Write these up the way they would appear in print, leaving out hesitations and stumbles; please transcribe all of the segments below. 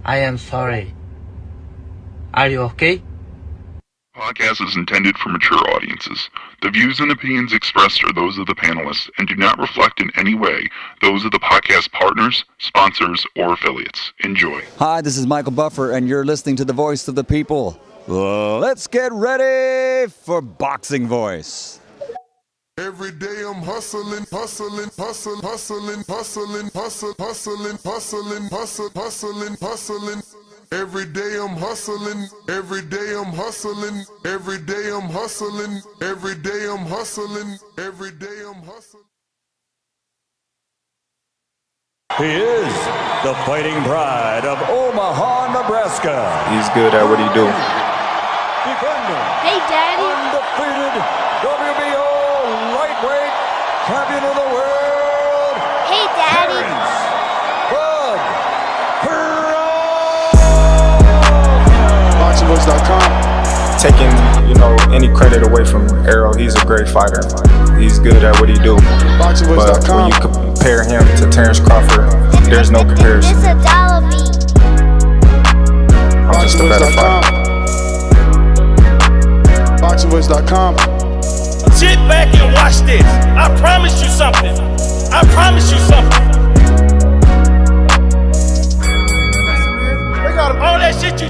I am sorry. Are you okay? Podcast is intended for mature audiences. The views and opinions expressed are those of the panelists and do not reflect in any way those of the podcast partners, sponsors, or affiliates. Enjoy. Hi, this is Michael Buffer, and you're listening to the Voice of the People. Let's get ready for Boxing Voice. Every day I'm hustling. Every day I'm hustling. Every day I'm hustling. Every day I'm hustling. Every day I'm hustling. Every day I'm hustling. He is the fighting pride of Omaha, Nebraska. He's good at what he do. Defender. Hey, Daddy. Undefeated WBO lightweight champion of the world. Hey, Daddy. Terence Crawford. BoxingVoice.com. Taking, any credit away from Errol, he's a great fighter. He's good at what he do. But when you compare him to Terence Crawford, there's no comparison. It's a dollar beat. I'm just a better fighter. BoxingVoice.com. Sit back and watch this. I promise you something. I promise you something. All that shit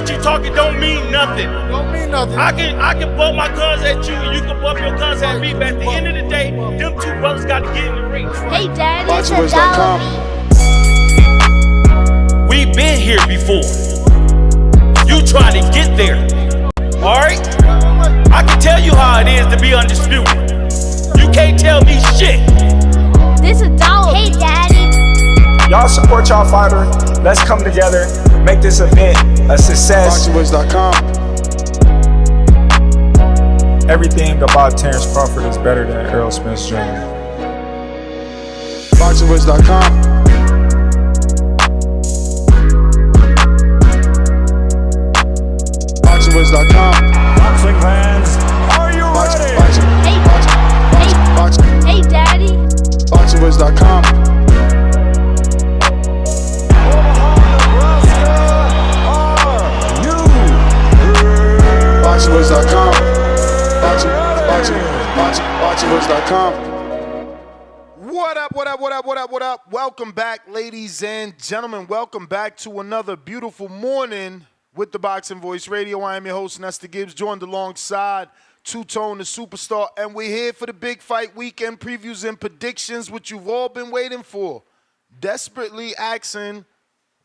you talking don't mean nothing. I can bump my guns at you and you can bump your guns at me, but at the end of the day, them two brothers got to get in the ring. Hey, Daddy, it's a dollar beat. We've been here before. You try to get there. Alright? I can tell you how it is to be undisputed. You can't tell me shit. This a dollar. Hey, Daddy. Y'all support y'all fighter. Let's come together, make this event a success. BoxingVoice.com. Everything about Terence Crawford is better than Errol Spence Jr. BoxingVoice.com. BoxingVoice.com. Boxing fans, are you ready? Hey, Daddy. BoxingVoice.com. BoxingVoice.com. BoxingVoice.com. What up? Welcome back, ladies and gentlemen. Welcome back to another beautiful morning with the Boxing Voice Radio. I am your host, Nestor Gibbs, joined alongside Two-Tone, the superstar, and we're here for the big fight weekend previews and predictions, which you've all been waiting for. Desperately asking,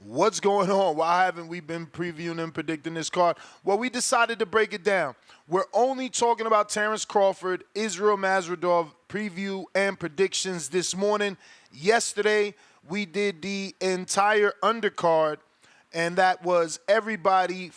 what's going on? Why haven't we been previewing and predicting this card? Well, we decided to break it down. We're only talking about Terence Crawford, Israil Madrimov preview and predictions this morning. Yesterday, we did the entire undercard, and that was everybody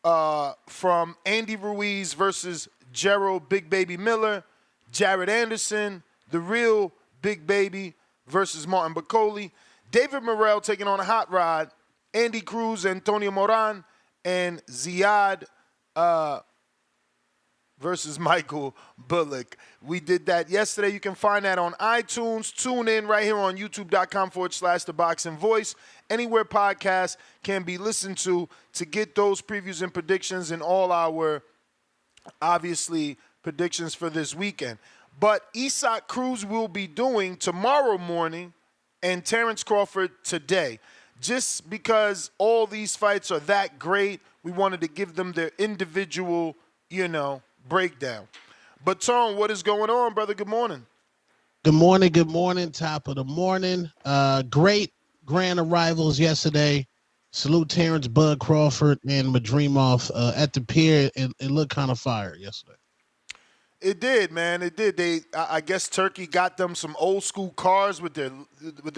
from Andy Ruiz versus Gerald Big Baby Miller, Jared Anderson, the real Big Baby versus Martin Bacoli, David Morel taking on a hot rod, Andy Cruz, Antonio Moran, and Ziad versus Michael Bullock. We did that yesterday. You can find that on iTunes. Tune in right here on youtube.com/The Boxing Voice. Anywhere podcasts can be listened to get those previews and predictions and all our, obviously, predictions for this weekend. But Isaac Cruz will be doing tomorrow morning and Terence Crawford today. Just because all these fights are that great, we wanted to give them their individual, breakdown. But Tone, what is going on, brother? Good morning. Good morning. Top of the morning. Great grand arrivals yesterday. Salute Terence Bud Crawford and Madrimov at the pier. It looked kind of fire yesterday. It did, man. It did. I guess Turkey got them some old school cars with their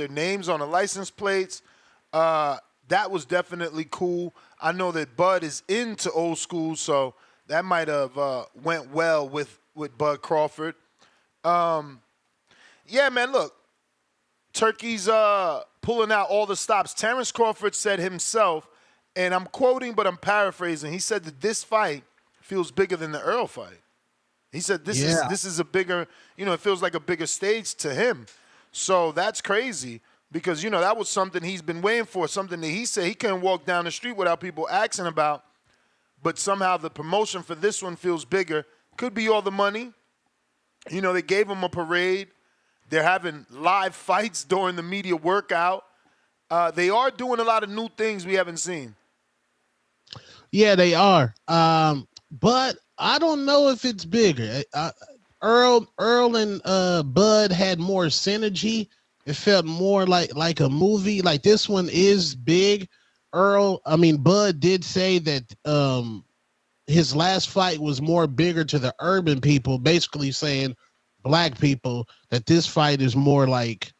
names on the license plates. That was definitely cool. I know that Bud is into old school, so that might have went well with Bud Crawford. Yeah, man, look. Turkey's pulling out all the stops. Terence Crawford said himself, and I'm quoting, but I'm paraphrasing. He said that this fight feels bigger than the Earl fight. He said this is a bigger, it feels like a bigger stage to him. So that's crazy. because, that was something he's been waiting for, something that he said he couldn't walk down the street without people asking about. But somehow the promotion for this one feels bigger. Could be all the money. They gave him a parade. They're having live fights during the media workout. They are doing a lot of new things we haven't seen. Yeah, they are. But I don't know if it's bigger. Earl and Bud had more synergy. It felt more like a movie. Like this one is big. Bud did say that his last fight was more bigger to the urban people, basically saying black people, that this fight is more like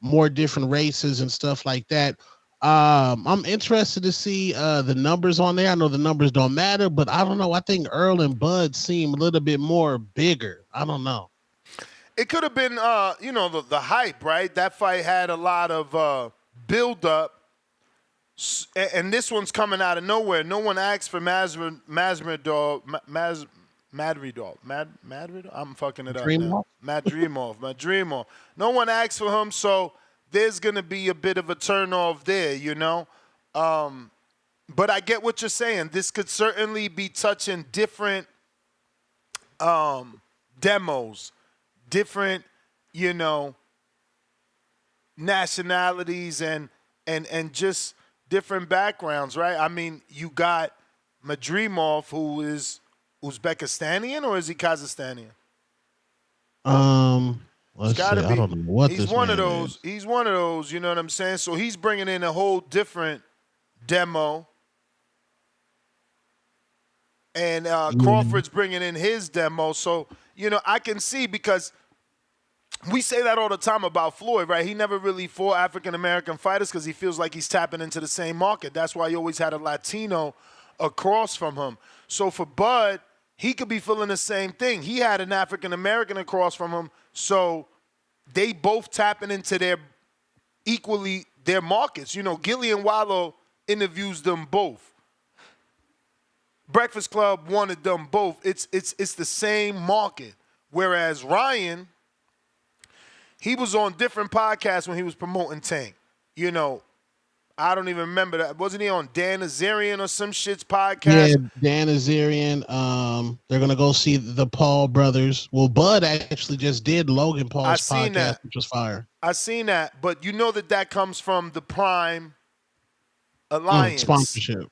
more different races and stuff like that. I'm interested to see the numbers on there. I know the numbers don't matter, but I don't know. I think Earl and Bud seem a little bit more bigger. I don't know. It could have been, the hype, right? That fight had a lot of build-up, and this one's coming out of nowhere. No one asked for Madrimov. I'm fucking it up now. Madrimov. No one asked for him, so there's going to be a bit of a turnoff there, But I get what you're saying. This could certainly be touching different demos, different, nationalities and just different backgrounds, right? I mean, you got Madrimov, who is Uzbekistanian, or is he Kazakhstanian? Let's see. I don't know what he's this one man of those. is. He's one of those. You know what I'm saying? So he's bringing in a whole different demo, and Crawford's bringing in his demo. So I can see, because we say that all the time about Floyd, right? He never really fought African-American fighters because he feels like he's tapping into the same market. That's why he always had a Latino across from him. So for Bud, he could be feeling the same thing. He had an African-American across from him, so they both tapping into their markets. Gillian Wallow interviews them both. Breakfast Club wanted them both. It's the same market. Whereas Ryan, he was on different podcasts when he was promoting Tank. I don't even remember that. Wasn't he on Dan Azarian or some shit's podcast? Yeah, Dan Azarian. They're gonna go see the Paul brothers. Well, Bud actually just did Logan Paul's podcast, which was fire. I seen that, but that comes from the Prime Alliance sponsorship.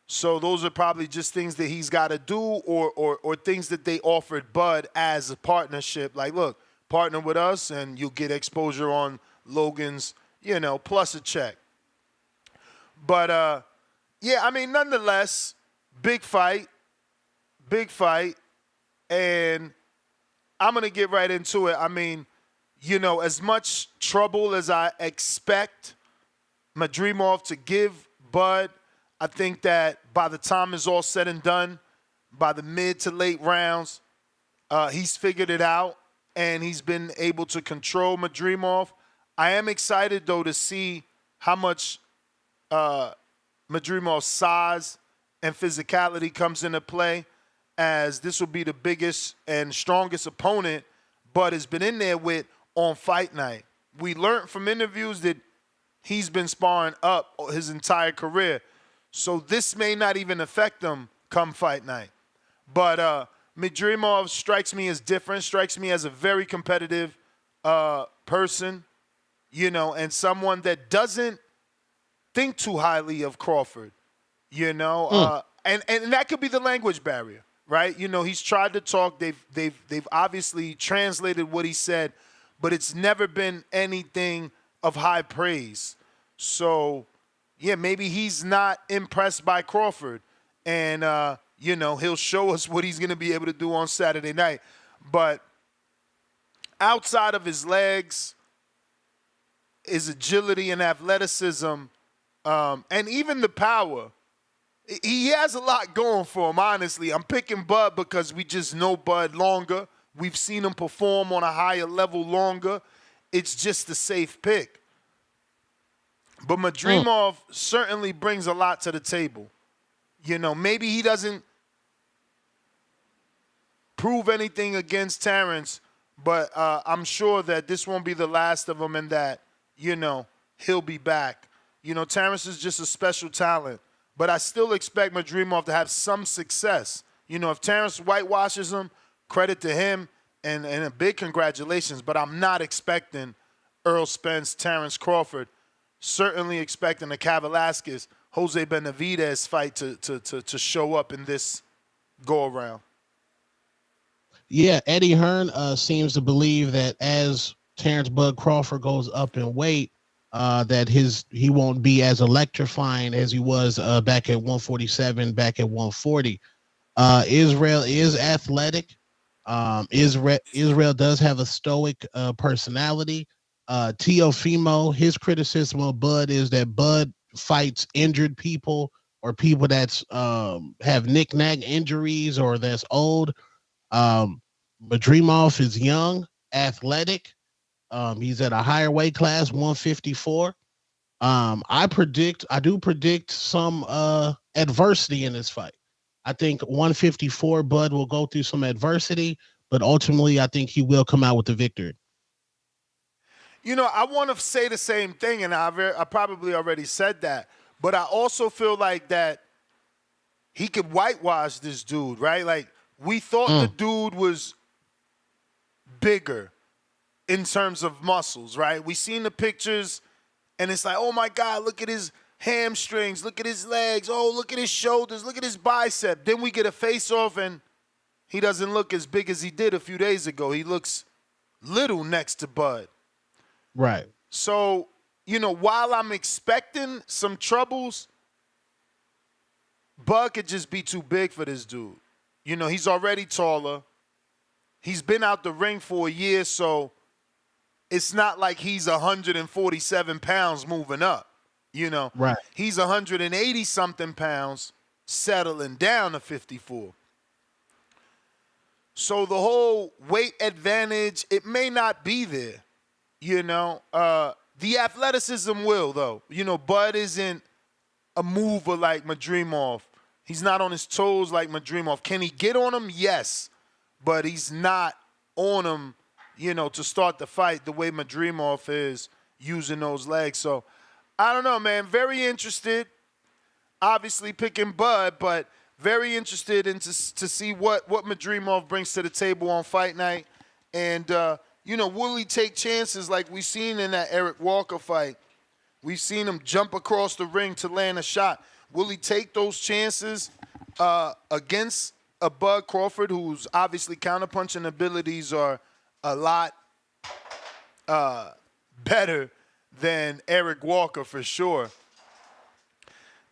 So those are probably just things that he's got to do, or things that they offered Bud as a partnership. Like, look, partner with us, and you'll get exposure on Logan's, plus a check. But, nonetheless, big fight. And I'm going to get right into it. I mean, as much trouble as I expect Madrimov to give Bud, I think that by the time it's all said and done, by the mid to late rounds, he's figured it out, and he's been able to control Madrimov. I am excited, though, to see how much Madrimov's size and physicality comes into play, as this will be the biggest and strongest opponent Bud has been in there with on fight night. We learned from interviews that he's been sparring up his entire career, so this may not even affect him come fight night. But Madrimov strikes me as different, strikes me as a very competitive person, and someone that doesn't think too highly of Crawford, and that could be the language barrier, right? He's tried to talk. They've obviously translated what he said, but it's never been anything of high praise. So, yeah, maybe he's not impressed by Crawford, and he'll show us what he's going to be able to do on Saturday night. But outside of his legs, his agility and athleticism, and even the power, he has a lot going for him, honestly. I'm picking Bud because we just know Bud longer. We've seen him perform on a higher level longer. It's just a safe pick. But Madrimov certainly brings a lot to the table. Maybe he doesn't prove anything against Terence, but I'm sure that this won't be the last of him, and that, he'll be back. Terence is just a special talent, but I still expect Madrimov to have some success. If Terence whitewashes him, credit to him and a big congratulations, but I'm not expecting Errol Spence, Terence Crawford, certainly expecting a Cain Velasquez, Jose Benavidez fight to show up in this go-around. Yeah, Eddie Hearn seems to believe that as Terence Bud Crawford goes up in weight, that he won't be as electrifying as he was back at 147, back at 140. Israil is athletic. Israil does have a stoic personality. Teofimo, his criticism of Bud is that Bud fights injured people or people that's have knick-knack injuries or that's old. Madrimov is young, athletic. He's at a higher weight class, 154. I do predict some adversity in this fight. I think 154 Bud will go through some adversity, but ultimately I think he will come out with the victory. I want to say the same thing, and I probably already said that, but I also feel like that he could whitewash this dude, right? Like, we thought the dude was bigger in terms of muscles, right? We seen the pictures, and it's like, oh my God, look at his hamstrings, look at his legs, oh, look at his shoulders, look at his bicep. Then we get a face-off, and he doesn't look as big as he did a few days ago. He looks little next to Bud. Right. So, while I'm expecting some troubles, Bud could just be too big for this dude. He's already taller. He's been out the ring for a year, so it's not like he's 147 pounds moving up. Right. He's 180-something pounds settling down to 54. So the whole weight advantage, it may not be there. The athleticism will, though. Bud isn't a mover like Madrimov. He's not on his toes like Madrimov. Can he get on him? Yes. But he's not on him, to start the fight the way Madrimov is using those legs. So, I don't know, man. Very interested. Obviously picking Bud, but very interested to see what Madrimov brings to the table on fight night. And, will he take chances like we seen in that Eric Walker fight? We've seen him jump across the ring to land a shot. Will he take those chances against a Bud Crawford whose obviously counterpunching abilities are a lot better than Eric Walker for sure?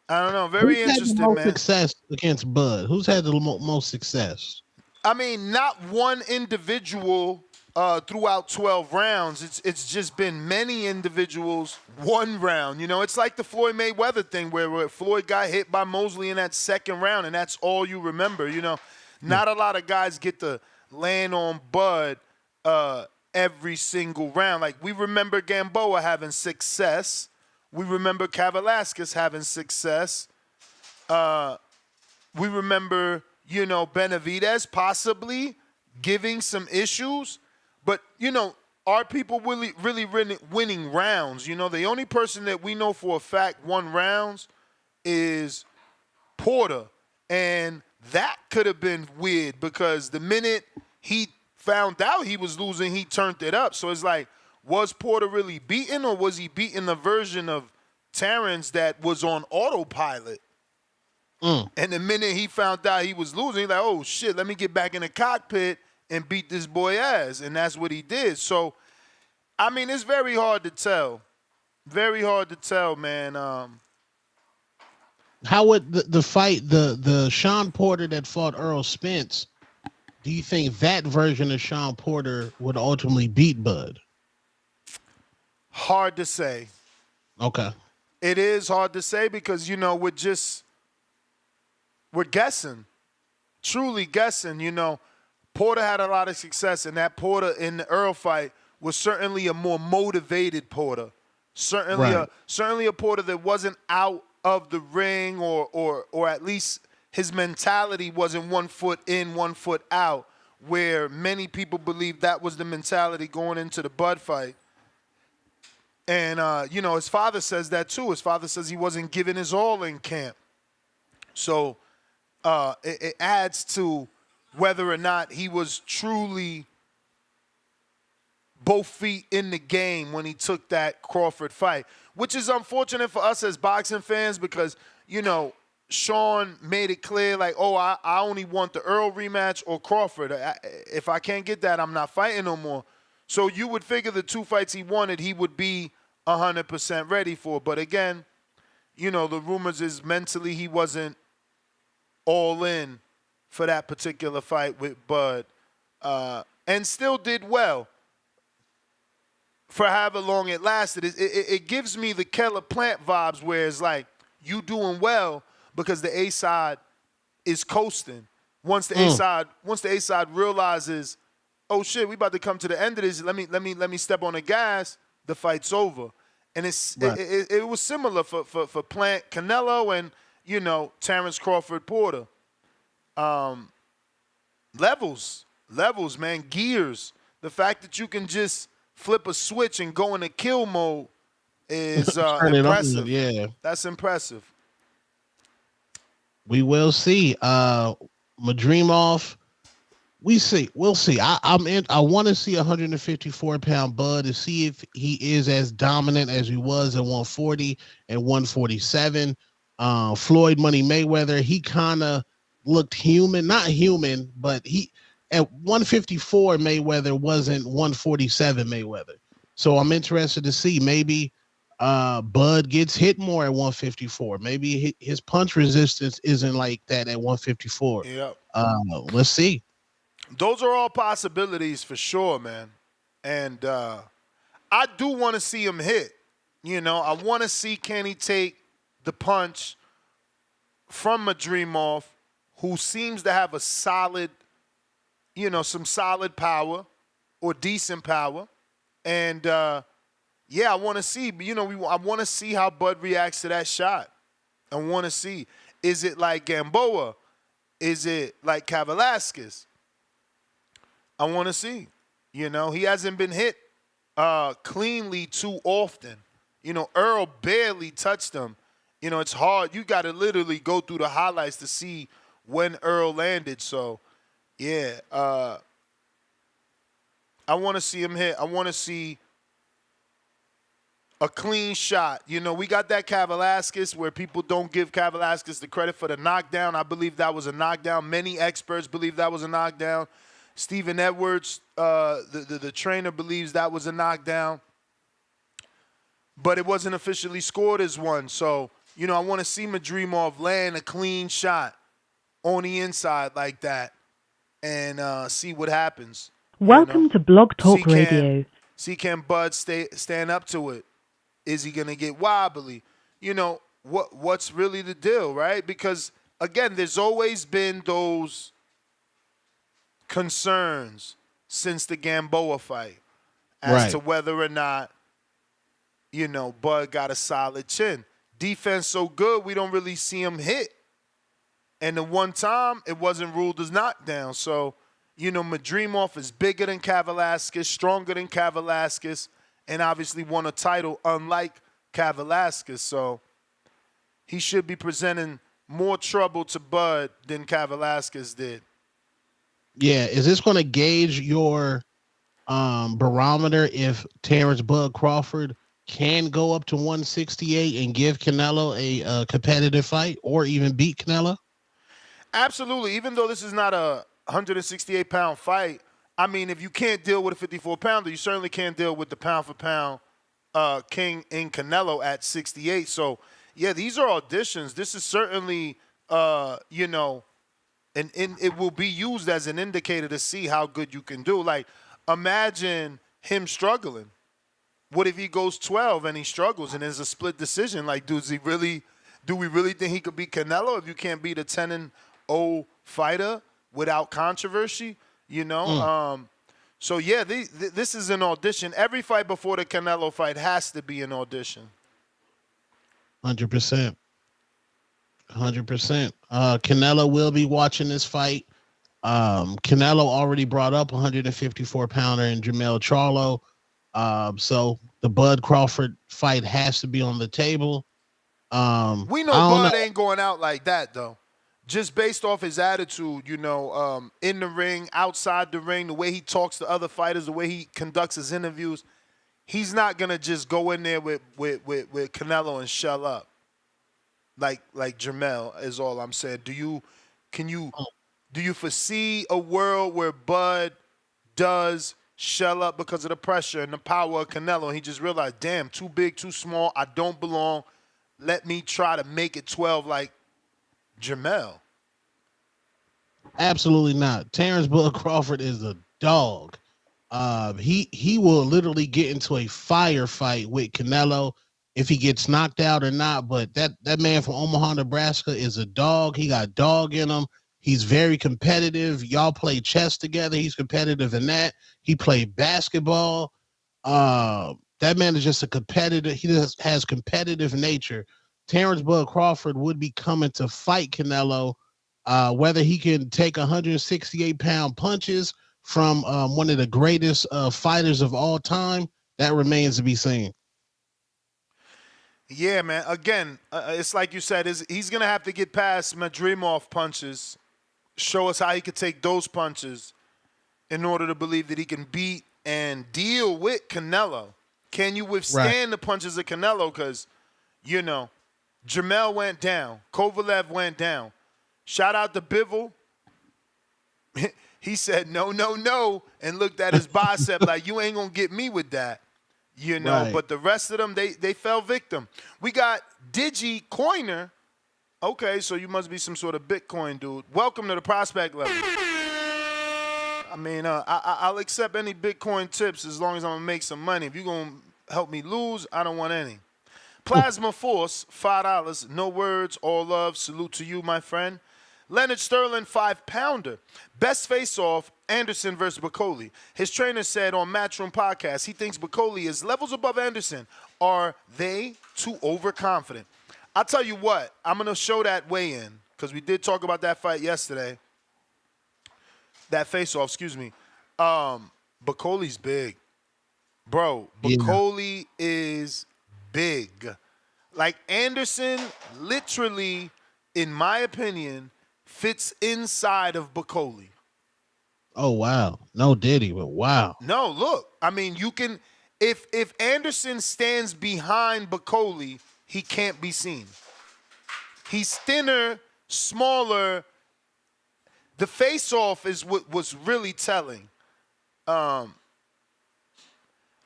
I don't know. Very interesting, man. Who's had the most success against Bud? Who's had the most success? I mean, not one individual throughout 12 rounds. It's just been many individuals one round. It's like the Floyd Mayweather thing where Floyd got hit by Mosley in that second round, and that's all you remember. Not a lot of guys get to land on Bud every single round. Like, we remember Gamboa having success. We remember Cain Velasquez having success. We remember, Benavidez possibly giving some issues. But, are people really winning rounds? The only person that we know for a fact won rounds is Porter. And that could have been weird because the minute he found out he was losing, he turned it up. So it's like, was Porter really beaten, or was he beating the version of Terence that was on autopilot? And the minute he found out he was losing, he's like, oh, shit, let me get back in the cockpit and beat this boy ass. And that's what he did. So, I mean, it's very hard to tell. Very hard to tell, man. How would the fight, the Sean Porter that fought Errol Spence, do you think that version of Sean Porter would ultimately beat Bud? Hard to say. Okay. It is hard to say because, we're guessing. Truly guessing, Porter had a lot of success, and that Porter in the Earl fight was certainly a more motivated Porter. Certainly a Porter that wasn't out of the ring or at least his mentality wasn't 1 foot in, 1 foot out, where many people believe that was the mentality going into the Bud fight. And, his father says that too. His father says he wasn't giving his all in camp. So it adds to whether or not he was truly both feet in the game when he took that Crawford fight, which is unfortunate for us as boxing fans because, Sean made it clear like, I only want the Earl rematch or Crawford. If I can't get that, I'm not fighting no more. So you would figure the 2 fights he wanted, he would be 100% ready for. But again, the rumors is mentally he wasn't all in for that particular fight with Bud, and still did well for however long it lasted. It gives me the Keller Plant vibes where it's like you doing well because the A side is coasting. Once the A side realizes, oh shit, we about to come to the end of this. Let me step on the gas. The fight's over, and it was similar for Plant Canelo and Terence Crawford Porter. Levels, man, gears. The fact that you can just flip a switch and go into kill mode is impressive. Yeah, that's impressive. We will see. Madrimov, we'll see. I want to see 154-pound Bud to see if he is as dominant as he was at 140 and 147. Floyd Money Mayweather, he kind of looked human, not human, but he at 154 Mayweather wasn't 147 Mayweather. So I'm interested to see maybe Bud gets hit more at 154. Maybe his punch resistance isn't like that at 154. Yep. Let's see. Those are all possibilities for sure, man. And I do want to see him hit. I want to see can he take the punch from Madrimov, who seems to have a solid, some solid power or decent power. And, I want to see, I want to see how Bud reacts to that shot. I want to see, is it like Gamboa? Is it like Kavalaskis? I want to see. He hasn't been hit cleanly too often. Earl barely touched him. It's hard. You got to literally go through the highlights to see when Earl landed. So, I want to see him hit. I want to see a clean shot. We got that Kavalaskis where people don't give Kavalaskis the credit for the knockdown. I believe that was a knockdown. Many experts believe that was a knockdown. Stephen Edwards, the trainer, believes that was a knockdown. But it wasn't officially scored as one. So, I want to see Madrimov land a clean shot on the inside like that and see what happens. Welcome to Blog Talk Radio. See can Bud stand up to it? Is he going to get wobbly? What's really the deal, right? Because, again, there's always been those concerns since the Gamboa fight as to whether or not, Bud got a solid chin. Defense so good, we don't really see him hit. And the one time, it wasn't ruled as knockdown. So, Madrimov is bigger than Kavalaskis, stronger than Kavalaskis, and obviously won a title unlike Kavalaskis. So, he should be presenting more trouble to Bud than Kavalaskis did. Yeah, is this going to gauge your barometer if Terence Bud Crawford can go up to 168 and give Canelo a competitive fight or even beat Canelo? Absolutely. Even though this is not a 168-pound fight, I mean, if you can't deal with a 54-pounder, you certainly can't deal with the pound-for-pound king in Canelo at 68. So, yeah, these are auditions. This is certainly, and it will be used as an indicator to see how good you can do. Like, imagine him struggling. What if he goes 12 and he struggles and there's a split decision? Like, do we really think he could beat Canelo if you can't beat a 10-0 fighter without controversy? So, yeah, this is an audition. Every fight before the Canelo fight has to be an audition. 100%. 100%. Canelo will be watching this fight. Canelo already brought up 154-pounder in Jamel Charlo. So the Bud Crawford fight has to be on the table. We know Bud ain't going out like that though. Just based off his attitude, in the ring, outside the ring, the way he talks to other fighters, the way he conducts his interviews, he's not gonna just go in there with Canelo and shell up. Like Jamel is all I'm saying. Do you foresee a world where Bud does shell up because of the pressure and the power of Canelo? And he just realized, damn, too big, too small, I don't belong. Let me try to make it 12 like Jamel. Absolutely not. Terence Bud Crawford is a dog. He will literally get into a firefight with Canelo if he gets knocked out or not. But that man from Omaha, Nebraska is a dog. He got dog in him. He's very competitive. Y'all play chess together. He's competitive in that. He played basketball. That man is just a competitor. He just has competitive nature. Terence Bud Crawford would be coming to fight Canelo. Whether he can take 168-pound punches from one of the greatest fighters of all time, that remains to be seen. Yeah, man. Again, it's like you said, he's going to have to get past Madrimov punches, show us how he could take those punches in order to believe that he can beat and deal with Canelo. Can you withstand the punches of Canelo? Because, Jamel went down. Kovalev went down. Shout out to Bivol. He said, no, and looked at his bicep like, you ain't going to get me with that. But the rest of them, they fell victim. We got Digi Coiner. Okay, so you must be some sort of Bitcoin dude. Welcome to the prospect level. I mean, I'll accept any Bitcoin tips as long as I'm going to make some money. If you're going to help me lose, I don't want any. Plasma Force, $5. No words, all love. Salute to you, my friend. Leonard Sterling, 5-pounder. Best face-off, Anderson versus Bacoli. His trainer said on Matchroom Podcast he thinks Bacoli is levels above Anderson. Are they too overconfident? I'll tell you what, I'm going to show that weigh-in because we did talk about that fight yesterday. That face-off, excuse me. Bacoli's big. Bro, Bacoli is big. Like Anderson, literally, in my opinion, fits inside of Bacoli. Oh, wow. No Diddy, but wow. No, look. I mean, you can – if Anderson stands behind Bacoli, he can't be seen. He's thinner, smaller. The face-off is what was really telling. I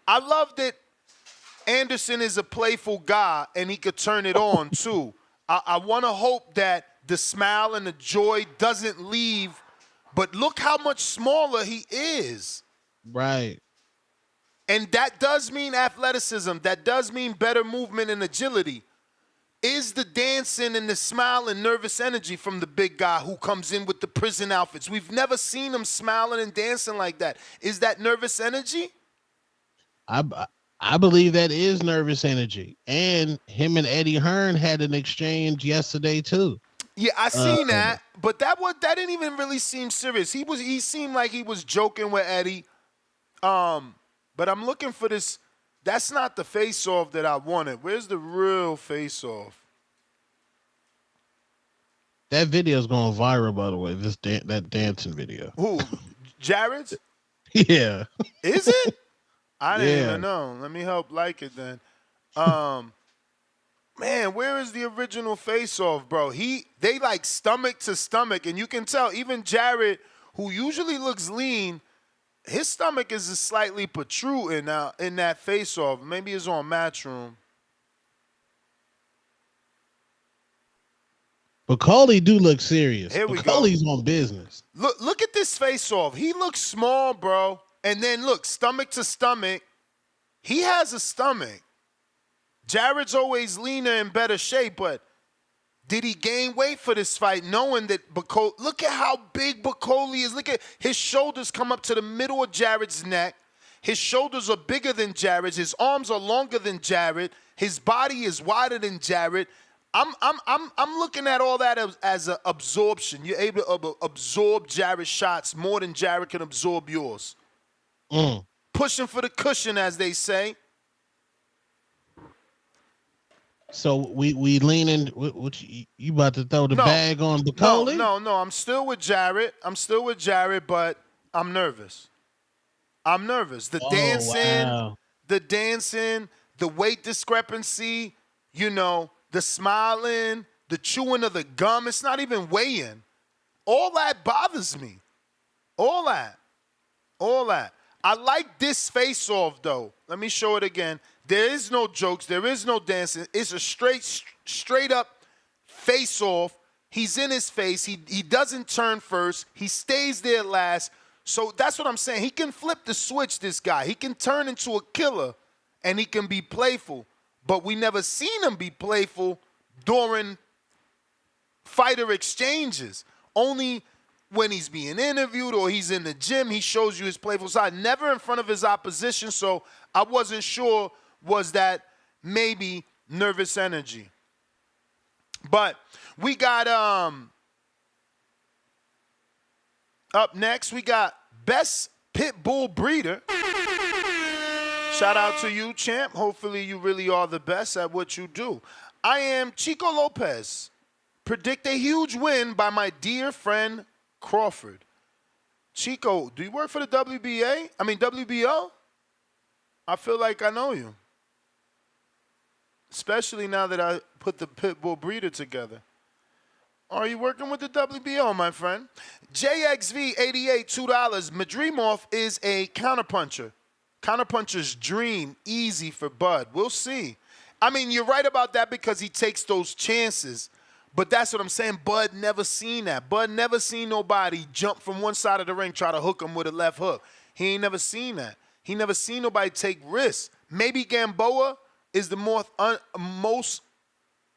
love that Anderson is a playful guy, and he could turn it on, too. I want to hope that the smile and the joy doesn't leave, but look how much smaller he is. Right. And that does mean athleticism. That does mean better movement and agility. Is the dancing and the smile and nervous energy from the big guy who comes in with the prison outfits? We've never seen him smiling and dancing like that. Is that nervous energy? I believe that is nervous energy. And him and Eddie Hearn had an exchange yesterday too. Yeah, I seen that, but that didn't even really seem serious. He seemed like he was joking with Eddie. But I'm looking for this. That's not the face-off that I wanted. Where's the real face-off? That video is going viral, by the way. That dancing video. Who? Jared's? Yeah. Is it? I didn't even know. Let me help like it then. Man, where is the original face-off, bro? They like stomach to stomach, and you can tell even Jared, who usually looks lean, his stomach is slightly protruding now in that face-off. Maybe it's on Matchroom. Bacoli do look serious. Here we Bacoli's on business. Look at this face-off. He looks small, bro. And then look, stomach to stomach. He has a stomach. Jared's always leaner and better shape, but did he gain weight for this fight knowing that Bacoli, look at how big Bacoli is. Look at his shoulders come up to the middle of Jared's neck. His shoulders are bigger than Jared's. His arms are longer than Jared. His body is wider than Jared. I'm looking at all that as an absorption. You're able to absorb Jared's shots more than Jared can absorb yours. Pushing for the cushion, as they say. So we leaning. What you about to throw the bag on Bacoli? No. I'm still with Jared. But I'm nervous. The dancing, the weight discrepancy, the smiling, the chewing of the gum. It's not even weighing. All that bothers me. All that. I like this face-off, though. Let me show it again. There is no jokes. There is no dancing. It's a straight-up face-off. He's in his face. He doesn't turn first. He stays there last. So that's what I'm saying. He can flip the switch, this guy. He can turn into a killer, and he can be playful. But we never seen him be playful during fighter exchanges. Only when he's being interviewed or he's in the gym, he shows you his playful side. Never in front of his opposition, so I wasn't sure, was that maybe nervous energy. But we got up next, we got Best Pit Bull Breeder. Shout out to you, champ. Hopefully you really are the best at what you do. I am Chico Lopez. Predict a huge win by my dear friend Crawford. Chico, do you work for the WBO? I feel like I know you. Especially now that I put the Pitbull Breeder together. Are you working with the WBO, my friend? JXV88, $2. Madrimov is a counterpuncher. Counterpuncher's dream, easy for Bud. We'll see. I mean, you're right about that because he takes those chances. But that's what I'm saying. Bud never seen that. Bud never seen nobody jump from one side of the ring, try to hook him with a left hook. He ain't never seen that. He never seen nobody take risks. Maybe Gamboa is the most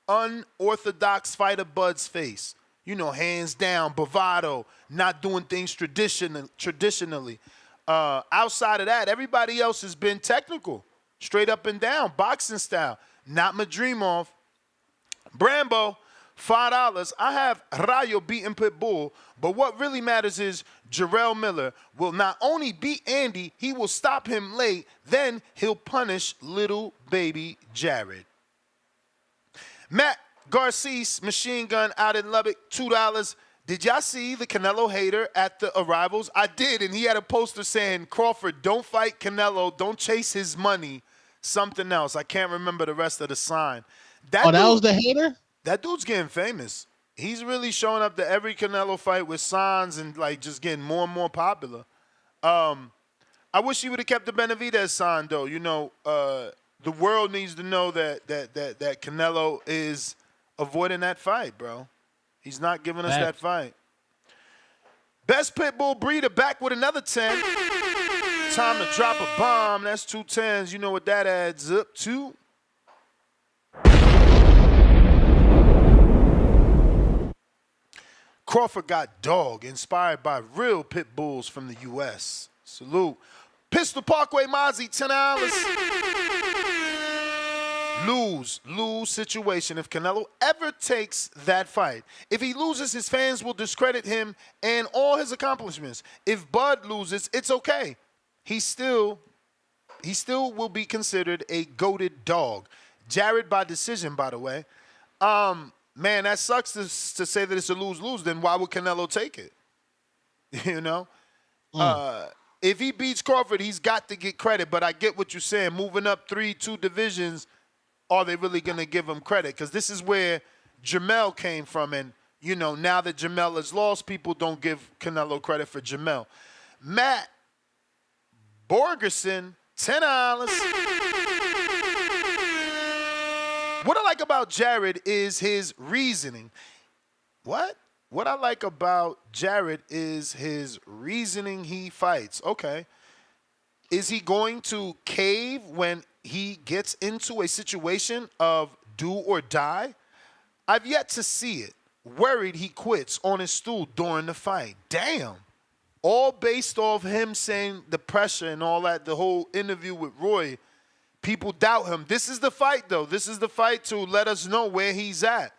unorthodox fighter Bud's face. Hands down, bravado, not doing things traditionally. Outside of that, everybody else has been technical, straight up and down, boxing style. Not Madrimov. Brambo, $5. I have Rayo beating Pitbull, but what really matters is Jarrell Miller will not only beat Andy, he will stop him late, then he'll punish little baby Jared. Matt Garces, Machine Gun out in Lubbock, $2. Did y'all see the Canelo hater at the arrivals? I did, and he had a poster saying, Crawford, don't fight Canelo, don't chase his money, something else. I can't remember the rest of the sign. That was the hater? That dude's getting famous. He's really showing up to every Canelo fight with signs and just getting more and more popular. I wish he would have kept the Benavidez sign though. The world needs to know that Canelo is avoiding that fight, bro. He's not giving us that fight. Best Pitbull Breeder back with another 10. Time to drop a bomb. That's 2 10s. You know what that adds up to. Crawford got dog, inspired by real pit bulls from the U.S. Salute. Pistol Parkway Mozzie, $10. Lose situation if Canelo ever takes that fight. If he loses, his fans will discredit him and all his accomplishments. If Bud loses, it's okay. He still will be considered a goated dog. Jared by decision, by the way. Man, that sucks to say that it's a lose-lose. Then why would Canelo take it? If he beats Crawford, he's got to get credit. But I get what you're saying. Moving up 2 divisions, are they really going to give him credit? Because this is where Jamel came from. And, now that Jamel has lost, people don't give Canelo credit for Jamel. Matt Borgerson, $10. What I like about Jared is his reasoning. What I like about Jared is his reasoning he fights. Okay. Is he going to cave when he gets into a situation of do or die? I've yet to see it. Worried he quits on his stool during the fight. Damn. All based off him saying the pressure and all that, the whole interview with Roy. People doubt him. This is the fight, though. This is the fight to let us know where he's at.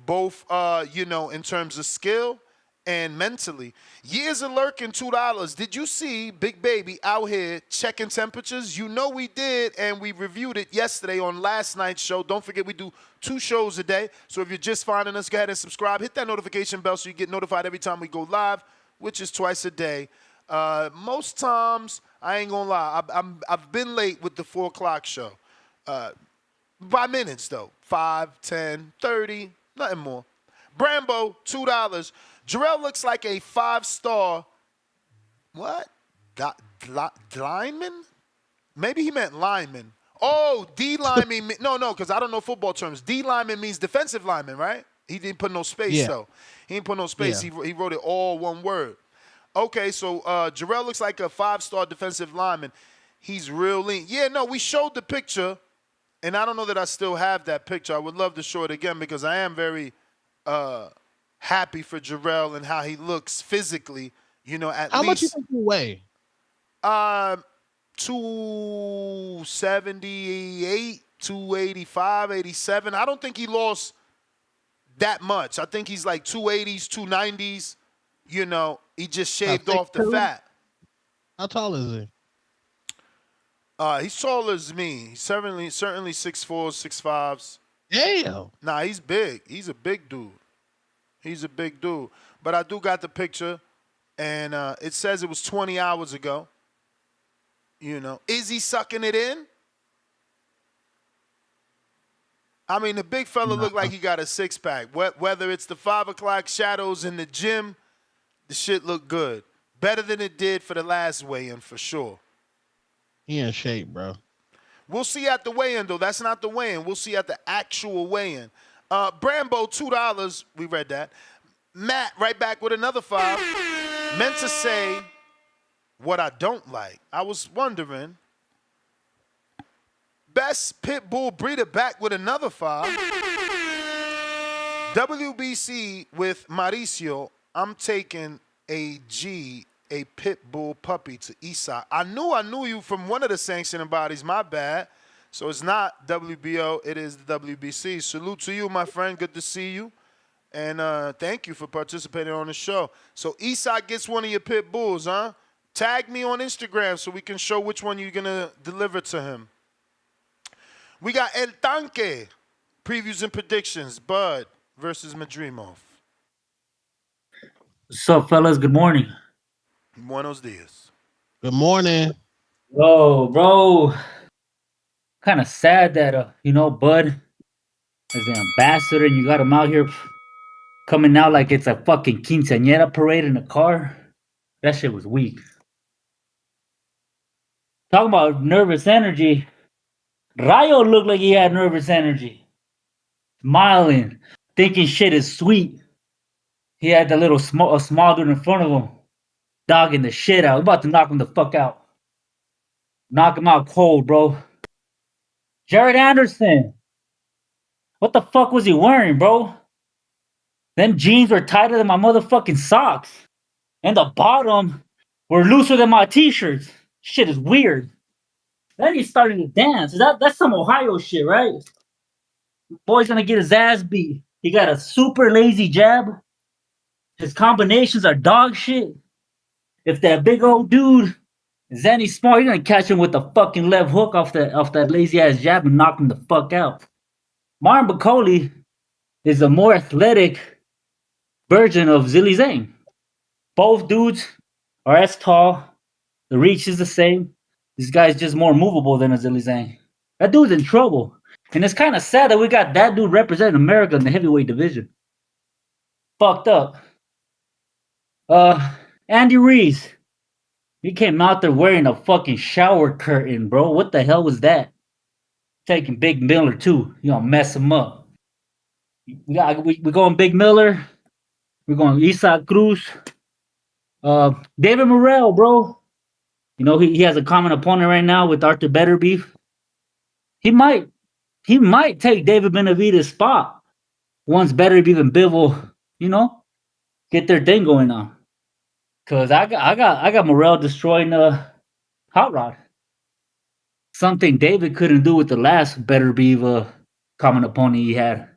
Both, in terms of skill and mentally. Years of lurking, $2. Did you see Big Baby out here checking temperatures? You know we did, and we reviewed it yesterday on last night's show. Don't forget we do 2 shows a day. So if you're just finding us, go ahead and subscribe. Hit that notification bell so you get notified every time we go live, which is twice a day. Most times, I ain't gonna lie, I've been late with the 4 o'clock show. By minutes, though. 5, 10, 30, nothing more. Brambo, $2. Jarrell looks like a 5-star, what? Lineman? Maybe he meant lineman. Oh, D-lineman. No, because I don't know football terms. D-lineman means defensive lineman, right? He didn't put no space, though. He didn't put no space. Yeah. He wrote it all one word. Okay, so Jarrell looks like a 5-star defensive lineman. He's real lean. Yeah, no, we showed the picture, and I don't know that I still have that picture. I would love to show it again because I am very happy for Jarrell and how he looks physically, at least. How much you think you weigh? 278, 285, 87. I don't think he lost that much. I think he's like 280s, 290s. He just shaved off the fat. How tall is he? He's taller as me. He's certainly 6'4", 6'5". Damn. Nah, he's big. He's a big dude. But I do got the picture, and it says it was 20 hours ago. Is he sucking it in? I mean, the big fella looked like he got a 6-pack. Whether it's the 5 o'clock shadows in the gym, the shit looked good. Better than it did for the last weigh-in, for sure. He in shape, bro. We'll see at the weigh-in, though. That's not the weigh-in. We'll see at the actual weigh-in. Brambo, $2. We read that. Matt, right back with another 5. Meant to say what I don't like. I was wondering. Best pit bull breeder back with another 5. WBC with Mauricio. I'm taking a pit bull puppy to Eastside. I knew you from one of the sanctioning bodies. My bad. So it's not WBO. It is the WBC. Salute to you, my friend. Good to see you. And thank you for participating on the show. So Eastside gets one of your pit bulls, huh? Tag me on Instagram so we can show which one you're going to deliver to him. We got El Tanque. Previews and predictions. Bud versus Madrimov. What's up, fellas? Good morning. Buenos dias. Good morning. Oh, bro. Kind of sad that, Bud is the ambassador and you got him out here coming out like it's a fucking quinceañera parade in a car. That shit was weak. Talking about nervous energy. Rayo looked like he had nervous energy. Smiling. Thinking shit is sweet. He had the little small dude in front of him. Dogging the shit out. We're about to knock him the fuck out. Knock him out cold, bro. Jared Anderson. What the fuck was he wearing, bro? Them jeans were tighter than my motherfucking socks. And the bottom were looser than my t-shirts. Shit is weird. Then he started to dance. That's some Ohio shit, right? Boy's gonna get his ass beat. He got a super lazy jab. His combinations are dog shit. If that big old dude is any smart, you're gonna catch him with a fucking left hook off that lazy ass jab and knock him the fuck out. Martin Bacoli is a more athletic version of Zilli Zhang. Both dudes are as tall. The reach is the same. This guy's just more movable than a Zilli Zhang. That dude's in trouble. And it's kind of sad that we got that dude representing America in the heavyweight division. Fucked up. Andy Reese. He came out there wearing a fucking shower curtain, bro. What the hell was that? Taking Big Miller, too. You gonna mess him up. We going Big Miller. We're going Isaac Cruz. David Morel, bro. He has a common opponent right now with Arthur Betterbeef. He might take David Benavidez' spot once Betterbeef and Bivol, get their thing going on. Cause I got Morel destroying Hot Rod. Something David couldn't do with the last Betterbeef common opponent he had.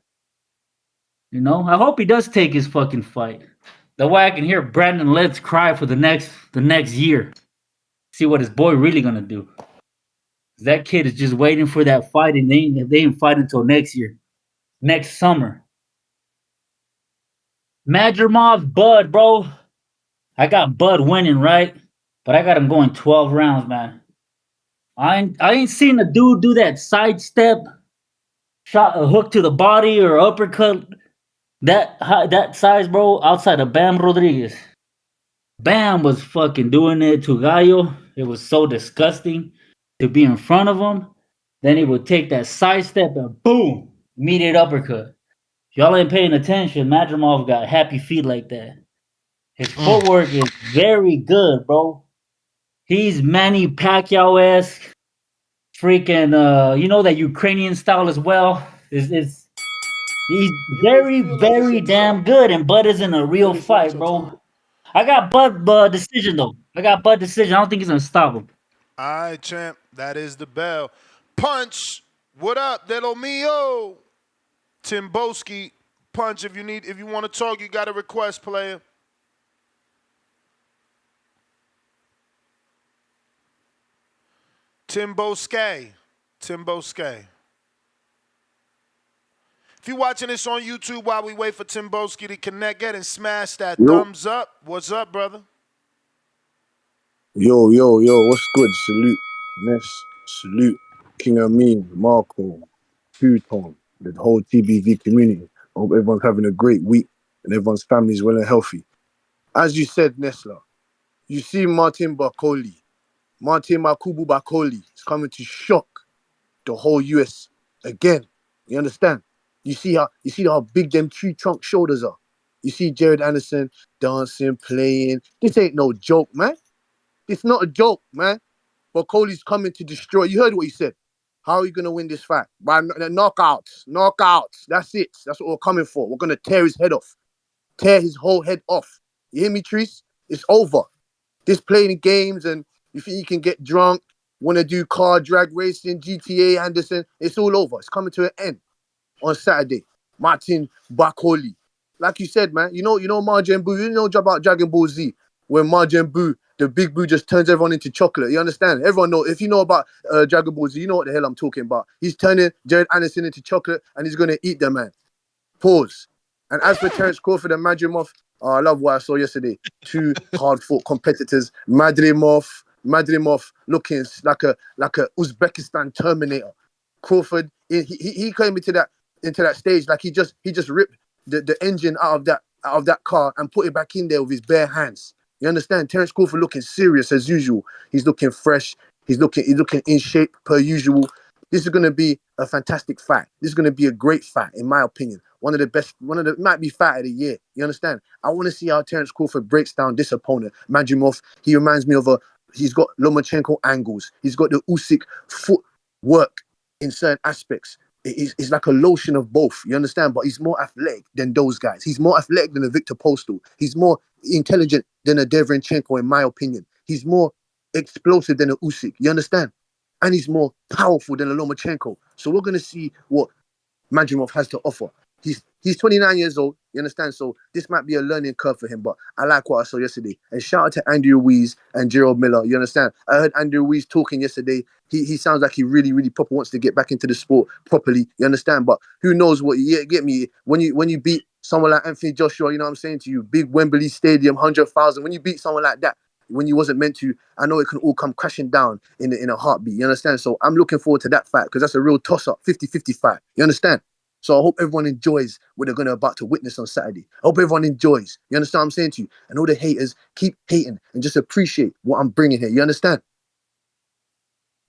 I hope he does take his fucking fight. That way I can hear Brandon Letts cry for the next year. See what his boy really gonna do. That kid is just waiting for that fight, and they ain't fighting until next year, next summer. Madrimov, Bud, bro. I got Bud winning, right? But I got him going 12 rounds, man. I ain't seen a dude do that sidestep shot, a hook to the body or uppercut that size, bro, outside of Bam Rodriguez. Bam was fucking doing it to Gallo. It was so disgusting to be in front of him. Then he would take that sidestep and boom, immediate uppercut. If y'all ain't paying attention, Madrimov got happy feet like that. His footwork is very good, bro. He's Manny Pacquiao-esque. Freaking, you know that Ukrainian style as well. He's very, very damn good, and Bud isn't a real fight, bro. I got Bud decision though. I got Bud decision. I don't think he's gonna stop him. All right, champ. That is the bell. Punch. What up, de lo mio? Tim Boski. Punch. If you want to talk, you got a request, player. Tim Boski. If you're watching this on YouTube while we wait for Tim Boski to connect, get and smash that thumbs up. What's up, brother? Yo, what's good? Salute, Ness, salute, King Amin, Marco, Pluton, the whole TBV community. I hope everyone's having a great week and everyone's family is well and healthy. As you said, Nesla, you see Martin Makubu Bakoli is coming to shock the whole US again. You understand? You see how big them tree trunk shoulders are. You see Jared Anderson dancing, playing. This ain't no joke, man. It's not a joke, man. But Coley's coming to destroy. You heard what he said. How are you going to win this fight? By knockouts. That's it. That's what we're coming for. We're going to tear his head off. Tear his whole head off. You hear me, Treese? It's over. This playing games and you think you can get drunk, want to do car drag racing, GTA, Anderson. It's all over. It's coming to an end on Saturday. Martin Bakoli. Like you said, man, you know Majin Buu. You know about Dragon Ball Z. When Majin Buu, the big Buu just turns everyone into chocolate. You understand? Everyone know. If you know about Dragon Ball Z, you know what the hell I'm talking about. He's turning Jared Anderson into chocolate and he's going to eat the man. Pause. And as for Terence Crawford and Madrimov, I love what I saw yesterday. Two hard-fought competitors. Madrimov looking like a Uzbekistan Terminator. Crawford, he came into that stage like he just ripped the engine out of that car and put it back in there with his bare hands. You understand? Terence Crawford looking serious as usual. He's looking fresh. He's looking in shape per usual. This is going to be a fantastic fight. This is going to be a great fight, in my opinion. Might be fight of the year. You understand? I want to see how Terence Crawford breaks down this opponent. Madrimov, he reminds me of he's got Lomachenko angles. He's got the Usyk footwork in certain aspects. It's like a lotion of both, you understand? But he's more athletic than those guys. He's more athletic than a Victor Postal. He's more intelligent than a Derevyanchenko, in my opinion. He's more explosive than a Usyk, you understand? And he's more powerful than a Lomachenko. So we're going to see what Madrimov has to offer. He's 29 years old, you understand? So this might be a learning curve for him, but I like what I saw yesterday. And shout out to Andrew Ruiz and Gerald Miller, you understand? I heard Andrew Ruiz talking yesterday. He sounds like he really, really proper wants to get back into the sport properly, you understand? But who knows what you get me? When you beat someone like Anthony Joshua, you know what I'm saying to you? Big Wembley Stadium, 100,000. When you beat someone like that, when you wasn't meant to, I know it can all come crashing down in a heartbeat, you understand? So I'm looking forward to that fight because that's a real toss-up, 50-50 fight, you understand? So I hope everyone enjoys what they're about to witness on Saturday. I hope everyone enjoys. You understand what I'm saying to you? And all the haters, keep hating and just appreciate what I'm bringing here. You understand?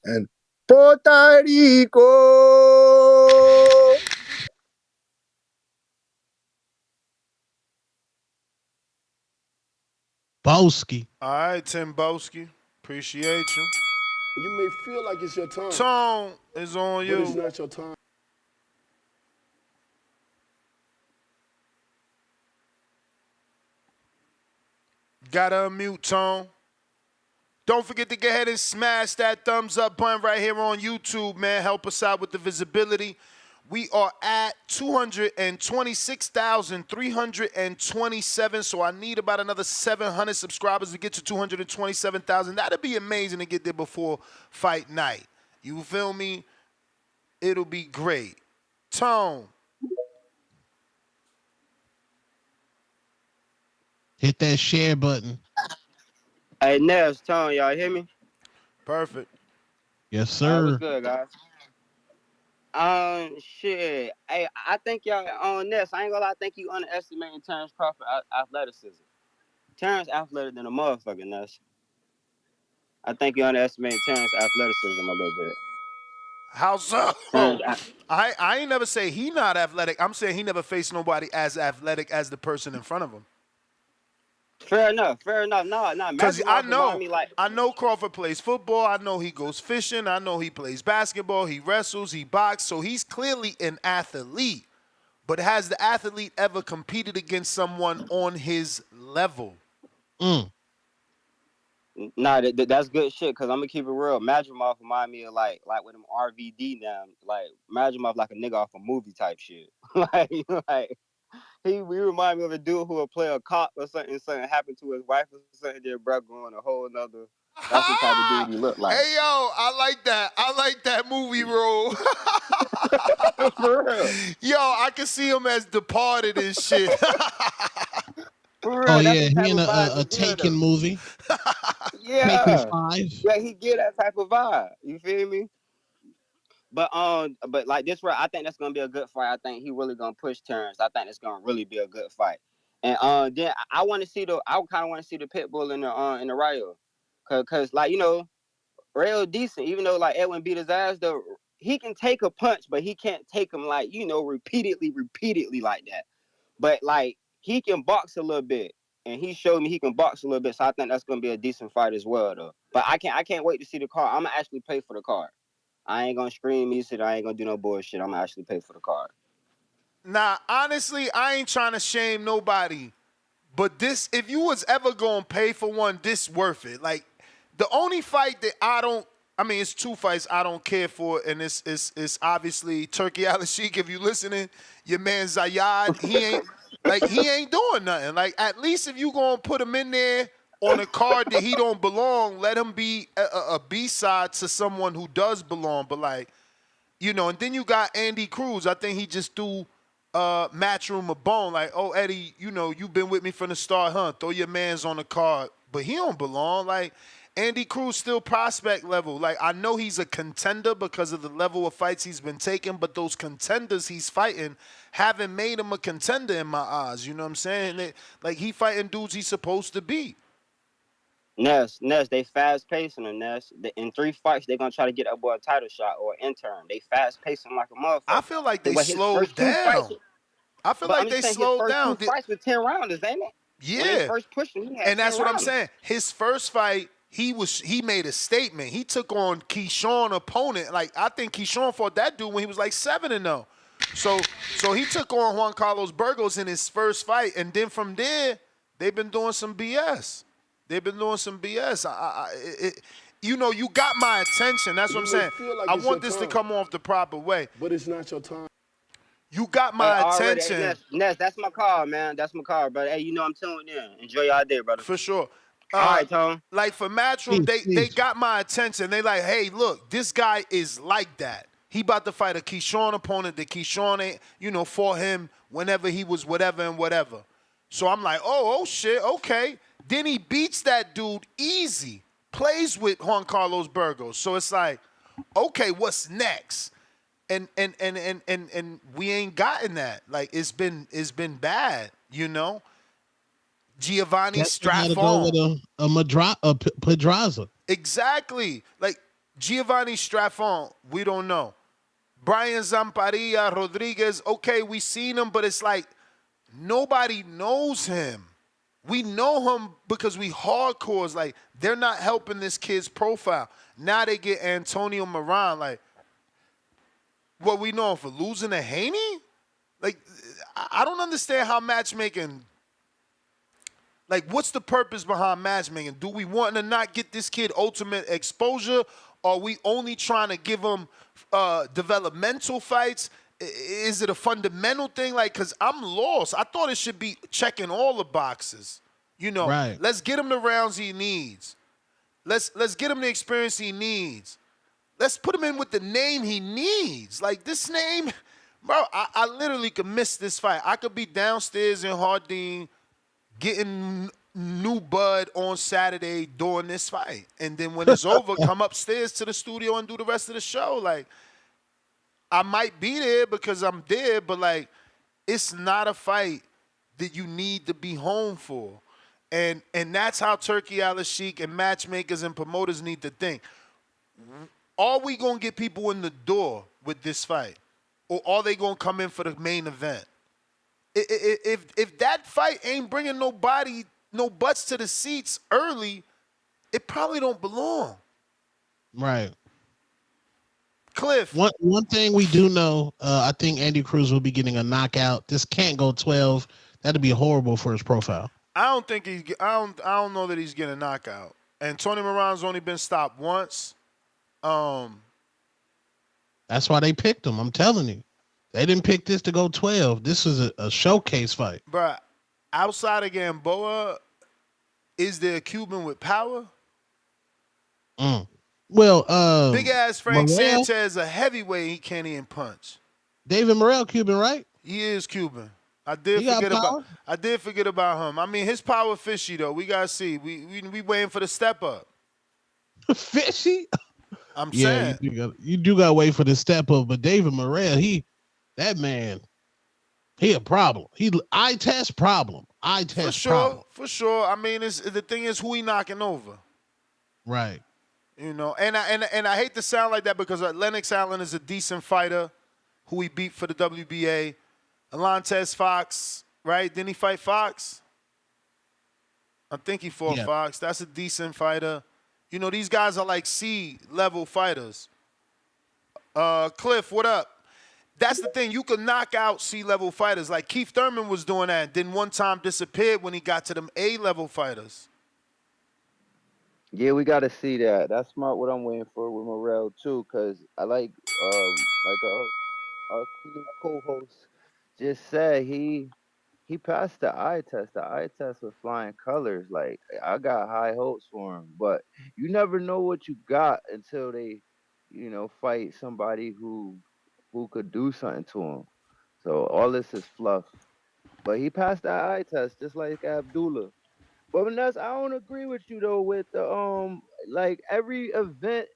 And Puerto Rico. Boski. All right, Tim Boski. Appreciate you. You may feel like it's your time. Tone is on you. But it's not your time. Gotta unmute, Tone. Don't forget to go ahead and smash that thumbs up button right here on YouTube, man. Help us out with the visibility. We are at 226,327. So I need about another 700 subscribers to get to 227,000. That'd be amazing to get there before fight night. You feel me? It'll be great. Tone. Hit that share button. Hey, Nels, Tone, y'all hear me? Perfect. Yes, All right, sir. what's good, guys? Shit. Hey, I think y'all on this. I ain't gonna lie, I think you underestimating Terence Crawford athleticism. Terence athletic than a motherfucker, Ness. I think you underestimating Terence athleticism a little bit. How so? Terrence, I ain't never say he not athletic. I'm saying he never faced nobody as athletic as the person in front of him. Fair enough. No. Because I I know Crawford plays football. I know he goes fishing. I know he plays basketball. He wrestles. He boxes. So he's clearly an athlete. But has the athlete ever competed against someone on his level? Nah, that's good shit. Cause I'm gonna keep it real. Madrimov remind me of like with them RVD now. Like Madrimov like a nigga off a movie type shit. like we remind me of a dude who would play a cop or something. Something happened to his wife or something. Then bro going a whole nother. That's the type of dude he look like. Hey yo, I like that. I like that movie role. For real. Yo, I can see him as Departed and shit. For real. Oh That's yeah, the type he in of vibe a Taken movie. Yeah. Taken 5. Yeah, he get that type of vibe. You feel me? But like this right, I think that's gonna be a good fight. I think he really gonna push Terrence. I think it's gonna really be a good fight. And then I want to see I kind of want to see the pit bull in the Rayo, cause like Rayo decent. Even though like Edwin beat his ass, though he can take a punch, but he can't take him like repeatedly like that. But like he can box a little bit, and he showed me he can box a little bit. So I think that's gonna be a decent fight as well, though. But I can't wait to see the card. I'm gonna actually pay for the card. I ain't gonna scream music. I ain't gonna do no bullshit. I'm gonna actually pay for the card. Nah, honestly, I ain't trying to shame nobody. But this, if you was ever gonna pay for one, this worth it. Like, the only fight that it's 2 fights I don't care for, and it's obviously Turkey Al-Sheikh. If you listening, your man Zayad, he ain't doing nothing. Like, at least if you gonna put him in there on a card that he don't belong, let him be a B-side to someone who does belong. But like, and then you got Andy Cruz. I think he just threw Matchroom a bone. Like, oh, Eddie, you've been with me from the start, huh? Throw your mans on the card. But he don't belong. Like, Andy Cruz still prospect level. Like, I know he's a contender because of the level of fights he's been taking, but those contenders he's fighting haven't made him a contender in my eyes. You know what I'm saying? Like, he fighting dudes he's supposed to beat. Ness, they fast pacing him, Ness. In 3 fights, they're gonna try to get that boy a title shot or an interim. They fast pacing like a motherfucker. I feel like they slowed down. I feel like they slowed down. His first 2 fights with 10 rounders, ain't it? Yeah. When they first pushed him, he had and that's 10 what I'm rounders. saying. His first fight, he made a statement. He took on Keyshawn opponent. Like, I think Keyshawn fought that dude when he was like 7-0. So he took on Juan Carlos Burgos in his first fight, and then from there, they've been doing some BS. You got my attention. That's what I'm saying. Like I want this to come off the proper way. But it's not your time. You got my attention. Ness, that's my call, man. That's my call, brother. Hey, I'm tuned in. Enjoy y'all day, brother. For sure. All right, Tom. Like, for Matchroom, they got my attention. They like, hey, look, this guy is like that. He about to fight a Keyshawn opponent that Keyshawn ain't, fought him whenever he was whatever and whatever. So I'm like, oh shit, okay. Then he beats that dude easy. Plays with Juan Carlos Burgos. So it's like, okay, what's next? And we ain't gotten that. Like, it's been bad, Giovanni Straffon. Pedraza. Exactly. Like, Giovanni Straffon, we don't know. Brian Zamparia Rodriguez, okay, we seen him, but it's like nobody knows him. We know him because we hardcores. Like, they're not helping this kid's profile. Now they get Antonio Moran. Like, what we know him for? Losing to Haney? Like, I don't understand how matchmaking. Like, what's the purpose behind matchmaking? Do we want to not get this kid ultimate exposure? Or are we only trying to give him developmental fights Is it a fundamental thing? Like, because I'm lost. I thought it should be checking all the boxes. You know, Right. let's get him the rounds he needs. Let's get him the experience he needs. Let's put him in with the name he needs. Like, this name, bro, I literally could miss this fight. I could be downstairs in Hardin getting new bud on Saturday doing this fight. And then when it's over, come upstairs to the studio and do the rest of the show. Like, I might be there because I'm there, but, like, it's not a fight that you need to be home for. And that's how Turkey Al-Sheikh and matchmakers and promoters need to think. Are we going to get people in the door with this fight? Or are they going to come in for the main event? If that fight ain't bringing no butts to the seats early, it probably don't belong. Right. Cliff. One thing we do know, I think Andy Cruz will be getting a knockout. This can't go 12. That'd be horrible for his profile. I don't know that he's getting a knockout. And Tony Moran's only been stopped once. That's why they picked him. I'm telling you. They didn't pick this to go 12. This is a showcase fight. Bruh, outside of Gamboa, is there a Cuban with power? Well, big ass Frank Morel, Sanchez, a heavyweight, he can't even punch. David Morel, Cuban, right? He is Cuban. I He did got forget about him. I mean, his power fishy though. We gotta see. We waiting for the step up. Fishy? I'm saying. You do gotta wait for the step up, but David Morel, that man, he a problem. Eye test problem. Eye test problem. For sure. I mean, the thing is who he knocking over. Right. You know, and I hate to sound like that because Lennox Allen is a decent fighter who he beat for the WBA. Alantez Fox, right? Didn't he fight Fox? I think he fought Fox. That's a decent fighter. You know, these guys are like C-level fighters. Cliff, what up? That's the thing. You can knock out C-level fighters. Like Keith Thurman was doing that. Then one time disappeared when he got to them A-level fighters. Yeah, we got to see that. That's what I'm waiting for with Morel too, because I like our co-host just said he passed the eye test. The eye test with flying colors. Like, I got high hopes for him, but you never know what you got until they, fight somebody who could do something to him. So all this is fluff. But he passed that eye test just like Abdullah. But Vanessa, I don't agree with you though with the like every event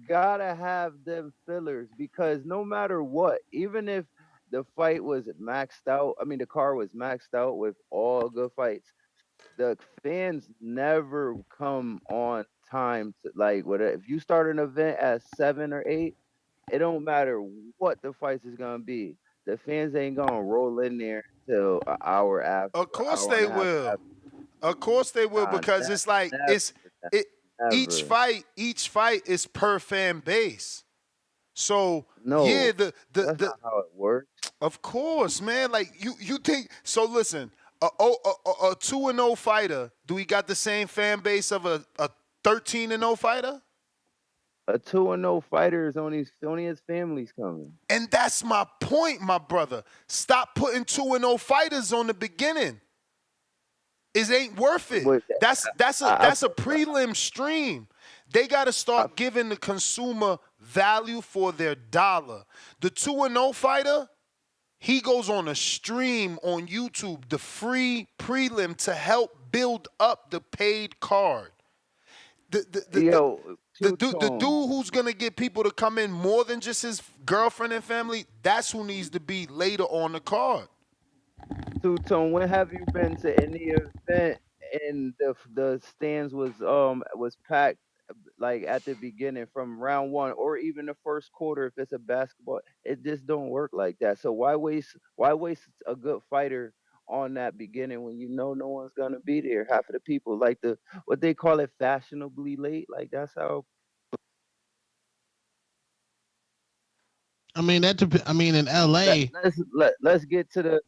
gotta have them fillers, because no matter what, even if the fight was maxed out, I mean the card was maxed out with all good fights, the fans never come on time to, like, whatever. If you start an event at 7 or 8, it don't matter what the fights is gonna be. The fans ain't gonna roll in there till an hour after. Of course they will. Of course they will, because it's like each fight is per fan base. So yeah, that's not how it works. Of course, man. Like you think so? Listen, a 2-0 fighter, do he got the same fan base of a 13-0 fighter? A 2-0 fighter is only his family's coming. And that's my point, my brother. Stop putting 2-0 fighters on the beginning. It ain't worth it. That's a prelim stream. They got to start giving the consumer value for their dollar. The 2-0 fighter, he goes on a stream on YouTube, the free prelim, to help build up the paid card. The dude who's gonna get people to come in more than just his girlfriend and family, that's who needs to be later on the card. Two-Tone, when have you been to any event and the stands was packed, like at the beginning from round 1 or even the first quarter if it's a basketball? It just don't work like that. So why waste a good fighter on that beginning when you know no one's gonna be there? Half of the people, like what they call it, fashionably late. Like, that's how. I mean in LA. Let's get to the.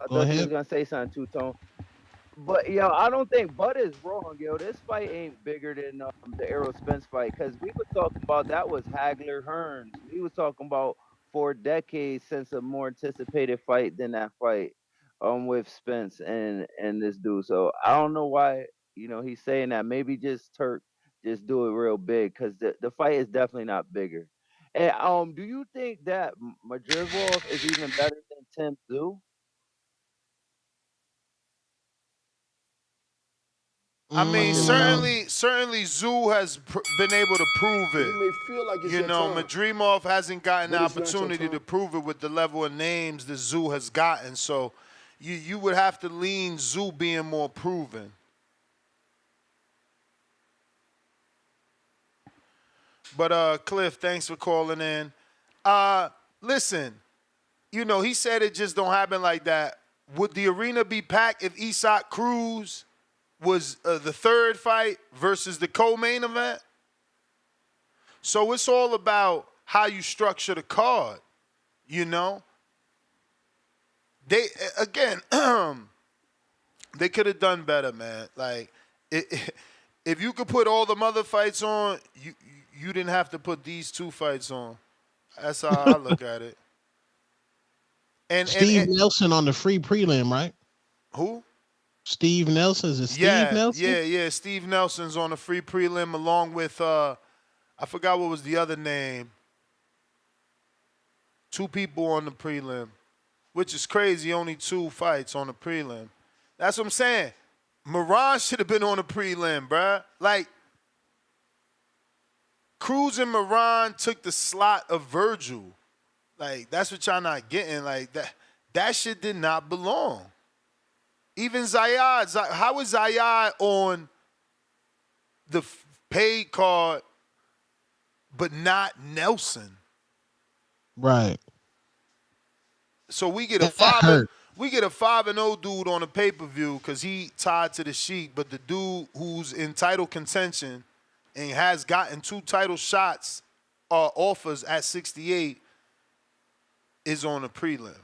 I thought you was gonna say something, Two-Tone. But yo, I don't think Bud is wrong, yo. This fight ain't bigger than the Errol Spence fight, because we was talking about that was Hagler Hearns. We was talking about for decades since a more anticipated fight than that fight with Spence and this dude. So I don't know why he's saying that. Maybe just Turk just do it real big, because the fight is definitely not bigger. And do you think that Madrimov is even better than Tim Tszyu? I mean, Watch it, what else? certainly, Zoo has been able to prove it. You may feel like it's You your know, time, Madrimov hasn't gotten the but it's not your opportunity time. to prove it with the level of names that Zoo has gotten. So, you would have to lean Zoo being more proven. But Cliff, thanks for calling in. Listen, he said it just don't happen like that. Would the arena be packed if Isak Cruz was the third fight versus the co-main event? So it's all about how you structure the card, They again, they could have done better, man. Like, if you could put all the other fights on, you didn't have to put these two fights on. That's how I look at it. And Steve Nelson on the free prelim, right? Who? Steve Nelson. Is it Steve Nelson? Yeah. Steve Nelson's on the free prelim along with I forgot what was the other name. Two people on the prelim, which is crazy. Only two fights on the prelim. That's what I'm saying. Moran should have been on the prelim, bruh. Like, Cruz and Moran took the slot of Virgil. Like, that's what y'all not getting. Like, that shit did not belong. Even Zayad. How is Zayad on the paid card but not Nelson? Right. So we get a 5-0 dude on the pay-per-view because he tied to the sheet, but the dude who's in title contention and has gotten 2 title shots offers at 68 is on the prelim.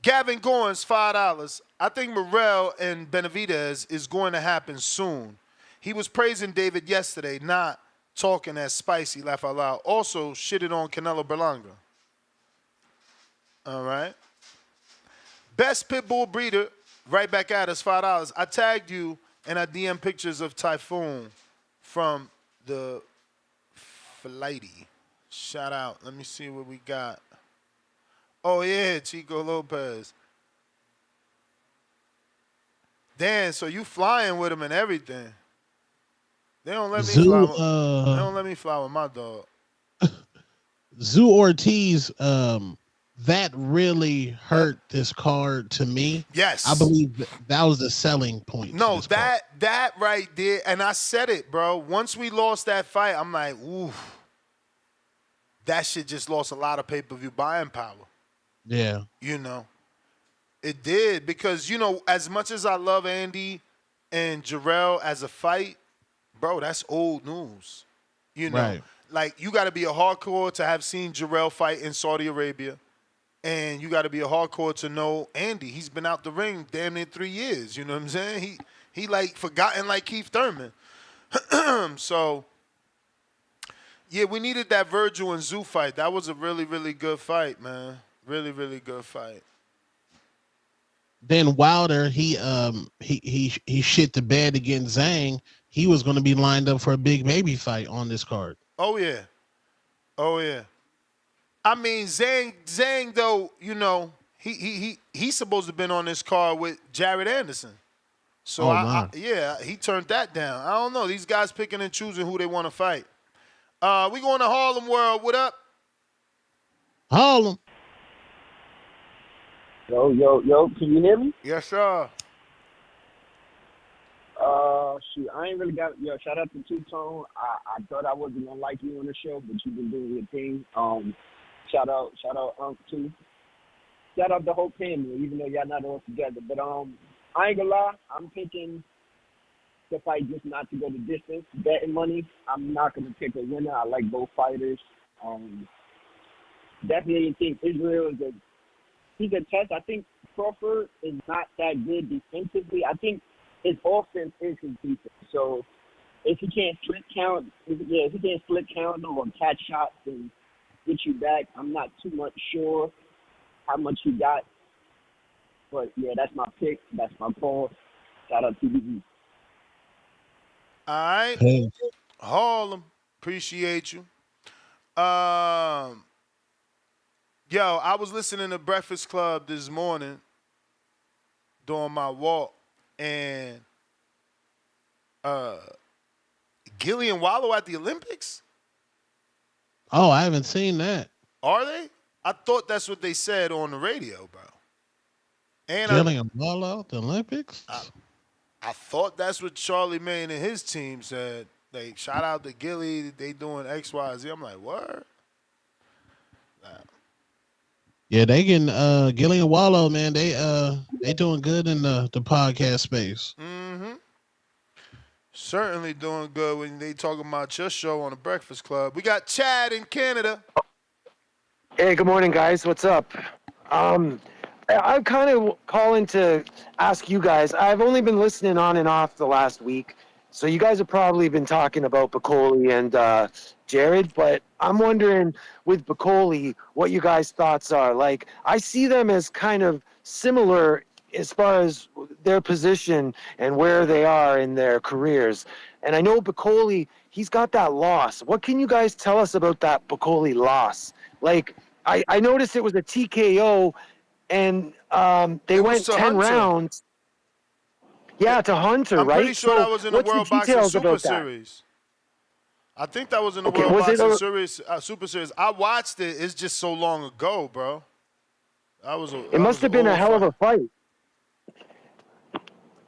Gavin Goins, $5. I think Morel and Benavidez is going to happen soon. He was praising David yesterday, not talking as spicy, laugh out loud. Also, shitted on Canelo Berlanga. All right. Best pit bull breeder, right back at us, $5. I tagged you and I DM pictures of Typhoon from the Flighty. Shout out. Let me see what we got. Oh, yeah, Chico Lopez. Damn, so you flying with him and everything. They don't let me fly. They don't let me fly with my dog. Zoo Ortiz, that really hurt this card to me. Yes. I believe that was the selling point. No, that right there, and I said it, bro. Once we lost that fight, I'm like, ooh, that shit just lost a lot of pay-per-view buying power. Yeah. It did, because, as much as I love Andy and Jarrell as a fight, bro, that's old news. Right. Like, you got to be a hardcore to have seen Jarrell fight in Saudi Arabia, and you got to be a hardcore to know Andy. He's been out the ring damn near 3 years. You know what I'm saying? He like forgotten like Keith Thurman. So, yeah, we needed that Virgil and Zoo fight. That was a really, really good fight, man. Really, really good fight. Then Wilder, he shit the bed against Zhang. He was going to be lined up for a big baby fight on this card. Oh yeah. I mean, Zhang though, he's supposed to have been on this card with Jared Anderson. So he turned that down. I don't know. These guys picking and choosing who they want to fight. We going to Harlem World. What up? Harlem. Yo, can you hear me? Yes, sir. Shoot, I ain't really got, shout out to Two Tone. I thought I wasn't gonna like you on the show, but you've been doing your thing. Shout out Unc too. Shout out the whole family, even though y'all not all together. But I ain't gonna lie, I'm picking the fight just not to go the distance. Betting money, I'm not gonna pick a winner. I like both fighters. Definitely think Israil is he could test. I think Crawford is not that good defensively. I think his offense is his defense. So if he can't split count, if he can't split count or catch shots and get you back, I'm not too much sure how much he got. But yeah, that's my pick. That's my call. Shout out to TBV. All right. Hey. Harlem, appreciate you. Yo, I was listening to Breakfast Club this morning during my walk, and Gillian Wallow at the Olympics? Oh, I haven't seen that. Are they? I thought that's what they said on the radio, bro. And Gillian Wallow, the Olympics? I thought that's what Charlie Maine and his team said. Like, shout out to Gilly, they doing X, Y, Z. I'm like, what? Yeah, they can Gillian Wallow, man, they doing good in the podcast space. Mm-hmm. Certainly doing good when they talking about your show on the Breakfast Club. We got Chad in Canada. Hey, good morning, guys. What's up? I'm kind of calling to ask you guys. I've only been listening on and off the last week, so you guys have probably been talking about Bacoli and Jared, but I'm wondering with Bacoli what you guys' thoughts are. Like, I see them as kind of similar as far as their position and where they are in their careers. And I know Bacoli, he's got that loss. What can you guys tell us about that Bacoli loss? Like, I noticed it was a TKO, and they went 10 Hunter. rounds. Yeah, to Hunter, I'm right? pretty sure that was in the what's World the Boxing details Super about that? Series. I think that was in the Okay, World was it Boxing a- Series, Super Series. I watched it. It's just so long ago, bro. It must have been a hell of a fight.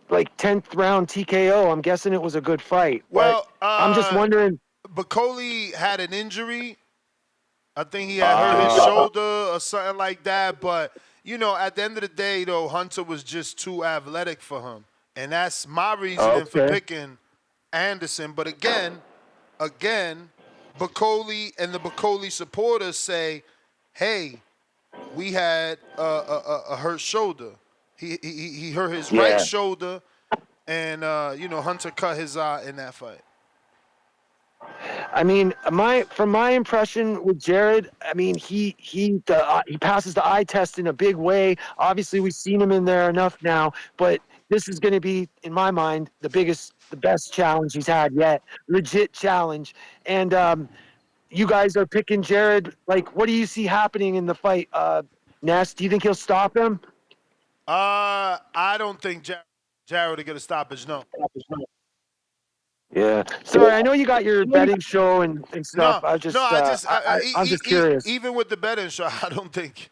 Like 10th round TKO. I'm guessing it was a good fight. Well, I'm just wondering. Bacoli had an injury. I think he had hurt his shoulder or something like that. But, you know, at the end of the day, though, Hunter was just too athletic for him. And that's my reasoning for picking Anderson. But again, Bacoli and the Bacoli supporters say, hey, we had a hurt shoulder. He hurt his right shoulder, and, you know, Hunter cut his eye in that fight. I mean, from my impression with Jared, I mean, he passes the eye test in a big way. Obviously, we've seen him in there enough now, but this is going to be, in my mind, the best challenge he's had yet. Legit challenge. And you guys are picking Jared. Like, what do you see happening in the fight? Ness, do you think he'll stop him? I don't think Jared will get a stoppage, no. Yeah. Sorry, I know you got your betting show and stuff. I'm just curious. Even with the betting show, I don't think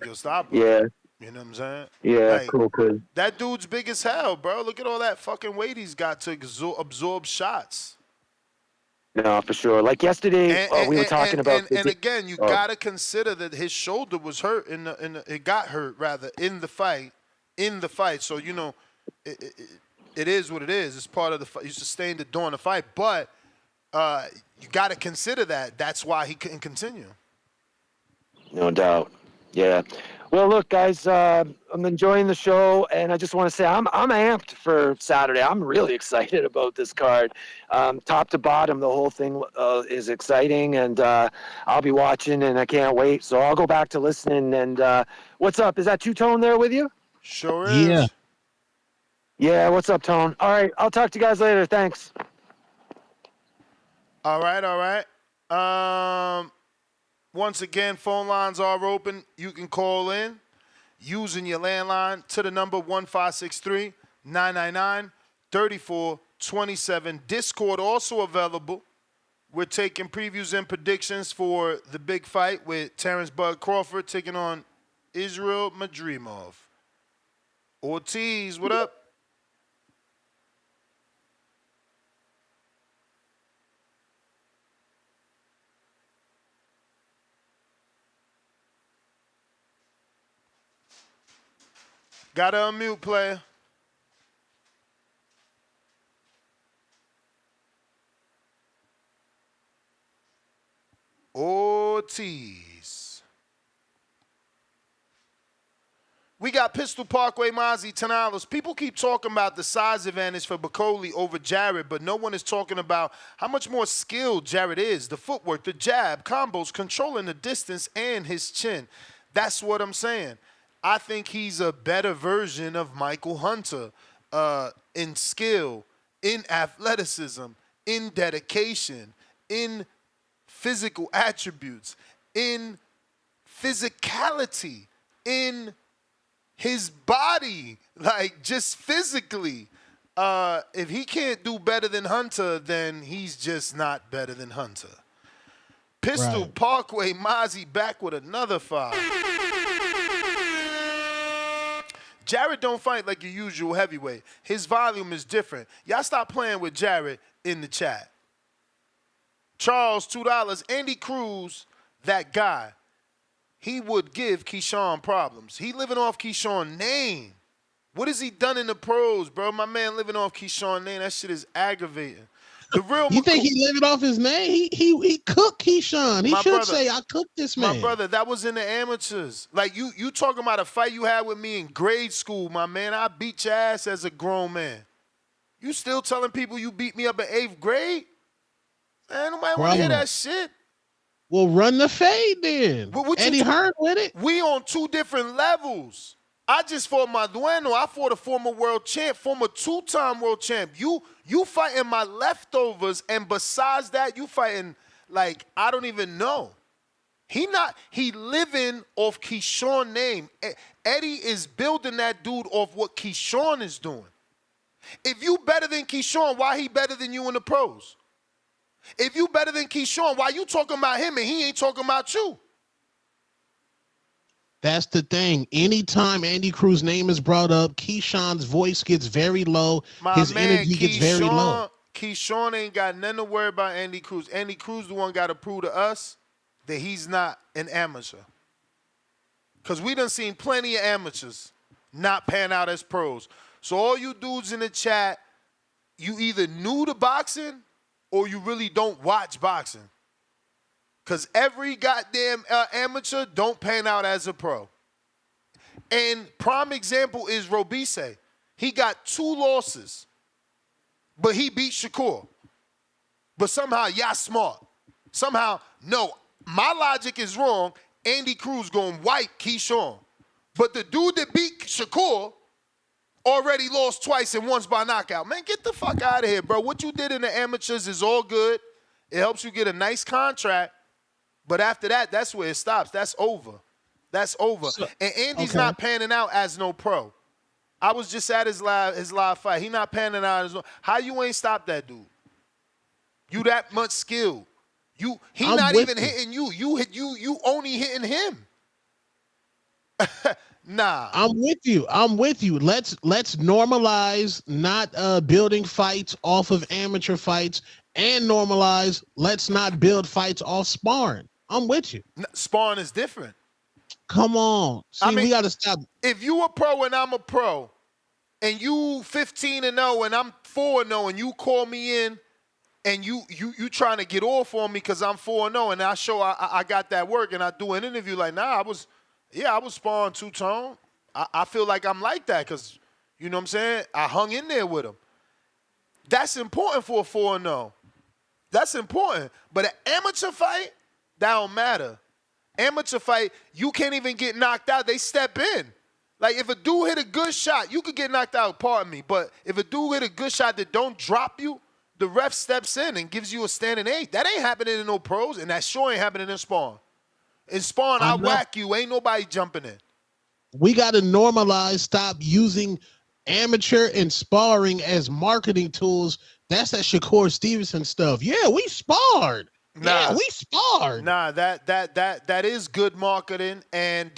he'll stop him. Yeah. You know what I'm saying? Yeah, Like, cool. That dude's big as hell, bro. Look at all that fucking weight he's got to absorb shots. No, for sure. Like yesterday, we were talking about. And again, you gotta consider that his shoulder was hurt it got hurt rather in the fight. So you know, it is what it is. It's part of the fight. You sustained it during the fight, but you gotta consider that. That's why he couldn't continue. No doubt. Yeah. Well, look, guys, I'm enjoying the show, and I just want to say I'm amped for Saturday. I'm really excited about this card. Top to bottom, the whole thing is exciting, and I'll be watching, and I can't wait. So I'll go back to listening. And what's up? Is that Two-Tone there with you? Sure is. Yeah. Yeah, what's up, Tone? All right, I'll talk to you guys later. Thanks. All right. Once again, phone lines are open. You can call in using your landline to the number 1563-999-3427. Discord also available. We're taking previews and predictions for the big fight with Terence Bud Crawford taking on Israil Madrimov. Ortiz, what up? Gotta unmute, player. Ortiz. We got Pistol Parkway, Mozzie, $10. People keep talking about the size advantage for Bacoli over Jarrett, but no one is talking about how much more skilled Jarrett is. The footwork, the jab, combos, controlling the distance, and his chin. That's what I'm saying. I think he's a better version of Michael Hunter in skill, in athleticism, in dedication, in physical attributes, in physicality, in his body, like just physically. If he can't do better than Hunter, then he's just not better than Hunter. Pistol Parkway, Mozzie back with another 5. Jarrett don't fight like your usual heavyweight. His volume is different. Y'all stop playing with Jarrett in the chat. Charles, $2. Andy Cruz, that guy. He would give Keyshawn problems. He living off Keyshawn's name. What has he done in the pros, bro? My man living off Keyshawn's name. That shit is aggravating. The real You think he living off his name? He cooked Keyshawn. He should say, I cooked this man. My brother, that was in the amateurs. Like, you talking about a fight you had with me in grade school, my man. I beat your ass as a grown man. You still telling people you beat me up in 8th grade? Man, nobody want to hear that shit. Well, run the fade then. Eddie Hearn with it. We on 2 different levels. I just fought Madueno. I fought a former world champ, former 2-time world champ. You fighting my leftovers, and besides that, you fighting like I don't even know. He living off Keyshawn's name. Eddie is building that dude off what Keyshawn is doing. If you better than Keyshawn, why he better than you in the pros? If you better than Keyshawn, why you talking about him and he ain't talking about you? That's the thing. Anytime Andy Cruz's name is brought up, Keyshawn's voice gets very low. His energy gets very low. Keyshawn ain't got nothing to worry about Andy Cruz. Andy Cruz the one got to prove to us that he's not an amateur. Because we done seen plenty of amateurs not pan out as pros. So all you dudes in the chat, you either new to boxing or you really don't watch boxing. Because every goddamn amateur don't pan out as a pro. And prime example is Robise. He got 2 losses, but he beat Shakur. But somehow, y'all smart. Somehow, no, my logic is wrong. Andy Cruz going to wipe Keyshawn. But the dude that beat Shakur already lost twice and once by knockout. Man, get the fuck out of here, bro. What you did in the amateurs is all good. It helps you get a nice contract. But after that, that's where it stops. That's over. That's over. And Andy's not panning out as no pro. I was just at his live fight. He not panning out as no. How you ain't stop that dude? You that much skilled. He not even hitting you. You only hitting him. Nah. I'm with you. Let's normalize not building fights off of amateur fights, and normalize let's not build fights off sparring. I'm with you. Sparring is different. Come on. See, we got to stop. If you a pro and I'm a pro, and you 15-0 and I'm 4-0, and you call me in and you trying to get off on me because I'm 4-0, and I show I got that work, and I do an interview like, nah, I was sparring 2-tone. I feel like I'm like that because, you know what I'm saying? I hung in there with him. That's important for a 4-0. That's important. But an amateur fight, that don't matter. Amateur fight, you can't even get knocked out. They step in. Like, if a dude hit a good shot, you could get knocked out, pardon me. But if a dude hit a good shot that don't drop you, the ref steps in and gives you a standing 8. That ain't happening in no pros, and that sure ain't happening in spawn. In spawn, I whack you. Ain't nobody jumping in. We got to normalize, stop using amateur and sparring as marketing tools. That's that Shakur Stevenson stuff. Yeah, we sparred. Nah, yeah, we sparred. Nah, that is good marketing, and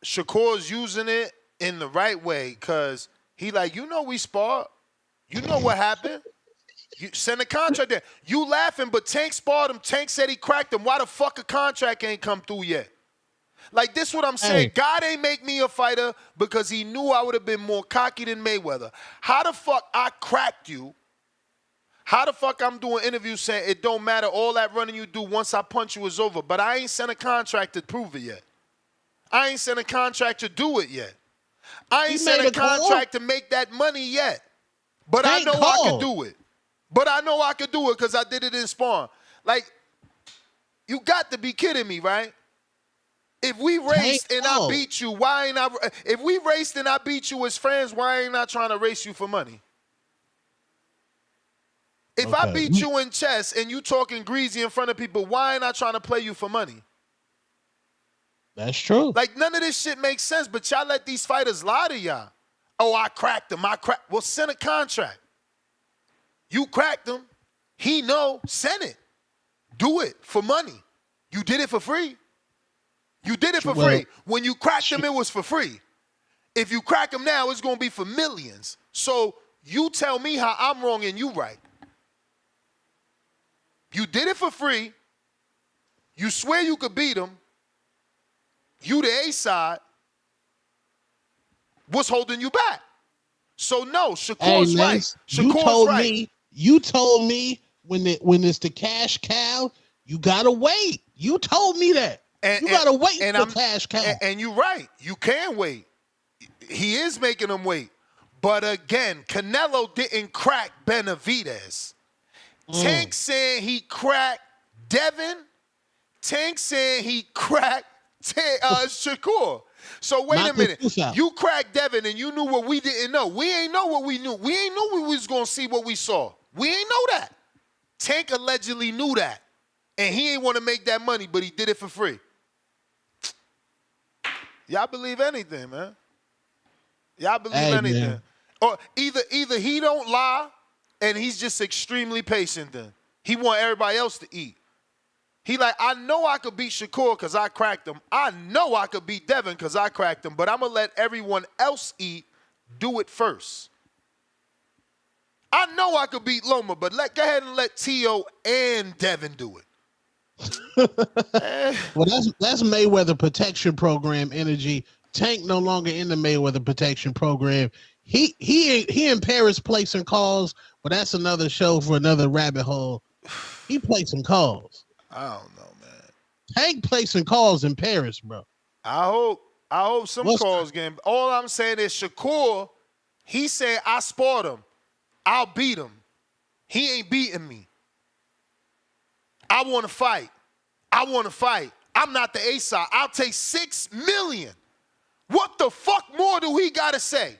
Shakur's using it in the right way because he like, we sparred. You know what happened? You send a contract there. You laughing, but Tank sparred him. Tank said he cracked him. Why the fuck a contract ain't come through yet? Like, this what I'm saying. God ain't make me a fighter because he knew I would have been more cocky than Mayweather. How the fuck I cracked you? How the fuck I'm doing interviews saying it don't matter, all that running you do once I punch you is over, but I ain't sent a contract to prove it yet. I ain't signed a contract to do it yet. I ain't signed a contract to make that money yet. But I know I could do it. But I know I could do it because I did it in Spawn. Like, you got to be kidding me, right? If we raced and I beat you, why ain't I? If we raced and I beat you as friends, why ain't I trying to race you for money? If I beat you in chess and you talking greasy in front of people, why ain't I trying to play you for money? That's true. Like, none of this shit makes sense, but y'all let these fighters lie to y'all. Oh, I cracked him. Well, send a contract. You cracked him. He know. Send it. Do it for money. You did it for free. You did it for free. When you cracked him, it was for free. If you crack him now, it's going to be for millions. So you tell me how I'm wrong and you right. You did it for free. You swear you could beat him. You the A side. What's holding you back? So no, Shakur's right. Shakur's right. You told me when it's the cash cow, you gotta wait. You told me that. You gotta wait for cash cow. And you're right. You can wait. He is making them wait. But again, Canelo didn't crack Benavidez. Tank saying he cracked Devin. Tank saying he cracked Shakur. So wait a minute. You cracked Devin and you knew what we didn't know. We ain't know what we knew. We ain't know we was going to see what we saw. We ain't know that. Tank allegedly knew that. And he ain't want to make that money, but he did it for free. Y'all believe anything, man. Y'all believe anything. Man. Or either he don't lie and he's just extremely patient then. He want everybody else to eat. He like, I know I could beat Shakur because I cracked him. I know I could beat Devin because I cracked him, but I'm going to let everyone else eat, do it first. I know I could beat Loma, but go ahead and let T.O. and Devin do it. Well, that's Mayweather Protection Program energy. Tank no longer in the Mayweather Protection Program. He in Paris placing calls, but that's another show for another rabbit hole. He placing calls. I don't know, man. Tank placing calls in Paris, bro. I hope some calls game. All I'm saying is Shakur, he said, I sport him. I'll beat him. He ain't beating me. I want to fight. I'm not the A side. I'll take $6 million. What the fuck more do he got to say?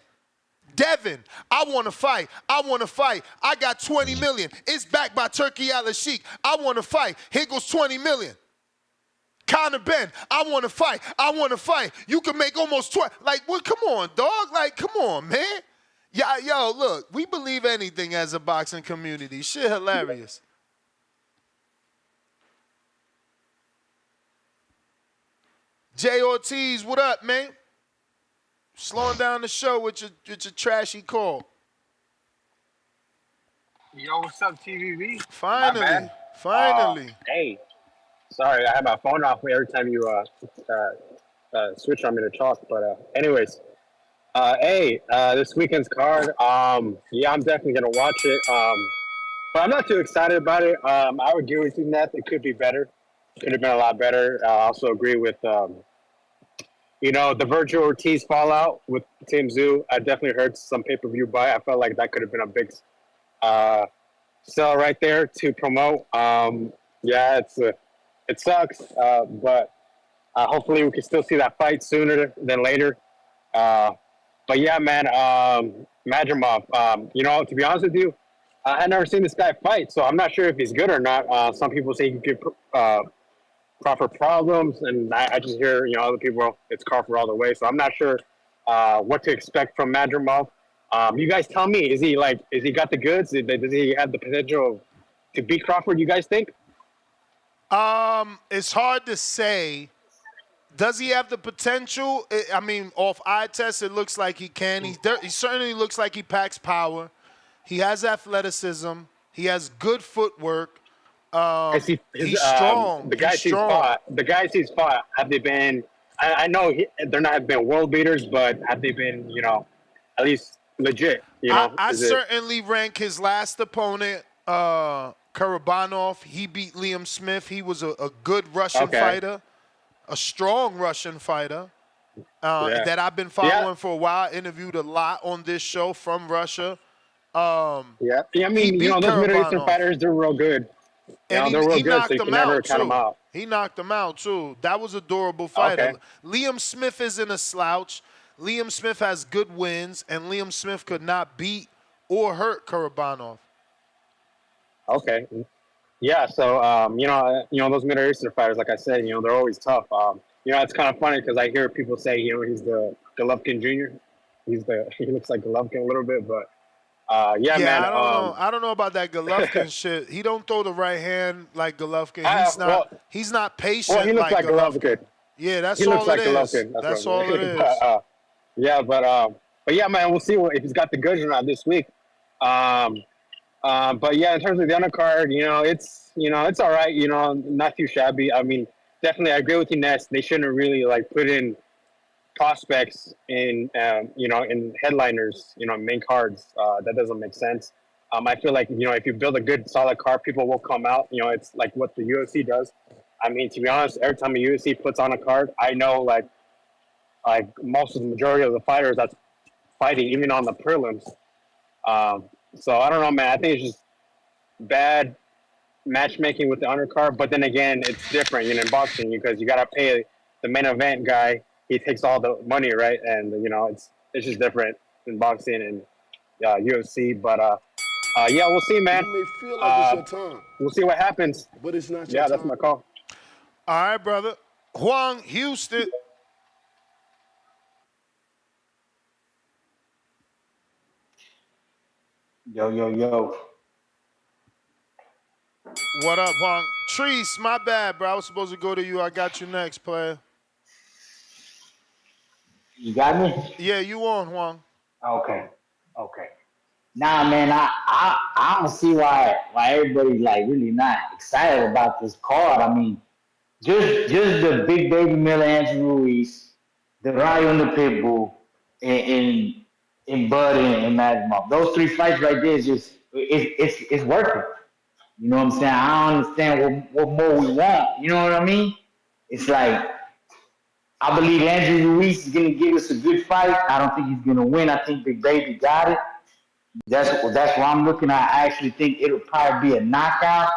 Devin, I want to fight. I got 20 million. It's backed by Turkey Al-Sheikh. I want to fight. Here goes 20 million. Conor Ben, I want to fight. You can make almost 20. Like, well, come on, dog. Like, come on, man. Yo, look, we believe anything as a boxing community. Shit hilarious. Jay Ortiz, what up, man? Slowing down the show with your trashy call. Yo, what's up, TVV? Finally. Hey, sorry, I have my phone off every time you switch on me to talk. But anyways, this weekend's card. Yeah, I'm definitely gonna watch it. But I'm not too excited about it. I would agree with you, Neth. It could be better. Could have been a lot better. I also agree with the Virgil Ortiz fallout with Tim Zoo. I definitely heard some pay-per-view buy. I felt like that could have been a big sell right there to promote. Yeah, it sucks, but hopefully we can still see that fight sooner than later. But yeah, man, Madrimov, to be honest with you, I had never seen this guy fight, so I'm not sure if he's good or not. Some people say he could Crawford problems, and I just hear other people, it's Crawford all the way. So I'm not sure what to expect from Madrimov. You guys tell me, is he got the goods? Does he have the potential to beat Crawford? You guys think? It's hard to say. Does he have the potential? I mean, off eye test, it looks like he can. He certainly looks like he packs power. He has athleticism. He has good footwork. He's strong. The guys he's fought, have they been? I know they're not have been world beaters, but have they been? At least legit. I certainly rank his last opponent, Karabanov. He beat Liam Smith. He was a good Russian fighter, a strong Russian fighter. that I've been following for a while. Interviewed a lot on this show from Russia. I He mean, beat those Middle Eastern Karabanov. fighters, they're real good. And They're real he good, so knocked you him can never out, count them too. out. He knocked him out, too. That was a durable fighter. Okay. Liam Smith isn't a slouch. Liam Smith has good wins, and Liam Smith could not beat or hurt Karabanov. Okay. Yeah, so those Middle Eastern fighters, like I said, they're always tough. It's kind of funny because I hear people say, he's the Golovkin Jr. He looks like Golovkin a little bit, but man. I don't know about that Golovkin shit. He don't throw the right hand like Golovkin. He's not patient. Well, he looks like Golovkin. Yeah, that's he all looks like it is. Golovkin. That's all it is. But yeah, man, we'll see if he's got the goods or not this week. But yeah, in terms of the undercard, it's all right. Not too shabby. I mean, definitely, I agree with you, Ness. They shouldn't really put in prospects in in headliners, main cards. That doesn't make sense. I feel like if you build a good solid card, people will come out. It's like what the UFC does. I mean, to be honest, every time a UFC puts on a card, I know like most of the majority of the fighters that's fighting, even on the prelims. So I don't know, man. I think it's just bad matchmaking with the undercard. But then again, it's different, in boxing because you gotta pay the main event guy. He takes all the money, right? And it's just different in boxing and UFC. But yeah, we'll see, man. You may feel like it's your time, we'll see what happens. but it's not your Yeah, time. that's my call. All right, brother. Juan Houston. Yo. What up, Juan? Treese, my bad, bro. I was supposed to go to you. I got you next, player. You got me? Yeah, you on, Juan. Okay. Nah, man, I don't see why everybody's really not excited about this card. I mean, just the big baby Miller Andrew Ruiz, the Rayo and the Pitbull, and Bud and Madrimov. Those three fights right there is just it's working. You know what I'm saying? I don't understand what more we want. You know what I mean? It's like I believe Andrew Ruiz is gonna give us a good fight. I don't think he's gonna win. I think Big Baby got it. That's what I'm looking at. I actually think it'll probably be a knockout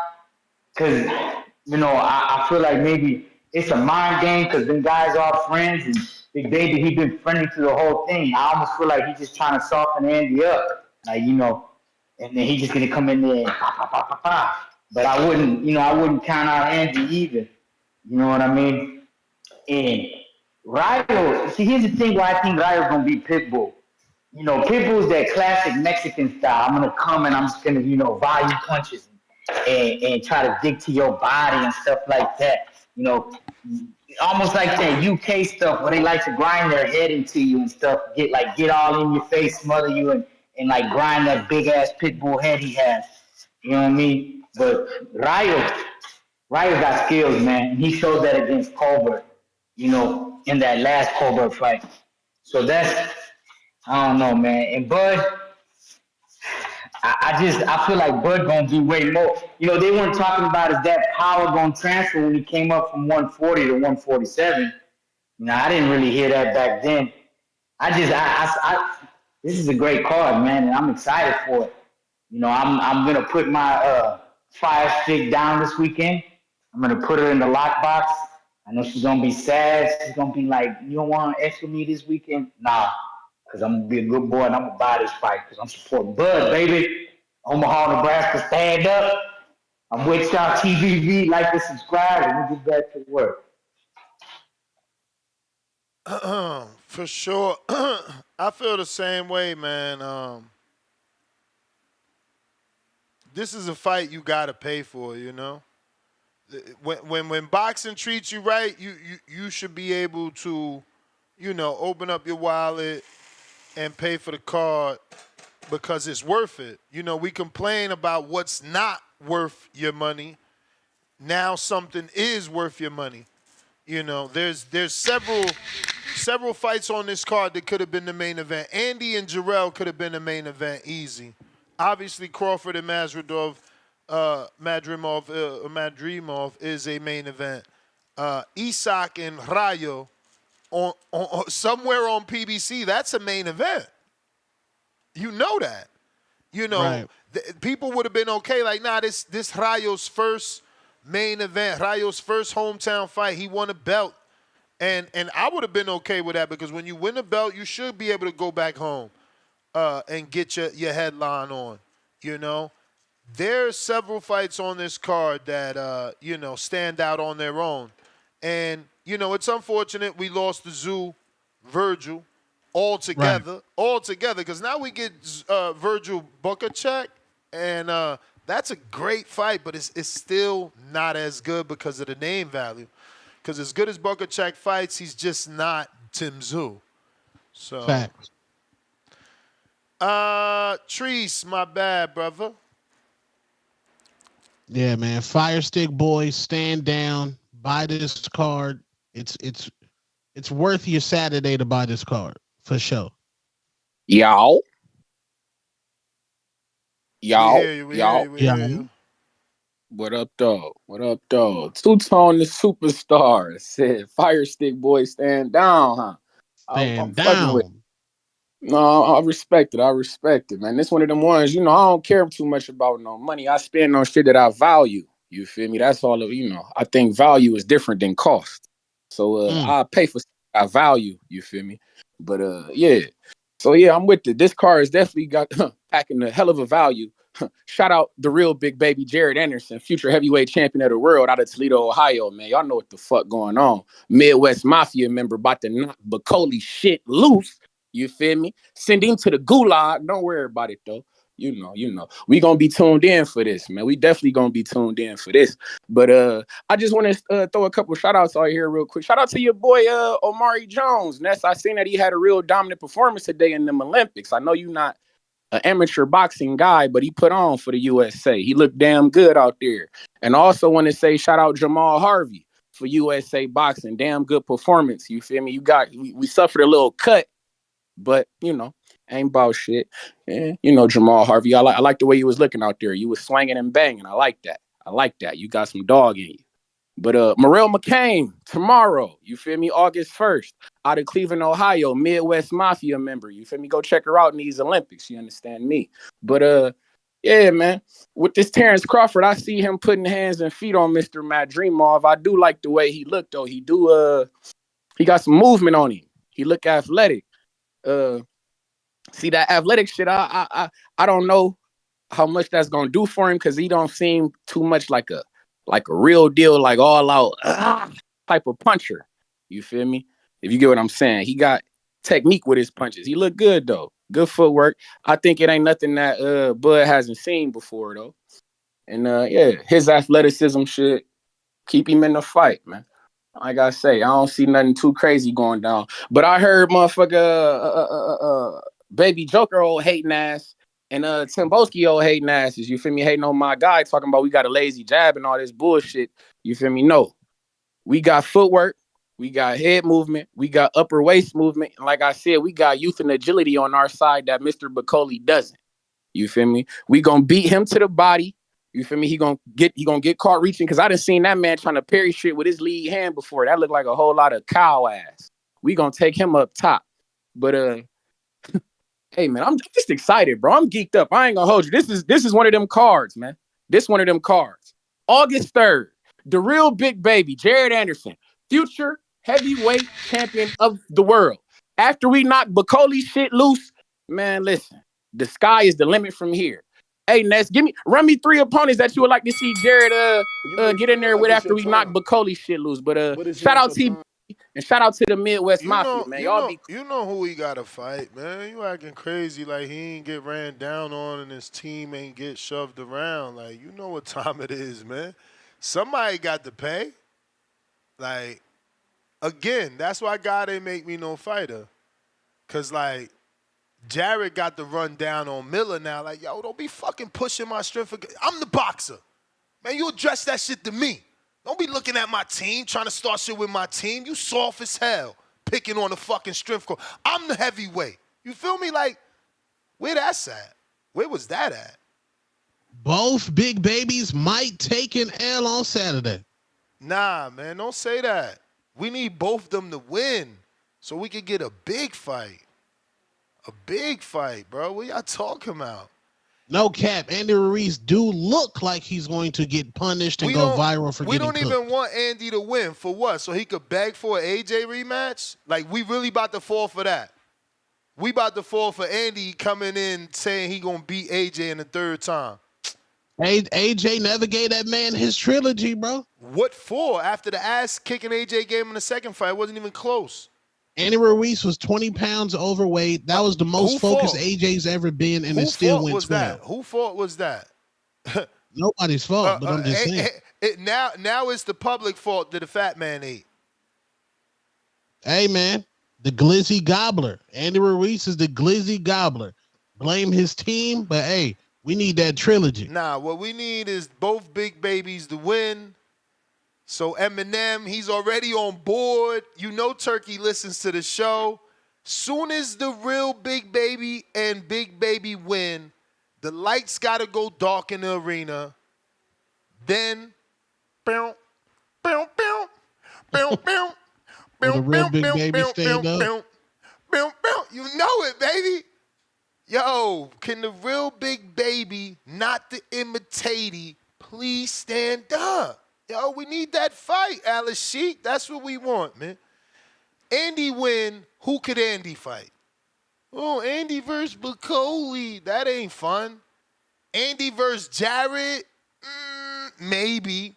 because I feel like maybe it's a mind game because them guys are friends and Big Baby he been friendly to the whole thing. I almost feel like he's just trying to soften Andy up, and then he's just gonna come in there and pop. But I wouldn't count out Andy either. You know what I mean? And Rayo, see, here's the thing why I think Rayo's gonna beat Pitbull. Pitbull's that classic Mexican style. I'm gonna come and I'm just gonna, volume punches and try to dig to your body and stuff like that. Almost like that UK stuff where they like to grind their head into you and stuff, get all in your face, smother you and grind that big ass Pitbull head he has. You know what I mean? But Rayo got skills, man. And he showed that against Colbert, in that last Colbert fight. So I don't know, man. And Bud, I feel like Bud gonna do way more. They weren't talking about is that power gonna transfer when he came up from 140 to 147. I didn't really hear that back then. This is a great card, man, and I'm excited for it. I'm gonna put my fire stick down this weekend. I'm gonna put her in the lockbox. I know she's gonna be sad. She's gonna be like, "You don't want to X with me this weekend?" Nah. Because I'm going to be a good boy and I'm going to buy this fight because I'm supporting Bud, baby. Omaha, Nebraska, stand up. I'm with y'all, TVV. Like and subscribe, and we'll get back to work. For sure. I feel the same way, man. This is a fight you got to pay for, When boxing treats you right, you should be able to, open up your wallet and pay for the card because it's worth it. We complain about what's not worth your money. Now something is worth your money. There's several fights on this card that could have been the main event. Andy and Jarrell could have been the main event easy. Obviously, Crawford and Madrimov is a main event. Isak and Rayo on somewhere on PBC, that's a main event. You know that. You know, Right. People would have been okay. Like, nah, this Rayo's first main event, Rayo's first hometown fight. He won a belt. And I would have been okay with that because when you win a belt, you should be able to go back home and get your headline on, you know. There's several fights on this card that, stand out on their own. And, it's unfortunate we lost the Zoo, Virgil, altogether, because now we get Virgil Bukacek, and that's a great fight, but it's still not as good because of the name value. Because as good as Bukacek fights, he's just not Tim Zoo. So, Facts. Treese, my bad, brother. Yeah, man. Fire Stick Boys, stand down. Buy this card. It's worth your Saturday to buy this card for sure. Y'all. We hear you. What up, dog? What up, dog? Two-Tone the Superstar said, Fire Stick Boys, stand down, huh? Stand down. No, I respect it. I respect it, man. This one of them ones, I don't care too much about no money. I spend on shit that I value. You feel me? That's all of, I think value is different than cost. So I pay for stuff I value, you feel me? But yeah. So yeah, I'm with it. This car has definitely got packing a hell of a value. Shout out the real big baby Jared Anderson, future heavyweight champion of the world out of Toledo, Ohio, man. Y'all know what the fuck going on. Midwest Mafia member about to knock Bacoli shit loose. You feel me? Send him to the gulag. Don't worry about it, though. You know. We gonna be tuned in for this, man. We definitely gonna be tuned in for this. But I just want to throw a couple shout outs out here real quick. Shout out to your boy Omari Jones. Ness, I seen that he had a real dominant performance today in them Olympics. I know you're not an amateur boxing guy, but he put on for the USA. He looked damn good out there. And I also want to say shout out Jamal Harvey for USA Boxing. Damn good performance. You feel me? We suffered a little cut, but ain't about shit. Yeah, Jamal Harvey. I like the way you was looking out there. You was swinging and banging. I like that. You got some dog in you. But Morel McCain tomorrow, you feel me? August 1st, out of Cleveland, Ohio, Midwest Mafia member. You feel me? Go check her out in these Olympics. You understand me? But yeah, man. With this Terence Crawford, I see him putting hands and feet on Mr. Madrimov. I do like the way he looked though. He got some movement on him. He look athletic. See that athletic shit. I don't know how much that's gonna do for him because he don't seem too much like a real deal, like all out type of puncher. You feel me? If you get what I'm saying. He got technique with his punches. He looked good though. Good footwork. I think it ain't nothing that Bud hasn't seen before though. And yeah, his athleticism should keep him in the fight, man. Like I say, I don't see nothing too crazy going down. But I heard motherfucker Baby Joker old hating ass and Timboski old hating asses, you feel me, hating on my guy, talking about we got a lazy jab and all this bullshit. You feel me? No. We got footwork, we got head movement, we got upper waist movement. And like I said, we got youth and agility on our side that Mr. Bacoli doesn't. You feel me? We gonna beat him to the body. You feel me? He gonna get caught reaching because I done seen that man trying to parry shit with his lead hand before. That looked like a whole lot of cow ass. We gonna take him up top. But hey man, I'm just excited, bro. I'm geeked up. I ain't gonna hold you. This is one of them cards, man. This one of them cards. August 3rd, the real big baby, Jared Anderson, future heavyweight champion of the world. After we knock Bacoli shit loose, man, listen, the sky is the limit from here. Hey, Ness, run me 3 opponents that you would like to see Jared get in there with after we knock Bacoli shit loose. But shout out to and shout out to the Midwest Mafia, man. You know who he got to fight, man. You acting crazy like he ain't get ran down on and his team ain't get shoved around. Like, you know what time it is, man. Somebody got to pay. Like, again, that's why God ain't make me no fighter. Because, like, Jared got to run down on Miller now. Like, yo, don't be fucking pushing my strength. I'm the boxer. Man, you address that shit to me. Don't be looking at my team, trying to start shit with my team. You soft as hell, picking on the fucking strength coach. I'm the heavyweight. You feel me? Like, where that's at? Where was that at? Both big babies might take an L on Saturday. Nah, man, don't say that. We need both of them to win. so we could get a big fight. A big fight, bro. What y'all talking about? No cap. Andy Ruiz do look like he's going to get punished and go viral for We getting don't cooked. even want Andy to win. For what? So he could beg for an AJ rematch? Like, we really about to fall for that. We about to fall for Andy coming in saying he gonna beat AJ in the third time. AJ never gave that man his trilogy, bro. What for? After the ass kicking AJ gave him in the second fight, it wasn't even close. Andy Ruiz was 20 pounds overweight. That was the most focused AJ's ever been, and it still went 12. Whose fault was that? Nobody's fault, but I'm just saying. Now it's the public fault that the fat man ate. Hey, man, the glizzy gobbler. Andy Ruiz is the glizzy gobbler. Blame his team, but hey, we need that trilogy. Nah, what we need is both big babies to win. So Eminem, he's already on board. You know Turkey listens to the show. Soon as the real Big Baby and Big Baby win, the lights got to go dark in the arena. Then, bow, bow, bow, bow, bow, the real Big Baby stand up. You know it, baby. Yo, can the real Big Baby, not the imitatee, please stand up? Yo, we need that fight, Alice Sheik. That's what we want, man. Andy win. Who could Andy fight? Oh, Andy versus Bacoli. That ain't fun. Andy versus Jarrett? Maybe.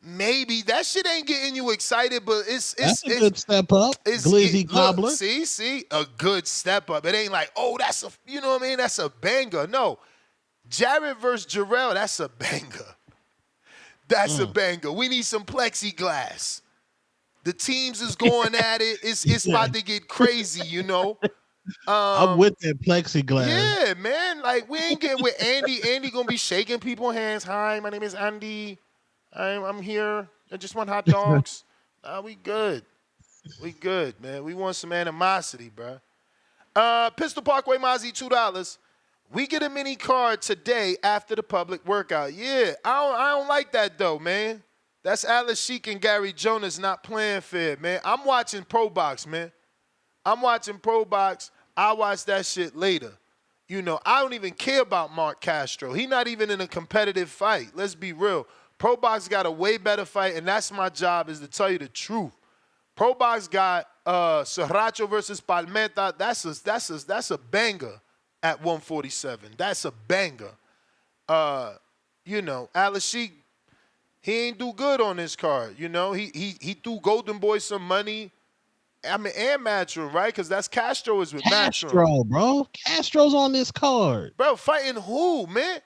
Maybe. That shit ain't getting you excited, but it's a good step up. Glizzy Cobbler. See? A good step up. It ain't like, oh, that's a, you know what I mean? That's a banger. No. Jarrett versus Jarrell, that's a banger. That's a banger. We need some plexiglass. The teams is going at it. It's about to get crazy, you know. I'm with that plexiglass. Yeah, man. Like, we ain't getting with Andy. Andy gonna be shaking people's hands. Hi, my name is Andy. I'm here. I just want hot dogs. We good. We good, man. We want some animosity, bro. Pistol Parkway Mozzie, $2. We get a mini card today after the public workout. Yeah, I don't like that though, man. That's Alice Sheik and Gary Jonas not playing fair, man. I'm watching Pro Box, man. I'm watching Pro Box. I'll watch that shit later. You know, I don't even care about Mark Castro. He not even in a competitive fight. Let's be real. Pro Box got a way better fight, and that's my job, is to tell you the truth. Pro Box got Serracho versus Palmeta. That's a banger at 147. That's a banger. You know, Alice Sheik, he ain't do good on this card. You know, he threw Golden Boy some money. I mean, and Matchroom, right? Because that's Castro is with Matchroom. Castro, bro. Castro's on this card. Bro, fighting who, man?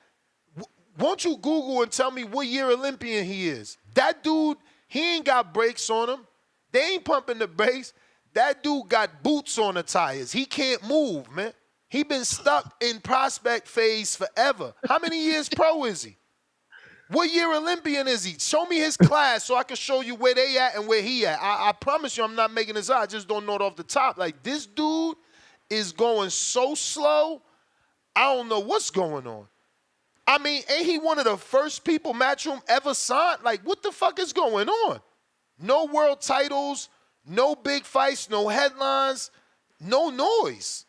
Won't you Google and tell me what year Olympian he is? That dude, he ain't got brakes on him. They ain't pumping the brakes. That dude got boots on the tires. He can't move, man. He been stuck in prospect phase forever. How many years pro is he? What year Olympian is he? Show me his class so I can show you where they at and where he at. I promise you I'm not making this up. I just don't know it off the top. Like, this dude is going so slow, I don't know what's going on. I mean, ain't he one of the first people Matchroom ever signed? Like, what the fuck is going on? No world titles, no big fights, no headlines, no noise.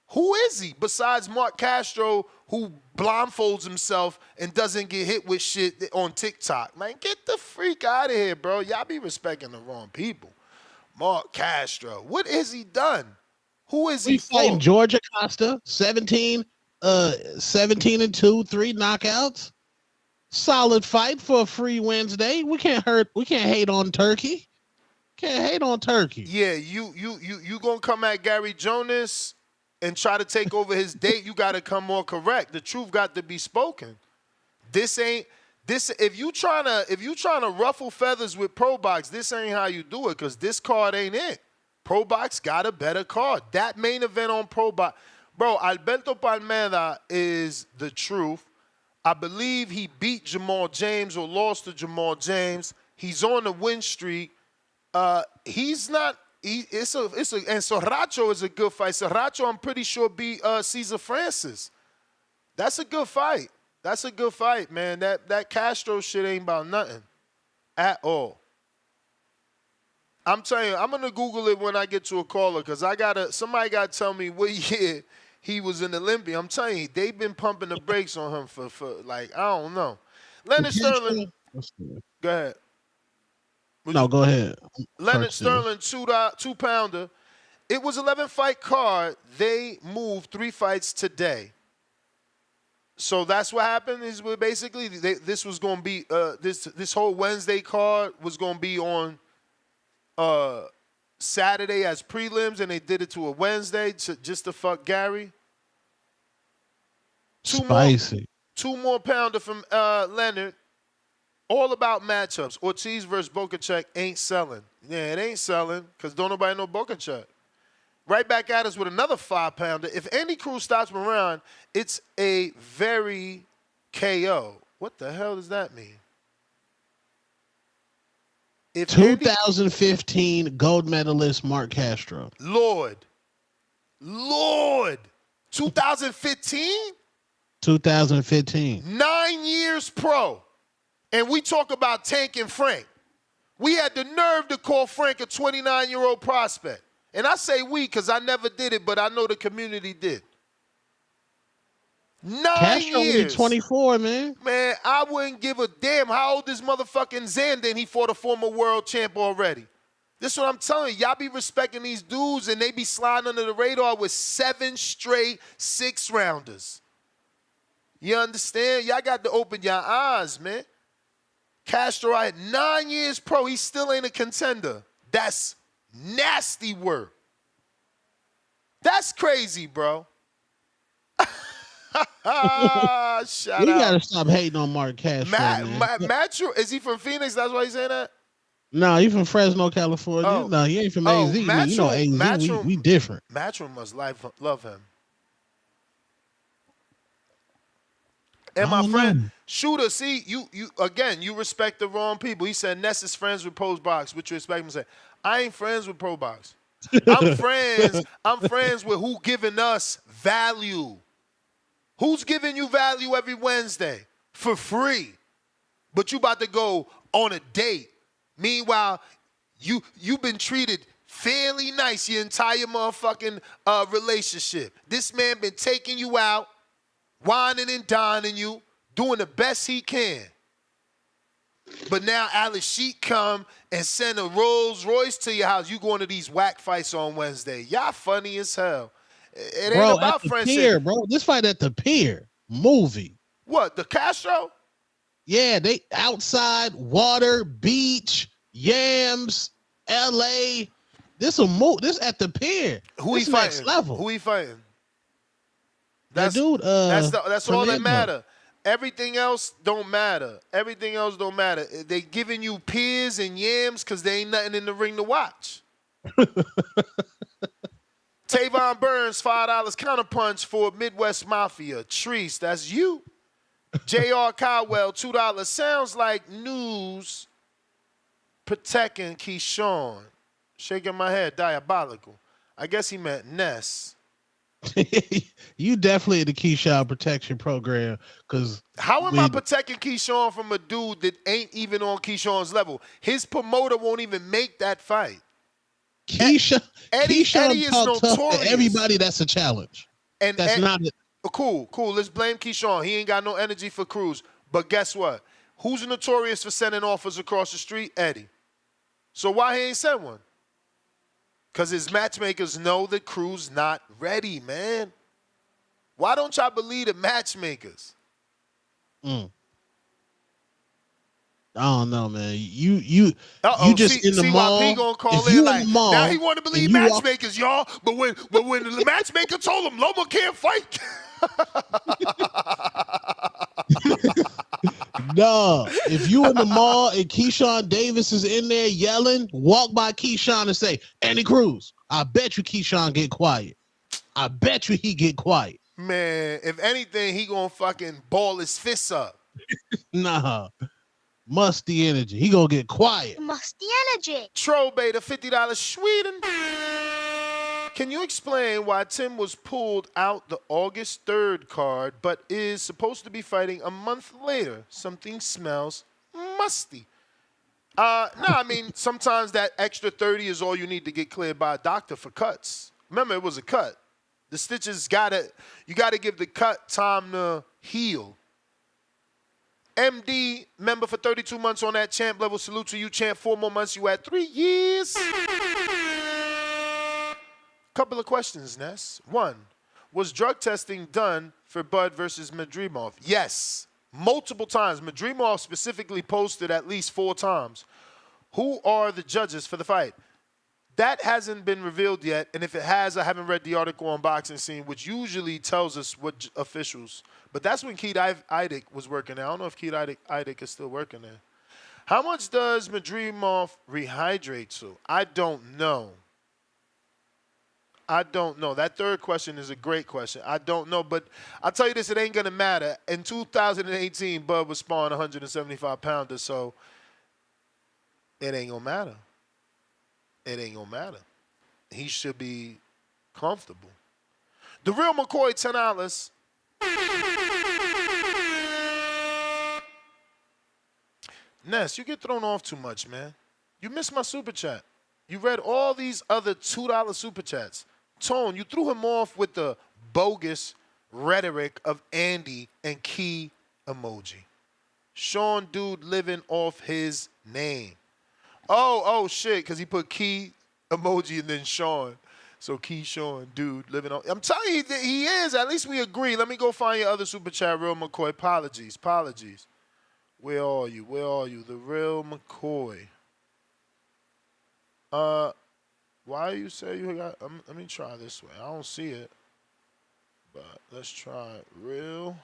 Who is he besides Mark Castro, who blindfolds himself and doesn't get hit with shit on TikTok? Man, get the freak out of here, bro. Y'all be respecting the wrong people. Mark Castro, what has he done? Who is he fighting for? George Acosta, 17 and 2, 3 knockouts. Solid fight for a free Wednesday. We can't hate on Turkey. Can't hate on Turkey. Yeah, you gonna come at Gary Jonas and try to take over his date? You got to come more correct. The truth got to be spoken. If you trying to ruffle feathers with Pro Box, this ain't how you do it, because this card ain't it. Pro Box got a better card. That main event on Pro Box, bro, Alberto Palmera is the truth. I believe he beat Jamal James or lost to Jamal James. He's on the win streak. He's not. And Serracho is a good fight. Serracho, I'm pretty sure, beat Cesar Francis. That's a good fight. That's a good fight, man. That Castro shit ain't about nothing at all. I'm telling you, I'm gonna Google it when I get to a caller because somebody gotta tell me what year he was in Olympia. I'm telling you, they've been pumping the brakes on him for like I don't know. Leonard Sterling. Go ahead. Go ahead. Leonard Sterling, 2-pounder. It was 11-fight card. They moved 3 fights today. So that's what happened. Is basically this was going to be this whole Wednesday card was going to be on Saturday as prelims, and they did it to a Wednesday just to fuck Gary. Spicy. Two more pounder from Leonard. All about matchups. Ortiz versus Bokachek ain't selling. Yeah, it ain't selling because don't nobody know Bokachek. Right back at us with another 5-pounder. If Andy Cruz stops him around, it's a very KO. What the hell does that mean? 2015 gold medalist Mark Castro. Lord. 2015? 2015. 9 years pro. And we talk about Tank and Frank. We had the nerve to call Frank a 29-year-old prospect. And I say we because I never did it, but I know the community did. 9 Castro years. 24, man. Man, I wouldn't give a damn how old is motherfucking Zandon. He fought a former world champ already. This is what I'm telling you. Y'all be respecting these dudes, and they be sliding under the radar with 7 straight 6-rounders. You understand? Y'all got to open your eyes, man. Castro had 9 years pro. He still ain't a contender. That's nasty work. That's crazy, bro. Shout out. We gotta stop hating on Mark Castro. Matthew, is he from Phoenix? That's why he's saying that? No, he from Fresno, California. Oh. No, he ain't from AZ. Man, you know AZ, we different. Matchroom must love him. And my friend, Shooter, see, you again, you respect the wrong people. He said Ness is friends with Pro Box, which you expect him to say. I ain't friends with Pro Box. I'm friends with who giving us value. Who's giving you value every Wednesday for free? But you about to go on a date. Meanwhile, you've been treated fairly nice your entire motherfucking relationship. This man been taking you out, whining and dining you, doing the best he can. But now Alex Sheik come and send a Rolls Royce to your house. You going to these whack fights on Wednesday. Y'all funny as hell. It ain't about friendship. Pier, bro. This fight at the Pier movie. What, the Castro? Yeah, they outside, water, beach, yams, LA. This at the Pier. Who he fighting? Level. Who he fighting? That dude. That's all that matter. Everything else don't matter. Everything else don't matter. They giving you peers and yams because there ain't nothing in the ring to watch. Tavon Burns, $5 counterpunch for Midwest Mafia. Treese, that's you. J.R. Caldwell, $2. Sounds like news protecting Keyshawn. Shaking my head, diabolical. I guess he meant Ness. You definitely in the Keyshawn protection program because how am I protecting Keyshawn from a dude that ain't even on Keyshawn's level? His promoter won't even make that fight. Keyshawn is notorious. To everybody that's a challenge. And that's not it. Cool. Let's blame Keyshawn. He ain't got no energy for Cruz. But guess what? Who's notorious for sending offers across the street? Eddie. So why he ain't sent one? Because his matchmakers know that Cruz not ready, man. Why don't y'all believe the matchmakers? I don't know, man. You just in the mall. CYP gonna call in like, the mall, now he want to believe matchmakers, y'all. But when the matchmaker told him Loma can't fight. No, if you in the mall and Keyshawn Davis is in there yelling, walk by Keyshawn and say, Andy Cruz, I bet you Keyshawn get quiet. I bet you he get quiet. Man, if anything, he gonna fucking ball his fists up. Nah. Musty energy. He gonna get quiet. Musty energy. Troll Beta, $50 Sweden. Can you explain why Tim was pulled out the August 3rd card, but is supposed to be fighting a month later? Something smells musty. I mean, sometimes that extra 30 is all you need to get cleared by a doctor for cuts. Remember, it was a cut. The stitches you gotta give the cut time to heal. MD, member for 32 months on that champ level. Salute to you, champ. 4 more months. You had 3 years. Couple of questions, Ness. 1, was drug testing done for Bud versus Madrimov? Yes, multiple times. Madrimov specifically posted at least 4 times. Who are the judges for the fight? That hasn't been revealed yet, and if it has, I haven't read the article on Boxing Scene, which usually tells us what officials. But that's when Keith Idek was working there. I don't know if Keith Idek is still working there. How much does Madrimov rehydrate to? I don't know. That third question is a great question. I don't know, but I'll tell you this, it ain't going to matter. In 2018, Bud was sparring 175-pounder, so it ain't going to matter. It ain't going to matter. He should be comfortable. The real McCoy, $10. Ness, you get thrown off too much, man. You missed my super chat. You read all these other $2 super chats. Tone, you threw him off with the bogus rhetoric of Andy and Key emoji. Sean dude living off his name. Oh shit, because he put Key emoji and then Sean. So Key Sean, dude, living off. I'm telling you that he is. At least we agree. Let me go find your other super chat, Real McCoy. Apologies. Where are you? The Real McCoy. Why you say you got? Let me try this way. I don't see it, but let's try it. Real.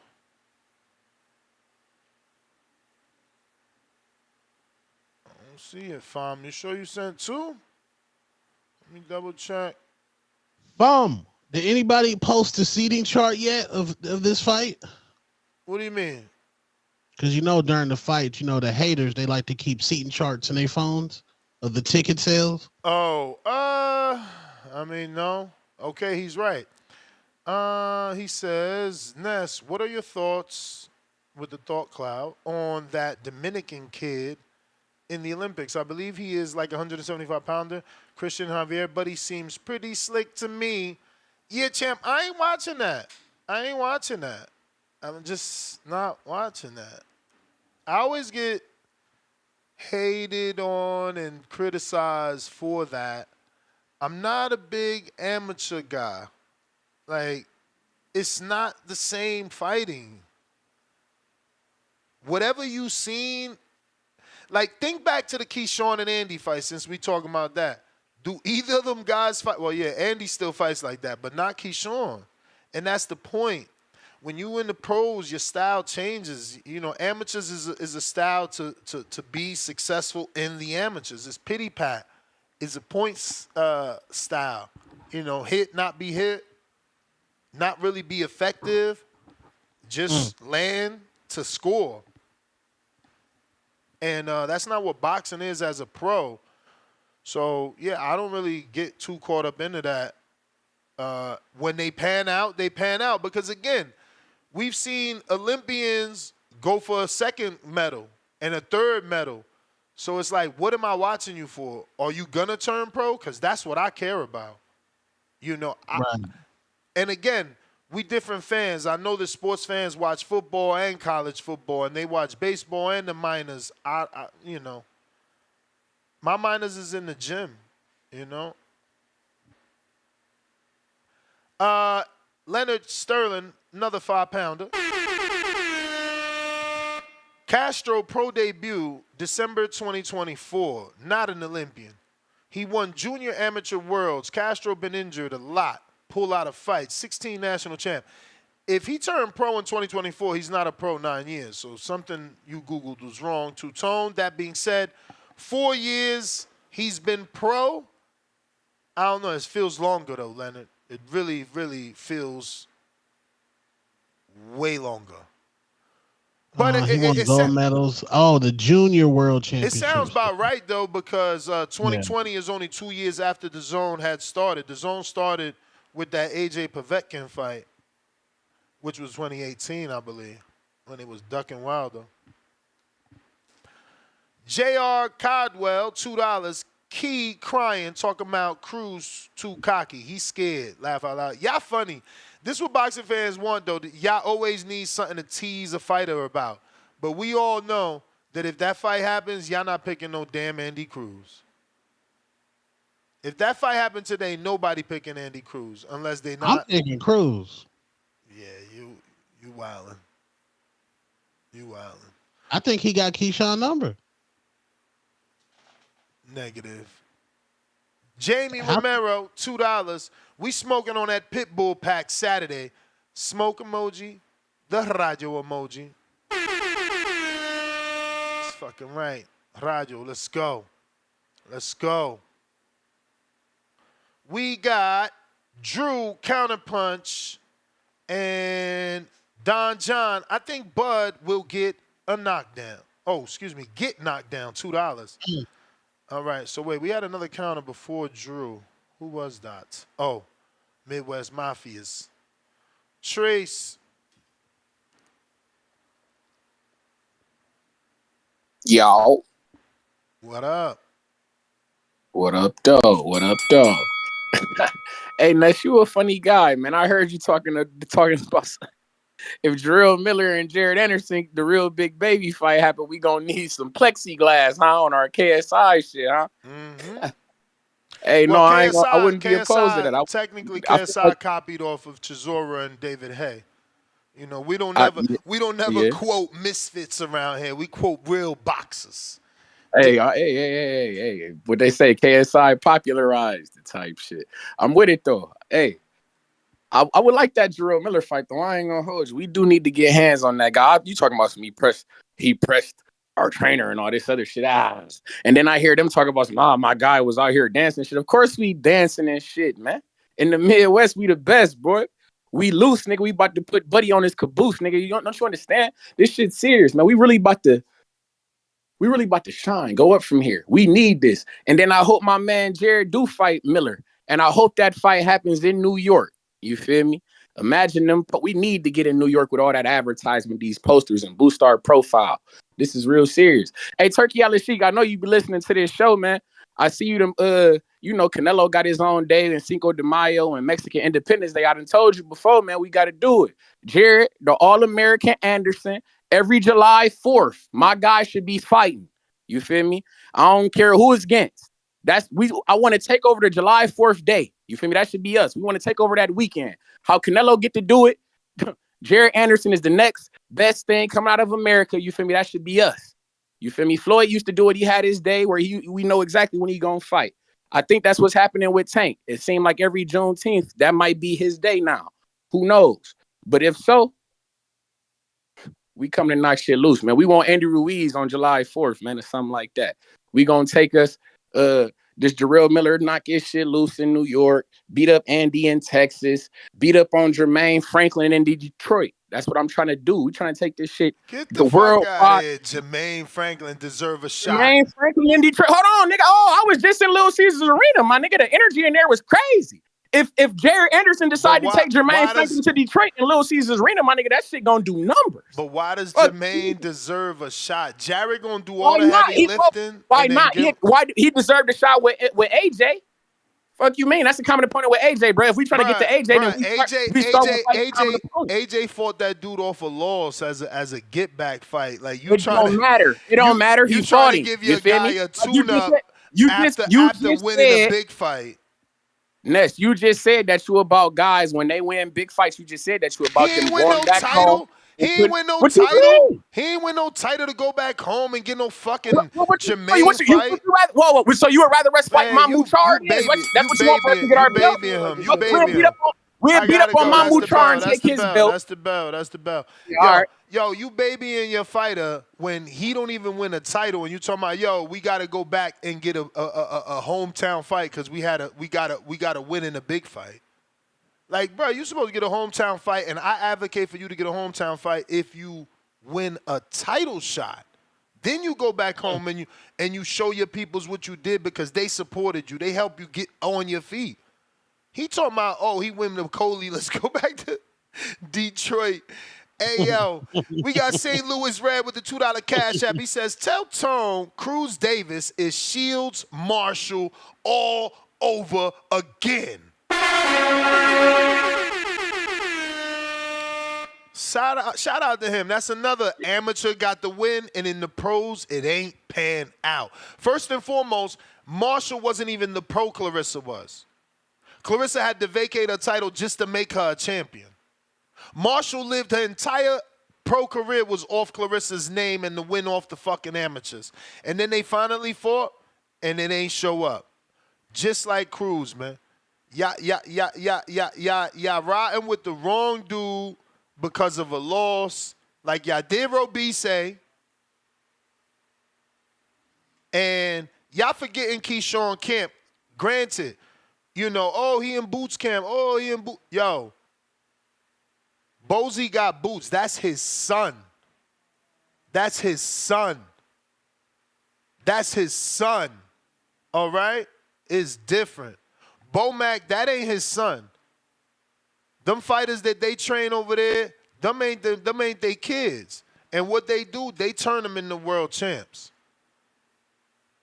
I don't see it, Fam. You sure you sent 2? Let me double check. Did anybody post the seating chart yet of this fight? What do you mean? Because during the fight, the haters, they like to keep seating charts in their phones of the ticket sales. No. Okay, he's right. He says, Ness, what are your thoughts with the thought cloud on that Dominican kid in the Olympics? I believe he is like a 175-pounder, Christian Javier, but he seems pretty slick to me. Yeah, champ, I ain't watching that. I'm just not watching that. I always get hated on and criticized for that. I'm not a big amateur guy. Like, it's not the same fighting. Whatever you seen, like, think back to the Keyshawn and Andy fight since we talking about that. Do either of them guys fight? Well, yeah, Andy still fights like that, but not Keyshawn. And that's the point. When you in the pros, your style changes. Amateurs is a style to be successful in the amateurs. It's pity pat. It's a points style. Hit, not be hit. Not really be effective. Just land to score. And that's not what boxing is as a pro. So, yeah, I don't really get too caught up into that. When they pan out, they pan out. Because, again, we've seen Olympians go for a second medal and a third medal. So it's like, what am I watching you for? Are you going to turn pro? Because that's what I care about. Right. And again, we different fans. I know the sports fans watch football and college football, and they watch baseball and the minors. My minors is in the gym, Leonard Sterling, another 5-pounder. Castro pro debut, December 2024. Not an Olympian. He won junior amateur worlds. Castro been injured a lot. Pull out of fights. 16 national champ. If he turned pro in 2024, he's not a pro 9 years. So something you Googled was wrong. Two-tone. That being said, 4 years he's been pro. I don't know. It feels longer, though, Leonard. It really, really feels way longer. But he won gold medals. The junior world championship. It sounds about right, though, because 2020 is only 2 years after the Zone had started. The Zone started with that A.J. Povetkin fight, which was 2018, I believe, when it was Duck and Wilder. J.R. Codwell, $2. Key crying, talking about Cruz too cocky. He's scared. Laugh out loud. Y'all funny. This is what boxing fans want, though. Y'all always need something to tease a fighter about. But we all know that if that fight happens, y'all not picking no damn Andy Cruz. If that fight happened today, nobody picking Andy Cruz unless they not. I'm picking Cruz. Yeah, you wildin'. You wildin'. I think he got Keyshawn's number. Negative. Jamie Romero, $2. We smoking on that Pitbull pack Saturday. Smoke emoji, the radio emoji. That's fucking right. Radio, let's go. Let's go. We got Drew Counterpunch and Don John. I think Bud will get a knockdown. Oh, excuse me, get knocked down, $2. All right, so wait, we had another counter before Drew. Who was that? Oh, Midwest Mafias. Trace. Yo. What up? What up, dog? What up, dog? Hey, Ness, you a funny guy, man. I heard you talking about if Israil Miller and Jared Anderson, the real big baby fight happen, we gonna need some plexiglass, huh, on our KSI shit, huh? Mm-hmm. Hey, well, no, KSI, I wouldn't be opposed to that. Technically, KSI copied off of Chisora and David Hay. You know, we don't never quote misfits around here. We quote real boxers. Hey, what they say, KSI popularized the type shit. I'm with it though. Hey, I would like that Israil Miller fight though. I ain't gonna hold you. We do need to get hands on that guy. You talking about some he pressed our trainer and all this other shit. And then I hear them talk about some, my guy was out here dancing shit. Of course we dancing and shit, man. In the Midwest, we the best, boy. We loose, nigga. We about to put Buddy on his caboose, nigga. Don't you understand? This shit's serious, man. We really about to shine, go up from here. We need this. And then I hope my man Jared do fight Miller. And I hope that fight happens in New York. You feel me? Imagine them. But we need to get in New York with all that advertisement, these posters, and boost our profile. This is real serious. Hey, Turkey Sheik, I know you be listening to this show, man. I see you Canelo got his own day and Cinco de Mayo and Mexican Independence Day. I done told you before, man, we got to do it. Jared, the All-American Anderson, every July 4th, my guy should be fighting. You feel me? I don't care who it's against. I want to take over the July 4th day. You feel me? That should be us. We want to take over that weekend. How Canelo get to do it? Jared Anderson is the next best thing coming out of America. You feel me? That should be us. You feel me? Floyd used to do it. He had his day where we know exactly when he gonna fight. I think that's what's happening with Tank. It seemed like every Juneteenth, that might be his day now. Who knows? But if so, we come to knock shit loose, man. We want Andy Ruiz on July 4th, man, or something like that. We gonna take us, this Israil Miller knock his shit loose in New York, beat up Andy in Texas, beat up on Jermaine Franklin in Detroit. That's what I'm trying to do. We're trying to take this shit. Get the fuck out of here. Jermaine Franklin deserve a shot. Jermaine Franklin in Detroit. Hold on, nigga. Oh, I was just in Little Caesars Arena, my nigga. The energy in there was crazy. If Jared Anderson decided to take Jermaine Franklin to Detroit and Little Caesars Arena, my nigga, that shit gonna do numbers. But why does Jermaine deserve a shot? Jared gonna do all the heavy lifting. Why not? Why he deserved a shot with AJ? Fuck you mean? That's a common opponent with AJ, bro. If we trying to get to AJ, then AJ fought that dude off a loss as a get back fight. Like it don't matter. It don't matter. You trying to give your guy a tune up after winning a big fight. Ness, you just said that you about guys when they win big fights. You just said that you about them going back home. He ain't win no title. He ain't win no title to go back home and get no fucking Jermaine fight. Whoa. So you would rather fight Mahmoud Char? That's what you want for us to get our belt? You baby him. We'll beat up on Mahmoud Char and take his belt. That's the belt. Yo, you babying your fighter when he don't even win a title, and you talking about, yo, we got to go back and get a hometown fight because we gotta win in a big fight. Like, bro, you supposed to get a hometown fight, and I advocate for you to get a hometown fight if you win a title shot. Then you go back home and you show your peoples what you did because they supported you. They helped you get on your feet. He talking about, he win the Coley. Let's go back to Detroit Hey, yo, we got St. Louis Red with the $2 cash app. He says, tell Tone Cruz Davis is Shields Marshall all over again. Shout out to him. That's another amateur got the win, and in the pros, it ain't pan out. First and foremost, Marshall wasn't even the pro Clarissa was. Clarissa had to vacate her title just to make her a champion. Marshall lived her entire pro career was off Clarissa's name and the win off the fucking amateurs. And then they finally fought, and it ain't show up. Just like Cruz, man. Y'all riding with the wrong dude because of a loss, like y'all did Robise. And y'all forgetting Keyshawn Camp. Granted, you know, oh, he in boots camp. Oh, he in boots. Yo, Bosi got boots. That's his son. That's his son. That's his son. All right? It's different. Bomac, that ain't his son. Them fighters that they train over there, them ain't they kids. And what they do, they turn them into world champs.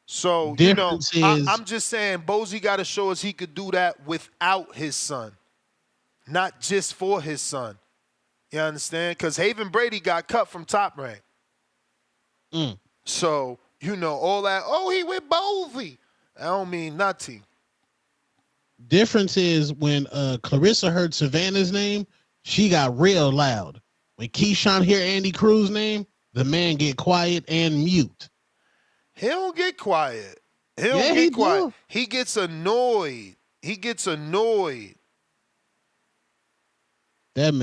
So, you know, I'm just saying, Bosi got to show us he could do that without his son, not just for his son. You understand? Because Haven Brady got cut from Top Rank. So, you know, all that, oh, he with Bosi. I don't mean nothing. Difference is when Clarissa heard Savannah's name, she got real loud. When Keyshawn hear Andy Cruz's name, the man get quiet and mute. He don't get quiet. He don't get quiet. He gets annoyed. He gets annoyed. That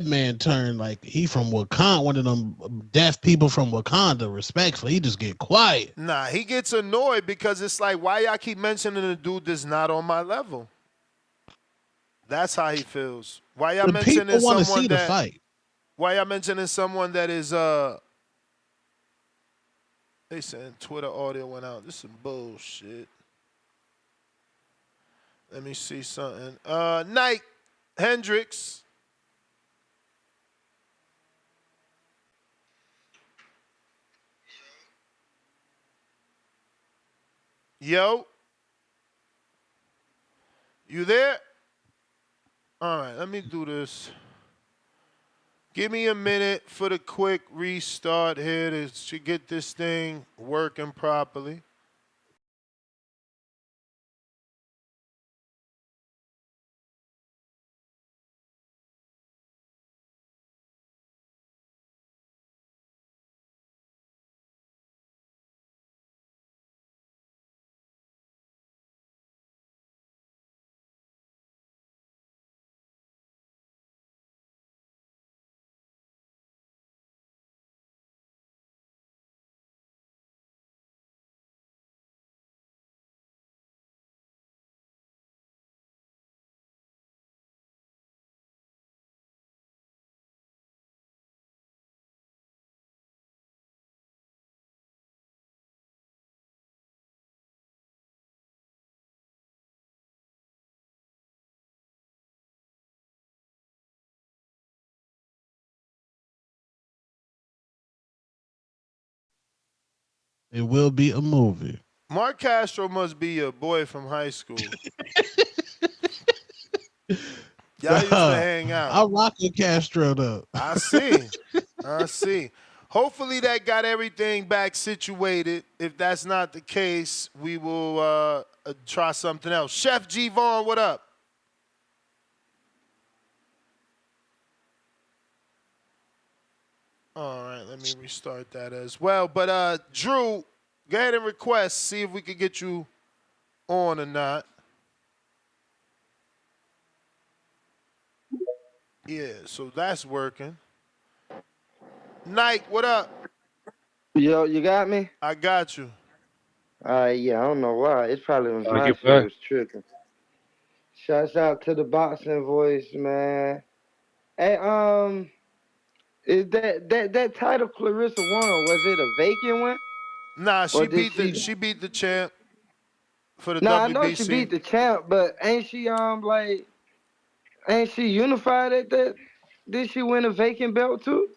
man turned like he from Wakanda, one of them deaf people from Wakanda, respectfully. He just get quiet. Nah, he gets annoyed because it's like, why y'all keep mentioning a dude that's not on my level? That's how he feels. Why y'all mentioning someone that fight? Why y'all mentioning someone that is they saying Twitter audio went out. This is some bullshit. Let me see something. Nike Hendricks. Yo. You there? All right, let me do this. Give me a minute for the quick restart here to get this thing working properly. It will be a movie. Mark Castro must be your boy from high school. Y'all used to hang out. I rock with Castro though. I see. I see. Hopefully that got everything back situated. If that's not the case, we will try something else. Chef G Vaughn, what up? All right, let me restart that as well. But Drew, go ahead and request, see if we can get you on or not. Yeah, so that's working. Nike, what up? Yo, you got me? I got you. Yeah, I don't know why. It's probably was my you shit back. was tripping. Shouts out to the boxing voice, man. Hey, is that title Clarissa won? Was it a vacant one? Nah, Or she beat the champ for the Nah, WBC. I know she beat the champ, but ain't she unified at that? Did she win a vacant belt too?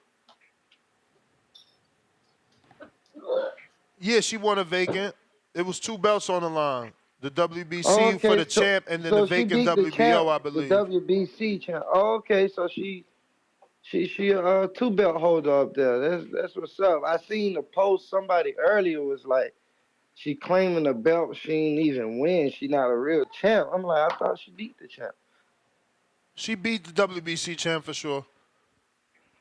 Yeah, she won a vacant. It was 2 belts on the line. The Oh, WBC for okay, the champ and then the so she vacant beat the champ, WBO, I the believe. WBC champ. Oh, okay, so she 2 belt holder up there. That's what's up. I seen the post. Somebody earlier was like, she claiming the belt she ain't even win. She not a real champ. I'm like, I thought she beat the champ. She beat the WBC champ for sure.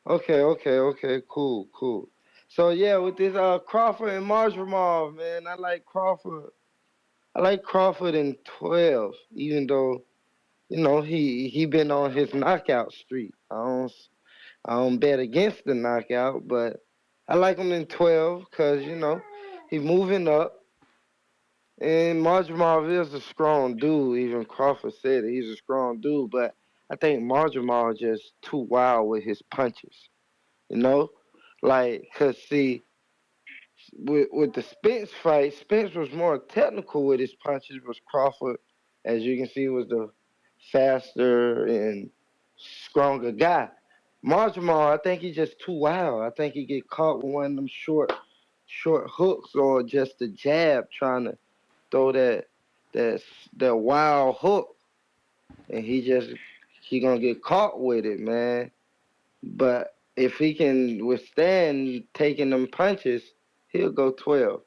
Okay, cool. So yeah, with this Crawford and Madrimov, man, I like Crawford. I like Crawford in 12, even though he been on his knockout streak. I don't bet against the knockout, but I like him in 12 because he's moving up. And Madrimov is a strong dude. Even Crawford said it. He's a strong dude, but I think Madrimov just too wild with his punches. You know, like, cause see, with the Spence fight, Spence was more technical with his punches. Was Crawford, as you can see, was the faster and stronger guy. Madrimov, I think he's just too wild. I think he get caught with one of them short hooks or just a jab trying to throw that wild hook, and he gonna get caught with it, man. But if he can withstand taking them punches, he'll go 12.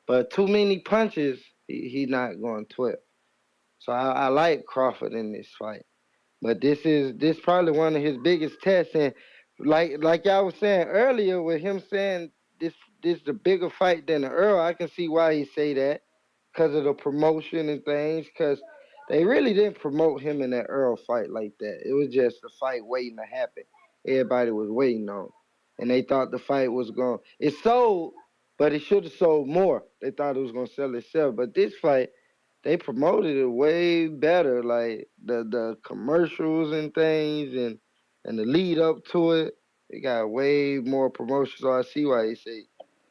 But too many punches, he not going 12. So I like Crawford in this fight. But this probably one of his biggest tests. And like y'all was saying earlier, with him saying this the bigger fight than the Earl, I can see why he say that because of the promotion and things. Because they really didn't promote him in that Earl fight like that. It was just a fight waiting to happen. Everybody was waiting on, and they thought the fight was going. It sold, but it should have sold more. They thought it was going to sell itself. But this fight, they promoted it way better, like the commercials and things and the lead up to it. They got way more promotion, so I see why they say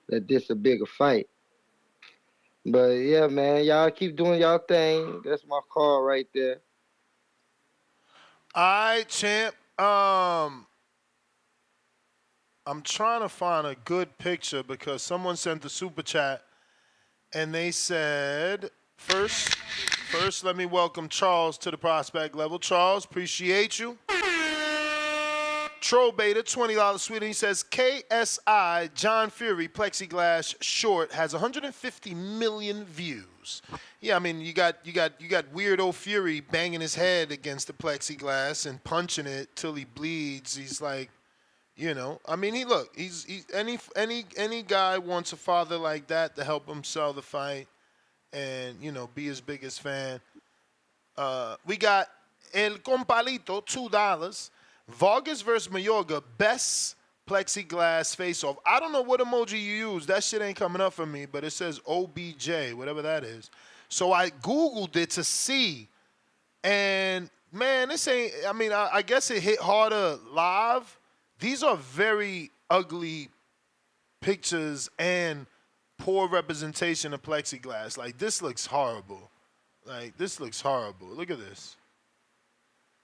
that this a bigger fight. But yeah, man, y'all keep doing y'all thing. That's my call right there. All right, champ. I'm trying to find a good picture because someone sent the super chat and they said, first, let me welcome Charles to the prospect level. Charles, appreciate you. Troll Beta, $20 sweetie. He says, KSI John Fury plexiglass short has 150 million views. Yeah, I mean, you got weirdo Fury banging his head against the plexiglass and punching it till he bleeds. He's like, I mean, he's any guy wants a father like that to help him sell the fight and, be his biggest fan. We got El Compalito, $2. Vargas versus Mayorga, best plexiglass face-off. I don't know what emoji you use. That shit ain't coming up for me, but it says OBJ, whatever that is. So I Googled it to see. And, man, this ain't, I mean, I guess it hit harder live. These are very ugly pictures and poor representation of plexiglass. Like, this looks horrible. Look at this.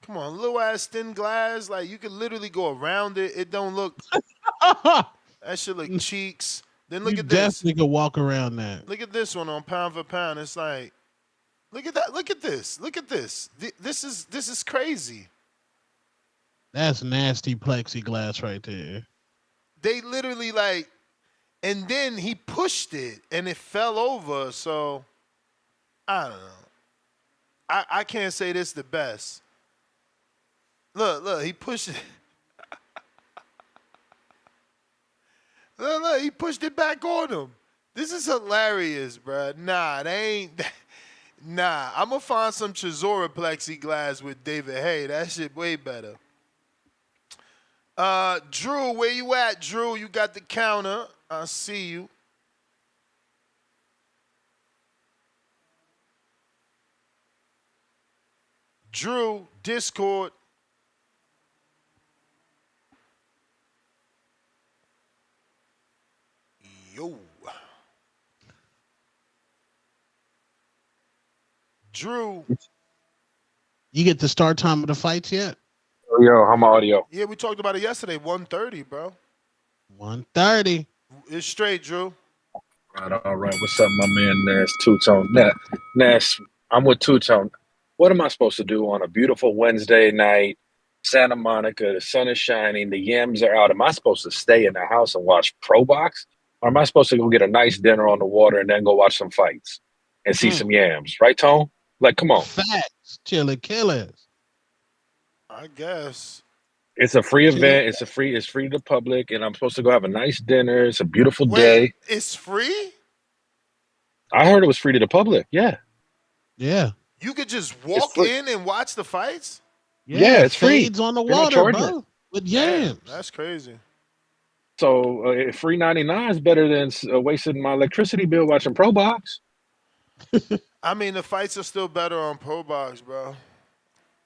Come on, little ass thin glass. Like, you could literally go around it. It don't look. That shit look cheeks. Then look you at this. Definitely could walk around that. Look at this one on pound for pound. It's like, look at that. Look at this. Look at this. This is crazy. That's nasty plexiglass right there. They literally and then he pushed it and it fell over. So I don't know. I can't say this the best. Look, he pushed it. Look, he pushed it back on him. This is hilarious, bro. Nah, they ain't. Nah, I'm going to find some Chisora plexiglass with David Hay. That shit way better. Drew, where you at, Drew? You got the counter. I see you. Drew, Discord. Yo. Drew. You get the start time of the fights yet? Yo, how my audio? Yeah, we talked about it yesterday. 1:30, bro. 1:30. It's straight, Drew. All right. What's up, my man Nash Two-Tone? Nash, I'm with Two-Tone. What am I supposed to do on a beautiful Wednesday night, Santa Monica, the sun is shining, the yams are out? Am I supposed to stay in the house and watch Pro Box? Or am I supposed to go get a nice dinner on the water and then go watch some fights and see some yams? Right, Tone? Like, come on. Facts. Chiller killers. I guess. It's a free event. It's free to the public, and I'm supposed to go have a nice dinner. It's a beautiful day. It's free? I heard it was free to the public. Yeah. Yeah. You could just walk in and watch the fights? Yeah, it's free. Fades on the They're not water, charging bro. it. With Damn, yams. that's crazy. So free 99 is better than wasting my electricity bill watching Pro Box. I mean, the fights are still better on Pro Box, bro.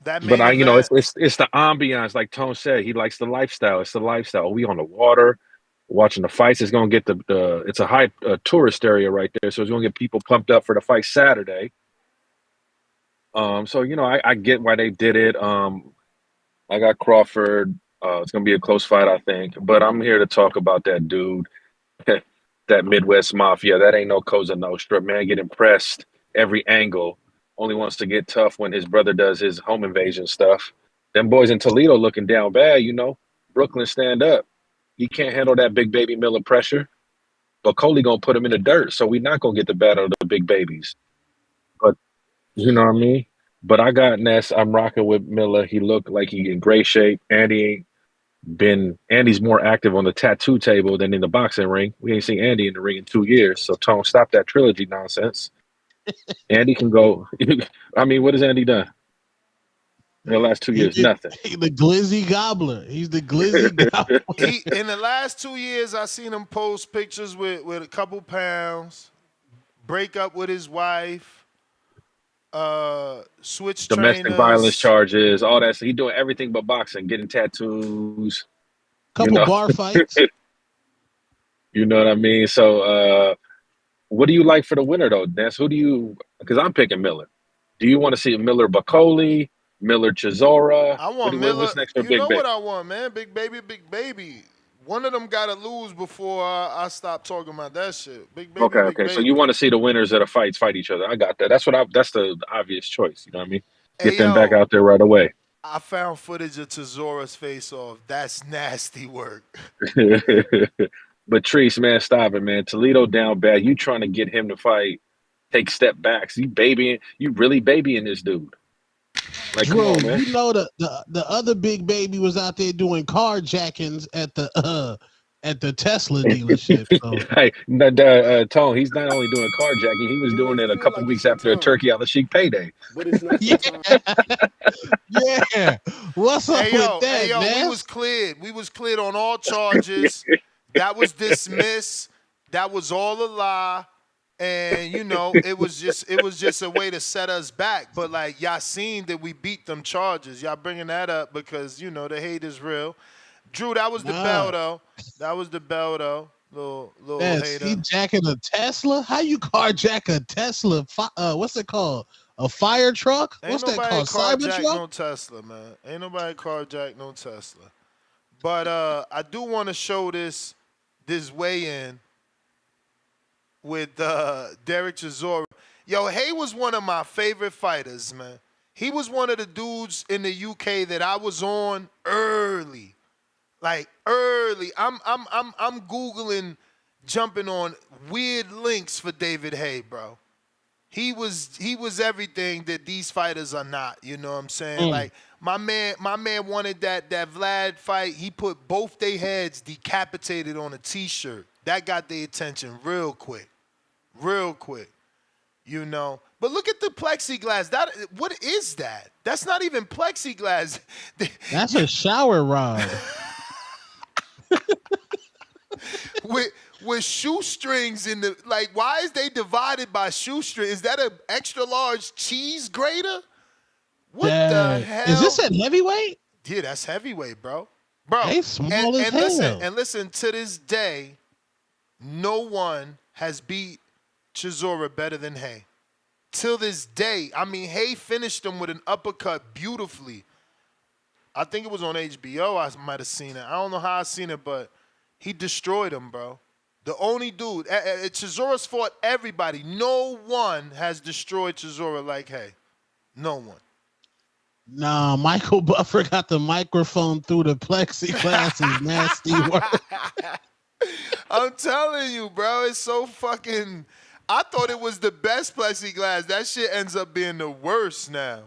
That But main event, it's the ambiance, like Tone said. He likes the lifestyle. It's the lifestyle. We on the water, watching the fights. It's gonna get the it's a high tourist area right there, so it's gonna get people pumped up for the fight Saturday. So I get why they did it. I got Crawford. It's gonna be a close fight, I think. But I'm here to talk about that dude, that Midwest Mafia. That ain't no Cosa Nostra, man. Get impressed every angle. Only wants to get tough when his brother does his home invasion stuff. Them boys in Toledo looking down bad, Brooklyn stand up. He can't handle that big baby Miller pressure. But Coley gonna put him in the dirt, so we not gonna get the battle of the big babies. But you know what I mean? But I got Ness. I'm rocking with Miller. He looked like he in great shape. Andy's more active on the tattoo table than in the boxing ring. We ain't seen Andy in the ring in 2 years. So Tone, stop that trilogy nonsense. Andy can go. I mean, what has Andy done in the last 2 years? Nothing. The glizzy gobbler. He's the glizzy gobbler. in the last 2 years, I seen him post pictures with a couple pounds, break up with his wife, switch Domestic trainers. violence charges, all that. So he doing everything but boxing, getting tattoos. Couple bar fights. You know what I mean? So what do you like for the winner, though, Ness? Because I'm picking Miller. Do you want to see Miller Bacoli, Miller Chisora? I want Miller. What's next for You Big know Baby? what I want, man? Big baby. One of them got to lose before I stop talking about that shit. Big baby. Okay. Big baby. So you want to see the winners of the fights fight each other? I got that. That's the obvious choice. You know what I mean? Get them back out there right away. I found footage of Chisora's face off. That's nasty work. But Treese, man, stop it, man. Toledo down bad. You trying to get him to fight, take step backs. You really babying this dude. Like, Drew, come on, man. you know the other big baby was out there doing carjackings at the Tesla dealership. So. Hey, Tone, he's not only doing carjacking, he was doing it a couple weeks after a Turkey on the Chic payday. But it's not Yeah. What's up with that, man? We was cleared on all charges. That was dismissed. That was all a lie. And it was just a way to set us back. But like y'all seen that we beat them charges. Y'all bringing that up because the hate is real. Drew, that was the bell though. That was the bell though. Little hater. He jacking a Tesla? How you carjack a Tesla? What's it called? A fire truck? What's that called? Cybertruck? No Tesla, man. Ain't nobody carjack no Tesla. But I do want to show this weigh-in with Derek Chisora. Yo, Hay was one of my favorite fighters, man. He was one of the dudes in the UK that I was on early. Like early. I'm Googling, jumping on weird links for David Hay, bro. He was everything that these fighters are not, you know what I'm saying? Like my man wanted that Vlad fight. He put both their heads decapitated on a t-shirt. That got their attention real quick. But look at the plexiglass. What is that? That's not even plexiglass. That's a shower rod. With shoestrings in the why is they divided by shoestring? Is that an extra large cheese grater? What the hell? Is this at heavyweight? Yeah, that's heavyweight, bro. Bro, they small as hell. Listen, to this day, no one has beat Chisora better than Hay. Till this day, I mean, Hay finished him with an uppercut beautifully. I think it was on HBO. I might have seen it. I don't know how I seen it, but he destroyed him, bro. The only dude. Chisora's fought everybody. No one has destroyed Chisora like Hay. No one. Nah, Michael Buffer got the microphone through the plexiglass. Is nasty work. I'm telling you, bro. It's so fucking. I thought it was the best plexiglass. That shit ends up being the worst now.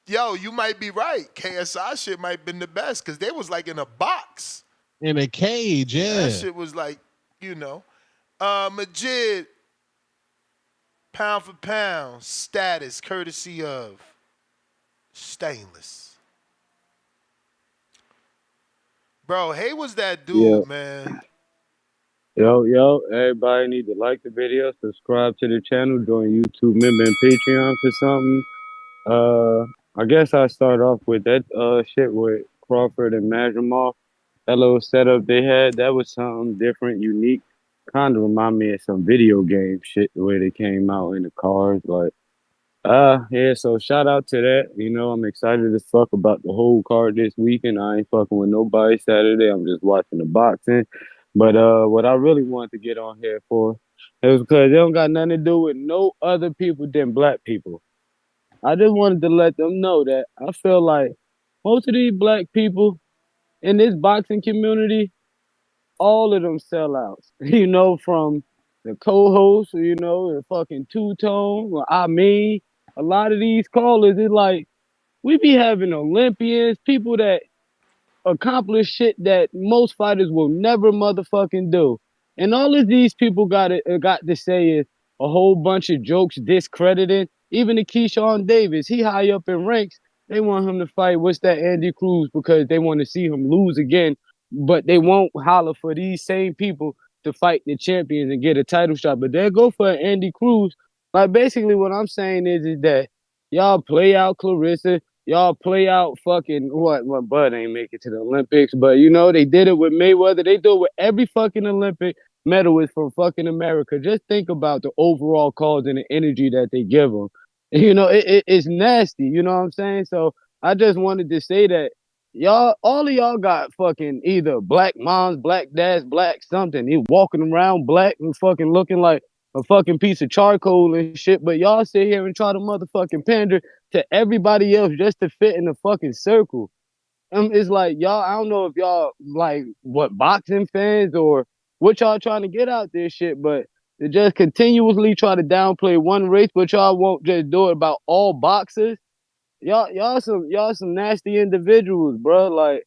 Yo, you might be right. KSI shit might have been the best because they was like in a box. In a cage, yeah. That shit was like, Majid, pound for pound, status, courtesy of Stainless. Bro, Hay was that dude, man. Yo, everybody need to like the video, subscribe to the channel, join YouTube member and Patreon for something. I guess I start off with that shit with Crawford and Madrimov. That little setup they had, that was something different, unique. Kind of remind me of some video game shit, the way they came out in the cars. Yeah, so shout out to that. I'm excited as fuck about the whole card this weekend. I ain't fucking with nobody Saturday. I'm just watching the boxing. But what I really wanted to get on here for is because they don't got nothing to do with no other people than black people. I just wanted to let them know that I feel like most of these black people in this boxing community, all of them sellouts. From the co-host, the fucking two-tone. A lot of these callers, it's like we be having Olympians, people that accomplish shit that most fighters will never motherfucking do. And all of these people got to say is a whole bunch of jokes discredited. Even the Keyshawn Davis, he high up in ranks. They want him to fight, what's that, Andy Cruz, because they want to see him lose again. But they won't holler for these same people to fight the champions and get a title shot. But they'll go for Andy Cruz. Like, basically what I'm saying is that y'all play out Clarissa. Y'all play out fucking what? Well, Bud ain't make it to the Olympics, but they did it with Mayweather. They do it with every fucking Olympic medalist from fucking America. Just think about the overall cause and the energy that they give them. It's nasty. You know what I'm saying? So I just wanted to say that all of y'all got fucking either black moms, black dads, black something. He walking around black and fucking looking like a fucking piece of charcoal and shit, but y'all sit here and try to motherfucking pander to everybody else just to fit in the fucking circle. It's like y'all, I don't know if y'all like what boxing fans or what y'all trying to get out this shit, but to just continuously try to downplay one race, but y'all won't just do it about all boxers. Y'all some nasty individuals, bro. Like,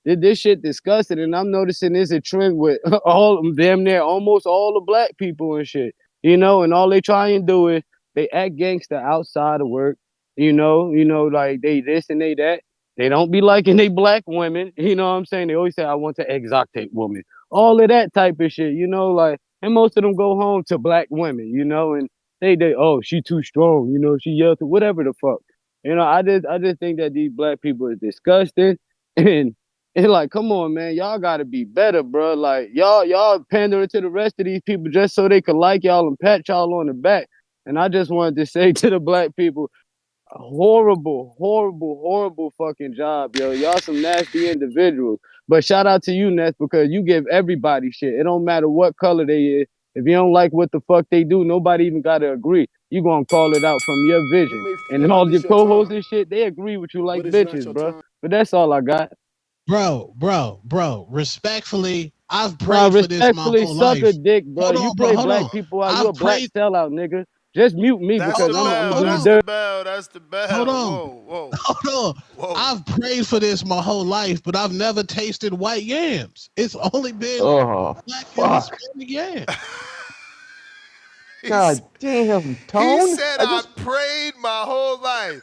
this shit disgusting, and I'm noticing there's a trend with all damn near almost all the black people and shit. And all they try and do is they act gangster outside of work. Like they this and they that. They don't be liking they black women. You know what I'm saying? They always say, I want an exotic woman. All of that type of shit, and most of them go home to black women, and they oh, she too strong, she yelled to whatever the fuck. I just think that these black people is disgusting. And it's like, come on, man, y'all gotta be better, bro. Like y'all pandering to the rest of these people just so they could like y'all and pat y'all on the back. And I just wanted to say to the black people, a horrible, horrible, horrible fucking job, yo. Y'all some nasty individuals. But shout out to you, Ness, because you give everybody shit. It don't matter what color they is. If you don't like what the fuck they do, nobody even gotta agree. You gonna call it out from your vision. And then all your co-hosts and shit, they agree with you like bitches, bro. But that's all I got. Bro, respectfully, I've prayed for this my whole suck life. a dick, bro. You play black people out. You a black sellout, nigga. Just mute me because I'm That's the bell. That's the bell. Hold on. Whoa. Hold on. I've prayed for this my whole life, but I've never tasted white yams. It's only been black and Hispanic yams. God damn, Tone. He said I prayed my whole life.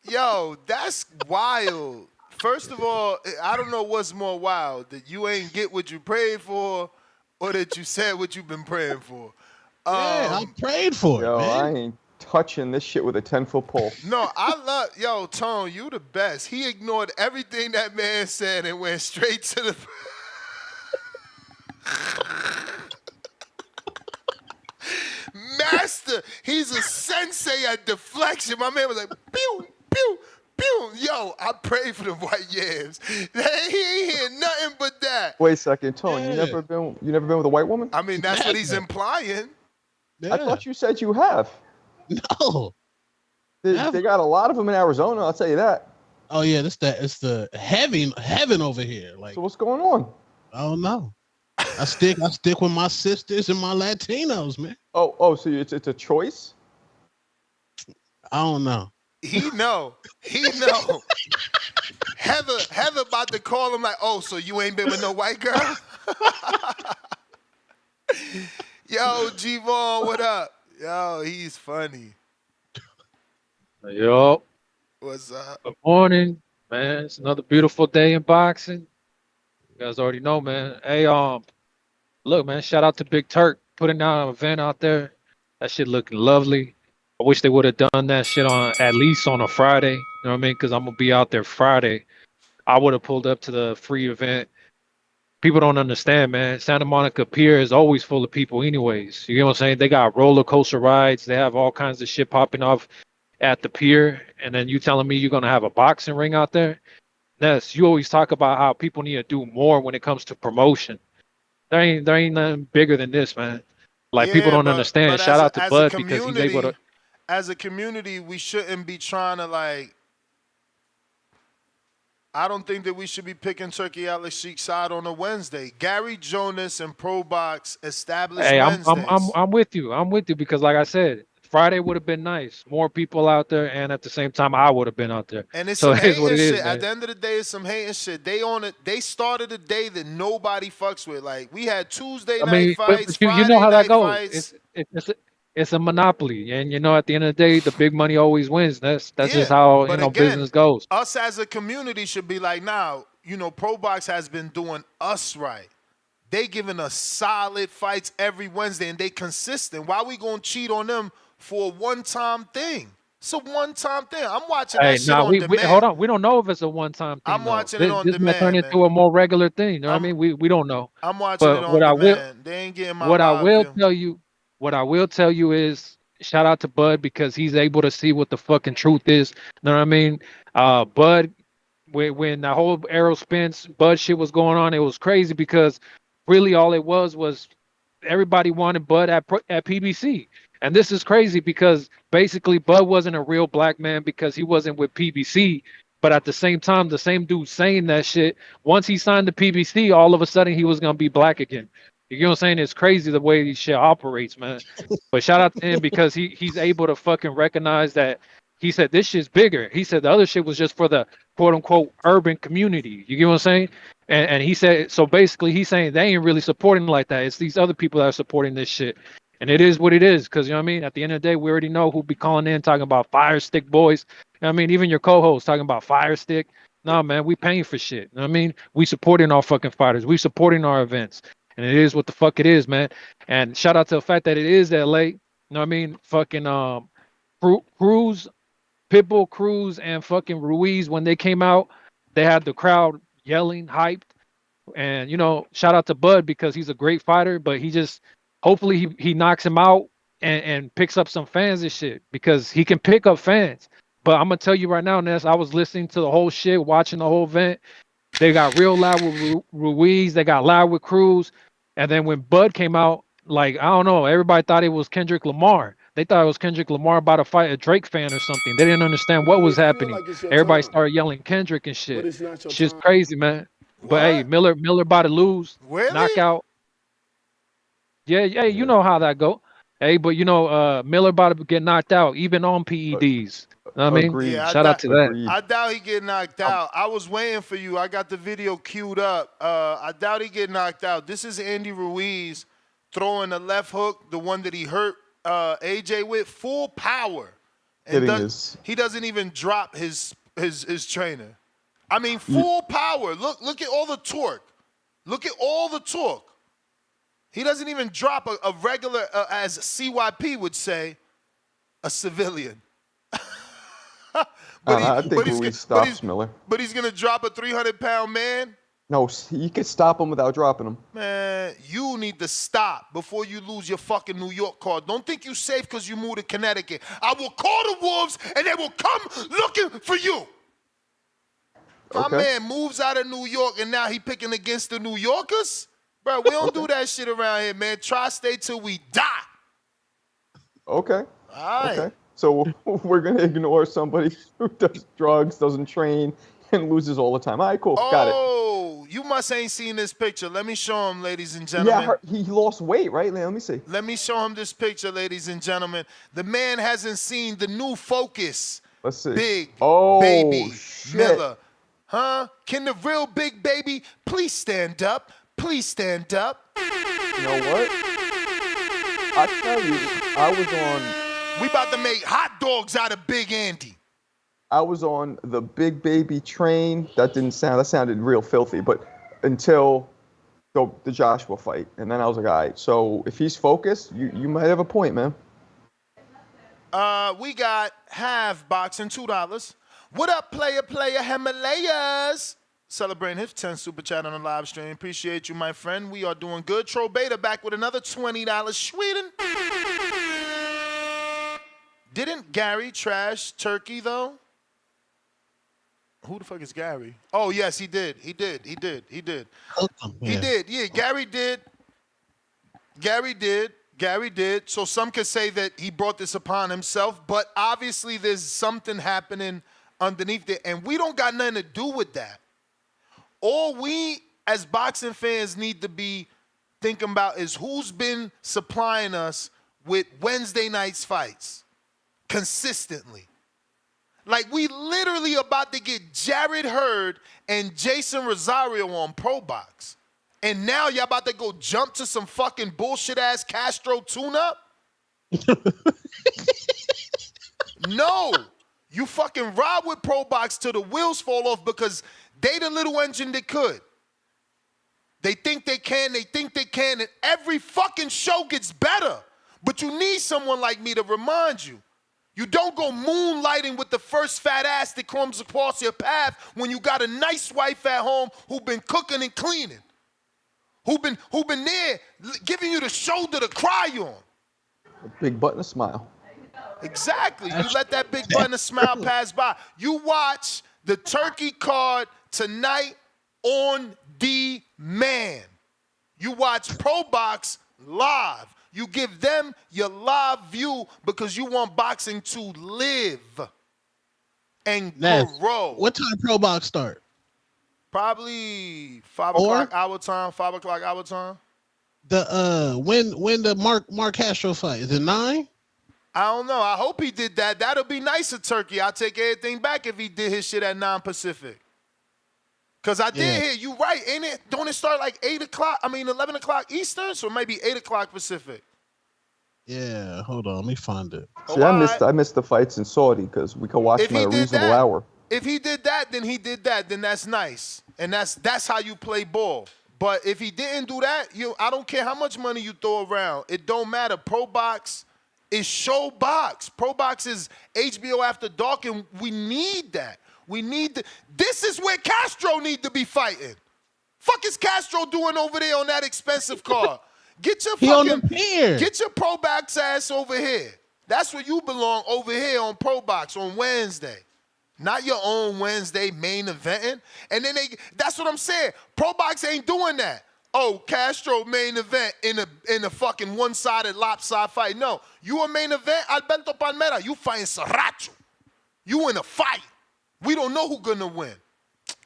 Yo, that's wild. First of all, I don't know what's more wild, that you ain't get what you prayed for or that you said what you've been praying for. I prayed for it, man. I ain't touching this shit with a 10-foot pole. No, Tone, you the best. He ignored everything that man said and went straight to the... Master, he's a sensei at deflection. My man was like, pew, pew, Pew! Yo, I pray for the white yams. He ain't hear nothing but that. Wait a second, Tone. Yeah. You never been with a white woman? I mean, that's what he's implying. Yeah. I thought you said you have. No. They got a lot of them in Arizona. I'll tell you that. Oh yeah, it's the heaven over here. Like, so what's going on? I don't know. I stick with my sisters and my Latinos, man. Oh, so it's a choice? I don't know. He know. Heather about to call him like, oh, so you ain't been with no white girl? Yo, G-Vaughn, what up? Yo, he's funny. Yo. What's up? Good morning, man. It's another beautiful day in boxing. You guys already know, man. Hey, look, man, shout out to Big Turk putting out an event out there. That shit looking lovely. I wish they would have done that shit on at least on a Friday. You know what I mean? Because I'm gonna be out there Friday. I would have pulled up to the free event. People don't understand, man. Santa Monica Pier is always full of people anyways. You know what I'm saying? They got roller coaster rides. They have all kinds of shit popping off at the pier. And then you telling me you're going to have a boxing ring out there? Ness, you always talk about how people need to do more when it comes to promotion. There ain't nothing bigger than this, man. Like, people don't understand. But Shout out to Bud because he's able to. As a community, we shouldn't be trying to, like, I don't think that we should be picking Turkey Atlas Sheik's side on a Wednesday. Gary Jonas and Pro Box established Wednesdays. I'm with you. I'm with you because, like I said, Friday would have been nice. More people out there, and at the same time, I would have been out there. And it's so some it is what hating it shit. is, man. At the end of the day, it's some hating shit. They started a day that nobody fucks with. Like, we had Tuesday night fights, but you Friday know how that night goes. fights. It's a monopoly, and at the end of the day, the big money always wins. That's just how But again, business goes. Us as a community should be like, now, Pro Box has been doing us right. They giving us solid fights every Wednesday, and they consistent. Why we gonna cheat on them for a one-time thing? It's a one-time thing. I'm watching that shit on demand. Hold on. We don't know if it's a one-time thing. I'm watching it on this demand, might turn into a more regular thing. You know what I mean? We don't know. I'm watching it on demand. They ain't getting my What I live will view. tell you, what I will tell you is, shout out to Bud because he's able to see what the fucking truth is. You know what I mean? Bud, when the whole Arrow Spence Bud shit was going on, it was crazy because really all it was everybody wanted Bud at PBC. And this is crazy because basically Bud wasn't a real black man because he wasn't with PBC. But at the same time, the same dude saying that shit, once he signed the PBC, all of a sudden he was going to be black again. You know what I'm saying? It's crazy the way this shit operates, man. But shout out to him because he's able to fucking recognize that. He said this shit's bigger. He said the other shit was just for the quote unquote urban community. You get what I'm saying? And he said, so basically he's saying they ain't really supporting like that. It's these other people that are supporting this shit. And it is what it is. Because, you know what I mean? At the end of the day, we already know who be calling in talking about Fire Stick boys. You know what I mean? Even your co-host talking about Fire Stick. No, man, we paying for shit. You know what I mean? We supporting our fucking fighters. We supporting our events. And it is what the fuck it is, man. And shout out to the fact that it is LA. You know what I mean? Fucking Cruz, Pitbull Cruz, and fucking Ruiz, when they came out, they had the crowd yelling, hyped. And, shout out to Bud because he's a great fighter, but hopefully he knocks him out and picks up some fans and shit because he can pick up fans. But I'm going to tell you right now, Ness, I was listening to the whole shit, watching the whole event. They got real loud with Ruiz. They got loud with Cruz. And then when Bud came out, like, I don't know, everybody thought it was Kendrick Lamar. They thought it was Kendrick Lamar about to fight a Drake fan or something. They didn't understand what was happening. Everybody started yelling Kendrick and shit. Shit's crazy, man. But hey, Miller about to lose. Really? Knockout. Yeah, you know how that go. Hey, but Miller about to get knocked out, even on PEDs. You know what I mean? Yeah, Shout out to that. I doubt he get knocked out. I was waiting for you. I got the video queued up. I doubt he get knocked out. This is Andy Ruiz throwing the left hook, the one that he hurt AJ with, full power. And he doesn't even drop his trainer. I mean, full power. Look at all the torque. Look at all the torque. He doesn't even drop a regular, as CYP would say, a civilian. I think Ruiz stops Miller. But he's going to drop a 300-pound man? No, he could stop him without dropping him. Man, you need to stop before you lose your fucking New York card. Don't think you're safe because you moved to Connecticut. I will call the Wolves, and they will come looking for you. My man moves out of New York and now he picking against the New Yorkers? Bro, we don't do that shit around here, man. Tri-state till we die. Okay. All right. Okay. So we're gonna ignore somebody who does drugs, doesn't train, and loses all the time. All right, cool. Got it. Oh, you must ain't seen this picture. Let me show him, ladies and gentlemen. Yeah, he lost weight, right? Let me see. Let me show him this picture, ladies and gentlemen. The man hasn't seen the new Focus. Let's see. Big baby shit. Miller. Huh? Can the real big baby please stand up? Please stand up. You know what? I tell you, I was on. We about to make hot dogs out of Big Andy. I was on the big baby train. That sounded real filthy, but until the Joshua fight. And then I was like, all right, so if he's focused, you might have a point, man. We got half boxing, $2. What up, player Himalayas? Celebrating his 10 super chat on the live stream. Appreciate you, my friend. We are doing good. Tro Beta back with another $20. Sweden. Didn't Gary trash Turkey, though? Who the fuck is Gary? Oh, yes, he did. He did. Yeah, Gary did. So some could say that he brought this upon himself, but obviously there's something happening underneath it, and we don't got nothing to do with that. All we as boxing fans need to be thinking about is who's been supplying us with Wednesday night's fights consistently. Like, we literally about to get Jared Hurd and Jason Rosario on Pro Box. And now y'all about to go jump to some fucking bullshit-ass Castro tune-up? No. You fucking ride with Pro Box till the wheels fall off because they the little engine that could. They think they can, and every fucking show gets better. But you need someone like me to remind you. You don't go moonlighting with the first fat ass that comes across your path when you got a nice wife at home who been cooking and cleaning. Who been there giving you the shoulder to cry on. A big butt and a smile. Exactly. You let that big butt and a smile pass by. You watch the Turkey card tonight on demand. You watch Pro Box live. You give them your live view because you want boxing to live and grow. What time Pro Box start? Probably 5 o'clock our time. 5 o'clock our time. The when the Mark Castro fight is it 9? I don't know. I hope he did that. That'll be nice of Turkey. I'll take everything back if he did his shit at 9 Pacific. Because I did hear you right, ain't it? Don't it start like 8 o'clock? 11 o'clock Eastern? So maybe 8 o'clock Pacific. Yeah, hold on. Let me find it. See, I missed the fights in Saudi because we could watch them at a reasonable hour. If he did that, then he did that. Then that's nice. And that's how you play ball. But if he didn't do that, I don't care how much money you throw around. It don't matter. Pro Box is show box. Pro Box is HBO After Dark, and we need that. This is where Castro need to be fighting. Fuck is Castro doing over there on that expensive card? Get your Pro Box ass over here. That's where you belong, over here on Pro Box on Wednesday. Not your own Wednesday main eventing. And then that's what I'm saying. Pro Box ain't doing that. Oh, Castro main event in a fucking one-sided lopsided fight. No, you a main event, Alberto Palmera. You fighting Sriracha. You in a fight. We don't know who's gonna win.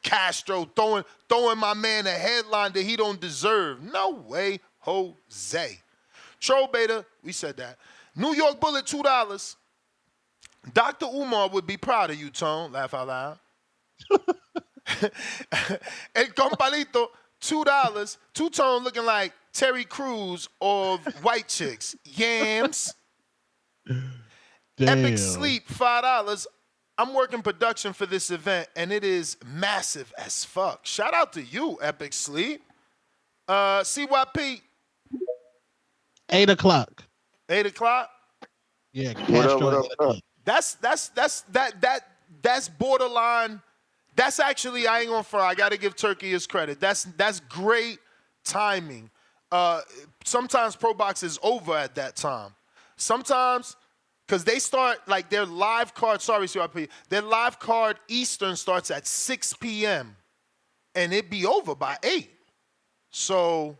Castro throwing my man a headline that he don't deserve. No way, Jose. Troll Beta, we said that. New York Bullet, $2. Dr. Umar would be proud of you, Tone. Laugh out loud. El Compalito, $2. Two-Tone looking like Terry Crews of White Chicks. Yams. Epic Sleep, $5. I'm working production for this event, and it is massive as fuck. Shout out to you, Epic Sleep. CYP. 8 o'clock. 8 o'clock? Yeah, Castro. That's borderline. That's actually, I ain't gonna front. I gotta give Turkey his credit. That's great timing. Sometimes Pro Box is over at that time. Sometimes, because they start like their live card. Sorry, CRP. Their live card Eastern starts at 6 p.m. and it be over by 8. So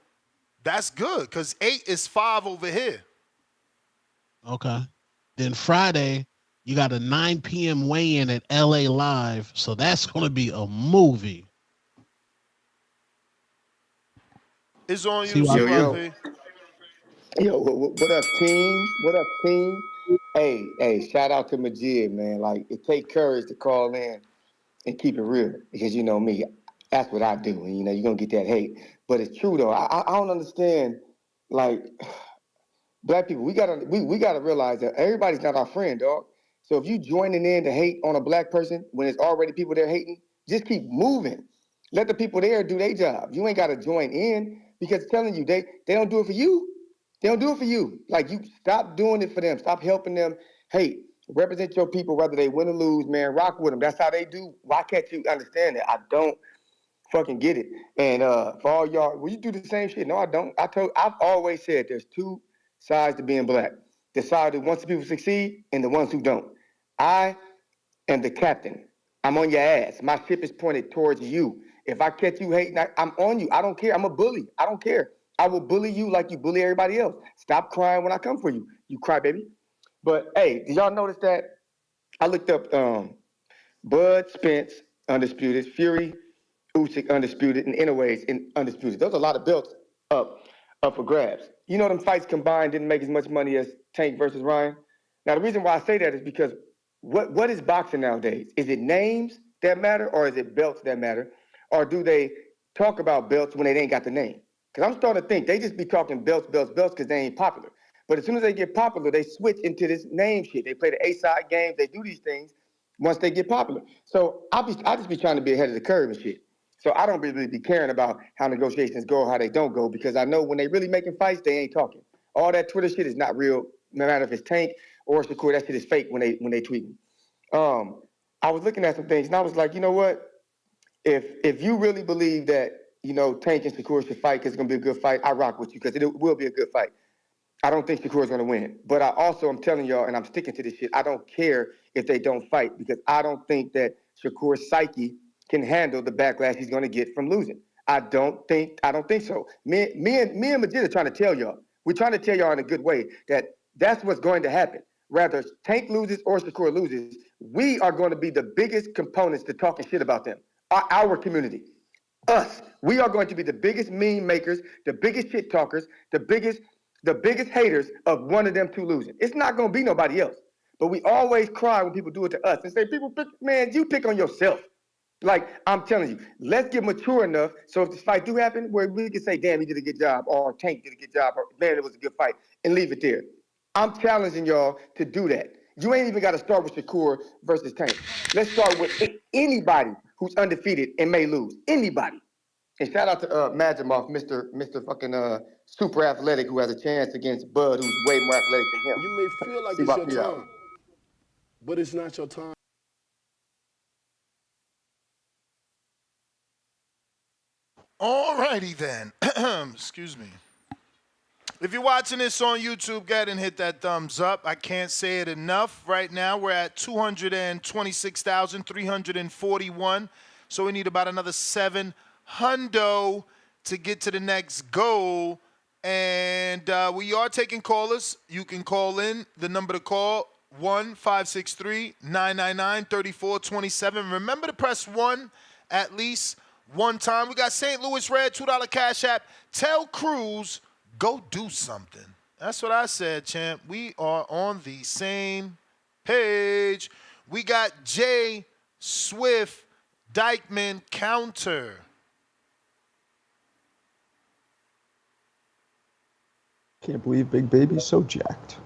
that's good because 8 is 5 over here. Okay. Then Friday, you got a 9 p.m. weigh-in at LA Live. So that's going to be a movie. It's on you, Yo. CRP. Yo, what up, team? What up, team? Hey, shout out to Majid, man. Like, it take courage to call in and keep it real because you know me, that's what I do. And, you know, you're going to get that hate. But it's true, though. I don't understand, like, black people, we gotta realize that everybody's not our friend, dog. So if you joining in to hate on a black person when there's already people there hating, just keep moving. Let the people there do their job. You ain't gotta join in because telling you they don't do it for you. They don't do it for you. Like, you stop doing it for them. Stop helping them. Hey, represent your people whether they win or lose, man. Rock with them. That's how they do. Why can't you understand that? I don't fucking get it. And for all y'all, will you do the same shit? No, I don't. I've always said there's two sides to being black. The side that wants the people to succeed and the ones who don't. I am the captain. I'm on your ass. My ship is pointed towards you. If I catch you hating, I'm on you. I don't care. I'm a bully. I don't care. I will bully you like you bully everybody else. Stop crying when I come for you. You cry, baby. But hey, did y'all notice that? I looked up Bud Spence, undisputed, Fury, Usyk, undisputed, and Inoue in undisputed. There's a lot of belts up for grabs. You know, them fights combined didn't make as much money as Tank versus Ryan. Now, the reason why I say that is because what is boxing nowadays? Is it names that matter, or is it belts that matter? Or do they talk about belts when they ain't got the name? Because I'm starting to think they just be talking belts because they ain't popular. But as soon as they get popular, they switch into this name shit. They play the A-side games. They do these things once they get popular. So I just be trying to be ahead of the curve and shit. So I don't really be caring about how negotiations go or how they don't go, because I know when they really making fights, they ain't talking. All that Twitter shit is not real, no matter if it's Tank or Shakur. That shit is fake when they tweeting. I was looking at some things and I was like, you know what? If you really believe that, you know, Tank and Shakur should fight because it's gonna be a good fight, I rock with you because it will be a good fight. I don't think Shakur's gonna win, but I also am telling y'all, and I'm sticking to this shit, I don't care if they don't fight because I don't think that Shakur's psyche can handle the backlash he's gonna get from losing. I don't think so. Me and Majid are trying to tell y'all. We're trying to tell y'all in a good way that that's what's going to happen. Rather Tank loses or Shakur loses, we are going to be the biggest components to talking shit about them. Our community. Us. We are going to be the biggest meme makers, the biggest shit talkers, the biggest haters of one of them two losing. It's not going to be nobody else. But we always cry when people do it to us and say, you pick on yourself. Like, I'm telling you, let's get mature enough so if this fight do happen, where we can say, damn, he did a good job, or Tank did a good job, or man, it was a good fight, and leave it there. I'm challenging y'all to do that. You ain't even got to start with Shakur versus Tank. Let's start with anybody who's undefeated and may lose. Anybody. And shout out to Madrimov, Mr. fucking super athletic, who has a chance against Bud, who's way more athletic than him. You may feel like See it's my your PR. time, but it's not your time. All righty then. Excuse me. If you're watching this on YouTube, go ahead and hit that thumbs up. I can't say it enough. Right now, we're at 226,341. So we need about another 700 to get to the next goal. And we are taking callers. You can call in. The number to call, 1-563-999-3427. Remember to press 1 at least one time. We got St. Louis Red, $2 Cash App. Tell Cruz, go do something. That's what I said, champ. We are on the same page. We got Jay Swift, Dykeman counter. Can't believe Big Baby's so jacked.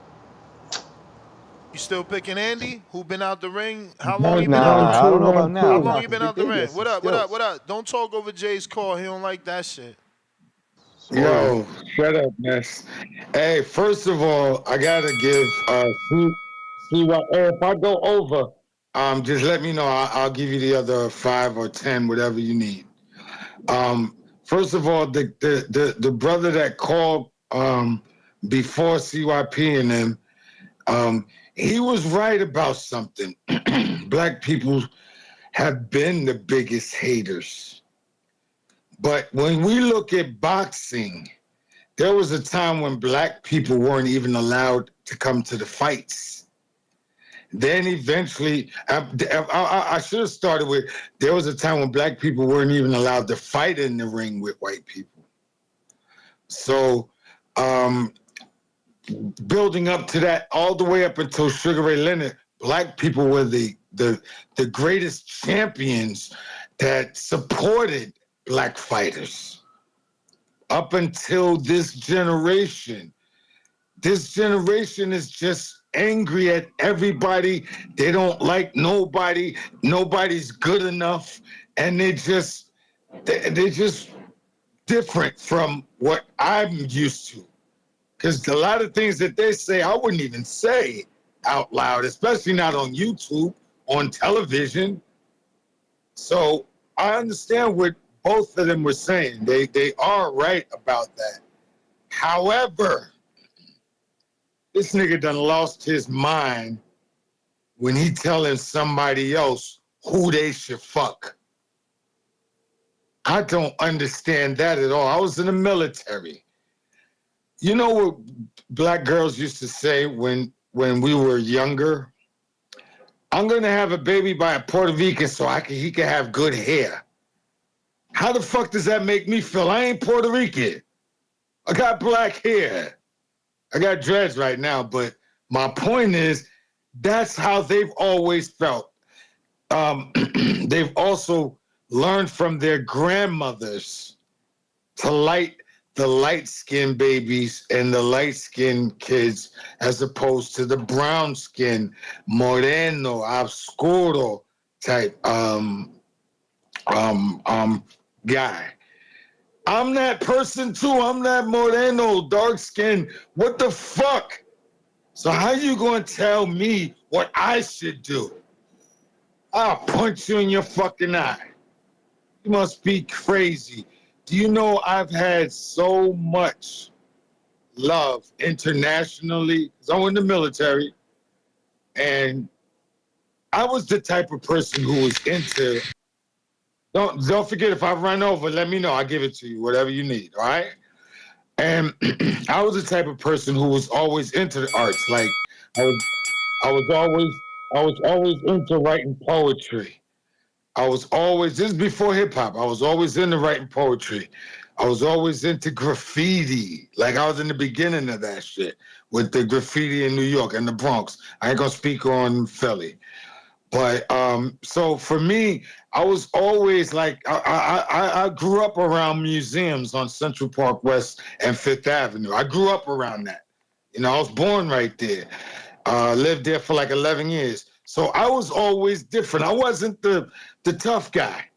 You still picking Andy, who been out the ring? How long you been Nah, out the ring? I don't know about now. How long you been Big out the Baby ring? has some What up, skills. what up? Don't talk over Jay's call. He don't like that shit. Yo, shut up, Ness. Hey, first of all, I gotta give see what if I go over, just let me know. I'll give you the other 5 or 10, whatever you need. First of all, the brother that called before CYP and them, he was right about something. Black people have been the biggest haters. But when we look at boxing, there was a time when black people weren't even allowed to come to the fights. Then eventually, I should have started with, there was a time when black people weren't even allowed to fight in the ring with white people. So, building up to that, all the way up until Sugar Ray Leonard, black people were the greatest champions that supported black fighters. Up until this generation is just angry at everybody. They don't like nobody. Nobody's good enough, and they're just different from what I'm used to. Because a lot of things that they say, I wouldn't even say out loud, especially not on YouTube, on television. So I understand what both of them were saying. They are right about that. However, this nigga done lost his mind when he telling somebody else who they should fuck. I don't understand that at all. I was in the military. You know what black girls used to say when we were younger? I'm gonna have a baby by a Puerto Rican so he can have good hair. How the fuck does that make me feel? I ain't Puerto Rican. I got black hair. I got dreads right now, but my point is that's how they've always felt. They've also learned from their grandmothers to like the light-skinned babies and the light-skinned kids as opposed to the brown-skinned, moreno, oscuro type guy. I'm that person too. I'm that moreno, dark-skinned. What the fuck? So how you gonna tell me what I should do? I'll punch you in your fucking eye. You must be crazy. Do you know I've had so much love internationally? Because I'm in the military, and I was the type of person who was into. Don't forget, if I run over, let me know. I'll give it to you, whatever you need. All right. And I was the type of person who was always into the arts. Like I was always into writing poetry. This is before hip hop. I was always into writing poetry. I was always into graffiti. Like I was in the beginning of that shit with the graffiti in New York and the Bronx. I ain't gonna speak on Philly. But so for me, I was always like, I grew up around museums on Central Park West and Fifth Avenue. I grew up around that. You know, I was born right there. Lived there for like 11 years. So I was always different. I wasn't the tough guy.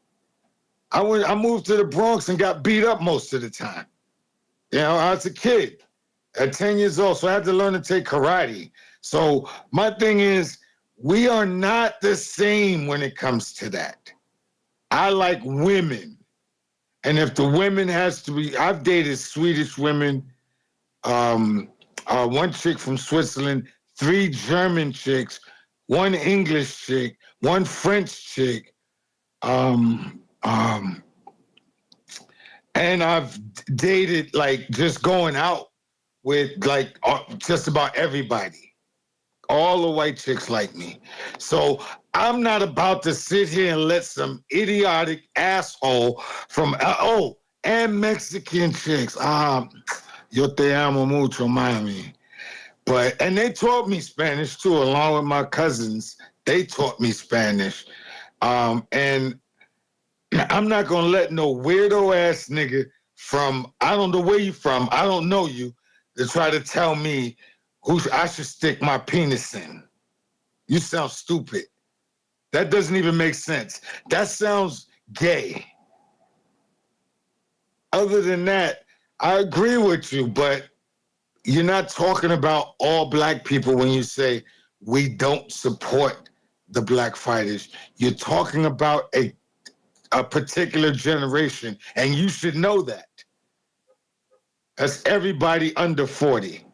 I moved to the Bronx and got beat up most of the time. You know, I was a kid at 10 years old, so I had to learn to take karate. So my thing is, we are not the same when it comes to that. I like women. And if the women has to be, I've dated Swedish women, one chick from Switzerland, 3 German chicks, 1 English chick, 1 French chick, and I've dated like just going out with like just about everybody. All the white chicks like me. So I'm not about to sit here and let some idiotic asshole from, and Mexican chicks. Yo te amo mucho, Miami. And they taught me Spanish too, along with my cousins. They taught me Spanish. And I'm not going to let no weirdo ass nigga from, I don't know where you from, I don't know you, to try to tell me who I should stick my penis in. You sound stupid. That doesn't even make sense. That sounds gay. Other than that, I agree with you, but you're not talking about all black people when you say we don't support the black fighters. You're talking about a particular generation, and you should know that. That's everybody under 40.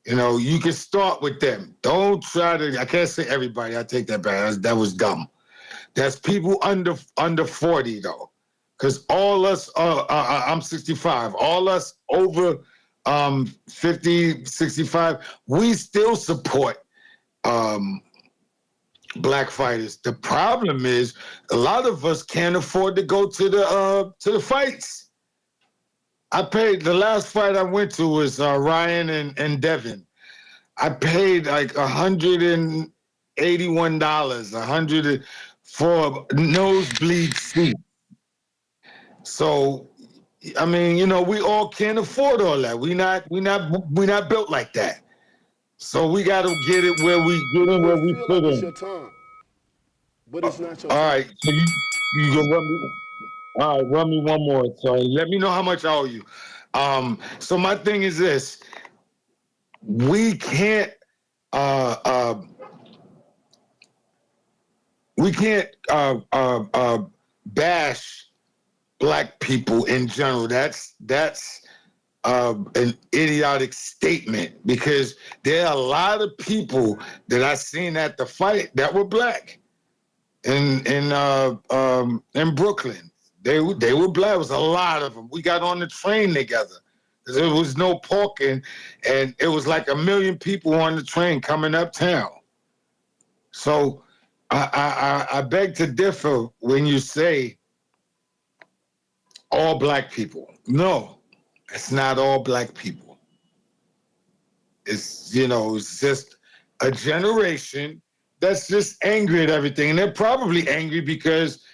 You know, you can start with them. Don't try to. I can't say everybody. I take that back. That was dumb. That's people under 40 though, because all us. I'm 65. All us over 50, 65. We still support black fighters. The problem is a lot of us can't afford to go to the fights. I paid, the last fight I went to was Ryan and Devin. I paid like $181, 100 for nosebleed seat. So, I mean, you know, we all can't afford all that. We not built like that. So we got to get it where we get in, where we Feel fit like it's in. your time, but it's not your All time. right, so you go run me. All right, run me one more. So let me know how much I owe you. So my thing is this: we can't bash black people in general. That's an idiotic statement, because there are a lot of people that I seen at the fight that were black in Brooklyn. They were black. It was a lot of them. We got on the train together. There was no parking, and it was like 1 million people on the train coming uptown. So I beg to differ when you say all black people. No, it's not all black people. It's, you know, it's just a generation that's just angry at everything. And they're probably angry because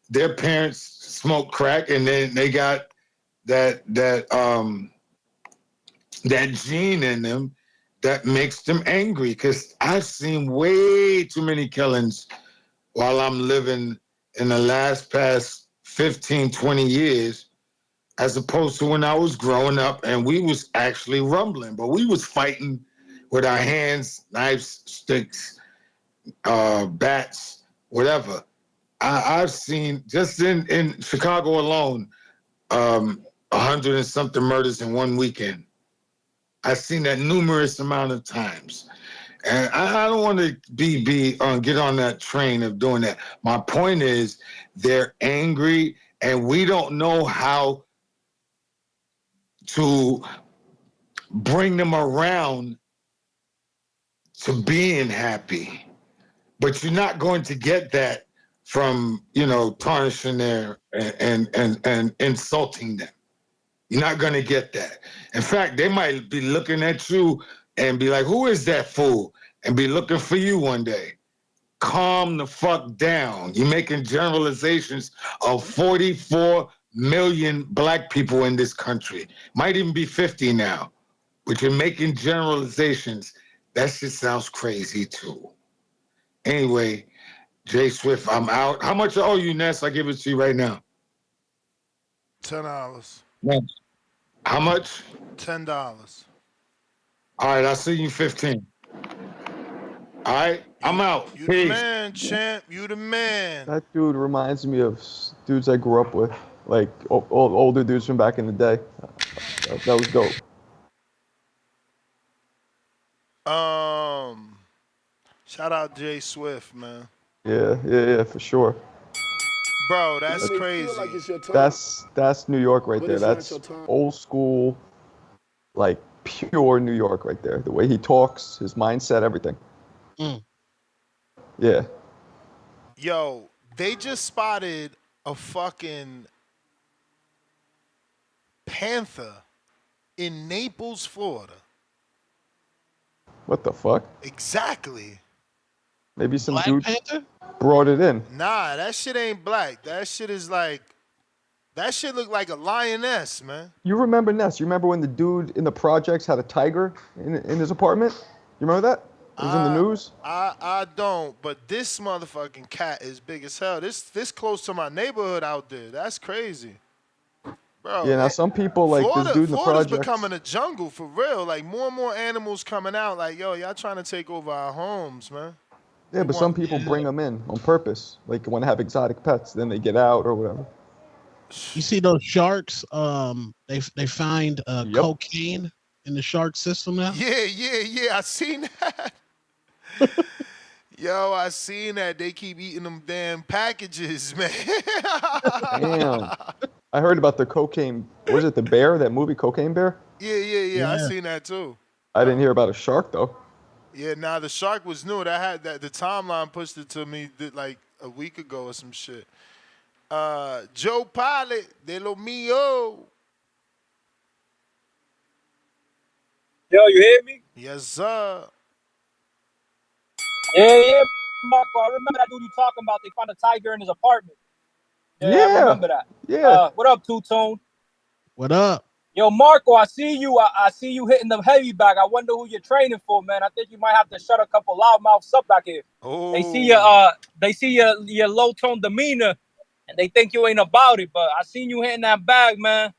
their parents smoked crack, and then they got that gene in them that makes them angry. Because I've seen way too many killings while I'm living in the past 15, 20 years, as opposed to when I was growing up and we was actually rumbling, but we was fighting with our hands, knives, sticks, bats, whatever. I've seen, just in Chicago alone, 100 and something murders in one weekend. I've seen that numerous amount of times. And I don't want to get on that train of doing that. My point is, they're angry, and we don't know how to bring them around to being happy. But you're not going to get that from, you know, tarnishing their and insulting them. You're not going to get that. In fact, they might be looking at you and be like, who is that fool? And be looking for you one day. Calm the fuck down. You're making generalizations of 44 million black people in this country. Might even be 50 now. But you're making generalizations. That shit sounds crazy too. Anyway, Jay Swift, I'm out. How much I owe you, Ness? I give it to you right now. $10. How much? $10. All right, I'll see you 15. All right, I'm out. You Peace. the man, champ. You the man. That dude reminds me of dudes I grew up with, like older dudes from back in the day. That was dope. Shout out Jay Swift, man. Yeah, for sure. Bro, that's crazy. Feel like it's your time, That's New York right but there. it's not That's your time. old school, like pure New York right there. The way he talks, his mindset, everything. Yeah. Yo, they just spotted a fucking panther in Naples, Florida. What the fuck? Exactly. Maybe some Black dude Panther? brought it in. Nah, that shit ain't black. That shit is like, that shit look like a lioness, man. You remember Ness? You remember when the dude in the projects had a tiger in his apartment? You remember that? It was in the news. I don't, but this motherfucking cat is big as hell. This close to my neighborhood out there. That's crazy. Bro, Yeah, now some people like this dude in the Florida's projects. becoming a jungle for real. Like more and more animals coming out. Like, yo, y'all trying to take over our homes, man. Yeah, but some people bring them in on purpose, like want to have exotic pets. Then they get out or whatever. You see those sharks? They find cocaine in the shark system now? Yeah. I seen that. Yo, I seen that. They keep eating them damn packages, man. Damn. I heard about the cocaine. Was it the bear? That movie, Cocaine Bear? Yeah. I seen that too. I didn't hear about a shark though. Yeah, now the shark was new. That had that the timeline pushed it to me like a week ago or some shit. Joe Pilot, de lo mío. Yo, you hear me? Yes, sir. Yeah, Marco. I remember that dude you talking about. They found a tiger in his apartment. Yeah, I remember that. Yeah. What up, Two Tone? What up? Yo, Marco, I see you. I see you hitting the heavy bag. I wonder who you're training for, man. I think you might have to shut a couple loudmouths up back here. Oh. They see your low tone demeanor, and they think you ain't about it. But I seen you hitting that bag, man.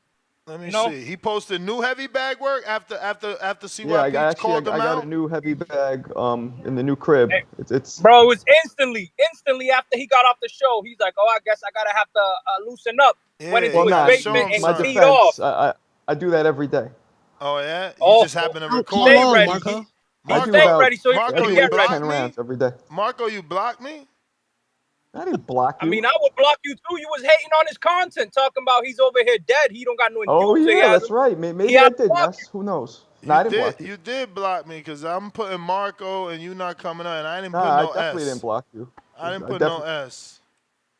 Let me see. He posted new heavy bag work after CYP Yeah, I called him got out. a new heavy bag in the new crib. It's Bro, it was instantly after he got off the show. He's like, oh, I guess I gotta have to loosen up. Went into his basement and my teed off. defense. I do that every day. Oh yeah, you just happen to record. Stay ready. Marco. I do Stay about, ready so you I can do get at least ready. 10 rounds every day. Marco, you blocked me? I didn't block you. I mean, I would block you too. You was hating on his content, talking about he's over here dead. He don't got no Oh enthusiasm. yeah, that's right. Maybe I did. Yes, who knows? No, I didn't block you. You did block me because I'm putting Marco and you not coming on. And I didn't put Nah, no I definitely S. didn't block you. I didn't put no S.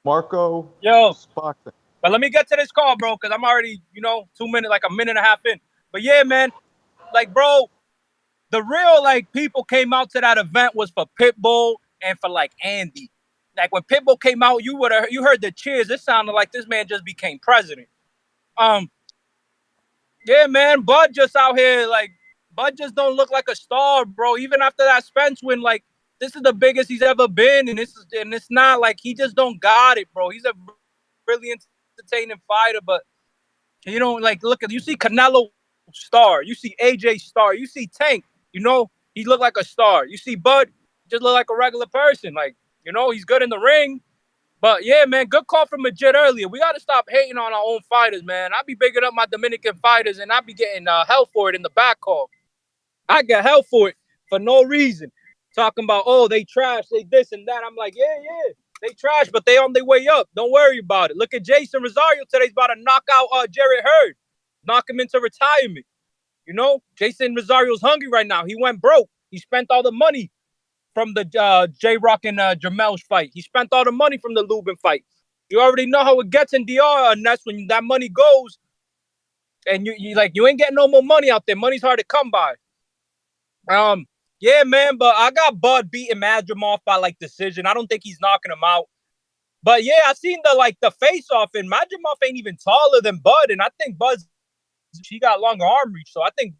Marco. Yo. Spock. But let me get to this call, bro, because I'm already, 2 minutes, like a minute and a half in. But yeah, man, like, bro, the real, like, people came out to that event was for Pitbull and for, like, Andy. Like, when Pitbull came out, you heard the cheers. It sounded like this man just became president. Yeah, man, Bud just out here, like, Bud just don't look like a star, bro. Even after that Spence win, like, this is the biggest he's ever been, and it's not like he just don't got it, bro. He's a really entertaining fighter, but like, you see Canelo star, you see AJ star, you see Tank, he look like a star. You see Bud, just look like a regular person. Like, he's good in the ring. But yeah, man, good call from Majid earlier. We gotta stop hating on our own fighters, man. I be bigging up my Dominican fighters, and I be getting hell for it in the back call. I get hell for it for no reason. Talking about, oh, they trash, they this and that. I'm like, yeah, they trash, but they on their way up. Don't worry about it. Look at Jason Rosario today. He's about to knock out Jarrett Hurd, knock him into retirement. Jason Rosario's hungry right now. He went broke. He spent all the money from the J-Rock and Jamel's fight. He spent all the money from the Lubin fight. You already know how it gets in DR, and that's when that money goes. And you ain't getting no more money out there. Money's hard to come by. Yeah, man, but I got Bud beating Madrimov by like decision. I don't think he's knocking him out. But yeah, I seen the face off, and Madrimov ain't even taller than Bud, and I think he got longer arm reach, so I think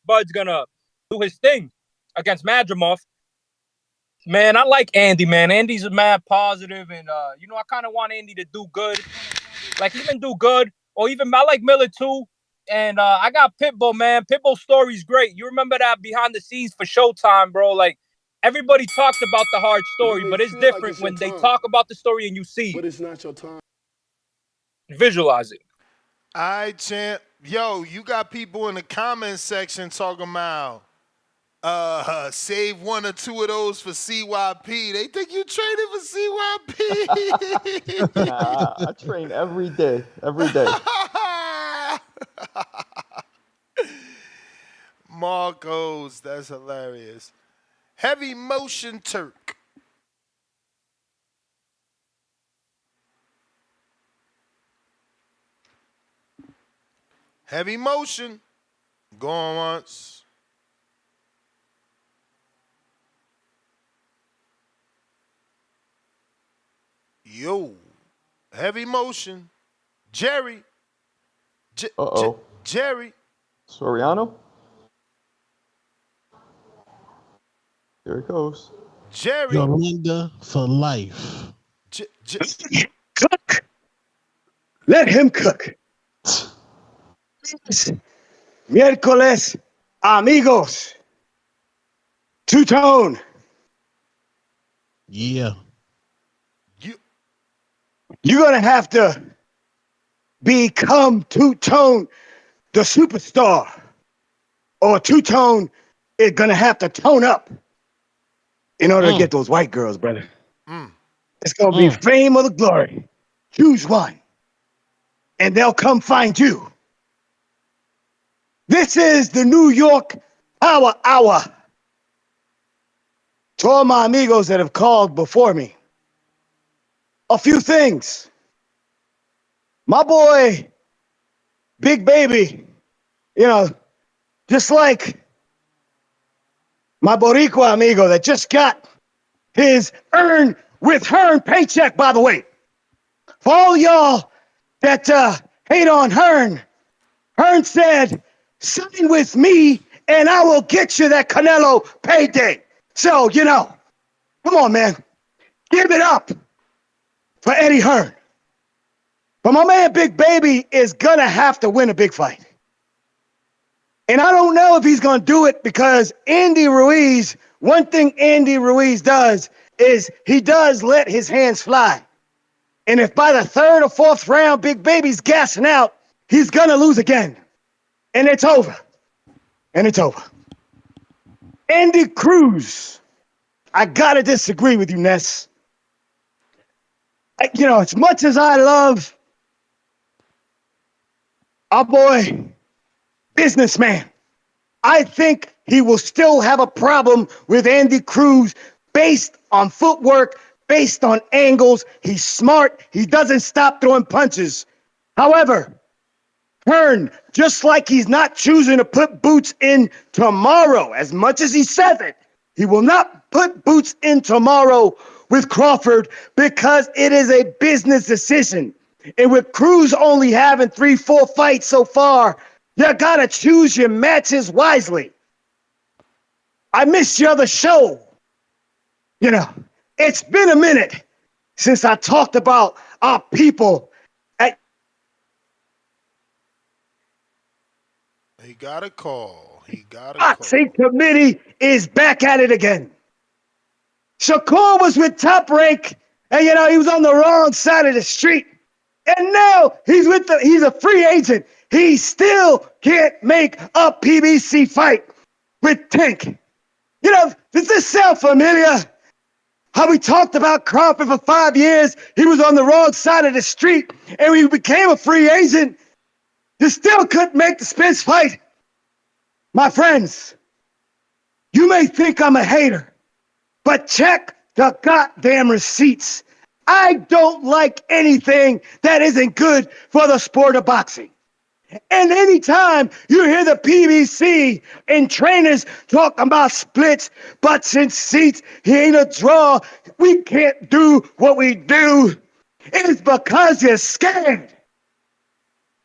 Bud's gonna do his thing against Madrimov. Man, I like Andy, man. Andy's mad positive, and I kind of want Andy to do good, like even do good, or even I like Miller too. And I got Pitbull, man. Pitbull's story's great. You remember that behind the scenes for Showtime, bro? Like, everybody talks about the hard story, but it's different when they talk about the story and you see it. But it's not your time. Visualize it. All right, champ. Yo, you got people in the comment section talking about save one or two of those for CYP. They think you traded for CYP. Nah, I train every day. Every day. Marcos, that's hilarious. Heavy Motion Turk. Heavy Motion. Going once. Yo. Heavy Motion. Jerry. Uh-oh. Jerry. Soriano? Here it goes. Jerry. Yolinda for life. Cook. Let him cook. Miércoles, amigos. Two-tone. Yeah. You're going to have to become Two-tone, the superstar. or two-tone is gonna have to tone up in order to get those white girls, brother. It's gonna be fame or the glory. Choose one, and they'll come find you. This is the New York Power Hour. To all my amigos that have called before me, a few things. My boy, Big Baby, you know, just like my Boricua amigo that just got his earn with Hearn paycheck, by the way. For all y'all that hate on Hearn, Hearn said, sign with me and I will get you that Canelo payday. So, you know, come on, man. Give it up for Eddie Hearn. But my man Big Baby is going to have to win a big fight. And I don't know if he's going to do it because Andy Ruiz, one thing Andy Ruiz does is he does let his hands fly. And if by the third or fourth round Big Baby's gassing out, he's going to lose again. And it's over. And it's over. Andy Cruz, I got to disagree with you, Ness. You know, as much as I love our boy, businessman, I think he will still have a problem with Andy Cruz based on footwork, based on angles. He's smart. He doesn't stop throwing punches. However, Hearn, just like he's not choosing to put boots in tomorrow, as much as he says it, he will not put boots in tomorrow with Crawford because it is a business decision. And with Cruz only having 3-4 fights so far, you gotta choose your matches wisely. I missed your other show. You know, it's been a minute since I talked about our people at. He got a call. Boxing committee is back at it again. Shakur was with Top Rank, and you know he was on the wrong side of the street. And now he's a free agent. He still can't make a PBC fight with Tank. You know, does this sound familiar? How we talked about Crawford for 5 years. He was on the wrong side of the street, and he became a free agent. You still couldn't make the Spence fight. My friends, you may think I'm a hater, but check the goddamn receipts. I don't like anything that isn't good for the sport of boxing. And anytime you hear the PBC and trainers talking about splits, butts, and seats, he ain't a draw, we can't do what we do, it's because you're scared.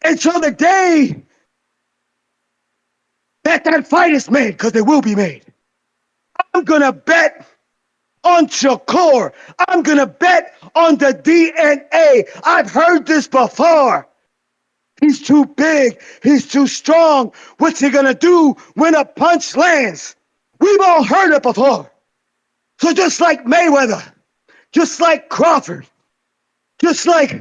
And so the day that fight is made, because it will be made, I'm going to bet on Shakur. I'm going to bet on the DNA. I've heard this before. He's too big. He's too strong. What's he going to do when a punch lands? We've all heard it before. So just like Mayweather, just like Crawford, just like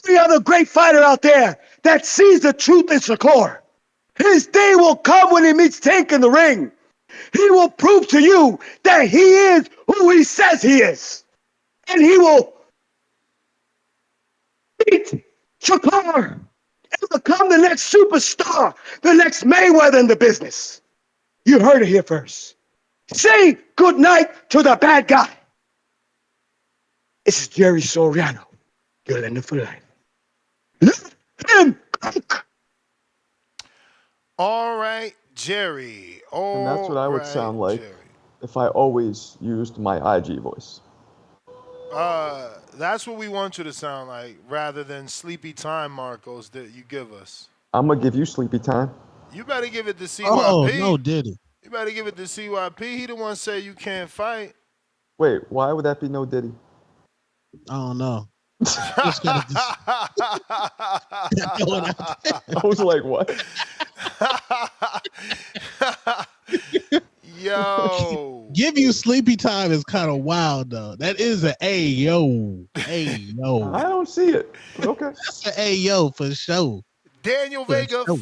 every other great fighter out there that sees the truth in Shakur, his day will come when he meets Tank in the ring. He will prove to you that he is who he says he is. And he will beat Shakur and become the next superstar, the next Mayweather in the business. You heard it here first. Say good night to the bad guy. This is Jerry Soriano. You're in it for life. Let him cook. All right, Jerry. And that's what I would sound like if I always used my IG voice. That's what we want you to sound like, rather than sleepy time, Marcos, that you give us. I'm gonna give you sleepy time. You better give it to CYP. Oh, no, Diddy. You better give it to CYP. He the one say you can't fight. Wait, why would that be no Diddy? I don't know. I was like, what? Yo. Give you sleepy time is kind of wild, though. That is an ayo. Ayo. I don't see it. Okay. That's an ayo for sure. Daniel Yes, Vega, sir.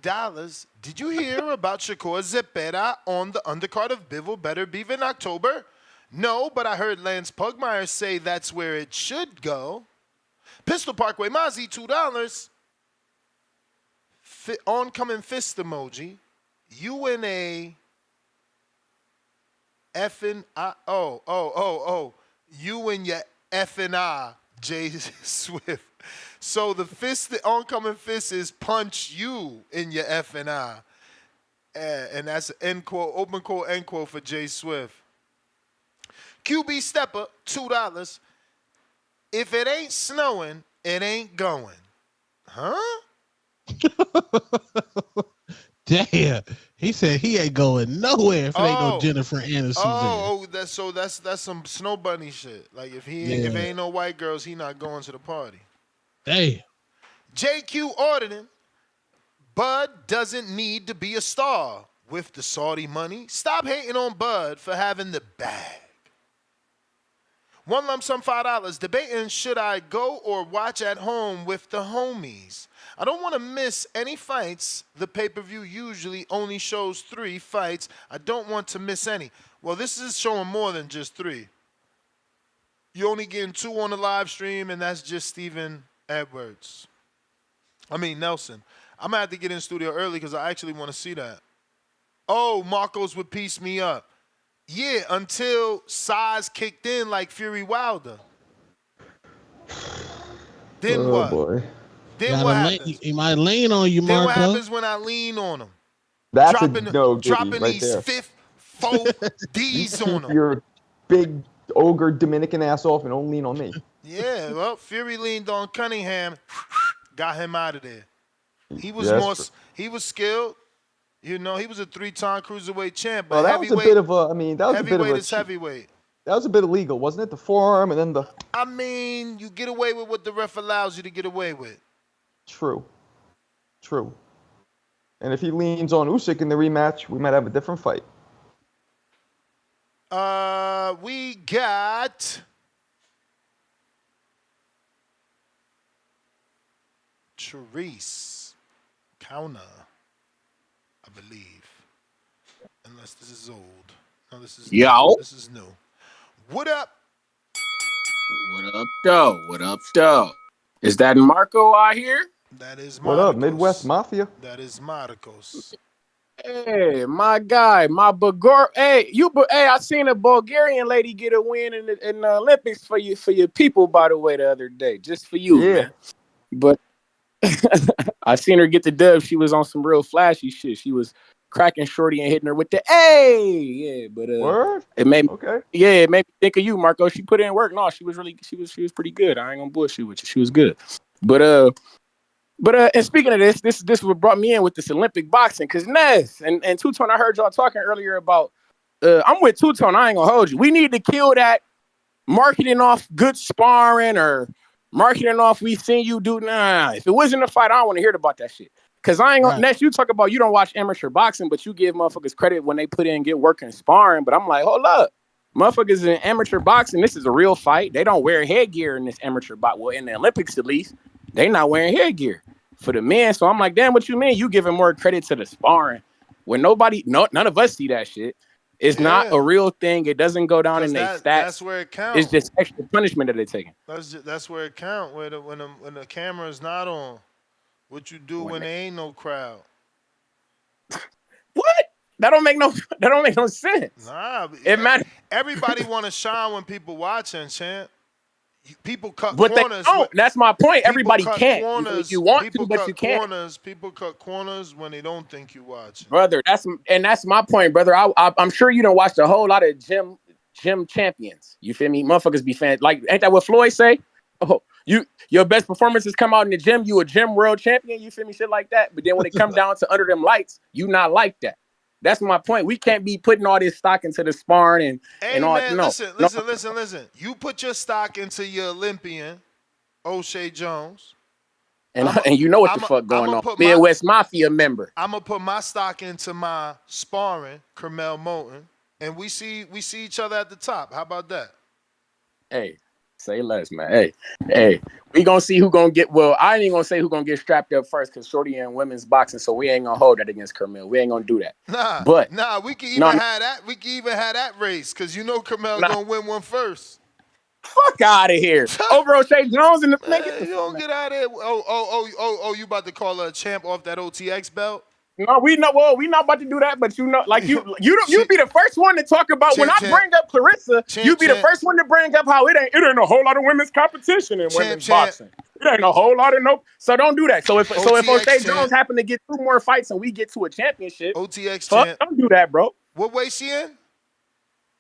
$5. Did you hear about Shakur Zepeda on the undercard of Bivol Better Beef in October? No, but I heard Lance Pugmire say that's where it should go. Pistol Parkway Mozzie, $2. Oncoming fist emoji. You and a effing you and your effing Jay Swift. So the fist, the oncoming fist is punch you in your effing eye. And that's end quote, open quote, end quote for Jay Swift. QB Stepper, $2. If it ain't snowing, it ain't going. Huh? Damn. He said he ain't going nowhere if it ain't no Jennifer Aniston there. That's some Snow Bunny shit. Like if ain't no white girls, he not going to the party. Damn. JQ Ordinen, Bud doesn't need to be a star with the Saudi money. Stop hating on Bud for having the bag. One lump sum, $5. Debating, should I go or watch at home with the homies? I don't want to miss any fights. The pay-per-view usually only shows 3 fights. I don't want to miss any. Well, this is showing more than just 3. You're only getting 2 on the live stream, and that's just Steven Nelson. I'm going to have to get in the studio early because I actually want to see that. Oh, Marcos would piece me up. Yeah, until size kicked in like Fury Wilder. Then what? Boy. Then what happens? He might lean on you, Marco. Then what happens when I lean on him? That's dropping right these there. 5th, 4th D's on him. Your big ogre Dominican ass off and don't lean on me. Yeah, well, Fury leaned on Cunningham, got him out of there. He was he was skilled. You know, he was a 3-time cruiserweight champ. But that was a bit of a. I mean, that was a bit of a. Heavyweight is heavyweight. That was a bit illegal, wasn't it? The forearm and then the. I mean, you get away with what the ref allows you to get away with. True. And if he leans on Usyk in the rematch, we might have a different fight. We got Therese Kauna, I believe. Unless this is old. No, this is new. This is new. What up? What up, though? Is that Marco out here? That is Marcos. What up, Midwest Mafia? That is Marcos. Hey, my guy, Hey, I seen a Bulgarian lady get a win in the Olympics for your people, by the way, the other day, just for you, man. But I seen her get the dub. She was on some real flashy shit. She was cracking shorty and hitting her with the but word? It made it made me think of you, Marco. She put in work. No, she was pretty good. I ain't gonna bullshit with you. She was good. But and speaking of this is what brought me in with this Olympic boxing, because Ness and Two-Tone, I heard y'all talking earlier about I'm with Two-Tone, I ain't gonna hold you. We need to kill that marketing off good sparring or marketing off we seen you do. Nah, if it wasn't a fight, I don't want to hear about that shit. Cause I ain't gonna Ness, you talk about you don't watch amateur boxing, but you give motherfuckers credit when they put in get work and sparring. But I'm like, hold up. Motherfuckers in amateur boxing, this is a real fight. They don't wear headgear in this amateur boxing. Well, in the Olympics at least, they not wearing headgear for the men. So I'm like, damn, what you mean? You giving more credit to the sparring when none of us see that shit. It's not a real thing. It doesn't go down in their stats. That's where it counts. It's just extra punishment that they're taking. That's where it counts. When the camera is not on. What you do when there ain't no crowd? What? That don't make no sense. Nah, it matters. Everybody want to shine when people watching, champ. People cut but corners. They don't. That's my point. Everybody can't. You want to, but you can't. People cut corners when they don't think you watching. Brother, that's my point, brother. I'm sure you don't watch a whole lot of gym champions. You feel me? Motherfuckers be fans. Like, ain't that what Floyd say? Oh, your best performances come out in the gym. You a gym world champion. You feel me? Shit like that. But then when it come down to under them lights, you not like that. That's my point. We can't be putting all this stock into the sparring and all. Man, no, listen. You put your stock into your Olympian, O'Shea Jones, and you know what the fuck going on. Midwest Mafia member. I'm gonna put my stock into my sparring, Kermel Moulton, and we see each other at the top. How about that? Hey, Say less, man. Hey, we gonna see who gonna get. Well, I ain't even gonna say who gonna get strapped up first because Shorty in women's boxing, so we ain't gonna hold that against Carmel. We ain't gonna do that. But we can even have that. We can even have that race because you know Carmel gonna win one first. Fuck out of here. Over O'Shea Jones and the man. Get the you don't get out of here. You about to call her a champ off that OTX belt? No, we not about to do that, but you know, like you be the first one to talk about when I bring up Clarissa, you be the first one to bring up how it ain't a whole lot of women's competition in women's boxing. It ain't a whole lot of so don't do that. So if O'Shea Jones happen to get 2 more fights and we get to a championship, OTX champ, don't do that, bro. What weight she in?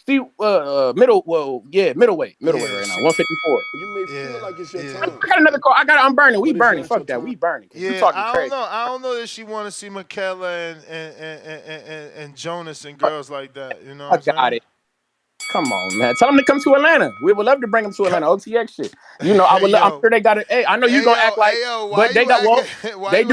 See, middleweight right now, 154. You may feel like it's your time. I got another call. I'm burning. We burning. Fuck that. We burning. Yeah, talking crazy. I don't know that she want to see Michaela and Jonas and girls like that. You know what I'm saying? It. Come on, man. Tell them to come to Atlanta. We would love to bring them to Atlanta. OTX shit. You know, I'm sure they got it. Hey, I know you gonna act like, but they got they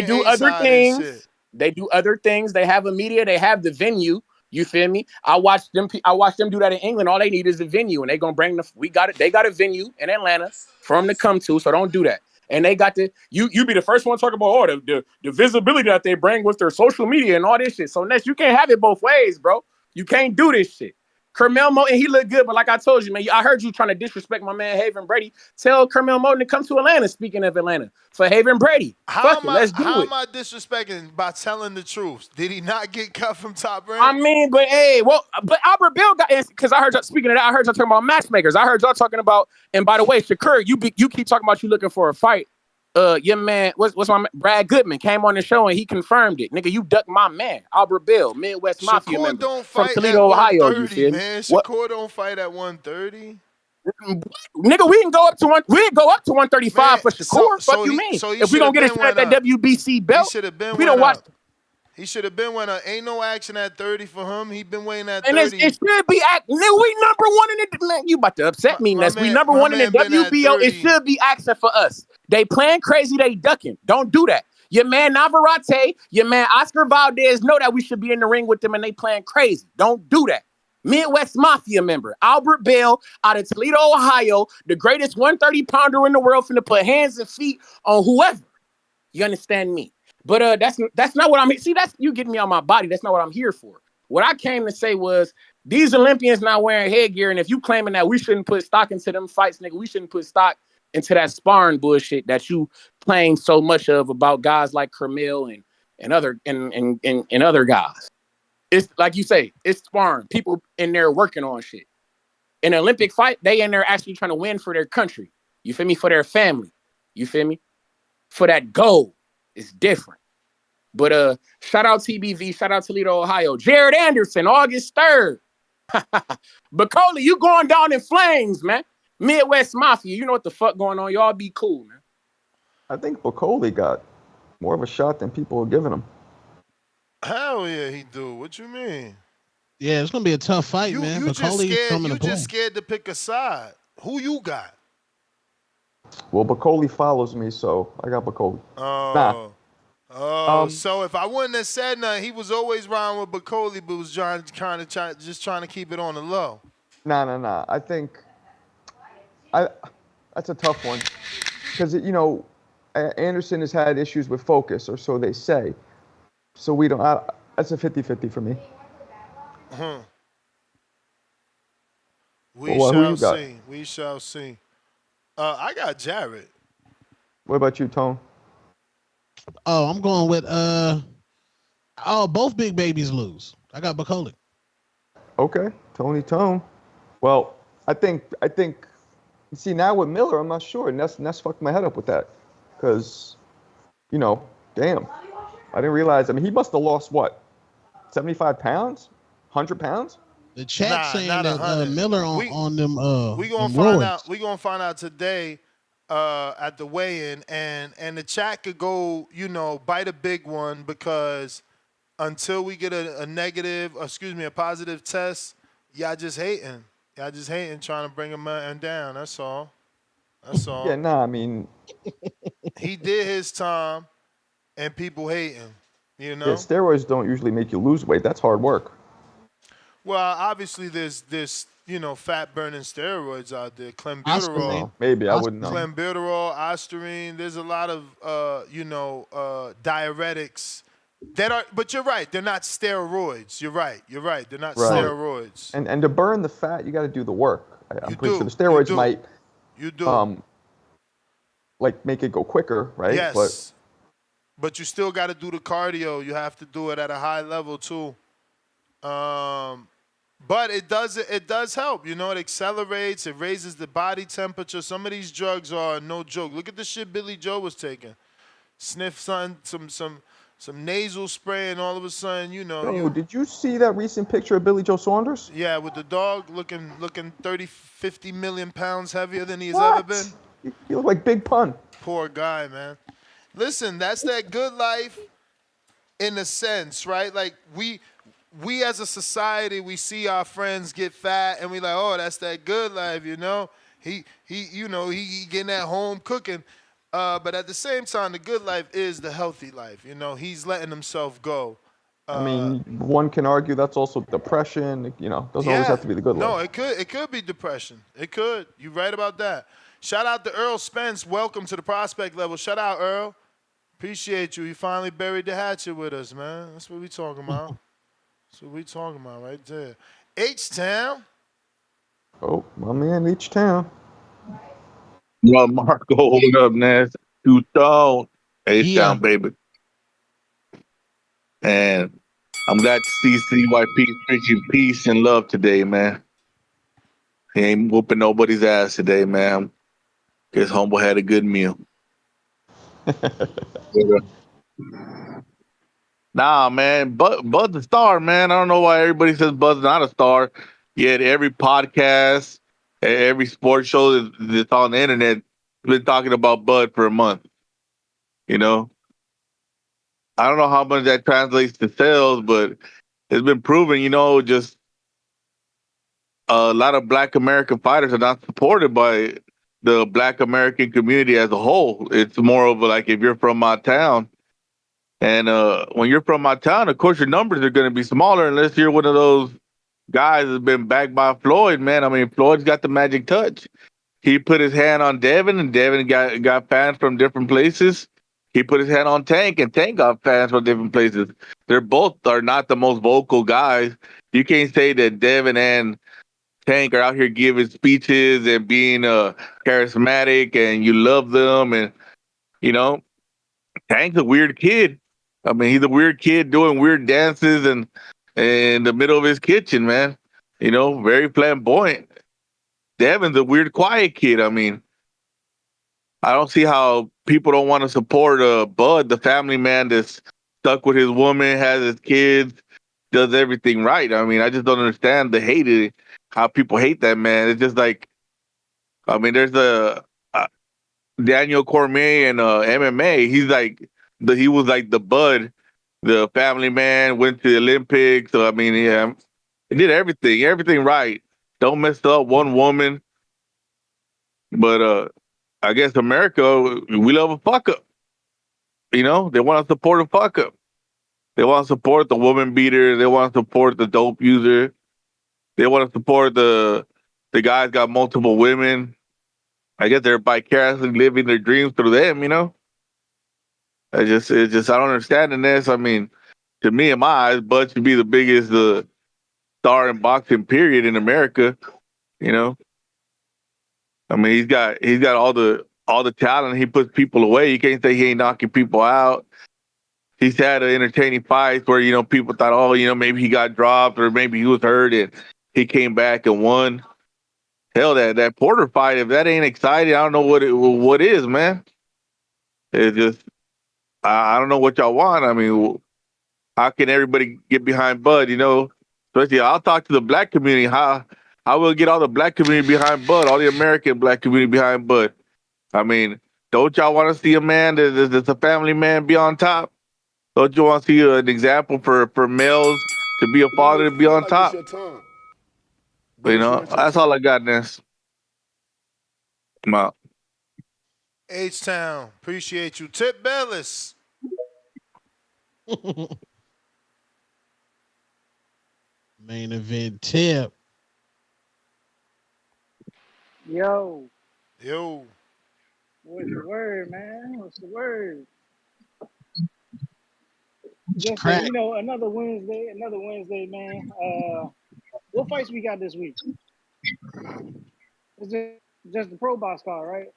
do other things. They do other things. They have a media. They have the venue. You feel me? I watched them do that in England. All they need is the venue, and they gonna bring they got a venue in Atlanta for them to come to. So don't do that. And they got you be the first one to talk about the visibility that they bring with their social media and all this shit. So Ness, you can't have it both ways, bro. You can't do this shit. Carmel Moten, he looked good, but like I told you, man, I heard you trying to disrespect my man Haven Brady. Tell Carmel Moten to come to Atlanta. Speaking of Atlanta, for Haven Brady, let's do it. How am I disrespecting by telling the truth? Did he not get cut from Top Rank? I mean, but Albert Bill got because I heard y'all speaking of that. I heard y'all talking about matchmakers. I heard y'all talking about. And by the way, Shakur, you keep talking about you looking for a fight. Your man, what's my man? Brad Goodman came on the show and he confirmed it. Nigga, you ducked my man, Albert Bill, Midwest Mafia member from Toledo, Ohio. You feel me? Shakur don't fight at 130. Nigga, we can go up to 135 for Shakur. Fuck you mean? If we don't get a shot at that WBC belt, he should have been. We don't watch. He should have been when ain't no action at 30 for him. He been waiting at 30. And it should be nigga, we number one in the man. You about to upset me, Ness. We number one in the WBO. It should be action for us. They playing crazy, they ducking. Don't do that. Your man Navarrete, your man Oscar Valdez know that we should be in the ring with them and they playing crazy. Don't do that. Midwest Mafia member, Albert Bell out of Toledo, Ohio, the greatest 130-pounder in the world, finna put hands and feet on whoever. You understand me? But that's not what I'm here. See, that's you getting me on my body. That's not what I'm here for. What I came to say was these Olympians not wearing headgear, and if you claiming that we shouldn't put stock into them fights, nigga, we shouldn't put stock into that sparring bullshit that you claim so much of about guys like Carmel and other guys. It's like you say, it's sparring. People in there working on shit. In an Olympic fight, they in there actually trying to win for their country. You feel me? For their family. You feel me? For that goal. It's different. But shout out TBV, shout out Toledo, Ohio. Jared Anderson, August 3rd. Bacoli, you going down in flames, man. Midwest Mafia, you know what the fuck going on. Y'all be cool, man. I think Bacoli got more of a shot than people are giving him. Hell yeah, he do. What you mean? Yeah, it's gonna be a tough fight, man. You just scared to pick a side. Who you got? Well, Bacoli follows me, so I got Bacoli. So if I wouldn't have said nothing, he was always riding with Bacoli, but was trying to keep it on the low. Nah. I think that's a tough one because Anderson has had issues with focus, or so they say. So we don't. That's a 50-50 for me. We shall see. I got Jared. What about you, Tone? Oh, I'm going with both big babies lose. I got Bacoli. Okay, Tone. Well, I think. See, now with Miller, I'm not sure, and that's fucked my head up with that, because, damn, I didn't realize. I mean, he must have lost what, 75 pounds, 100 pounds. The chat saying that Miller on them. We gonna find out. We gonna find out today at the weigh-in, and the chat could go, bite a big one, because until we get a positive test, y'all just hating. Y'all just hating, trying to bring him down. That's all. Yeah, nah. I mean, he did his time, and people hating. Yeah, steroids don't usually make you lose weight. That's hard work. Well, obviously there's fat burning steroids out there. Oscarine. Maybe I wouldn't know. Oscarine. Clenbuterol, Ostarine. There's a lot of diuretics that are. But you're right. They're not steroids. You're right. They're not Right. steroids. And to burn the fat, you got to do the work. I'm pretty sure the You steroids do. might You do. like make it go quicker, right? Yes. But you still got to do the cardio. You have to do it at a high level too. But it does help. It accelerates. It raises the body temperature. Some of these drugs are no joke. Look at the shit Billy Joe was taking. Sniff some nasal spray, and all of a sudden, Yo, did you see that recent picture of Billy Joe Saunders? Yeah, with the dog looking 30, 50 million pounds heavier than he's What? ever been. He looked like Big Pun. Poor guy, man. Listen, that's that good life in a sense, right? Like we as a society, we see our friends get fat and we like, oh, that's that good life, He getting at home cooking. But at the same time, the good life is the healthy life. He's letting himself go. I mean, one can argue that's also depression. Doesn't always have to be the good life. No, it could be depression. It could. You're right about that. Shout out to Earl Spence. Welcome to the prospect level. Shout out, Earl. Appreciate you. You finally buried the hatchet with us, man. That's what we talking about. That's what we talking about right there. H-Town. Oh, my man, H-Town. Well, Marco, hold up, Nas. 2 Tone. H-Town, baby. And I'm glad to see CYP preaching peace and love today, man. He ain't whooping nobody's ass today, man. His humble had a good meal. Nah, man. Bud's a star, man. I don't know why everybody says Bud's not a star. Yet every podcast, every sports show that's on the internet been talking about Bud for a month. I don't know how much that translates to sales, but it's been proven, just a lot of Black American fighters are not supported by the Black American community as a whole. It's more of like if you're from my town, and when you're from my town, of course your numbers are going to be smaller unless you're one of those guys that's been backed by Floyd, man. I mean, Floyd's got the magic touch. He put his hand on Devin, and Devin got fans from different places. He put his hand on Tank, and Tank got fans from different places. They're both are not the most vocal guys. You can't say that Devin and Tank are out here giving speeches and being charismatic, and you love them. And Tank's a weird kid. I mean, he's a weird kid doing weird dances and in the middle of his kitchen, man. Very flamboyant. Devin's a weird, quiet kid. I mean, I don't see how people don't want to support Bud, the family man that's stuck with his woman, has his kids, does everything right. I mean, I just don't understand the hate, how people hate that man. It's just like, I mean, there's Daniel Cormier in MMA. He was like the Bud, the family man, went to the Olympics. So I mean, yeah, he did everything right. Don't mess up one woman. But I guess America, we love a fuck up. They want to support a fuck up. They want to support the woman beater. They want to support the dope user. They want to support the guys got multiple women. I guess they're vicariously living their dreams through them. It's just I don't understand in this. I mean, to me, in my eyes, Bud should be the biggest star in boxing, period, in America. I mean, he's got all the talent. He puts people away. You can't say he ain't knocking people out. He's had an entertaining fights where people thought, oh, maybe he got dropped or maybe he was hurt and he came back and won. Hell, that Porter fight, if that ain't exciting, I don't know what is, man. It's just I don't know what y'all want. I mean, how can everybody get behind Bud? Especially I'll talk to the Black community. How will get all the Black community behind Bud, all the American Black community behind Bud? I mean, don't y'all want to see a man that's a family man be on top? Don't you want to see an example for males to be a father to be on top? That's all I got, Ness. I'm out. H-Town, appreciate you. Tip Bellis. Main event tip. Yo, Yo. what's the word, man? What's the word? It's Just crack. another Wednesday, man. What fights we got this week? It's just the pro box card, right?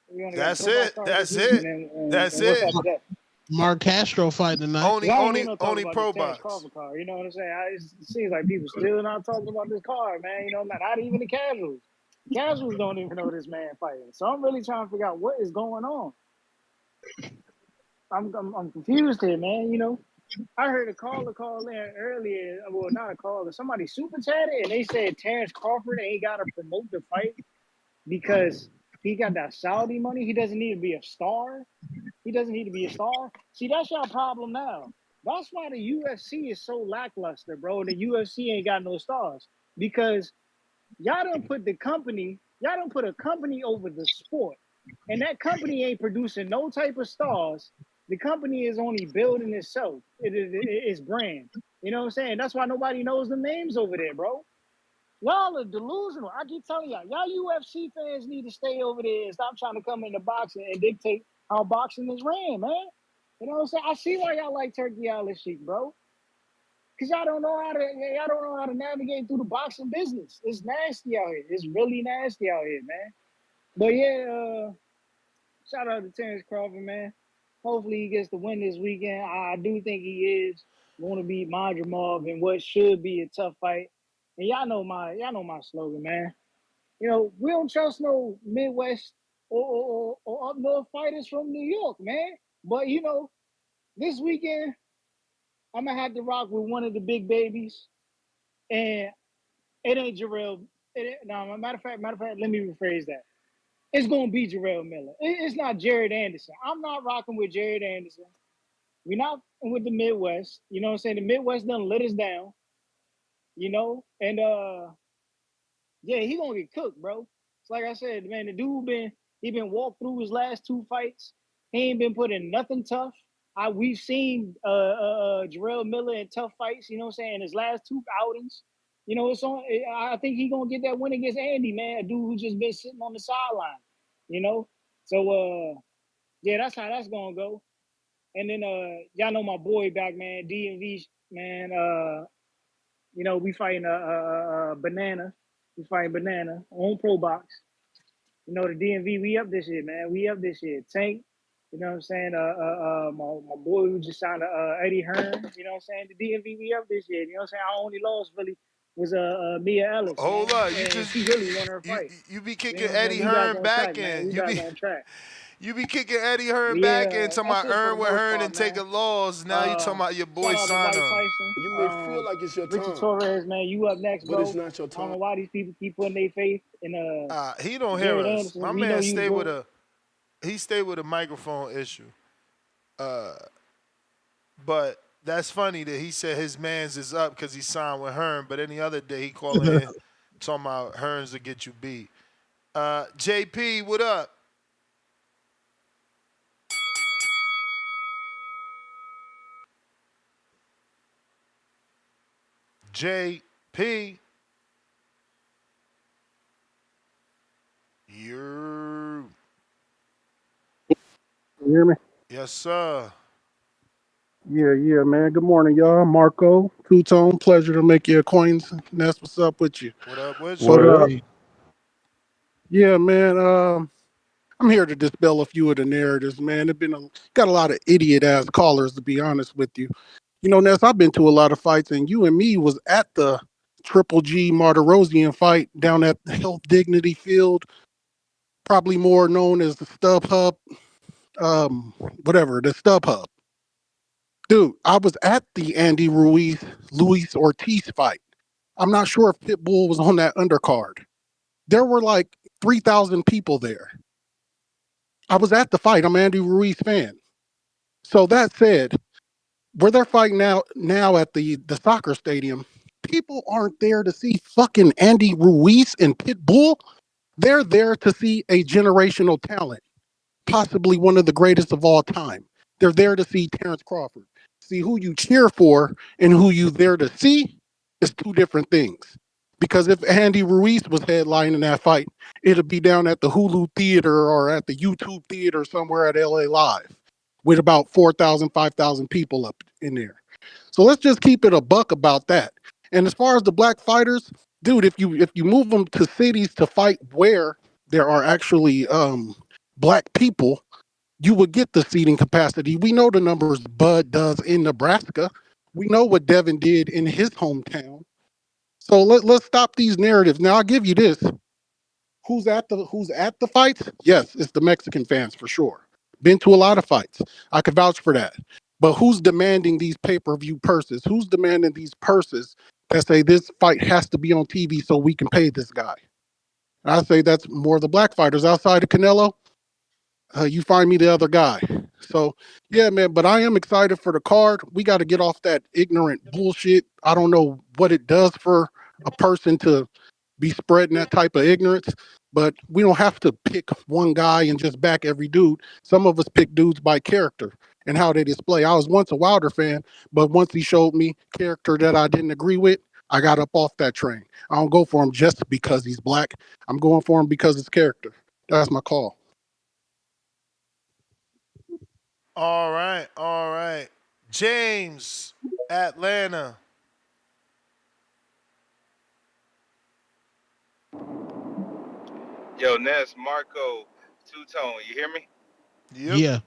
We only got the That's pro box it. card this That's week, it. and That's what's it. after that? Mark Castro fight tonight. Cause Only I ain't hear only no talk only about this pro Terence box. Crawford card. You know what I'm saying? It seems like people still not talking about this card, man. You know, not even the casuals. Casuals don't even know this man fighting. So I'm really trying to figure out what is going on. I'm confused here, man. You know, I heard a caller call in earlier. Well, not a caller. Somebody super chatted and they said Terence Crawford ain't got to promote the fight because he got that Saudi money. He doesn't need to be a star. He doesn't need to be a star. See, that's your problem now. That's why the UFC is so lackluster, bro. The UFC ain't got no stars because y'all don't put a company over the sport. And that company ain't producing no type of stars. The company is only building itself, its brand. You know what I'm saying? That's why nobody knows the names over there, bro. Y'all are delusional. I keep telling y'all UFC fans need to stay over there and stop trying to come into boxing and dictate how boxing is ran, man. You know what I'm saying? I see why y'all like Turkey Island Sheik, bro. Cause y'all don't know how to navigate through the boxing business. It's nasty out here. It's really nasty out here, man. But yeah, shout out to Terence Crawford, man. Hopefully he gets the win this weekend. I do think he is going to beat Madrimov in what should be a tough fight. And y'all know my slogan, man. You know, we don't trust no Midwest or up north fighters from New York, man. But you know, this weekend I'm gonna have to rock with one of the big babies, and it ain't Jarrell. No, matter of fact, let me rephrase that. It's gonna be Jarrell Miller. It's not Jared Anderson. I'm not rocking with Jared Anderson. We're not with the Midwest. You know what I'm saying? The Midwest done let us down. You know, and yeah, he gonna get cooked, bro. It's like I said, man. The dude been walked through his last two fights. He ain't been put in nothing tough. We've seen Jarrell Miller in tough fights. You know what I'm saying? In his last two outings. You know, it's on. I think he gonna get that win against Andy, man. A dude who just been sitting on the sideline. You know, so yeah, that's how that's gonna go. And then y'all know my boy back, man. DMV, man. You know, we fighting a banana. We fighting banana on Pro Box. You know, the DMV, we up this year, man. We up this year. Tank, you know what I'm saying? My boy who just signed Eddie Hearn, you know what I'm saying? The DMV, we up this year. You know what I'm saying? Our only loss really was Mia Ellis, man. Hold up. And she really won her fight. You be You kicking know what I'm saying? Eddie We back Hearn on track, back man. in. We back on track. You be kicking Eddie Hearn But back in, yeah, talking that's about it for the Earn with most Hearn part, and man. taking laws. Now you talking about your boy Shout out to White Sano. Tyson. You may feel like it's your Richard time, Torres, man, you up next, but it's bro. not your I don't know time. why these people keep putting their faith in He don't hear Jared us. Anderson. My We know man you was going. stayed with a microphone issue. But that's funny that he said his man's is up because he signed with Hearn. But any other day he calling in talking about Hearns to get you beat. JP, what up? JP. You. You hear me? Yes, sir. Yeah, man. Good morning, y'all. Marco, Two Tone. Pleasure to make your acquaintance. That's what's up with you. What up with But you? Word up. yeah, man. I'm here to dispel a few of the narratives, man. Got a lot of idiot ass callers, to be honest with you. You know, Ness, I've been to a lot of fights, and you and me was at the Triple G Martirosian fight down at the Health Dignity Field, probably more known as the StubHub, whatever, the StubHub. Dude, I was at the Andy Ruiz Luis Ortiz fight. I'm not sure if Pitbull was on that undercard. There were like 3,000 people there. I was at the fight. I'm an Andy Ruiz fan. So that said, where they're fighting now at the soccer stadium, people aren't there to see fucking Andy Ruiz and Pitbull. They're there to see a generational talent, possibly one of the greatest of all time. They're there to see Terence Crawford. See, who you cheer for and who you there to see is two different things. Because if Andy Ruiz was headlining that fight, it'd be down at the Hulu Theater or at the YouTube Theater somewhere at LA Live with about 4,000, 5,000 people up in there. So let's just keep it a buck about that. And as far as the black fighters, dude, if you move them to cities to fight where there are actually black people, you would get the seating capacity. We know the numbers Bud does in Nebraska. We know what Devin did in his hometown. So let's stop these narratives. Now I'll give you this. Who's at the fights? Yes, it's the Mexican fans for sure. Been to a lot of fights. I could vouch for that. But who's demanding these pay-per-view purses? Who's demanding these purses that say this fight has to be on TV so we can pay this guy? And I say that's more the black fighters outside of Canelo. You find me the other guy. So yeah, man. But I am excited for the card. We got to get off that ignorant bullshit. I don't know what it does for a person to be spreading that type of ignorance, but we don't have to pick one guy and just back every dude. Some of us pick dudes by character and how they display. I was once a Wilder fan, but once he showed me character that I didn't agree with, I got up off that train. I don't go for him just because he's black. I'm going for him because it's character. That's my call. All right, all right. James, Atlanta. Yo, Ness, Marco, Two Tone, you hear me? Yep. Yeah.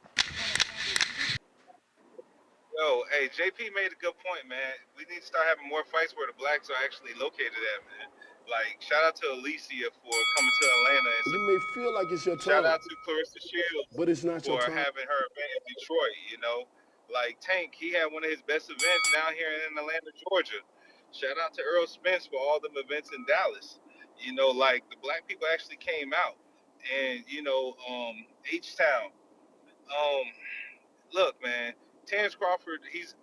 Yo, hey, JP made a good point, man. We need to start having more fights where the blacks are actually located at, man. Like, shout out to Alicia for coming to Atlanta and You may feel like it's your shout turn, out to Clarissa Shields but it's not your for turn. having her event in Detroit, you know. Like Tank, he had one of his best events down here in Atlanta, Georgia. Shout out to Earl Spence for all them events in Dallas. You know, like the black people actually came out. And, H-Town. Um, Look, man, Terence Crawford, he's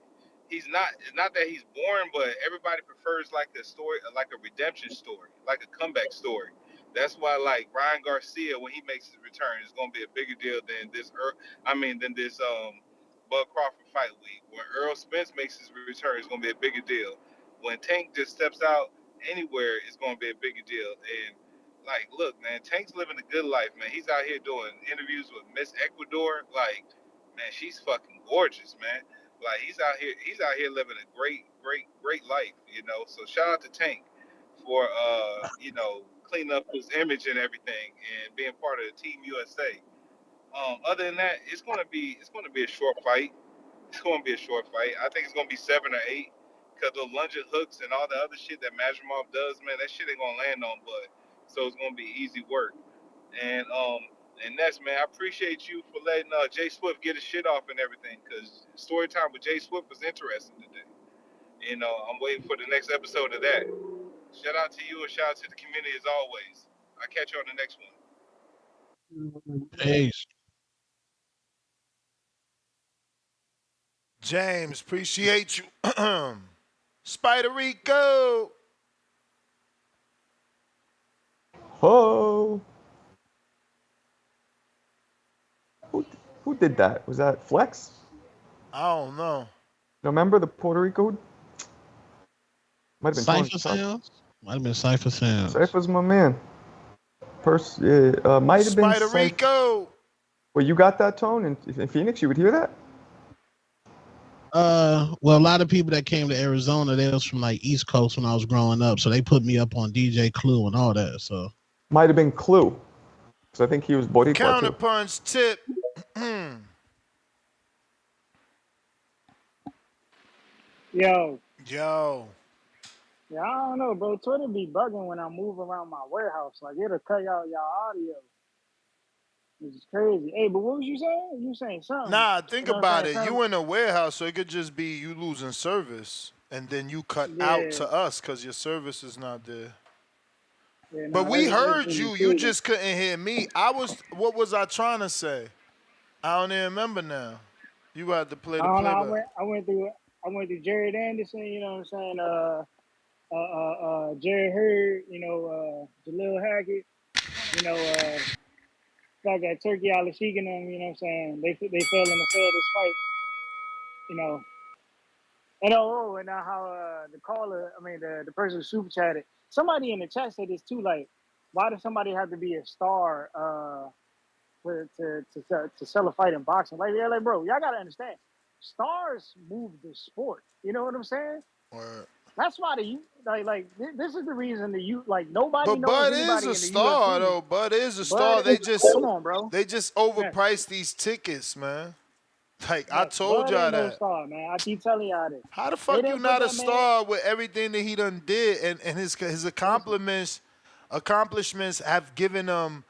not, it's not that he's boring, but everybody prefers like a story, like a redemption story, like a comeback story. That's why like Ryan Garcia, when he makes his return, is gonna be a bigger deal than this Bud Crawford fight week. When Earl Spence makes his return, it's gonna be a bigger deal. When Tank just steps out anywhere, it's gonna be a bigger deal. And like, look, man, Tank's living a good life, man. He's out here doing interviews with Miss Ecuador. Like, man, she's fucking gorgeous, man. Like he's out here living a great life, you know. So shout out to Tank for cleaning up his image and everything and being part of the Team USA. Other than that, it's gonna be a short fight. It's gonna be a short fight. I think it's gonna be 7 or 8 because the lunging hooks and all the other shit that Madrimov does, man, that shit ain't gonna land on Bud. So it's gonna be easy work. And Ness, man, I appreciate you for letting Jay Swift get his shit off and everything, because story time with Jay Swift was interesting today. You know, I'm waiting for the next episode of that. Shout out to you and shout out to the community as always. I'll catch you on the next one. Peace. James, appreciate you. Spider Rico. Oh, who did that? Was that Flex? I don't know. Remember the Puerto Rico? Might have been Cypher Sounds? Might have been Cypher Sounds. Cypher's my man. Might have been Spider Rico. Well, you got that tone in Phoenix. You would hear that. Well, a lot of people that came to Arizona, they was from like East Coast when I was growing up, so they put me up on DJ Clue and all that. So might have been Clue, because I think he was Boricua too. Counterpunch tip. Yo. Yeah, I don't know, bro. Twitter be bugging when I move around my warehouse. Like, it'll cut out y'all audio. Which is crazy. Hey, but what was you saying? You saying something. Nah, think about it. Something. You in a warehouse, so it could just be you losing service, and then you cut out to us because your service is not there. Yeah, but we heard you. You just couldn't hear me. What was I trying to say? I don't even remember now. You had to play the playback. I went through Jared Anderson, you know what I'm saying? Jerry Hurd, Jalil Hackett, fact that Turkey Al-Sheikh and them, you know what I'm saying? They fell in the field this fight, you know. And how the caller, the person who super chatted somebody in the chat said this too. Like, why does somebody have to be a star to sell a fight in boxing? Like, yeah, like, bro, y'all gotta understand, stars move the sport. You know what I'm saying? Word. That's why this is the reason like nobody But knows Bud is anybody a in the star UFC. though. Bud is a Bud star. They is just come on, bro. Ness, overpriced these tickets, man. Like I Ness, told Bud y'all ain't no that. star, man. I keep telling y'all this. How the They fuck you didn't put not a that man. star with everything that he done did and his accomplishments have given him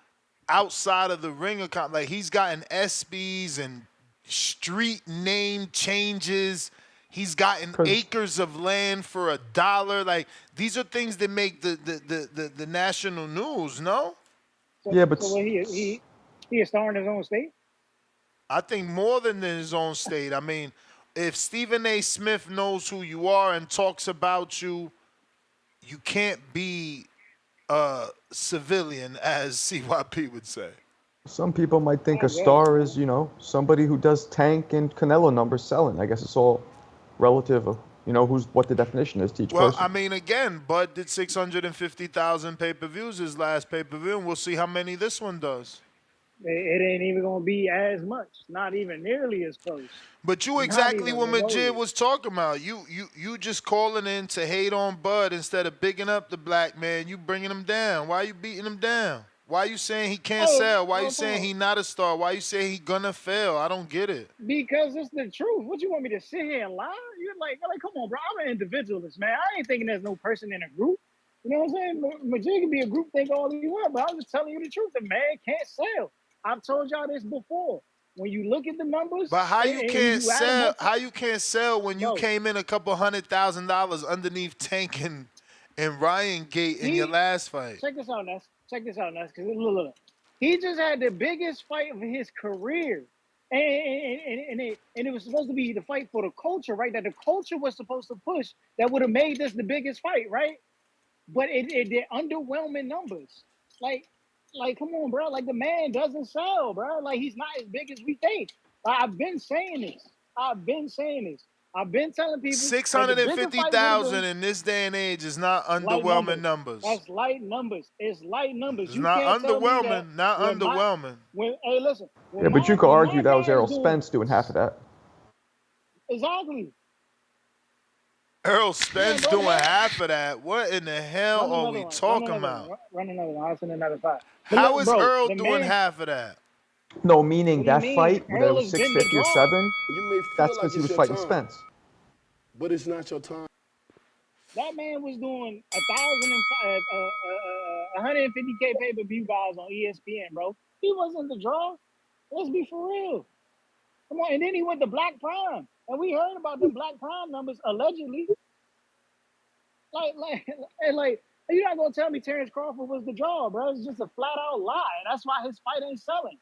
outside of the ring like he's gotten SBs and street name changes. He's gotten acres of land for $1. Like these are things that make the national news, no? Yeah, but So what he a star in his own state? I think more than in his own state. I mean, if Stephen A. Smith knows who you are and talks about you, you can't be a civilian, as CYP would say. some people might think I a guess, star man. is, somebody who does Tank and Canelo numbers selling. I guess it's all relative of, what the definition is to each Well, person. I mean, again, Bud did 650,000 pay-per-views his last pay-per-view, and we'll see how many this one does. It ain't even gonna be as much. Not even nearly as close. But you Not exactly even what Majid remotely. was talking about. You just calling in to hate on Bud instead of bigging up the black man. You bringing him down. Why you beating him down? Why you saying he can't Oh, sell? Why you well, come saying on. he not a star? Why you saying he gonna fail? I don't get it. Because it's the truth. What you want me to sit here and lie? You're like, come on, bro. I'm an individualist, man. I ain't thinking there's no person in a group. You know what I'm saying? Majid can be a group think all he want, but I'm just telling you the truth. The man can't sell. I've told y'all this before. When you look at the numbers But how and, you and can't you add them sell? up, How you can't sell when you bro, came in a couple $100,000 underneath Tank and Ryan Gate in your he last fight? check this out, Ness. Check this out, Ness. Because look, he just had the biggest fight of his career, and it was supposed to be the fight for the culture, right? That the culture was supposed to push. That would have made this the biggest fight, right? But it did underwhelming numbers. Like, come on, bro. Like the man doesn't sell, bro. Like he's not as big as we think. I've been saying this. I've been saying this. I've been telling people Six that the hundred and bigger fifty fight would have thousand been in this day and age is not light underwhelming numbers. numbers. That's light numbers. It's light numbers. It's You not can't tell me that underwhelming. Not when my underwhelming. when hey listen Yeah, but you could when argue my that was man's Errol doing Spence doing half of that. exactly. Earl Man, Spence go doing ahead. half of that. What in the hell Run are another we one. Run talking another about? one. Run another one. I'll send another five. But How look, is bro, Earl the doing man. half of that? No, meaning What do you that mean? fight, whether it Earl was has been the 650 or draw. 7, You may that's feel because like he it's was your fighting time, Spence. but it's not your time. That man was doing 150K pay per view guys on ESPN, bro. He wasn't the draw. Let's be for real. Come on, and then he went to Black Prime, and we heard about them Black Prime numbers allegedly. Like, and like, you're not gonna tell me Terence Crawford was the draw, bro. It's just a flat out lie. That's why his fight ain't selling.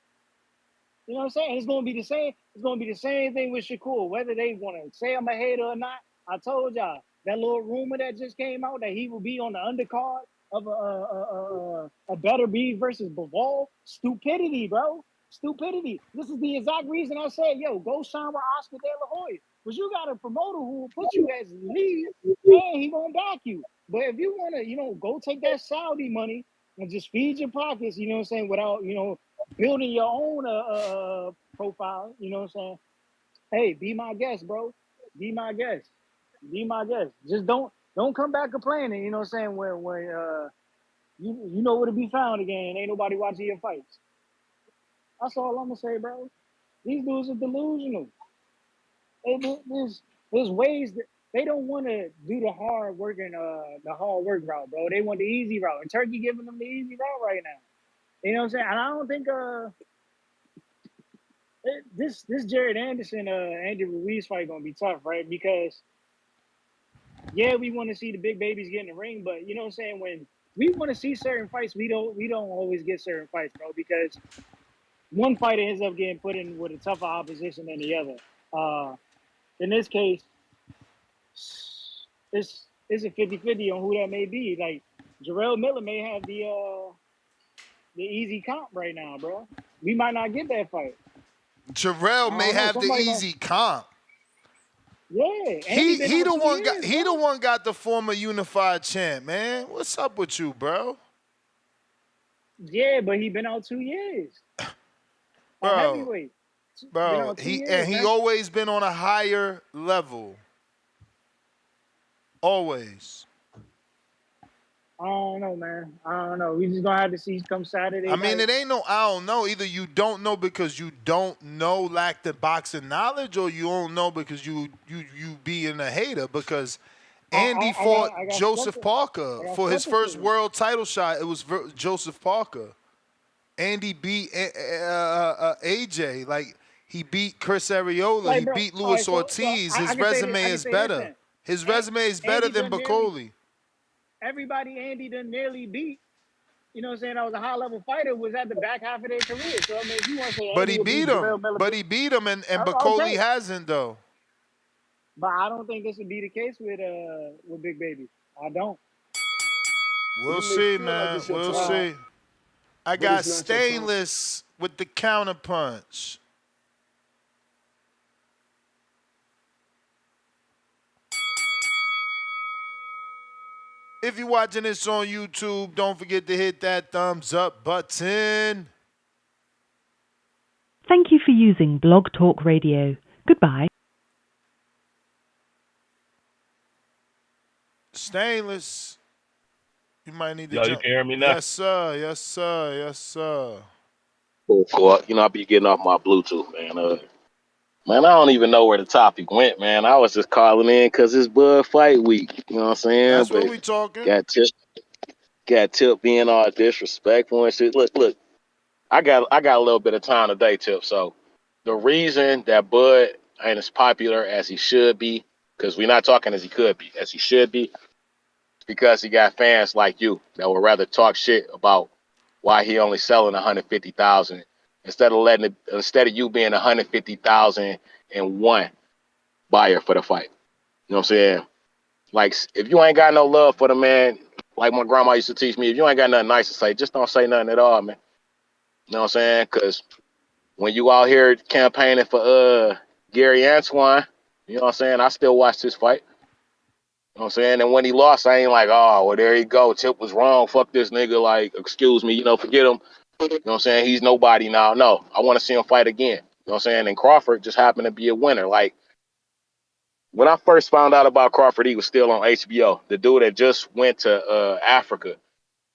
You know what I'm saying? It's gonna be the same. It's gonna be the same thing with Shakur, whether they want to say I'm a hater or not. I told y'all that little rumor that just came out that he will be on the undercard of a Better Be versus Bivol. Stupidity, bro. Stupidity. This is the exact reason I said, yo, go sign with Oscar De La Hoya. Because you got a promoter who will put you as lead and he gonna back you. But if you wanna, go take that Saudi money and just feed your pockets, you know what I'm saying, without, building your own profile, you know what I'm saying? Hey, be my guest, bro. Be my guest. Be my guest. Just don't come back complaining, you know what I'm saying, when you know where to be found again. Ain't nobody watching your fights. That's all I'm gonna say, bro. These dudes are delusional. There's ways that they don't want to do the hard work route, bro. They want the easy route. And Turkey giving them the easy route right now. You know what I'm saying? And I don't think this Jared Anderson Andy Ruiz fight gonna be tough, right? Because yeah, we want to see the big babies get in the ring, but you know what I'm saying, when we want to see certain fights, we don't always get certain fights, bro, because one fighter ends up getting put in with a tougher opposition than the other. In this case, it's a 50-50 on who that may be. Like Jarrell Miller may have the easy comp right now, bro. We might not get that fight. Jarrell I may don't know. have the Somebody gonna easy comp. Yeah, Andy been He on the 2 one years, the bro. one got the former unified champ, man. What's up with you, bro? Yeah, but he been out 2 years. A Bro, heavyweight. Been bro, out 2 years, he man. always been on a higher level. Always. I don't know, man. I don't know. We just gonna have to see come Saturday I mean, night. it ain't no I don't know. Either you don't know because you don't know, lack the boxing knowledge, or you don't know because you being a hater. Because Andy fought I got Joseph sucker. Parker I got for his sucker for first him. world title shot. It was Joseph Parker. Andy beat AJ. Like, he beat Chris Arreola. Like, He bro. beat All right, Luis so Ortiz. I His can say this. resume I can is say this better. then. His resume is better Andy than done nearly Bacoli. everybody. Andy done nearly beat. You know what I'm saying? That was a high level fighter. Was at the back half of their career. So I mean, if you want to say But Andy he will beat beat him. Jarrell Miller, But he beat him, and Bacoli okay. hasn't, though. But I don't think this would be the case with Big Baby. I don't. We'll You may see, feel like man. it's your We'll time, see. I but got it's not your time. Stainless with the counterpunch. If you're watching this on YouTube, don't forget to hit that thumbs up button. Thank you for using Blog Talk Radio. Goodbye. Stainless, you might need to Yo, you jump. can hear me now? Yes, sir. Yes, sir. Yes, sir. Cool. You know, I be getting off my Bluetooth, man. Man, I don't even know where the topic went, man. I was just calling in because it's Bud Fight Week. You know what I'm saying? That's what But we talking. got Tip being all disrespectful and shit. Look. I got a little bit of time today, Tip. So the reason that Bud ain't as popular as he should be, because we're not talking as he could be, as he should be, because he got fans like you that would rather talk shit about why he only selling 150,000 instead of you being 150,001 buyer for the fight. You know what I'm saying? Like, if you ain't got no love for the man, like my grandma used to teach me, if you ain't got nothing nice to say, just don't say nothing at all, man. You know what I'm saying? Because when you out here campaigning for Gary Antoine, you know what I'm saying? I still watched his fight. You know what I'm saying? And when he lost, I ain't like, oh, well, there you go. Tip was wrong. Fuck this nigga. Like, excuse me, forget him. You know what I'm saying? He's nobody now. No, I want to see him fight again. You know what I'm saying? And Crawford just happened to be a winner. Like, when I first found out about Crawford, he was still on HBO. The dude that just went to Africa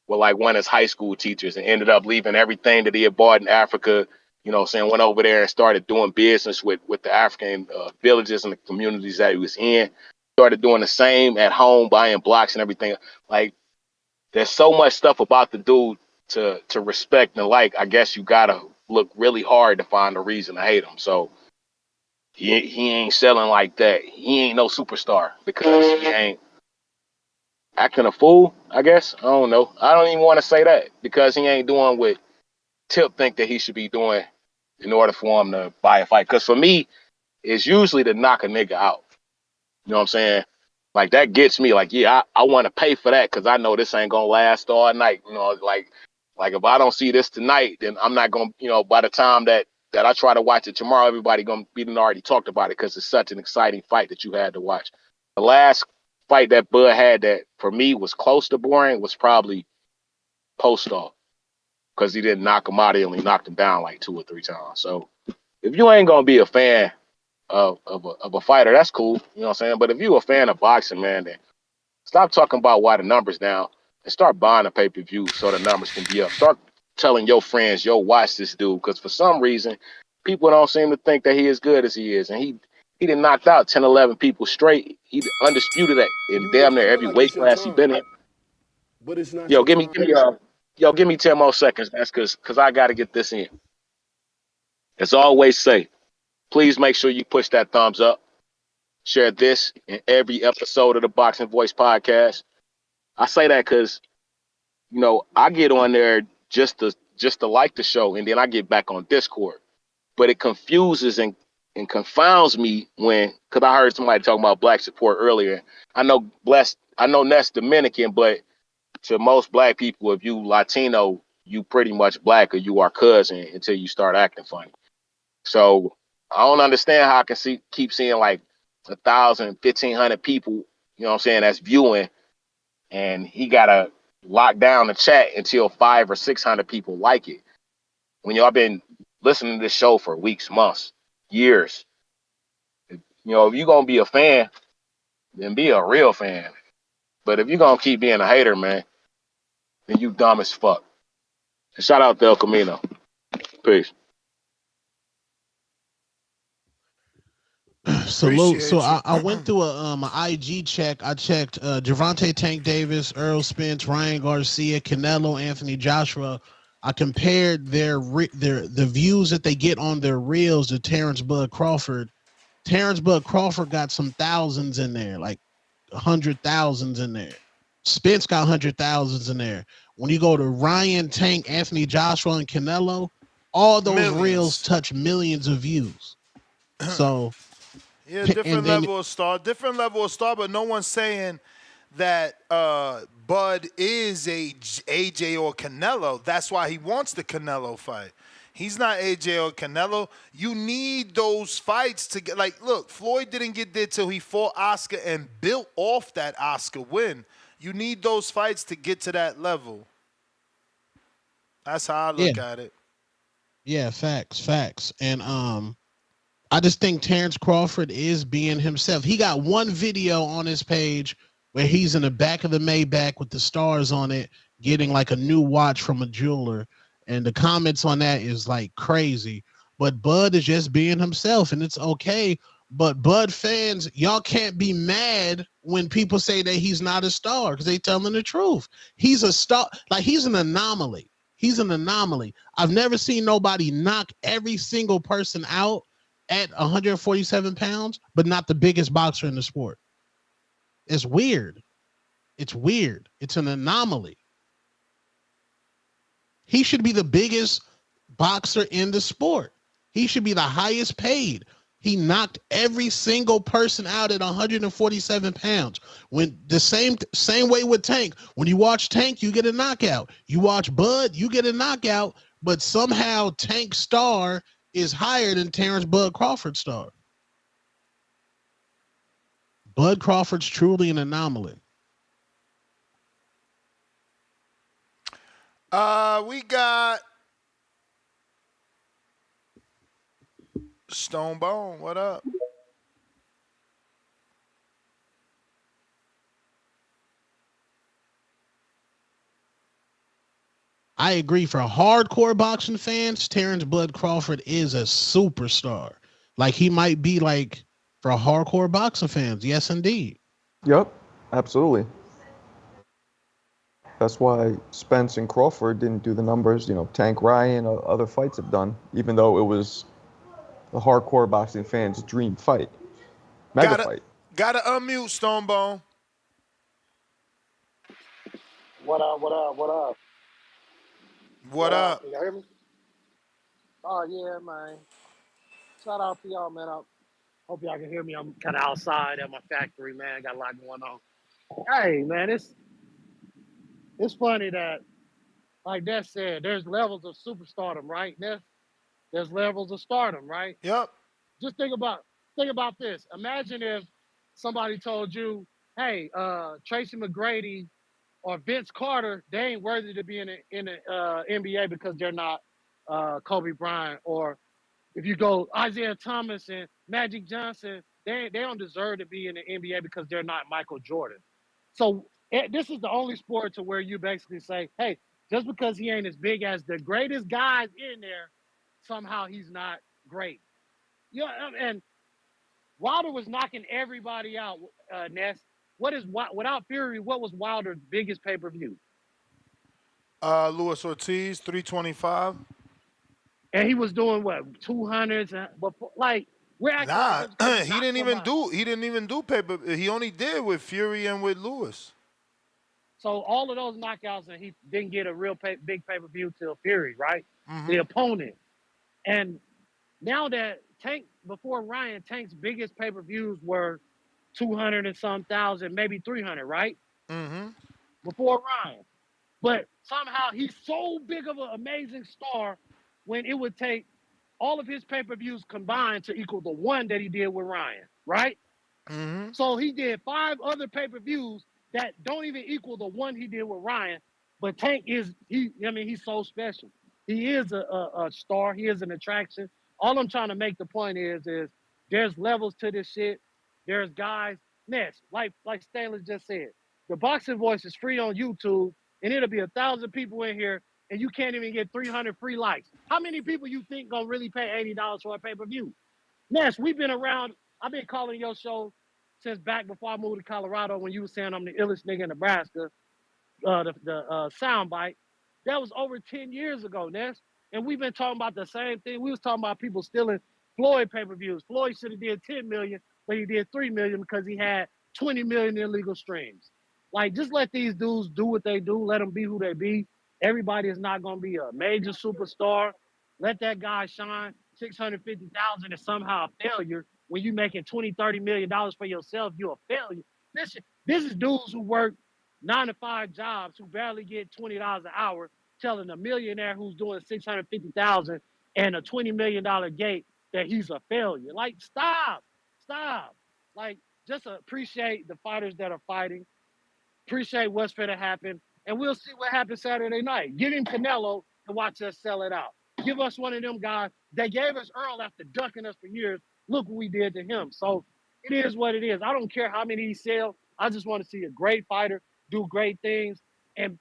with like one of his high school teachers and ended up leaving everything that he had bought in Africa. You know what I'm saying? Went over there and started doing business with the African villages and the communities that he was in. Started doing the same at home, buying blocks and everything. Like, there's so much stuff about the dude to respect and like. I guess you gotta look really hard to find a reason to hate him. So he ain't selling like that. He ain't no superstar because he ain't acting a fool, I guess. I don't know. I don't even want to say that because he ain't doing what Tip think that he should be doing in order for him to buy a fight. Because for me, it's usually to knock a nigga out. You know what I'm saying? Like, that gets me. Like, yeah, I want to pay for that because I know this ain't gonna last all night. You know, like if I don't see this tonight, then I'm not gonna. By the time that I try to watch it tomorrow, everybody gonna be already talked about it because it's such an exciting fight that you had to watch. The last fight that Bud had that for me was close to boring was probably Postol because he didn't knock him out. He only knocked him down like 2 or 3 times. So if you ain't gonna be a fan of a fighter, that's cool. You know what I'm saying? But if you a fan of boxing, man, then stop talking about why the numbers down and start buying a pay-per-view so the numbers can be up. Start telling your friends, yo, watch this dude, because for some reason, people don't seem to think that he is good as he is. And he done knocked out 10, 11 people straight. He undisputed at in You may damn near feel every like it's weight your class he time, been in. but it's not Yo, your give me time. give me 10 more seconds. That's because I got to get this in. As I always say, please make sure you push that thumbs up. Share this in every episode of the Boxing Voice podcast. I say that because I get on there just to like the show, and then I get back on Discord. But it confuses and confounds me because I heard somebody talking about black support earlier. I know Ness Dominican, but to most black people, if you Latino, you pretty much black or you are cousin until you start acting funny. So I don't understand how I can keep seeing like 1,000, 1,500 people, you know what I'm saying, that's viewing, and he gotta lock down the chat until 500 or 600 people like it. When y'all been listening to this show for weeks, months, years, you know, if you're gonna be a fan, then be a real fan. But if you're gonna keep being a hater, man, then you dumb as fuck. And shout out to El Camino. Peace. Salute. So Appreciate you. I went through a IG check. I checked Gervonta Tank Davis, Earl Spence, Ryan Garcia, Canelo, Anthony Joshua. I compared the views that they get on their reels to Terence Bud Crawford. Terence Bud Crawford got some thousands in there, like 100,000s in there. Spence got 100,000s in there. When you go to Ryan, Tank, Anthony Joshua, and Canelo, all those reels touch millions of views. So yeah, different then, level of star, but no one's saying that Bud is a AJ or Canelo. That's why he wants the Canelo fight. He's not AJ or Canelo. You need those fights to get, like, look, Floyd didn't get there till he fought Oscar and built off that Oscar win. You need those fights to get to that level. That's how I look at it. Yeah, facts. And I just think Terence Crawford is being himself. He got one video on his page where he's in the back of the Maybach with the stars on it, getting like a new watch from a jeweler. And the comments on that is like crazy. But Bud is just being himself, and it's okay. But Bud fans, y'all can't be mad when people say that he's not a star, because they telling the truth. He's a star. Like, he's an anomaly. He's an anomaly. I've never seen nobody knock every single person out at 147 pounds, but not the biggest boxer in the sport. It's weird. It's weird. It's an anomaly. He should be the biggest boxer in the sport. He should be the highest paid. He knocked every single person out at 147 pounds. When the same way with Tank. When you watch Tank, you get a knockout. You watch Bud, you get a knockout. But somehow Tank star is higher than Terence Bud Crawford star. Bud Crawford's truly an anomaly. We got Stone Bone. What up? I agree. For hardcore boxing fans, Terence Bud Crawford is a superstar. Like, he might be like, for hardcore boxing fans. Yes, indeed. Yep, absolutely. That's why Spence and Crawford didn't do the numbers, Tank Ryan or other fights have done, even though it was the hardcore boxing fans' dream fight. Mega fight. Gotta unmute Stone Bone. What up? What up? Can y'all hear me? Oh, yeah, man. Shout out to y'all, man. I hope y'all can hear me. I'm kind of outside at my factory, man. Got a lot going on. Hey, man, it's funny that, like Ness said, there's levels of superstardom, right, Ness? There's levels of stardom, right? Yep. Just think about this. Imagine if somebody told you, hey, Tracy McGrady or Vince Carter, they ain't worthy to be in the NBA because they're not Kobe Bryant. Or if you go Isaiah Thomas and Magic Johnson, they don't deserve to be in the NBA because they're not Michael Jordan. So this is the only sport to where you basically say, hey, just because he ain't as big as the greatest guys in there, somehow he's not great. And Wilder was knocking everybody out, Ness. Without Fury, what was Wilder's biggest pay-per-view? Luis Ortiz, 325. And he was doing what, 200s? But like, we're acting like he didn't even do paper. He only did with Fury and with Lewis. So all of those knockouts, and he didn't get a real big pay-per-view till Fury, right? Mm-hmm. The opponent. And now that Tank, before Ryan, Tank's biggest pay-per-views were 200 and some thousand, maybe 300, right? Mm-hmm. Before Ryan. But somehow he's so big of an amazing star when it would take all of his pay-per-views combined to equal the one that he did with Ryan, right? Mm-hmm. So he did 5 other pay-per-views that don't even equal the one he did with Ryan. But Tank is he's so special. He is a star. He is an attraction. All I'm trying to make the point is there's levels to this shit. There's guys. Next, like Stanley just said, the Boxing Voice is free on YouTube, and it'll be 1,000 people in here, and you can't even get 300 free likes. How many people you think gonna really pay $80 for a pay-per-view? Ness, we've been around. I've been calling your show since back before I moved to Colorado when you were saying I'm the illest nigga in Nebraska. The soundbite. That was over 10 years ago, Ness. And we've been talking about the same thing. We was talking about people stealing Floyd pay-per-views. Floyd should have did 10 million, but he did 3 million because he had 20 million illegal streams. Like, just let these dudes do what they do. Let them be who they be. Everybody is not going to be a major superstar. Let that guy shine. 650,000 is somehow a failure. When you making 20, 30 million dollars for yourself, you're a failure. This is dudes who work 9 to 5 jobs who barely get $20 an hour, telling a millionaire who's doing 650,000 and a $20 million gate that he's a failure. Like, stop. Like, just appreciate the fighters that are fighting. Appreciate what's going to happen, and we'll see what happens Saturday night. Give him Canelo and watch us sell it out. Give us one of them guys. They gave us Earl after ducking us for years. Look what we did to him. So it is what it is. I don't care how many he sell. I just want to see a great fighter do great things. And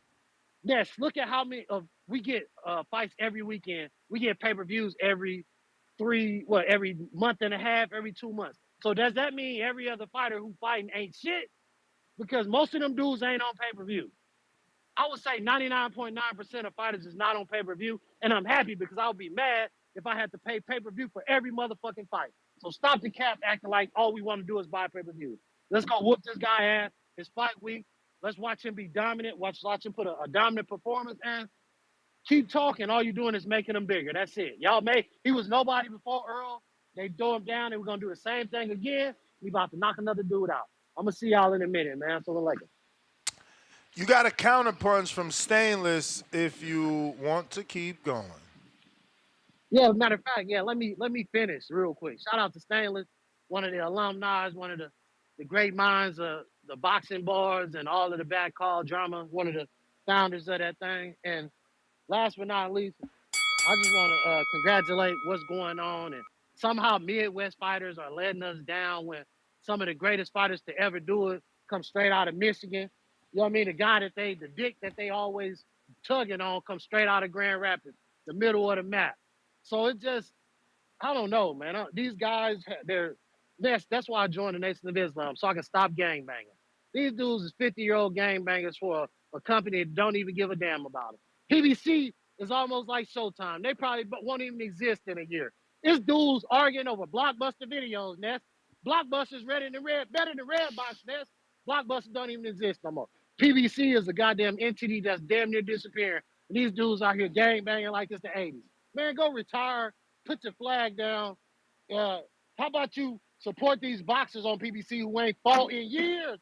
yes, look at how many of we get fights every weekend. We get pay-per-views every month and a half, every 2 months. So does that mean every other fighter who fighting ain't shit? Because most of them dudes ain't on pay-per-view. I would say 99.9% of fighters is not on pay-per-view, and I'm happy because I would be mad if I had to pay pay-per-view for every motherfucking fight. So stop the cap acting like all we want to do is buy pay-per-view. Let's go whoop this guy ass. It's fight week. Let's watch him be dominant. Watch him put a dominant performance and keep talking. All you're doing is making him bigger. That's it. He was nobody before Earl. They throw him down, and we're going to do the same thing again. We about to knock another dude out. I'm going to see y'all in a minute, man. So like it. You got a counterpunch from Stainless if you want to keep going. Yeah, matter of fact, yeah, let me finish real quick. Shout out to Stainless, one of the alumni, one of the great minds of the boxing bars and all of the bad call drama, one of the founders of that thing. And last but not least, I just want to congratulate what's going on. And somehow Midwest fighters are letting us down when some of the greatest fighters to ever do it come straight out of Michigan. You know what I mean? The dick that they always tugging on comes straight out of Grand Rapids, the middle of the map. So it just, I don't know, man. These guys, that's why I joined the Nation of Islam, so I can stop gangbanging. These dudes is 50-year-old gangbangers for a company that don't even give a damn about it. PBC is almost like Showtime. They probably won't even exist in a year. This dude's arguing over Blockbuster videos, Ness. Blockbuster's better than Redbox, Ness. Blockbuster don't even exist no more. PBC is a goddamn entity that's damn near disappearing. And these dudes out here gangbanging like it's the 80s. Man, go retire, put your flag down. How about you support these boxers on PBC who ain't fought in years?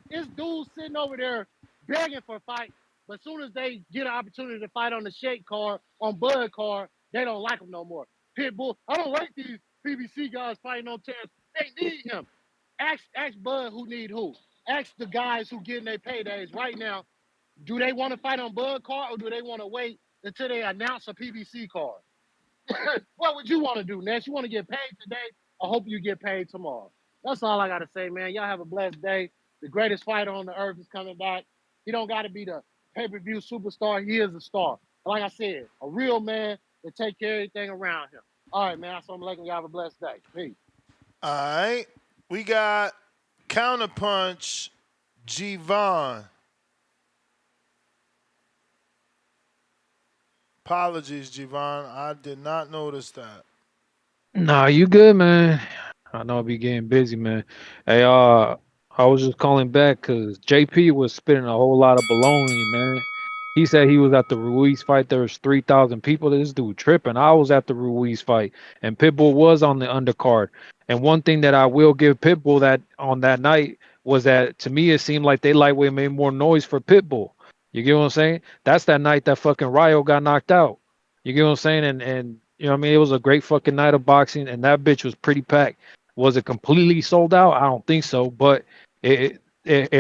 This dude sitting over there begging for a fight, but as soon as they get an opportunity to fight on the Shake card, on Bud card, they don't like him no more. Pitbull, I don't like these PBC guys fighting on Terence. They need him. Ask Bud who need who. Ask the guys who getting their paydays right now. Do they want to fight on Bud card or do they want to wait until they announce a PBC card? What would you want to do, Ness? You want to get paid today? I hope you get paid tomorrow. That's all I got to say, man. Y'all have a blessed day. The greatest fighter on the earth is coming back. He don't got to be the pay-per-view superstar. He is a star. Like I said, a real man that take care of everything around him. All right, man. Assalamu alaikum. Y'all have a blessed day. Peace. All right. We got counterpunch G-Von. Apologies, G-Von. I did not notice that. Nah, you good, man. I know I be getting busy, man. Hey, I was just calling back because JP was spitting a whole lot of baloney, man. He said he was at the Ruiz fight. There was 3,000 people. This dude tripping. I was at the Ruiz fight, and Pitbull was on the undercard. And one thing that I will give Pitbull that on that night was that to me it seemed like they lightweight made more noise for Pitbull. You get what I'm saying? That's that night that fucking Ryo got knocked out. You get what I'm saying? And you know what I mean? It was a great fucking night of boxing, and that bitch was pretty packed. Was it completely sold out? I don't think so, but it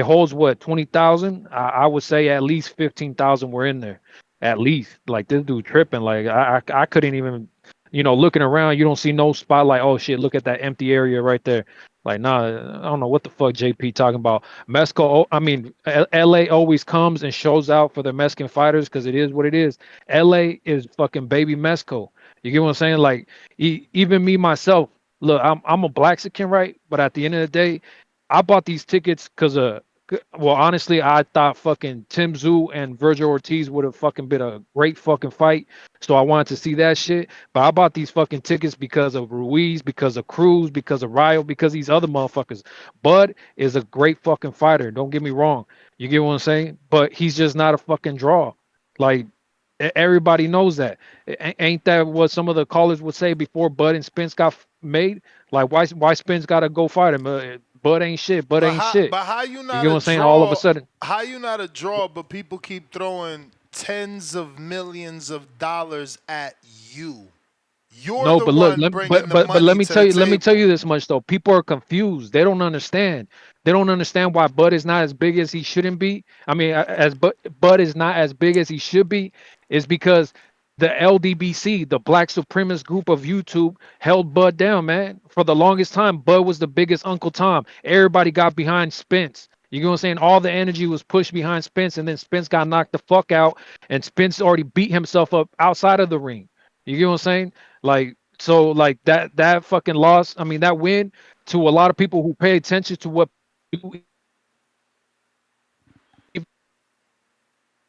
holds what 20,000. I would say at least 15,000 were in there, at least. Like this dude tripping. Like I couldn't even, looking around, you don't see no spot. Like, oh shit, look at that empty area right there. Like, nah, I don't know what the fuck JP talking about. Mexico, I mean, LA always comes and shows out for the Mexican fighters because it is what it is. LA is fucking baby Mexico. You get what I'm saying? Like, even me myself, look, I'm a Blaxican, right? But at the end of the day, I bought these tickets because well, honestly, I thought fucking Tim Tszyu and Virgil Ortiz would have fucking been a great fucking fight. So I wanted to see that shit. But I bought these fucking tickets because of Ruiz, because of Cruz, because of Ryo, because these other motherfuckers. Bud is a great fucking fighter. Don't get me wrong. You get what I'm saying? But he's just not a fucking draw. Like, everybody knows that. Ain't that what some of the callers would say before Bud and Spence got made? Like, why Spence got to go fight him? Bud ain't shit. Bud ain't shit. But how you You not get what a I'm saying? All of a draw? sudden, How you not a draw? But people keep throwing tens of millions of dollars at you. You're no. the But look, one bringing the but let money me to the tell you. Let me tell table. you this much though. People are confused. They don't understand. They don't understand why Bud is not as big as he shouldn't be. I mean, as Bud is not as big as he should be, is because the LDBC, the Black Supremacist group of YouTube, held Bud down, man. For the longest time, Bud was the biggest Uncle Tom. Everybody got behind Spence. You know what I'm saying? All the energy was pushed behind Spence, and then Spence got knocked the fuck out, and Spence already beat himself up outside of the ring. You get what I'm saying? Like, so like that fucking loss, I mean that win, to a lot of people who pay attention to what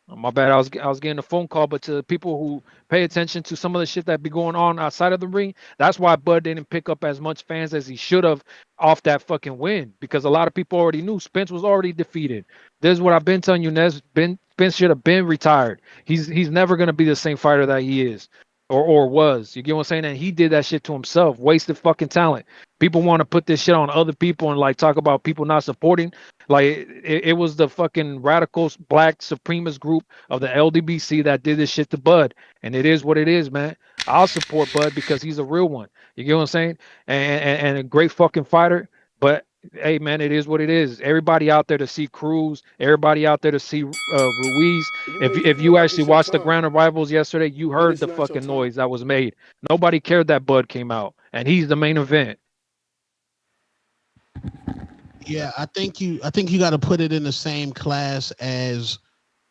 oh, my bad. I was getting a phone call, but to people who pay attention to some of the shit that be going on outside of the ring, that's why Bud didn't pick up as much fans as he should have off that fucking win, because a lot of people already knew Spence was already defeated. This is what I've been telling you, Nez. Spence should have been retired. He's never gonna be the same fighter that he is. Or was. You get what I'm saying? And he did that shit to himself. Wasted fucking talent. People want to put this shit on other people and like talk about people not supporting. Like it was the fucking radical black supremacist group of the LDBC that did this shit to Bud, and it is what it is, man. I'll support Bud because he's a real one. You get what I'm saying? And a great fucking fighter. But hey, man, it is what it is. Everybody out there to see Cruz. Everybody out there to see Ruiz. You If really if feel you like actually it's your watched the time, Ground Rivals yesterday, you but heard it's the not your fucking time. noise that was made. Nobody cared that Bud came out, and he's the main event. Yeah, I think you got to put it in the same class as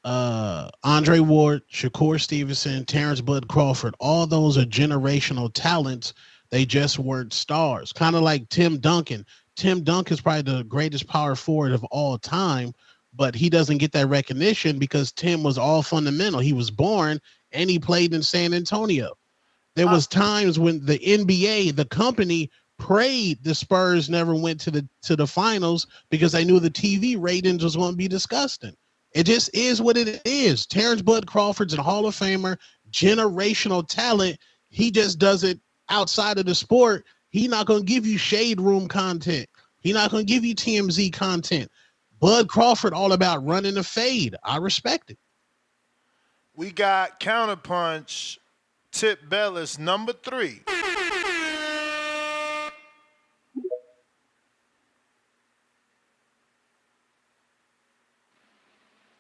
Andre Ward, Shakur Stevenson, Terrence Bud Crawford. All those are generational talents. They just weren't stars. Kind of like Tim Duncan. Tim Duncan is probably the greatest power forward of all time, but he doesn't get that recognition because Tim was all fundamental. He was born and he played in San Antonio. There was times when the NBA, the company, prayed the Spurs never went to the finals because they knew the TV ratings was going to be disgusting. It just is what it is. Terrence Bud Crawford's a Hall of Famer, generational talent. He just does it outside of the sport. He's not going to give you shade room content. He's not going to give you TMZ content. Bud Crawford all about running the fade. I respect it. We got Counterpunch, Tip Bellis, number 3.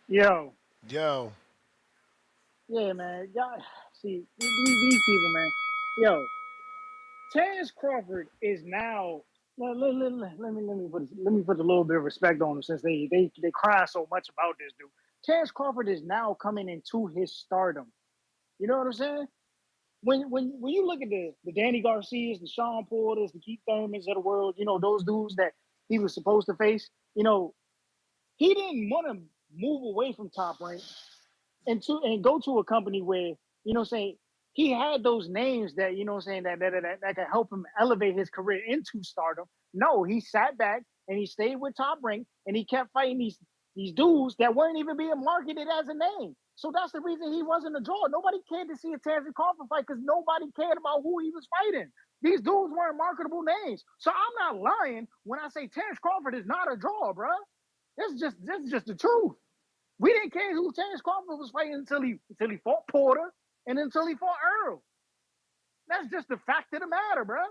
Yo, Yo, yeah, man. Y'all, see these people, man. Yo, Terence Crawford is now. Let me put a little bit of respect on him since they cry so much about this dude. Terence Crawford is now coming into his stardom. You know what I'm saying? When you look at the Danny Garcias, the Sean Porters, the Keith Thurmans of the world, those dudes that he was supposed to face, he didn't want to move away from Top Rank and go to a company where, saying he had those names that, saying that can help him elevate his career into stardom. No, he sat back and he stayed with Top Rank and he kept fighting these dudes that weren't even being marketed as a name. So that's the reason he wasn't a draw. Nobody cared to see a Terence Crawford fight because nobody cared about who he was fighting. These dudes weren't marketable names. So I'm not lying when I say Terence Crawford is not a draw, bro. That's just the truth. We didn't care who Terence Crawford was fighting until he fought Porter and until he fought Earl. That's just the fact of the matter, bro.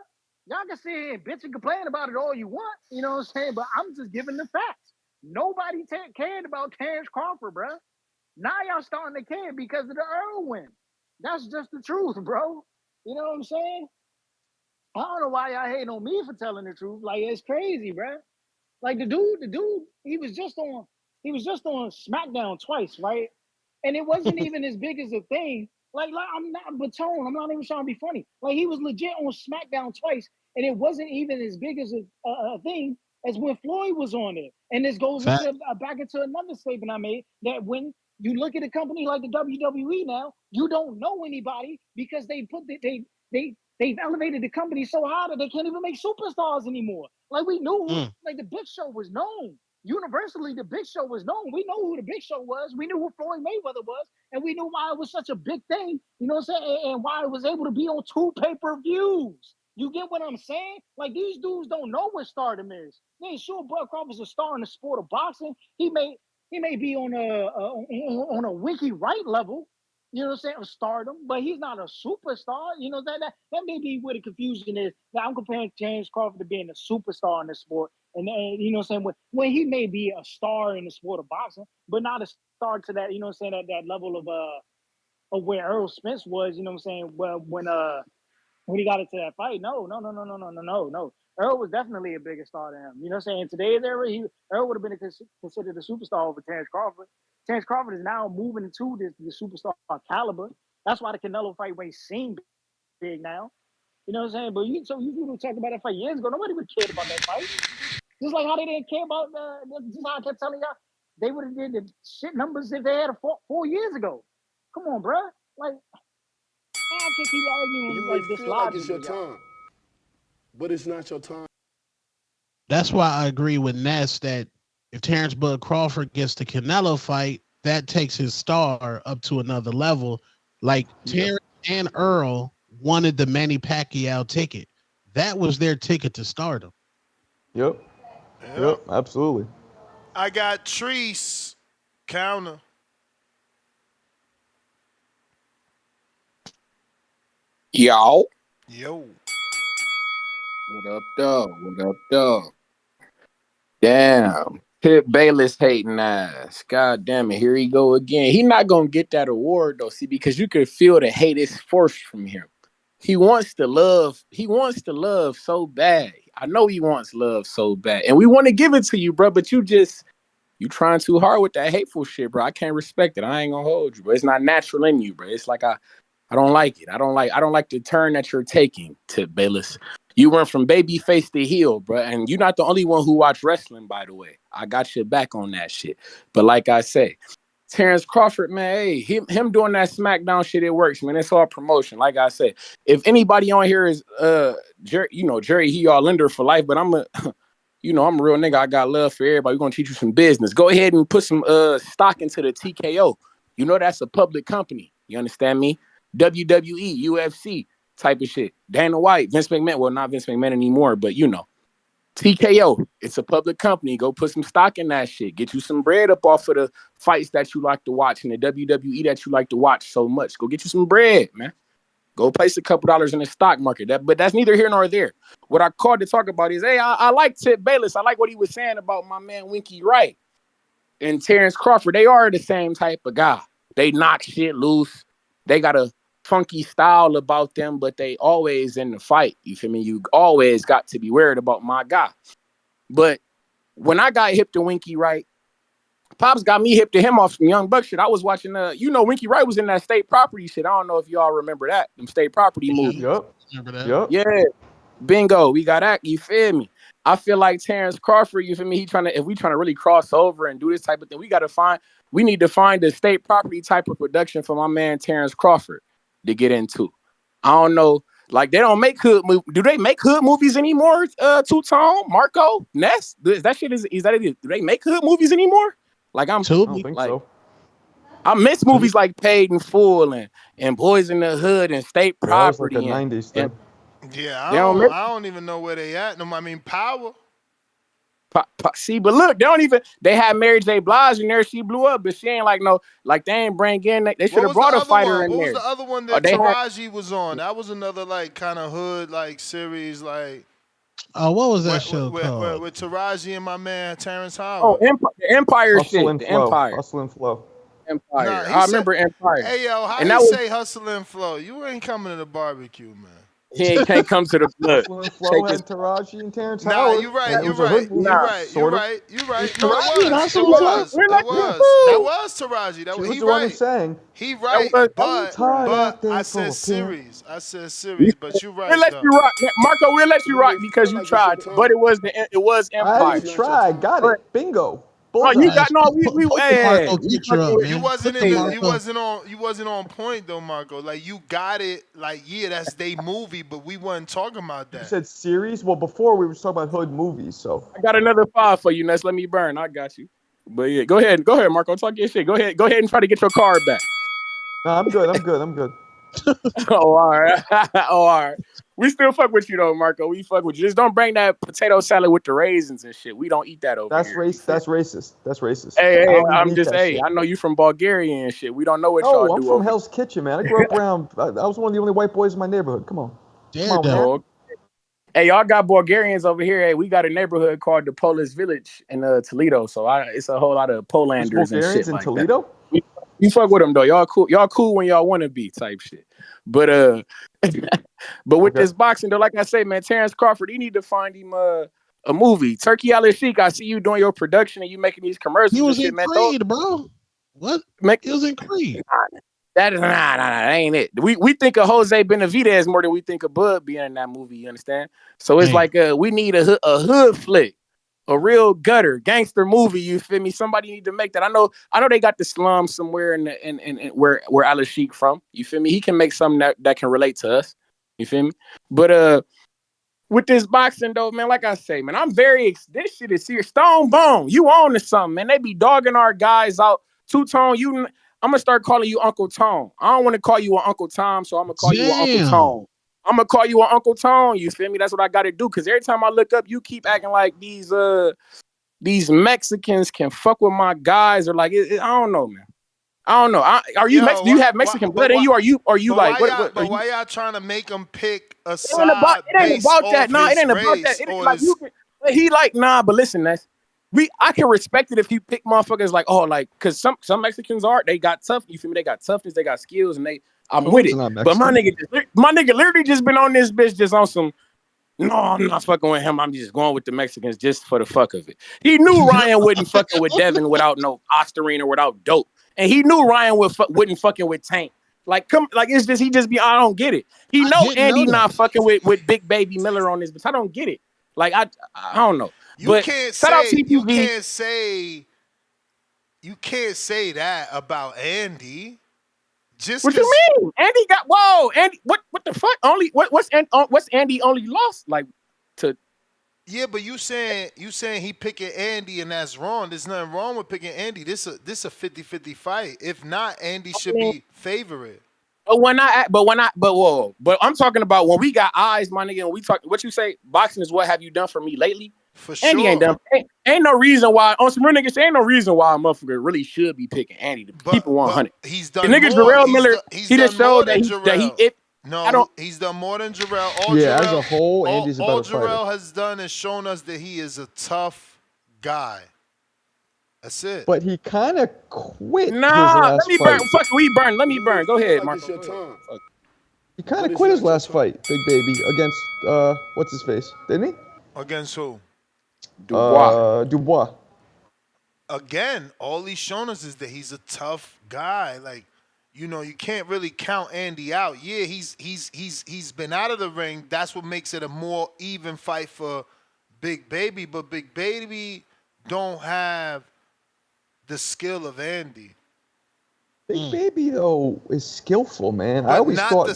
Y'all can sit here and bitch and complain about it all you want, you know what I'm saying? But I'm just giving the facts. Nobody cared about Terence Crawford, bro. Now y'all starting to care because of the Earl win. That's just the truth, bro. You know what I'm saying? I don't know why y'all hating on me for telling the truth. Like, it's crazy, bro. Like the dude, he was just on SmackDown twice, right? And it wasn't even as big as a thing. Like I'm not Batone, I'm not even trying to be funny. Like he was legit on SmackDown twice, and it wasn't even as big as a thing as when Floyd was on it. And this goes Fact. into back into another statement I made that when you look at a company like the WWE now, you don't know anybody because they've elevated the company so high that they can't even make superstars anymore. Like we knew, like the Big Show was known. Universally, the Big Show was known. We know who the Big Show was. We knew who Floyd Mayweather was. And we knew why it was such a big thing, you know what I'm saying? And why it was able to be on 2 pay-per-views. You get what I'm saying? Like these dudes don't know what stardom is. They ain't sure Bud Crawford's a star in the sport of boxing. He may be on a Winky Wright level, you know what I'm saying, of stardom, but he's not a superstar. You know, that may be where the confusion is. Now I'm comparing James Crawford to being a superstar in the sport. And you know what I'm saying, when he may be a star in the sport of boxing, but not a star to that, you know what I'm saying, at that level of where Errol Spence was, you know what I'm saying, when he got into that fight. No. Earl was definitely a bigger star than him. You know what I'm saying? In today's era, Earl would have been considered a superstar over Terence Crawford. Terence Crawford is now moving into the superstar caliber. That's why the Canelo fight may seem big now. You know what I'm saying? But you people talk about that fight years ago. Nobody would care about that fight. Just like how they didn't care about just how I kept telling y'all, they would have did the shit numbers if they had a 4 years ago. Come on, bro. Like, I can't keep You arguing may like this feel like it's logic your with y'all. time, but it's not your time. That's why I agree with Ness that if Terrence Bud Crawford gets the Canelo fight, that takes his star up to another level. Like Terrence and Earl wanted the Manny Pacquiao ticket. That was their ticket to stardom. Yep. Yep. Absolutely. I got Treese counter. Yo. Yo. What up, though? What up, though? Damn. Pip Bayless hating ass. God damn it. Here he go again. He not gonna get that award though. See, because you could feel the hate is forced from him. He wants to love. He wants to love so bad. I know he wants love so bad. And we want to give it to you, bro. But you trying too hard with that hateful shit, bro. I can't respect it. I ain't gonna hold you, bro. It's not natural in you, bro. It's like I don't like it. I don't like the turn that you're taking, Tip Bayless. You went from baby face to heel, bro. And you're not the only one who watched wrestling, by the way. I got your back on that shit. But like I say, Terence Crawford, man, hey, him doing that SmackDown shit, it works, man. It's all promotion. Like I said, if anybody on here is Jerry, he all lender for life, but I'm a I'm a real nigga. I got love for everybody. We're gonna teach you some business. Go ahead and put some stock into the TKO. You know that's a public company. You understand me? WWE, UFC type of shit. Dana White, Vince McMahon. Well, not Vince McMahon anymore, but TKO. It's a public company. Go put some stock in that shit. Get you some bread up off of the fights that you like to watch and the WWE that you like to watch so much. Go get you some bread, man. Go place a couple dollars in the stock market. But that's neither here nor there. What I called to talk about is, hey, I like Tip Bayless. I like what he was saying about my man Winky Wright and Terence Crawford. They are the same type of guy. They knock shit loose. They got a funky style about them, but they always in the fight. You feel me? You always got to be worried about my guy. But when I got hip to Winky Wright, Pops got me hip to him off some Young Buck shit. I was watching, Winky Wright was in that state property shit. I don't know if y'all remember that, them state property movies. Yep. Remember that? Yep. Yeah. Bingo. We got that. You feel me? I feel like Terence Crawford, you feel me? If we trying to really cross over and do this type of thing, we need to find a state property type of production for my man Terence Crawford to get into. I don't know. Like, they don't make hood movies. Do they make hood movies anymore? Two-Tone, Marco, Ness? Is that it? Do they make hood movies anymore? Like, I don't think so. I miss movies like Paid in Full and Boys in the Hood and State Yeah, that was like a Property 90s thing. Yeah, they don't make I don't even know where they at. No, I mean Power. See, but look, they had Mary J. Blige in there. She blew up, but she ain't like no, like they ain't bring in. They should What have was the brought a other fighter one? in What was there. the other one Or that they had. Taraji was on? That was another like kind of hood like series like What was that show called? with Taraji and my man Terrence Oh, Howard. The Empire Hustle shit. and The flow. Empire. Hustle and flow. Nah, Empire. he I said, remember Empire. "Hey yo, how And he that was say hustle and flow? You ain't coming to the barbecue, man." he can't come to the blood. Hustle and flow Take his had Taraji and Terrence Nah, Howard, you right, and it you was a hood right, movie, you nah. right, you sort of. right, you right. No, it Taraji and was, Hustle and Flow? it was. That was Taraji. She was He the one who right. sang. He That right, was Tied but out there I for said a pimp. series. I said series, but you We'll right let though. you rock, Marco. We'll let you Feel rock like, because feel you like it's your tried, but time. it was I But Empire. it's didn't not your try. I time. got it. Bingo. No, you Bullseye. got no. We Put the hey, Marco we picture fucking up, with You man. wasn't Put in the the Marco. you wasn't on point though, Marco. Like you got it. Like yeah, that's they movie, but we wasn't talking about You that. said series. Well, before we were talking about hood movies, so I got another 5 for you. Let's let me burn. I got you. But yeah, go ahead, Marco. Talk your shit. Go ahead and try to get your card back. no, I'm good. I'm good. I'm good. Oh, all right. Oh, all right. We still fuck with you though, Marco. We fuck with you. Just don't bring that potato salad with the raisins and shit. We don't eat that over That's here. race. That's racist. That's racist. Hey, I don't even I'm eat just that shit. I know you from Bulgaria and shit. We don't know what y'all No, I'm do from over Hell's Kitchen, man. I grew up around. I was one of the only white boys in my neighborhood. Come on. Come on, man. Daredevil. Oh, hey, y'all got Bulgarians over here. Hey, we got a neighborhood called the Polish Village in Toledo. So it's a whole lot of There's Polanders and shit Bulgarians in like that. Toledo. We fuck with them though. Y'all cool. Y'all cool when y'all want to be type shit. But but with Okay. this boxing though, like I say, man, Terence Crawford, you need to find him a movie. Turkey Al Sheik, I see you doing your production and you making these commercials He and was shit, in man. Creed, bro. What? Make He was in Creed. that is that ain't it. We think of Jose Benavidez more than we think of Bud being in that movie. You understand? So it's Damn. like we need a hood flick, a real gutter gangster movie. You feel me? Somebody need to make that. I know they got the slum somewhere in where Al Sheik from. You feel me? He can make something that can relate to us. You feel me? But with this boxing though, man, like I say, man, I'm this shit is serious. Stone Bone, you on to something, man. They be dogging our guys out. Two-Tone, I'm gonna start calling you Uncle Tone. I don't want to call you an Uncle Tom, so I'm gonna call you an Uncle Damn. Tone. I'm gonna call you an Uncle Tone. You feel me? That's what I gotta do. Cause every time I look up, you keep acting like these Mexicans can fuck with my guys, or like I don't know, man. I don't know. Are you Mexican? Do you have Mexican blood in you? Are you like what? Are you? Why y'all trying to make him pick a It ain't about, side it ain't based about that. off No, it his ain't about that. race It ain't or like his? he like, nah, but listen, I can respect it if you pick motherfuckers like, oh, like, cause some Mexicans they got tough, you feel me? They got toughness, they got skills, and I'm with Cone's it. not But Mexican. my nigga literally just been on this bitch just on some, no, I'm not fucking with him. I'm just going with the Mexicans just for the fuck of it. He knew Ryan wouldn't fucking with Devin without no Ostarine or without dope. And he knew Ryan wouldn't fucking with Tank. Like, it's just, I don't get it. He I know didn't Andy know that. not fucking with Big Baby Miller on this, but I don't get it. Like, I don't know. You But can't shout out say TPV. you can't say that about Andy. Just What you cause mean? Andy Andy, what the fuck? What's Andy only lost? Like, to yeah, but you saying he picking Andy and that's wrong. There's nothing wrong with picking Andy. This a 50-50 fight. If not, Andy should be favorite. But I'm talking about when we got eyes, my nigga, and we talk, what you say, boxing is what have you done for me lately? For Andy ain't sure. done, ain't no reason why, on some real niggas, ain't no reason why a motherfucker really should be picking Andy to keep it But 100. he's The done nigga more. Jarrell Miller, He's he just done more showed that than he, Jarrell. if, I No, don't, he's done more than Jarrell. Yeah, as a whole, Andy's a all better fighter. Jarrell has done is shown us that he is a tough guy. That's it. But he kind of quit his nah, let last me fight. burn. Fuck, we burn. Let me You burn. Go feel ahead, like Marco. it's your time. He kind But of it's quit his not your last time. fight, Big Baby, against what's his face? Didn't he? Against who? Dubois. Again, all he's shown us is that he's a tough guy. Like, you can't really count Andy out. Yeah, he's been out of the ring. That's what makes it a more even fight for Big Baby. But Big Baby don't have the skill of Andy. Big Baby though is skillful, man. I But always thought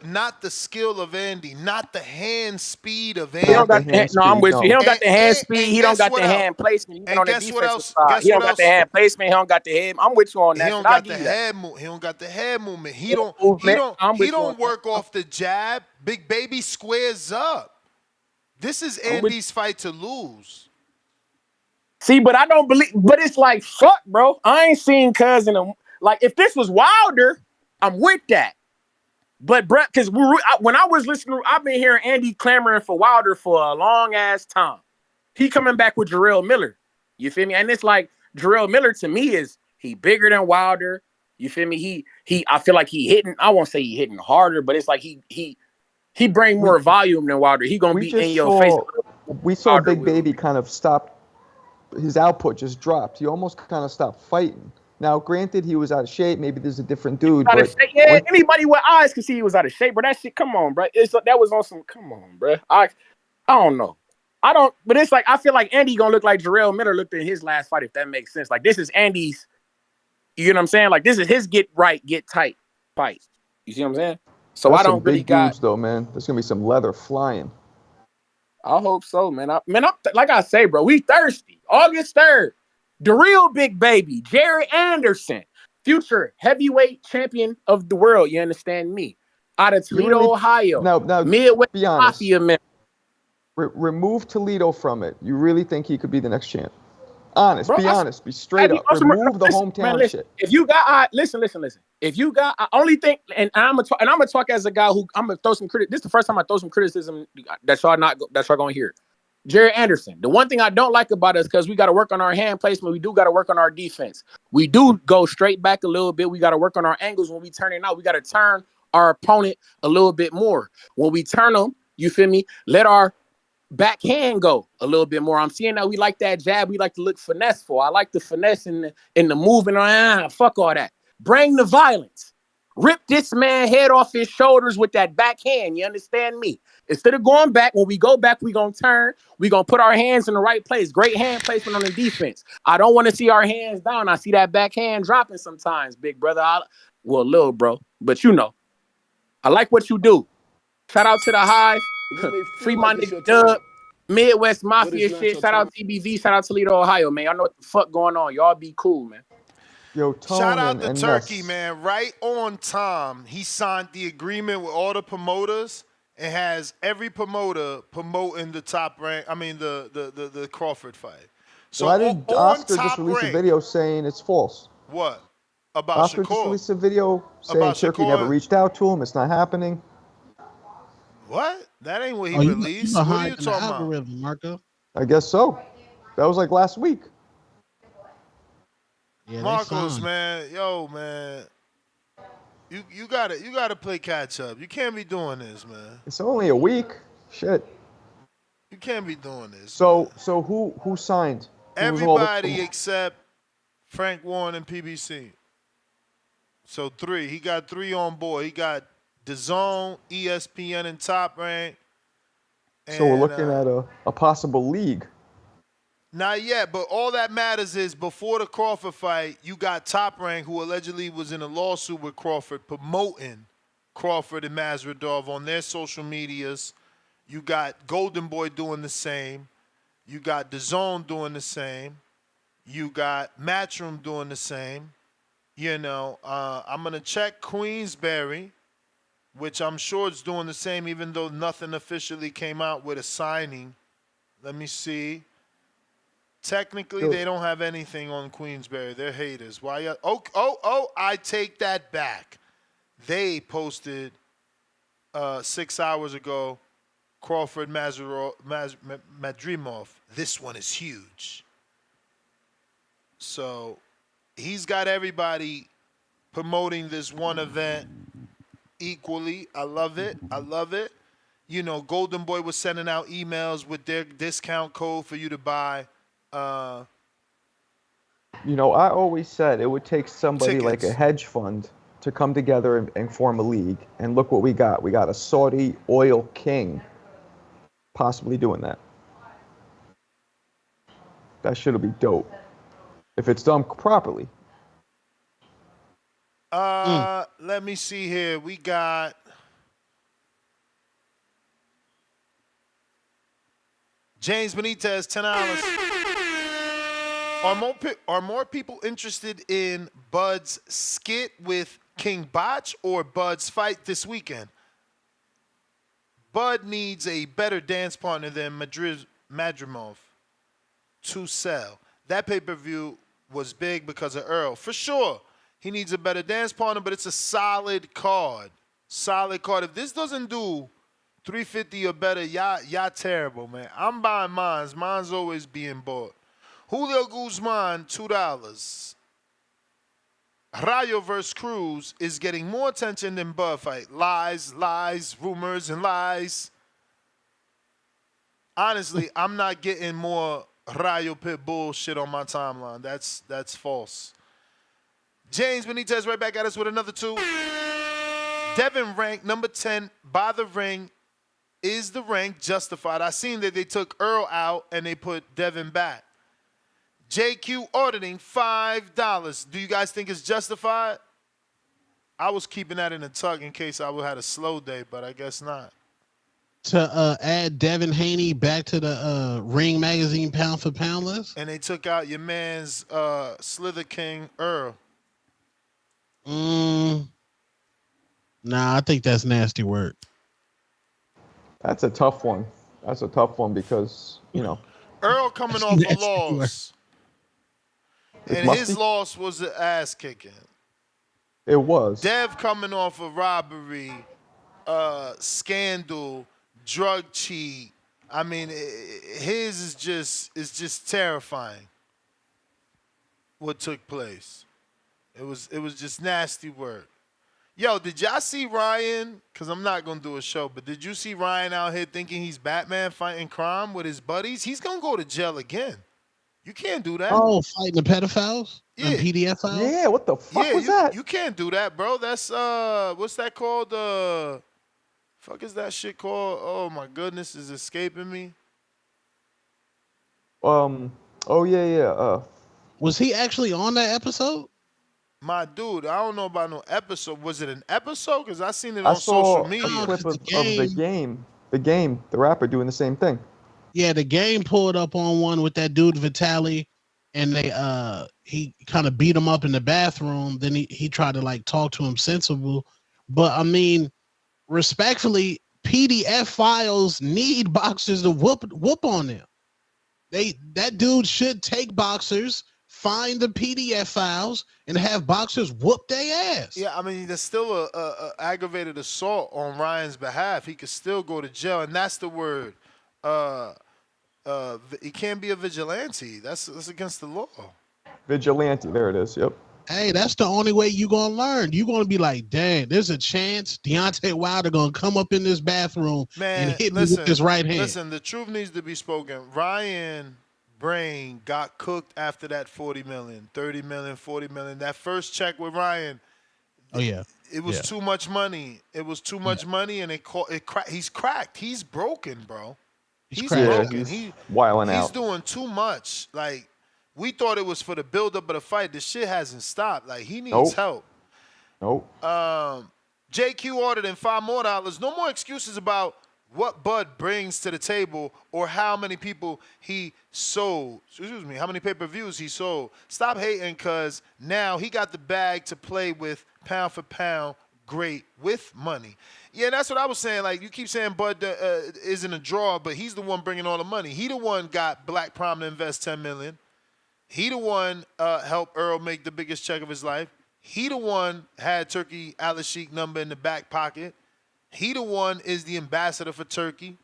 not the skill of Andy, not the hand speed of He don't not Andy. the got the hand no, I'm speed. with you. He No, don't got the hand speed. And He don't guess got what the else? hand placement. Even And on the guess what defensive else? side, Guess he don't what got the else? hand placement. He don't got the head. I'm with you on He that don't shit. I got give the you that. head move. He don't got the head movement. He Head don't. movement. I'm He with you on don't that. work off the jab. Big Baby squares up. This is I'm with Andy's fight to lose. See, but I don't believe. But it's like fuck, bro. I ain't seen Cuz in a like. If this was Wilder, I'm with that. But bro, because when I was listening, I've been hearing Andy clamoring for Wilder for a long ass time. He coming back with Jarrell Miller. You feel me? And it's like Jarrell Miller to me is he bigger than Wilder. You feel me? He. I feel like he hitting. I won't say he hitting harder, but it's like he bring more volume than Wilder. He gonna We be in just your face. saw Wilder Big will. Baby kind of stop. His output just dropped. He almost kind of stopped fighting. Now, granted, he was out of shape. Maybe there's a different dude, Out of but shape. Yeah, anybody with eyes can see he was out of shape, but that shit, come on, bro. That was on some, come on, bro. I don't know. I don't, but it's like, I feel like Andy gonna look like Jarrell Miller looked in his last fight, if that makes sense. Like, this is Andy's, you know what I'm saying? Like, this is his get right, get tight fight. You see what I'm saying? So that's I some don't really big got, dudes, though, man. There's gonna be some leather flying. I hope so, man. Like I say, bro, we thirsty. August 3rd, the real Big Baby, Jerry Anderson, future heavyweight champion of the world. You understand me? Out of You Toledo, really Ohio, now Midwest be honest. Mafia member. Remove Toledo from it. You really think he could be the next champ? Honest. Bro, Be honest. Be straight have you up. on some, Remove the listen, man, hometown listen. shit. If you got, listen. If you got, I only think, and I'm gonna talk as a guy who I'm gonna throw some criticism. This is the first time I throw some criticism that y'all gonna hear. Jerry Anderson. The one thing I don't like about us, because we got to work on our hand placement. We do got to work on our defense. We do go straight back a little bit. We got to work on our angles when we turn it out. We got to turn our opponent a little bit more. When we turn them, you feel me? Let our backhand go a little bit more. I'm seeing that we like that jab. We like to look finesseful. I like the finesse in the moving around. Fuck all that. Bring the violence. Rip this man head off his shoulders with that backhand. You understand me? Instead of going back, when we go back, we gonna turn. We gonna put our hands in the right place. Great hand placement on the defense. I don't want to see our hands down. I see that backhand dropping sometimes, big brother. Well, little bro, but you know, I like what you do. Shout out to the Hive. You may Free feel my like it's nigga your Dub. time, Midwest but it's Mafia not shit. your Shout out time. TBV. Shout out Toledo, Ohio, man. Y'all know what the fuck going on. Y'all be cool, man. Yo, Shout Tone out to and Turkey, Ness. man. Right on time, he signed the agreement with all the promoters and has every promoter promoting the top rank. I mean, the Crawford fight. So Why did on Oscar just top release a rank, video saying it's false? what about Oscar just Shakur? released a video saying About Turkey never Shakur? reached out to him. It's not happening. What? That ain't what he Oh, you released. What are behind you in the talking about? algorithm, Marco. I guess so. That was like last week. Yeah, they Marcos, signed. man, yo, man, you gotta play catch up. You can't be doing this, man. It's only a week. Shit. You can't be doing this, man. So who signed? Who was all Everybody the except Frank Warren and PBC. So 3. He got 3 on board. He got DAZN, ESPN, and Top Rank. So we're And looking at a possible league. not yet, but all that matters is before the Crawford fight, you got Top Rank, who allegedly was in a lawsuit with Crawford, promoting Crawford and Masvidal on their social medias. You got Golden Boy doing the same. You got DAZN doing the same. You got Matchroom doing the same. You know, I'm going to check Queensberry, which I'm sure is doing the same, even though nothing officially came out with a signing. Let me see. Technically, they don't have anything on Queensberry. They're haters. Why? I take that back. They posted 6 hours ago, Crawford Madrimov. This one is huge. So he's got everybody promoting this one event equally. I love it. I love it. You know, Golden Boy was sending out emails with their discount code for you to buy You know, I always said it would take somebody like a tickets. hedge fund to come together and form a league. And look what we got. We got a Saudi oil king possibly doing that. That should be dope if it's done properly. Let me see here. We got James Benitez, $10. Are more people interested in Bud's skit with King Botch or Bud's fight this weekend? Bud needs a better dance partner than Madrimov to sell. that pay-per-view was big because of Earl. For sure, he needs a better dance partner, but it's a solid card. Solid card. If this doesn't do 350 or better, y'all terrible, man. I'm buying mines. Mine's always being bought. Julio Guzman, $2. Rayo vs. Cruz is getting more attention than Bud fight. Lies, rumors, and lies. Honestly, I'm not getting more Rayo Pit bullshit on my timeline. That's false. James Benitez right back at us with another 2. Devin ranked number 10 by the ring. Is the rank justified? I seen that they took Earl out and they put Devin back. JQ auditing $5. Do you guys think it's justified? I was keeping that in the tuck in case I would have a slow day, but I guess not. To add Devin Haney back to the Ring Magazine pound for pound list? And they took out your man's Slither King Earl. Nah, I think that's nasty work. That's a tough one. That's a tough one because, Earl coming off a loss. And his loss was an ass kicking. It was. Dev coming off a robbery, scandal, drug cheat. I mean, his is just terrifying. What took place? It was just nasty work. Yo, did y'all see Ryan? Because I'm not going to do a show, but did you see Ryan out here thinking he's Batman fighting crime with his buddies? He's going to go to jail again. You can't do that. Oh, fighting the pedophiles? Yeah. PDF files? Yeah, what the fuck was that? You can't do that, bro. That's, what's that called? Fuck is that shit called? Oh, my goodness, is escaping me. Oh, yeah. Was he actually on that episode? My dude, I don't know about no episode. Was it an episode? Because I seen it on social media. I saw a clip of the game, the rapper doing the same thing. Yeah, the game pulled up on one with that dude Vitaly, and he kind of beat him up in the bathroom. Then he tried to like talk to him sensible, but I mean, respectfully, PDF files need boxers to whoop on them. That dude should take boxers, find the PDF files, and have boxers whoop their ass. Yeah, I mean, there's still a aggravated assault on Ryan's behalf. He could still go to jail, and that's the word. He can't be a vigilante. That's against the law. Vigilante, there it is. Yep. Hey, that's the only way you gonna learn. You gonna be like, dang, there's a chance Deontay Wilder gonna come up in this bathroom and hit me with his right hand. Listen, the truth needs to be spoken. Ryan Brain got cooked after that 40 million, 30 million, 40 million. That first check with Ryan. Oh yeah. It was too much money. It was too much money, and he's cracked. He's broken, bro. He's broken. He's wilding out. He's doing too much. Like, we thought it was for the buildup of the fight. The shit hasn't stopped. Like, he needs help. Nope. JQ ordered in $5 more. No more excuses about what Bud brings to the table or how many people he sold. Excuse me, how many pay-per-views he sold. Stop hating, because now he got the bag to play with pound for pound, great, with money. Yeah, that's what I was saying. Like, you keep saying Bud isn't a draw, but he's the one bringing all the money. He the one got Black Prom to invest $10 million. He the one helped Earl make the biggest check of his life. He the one had Turkey Al-Sheikh number in the back pocket. He the one is the ambassador for Turkey.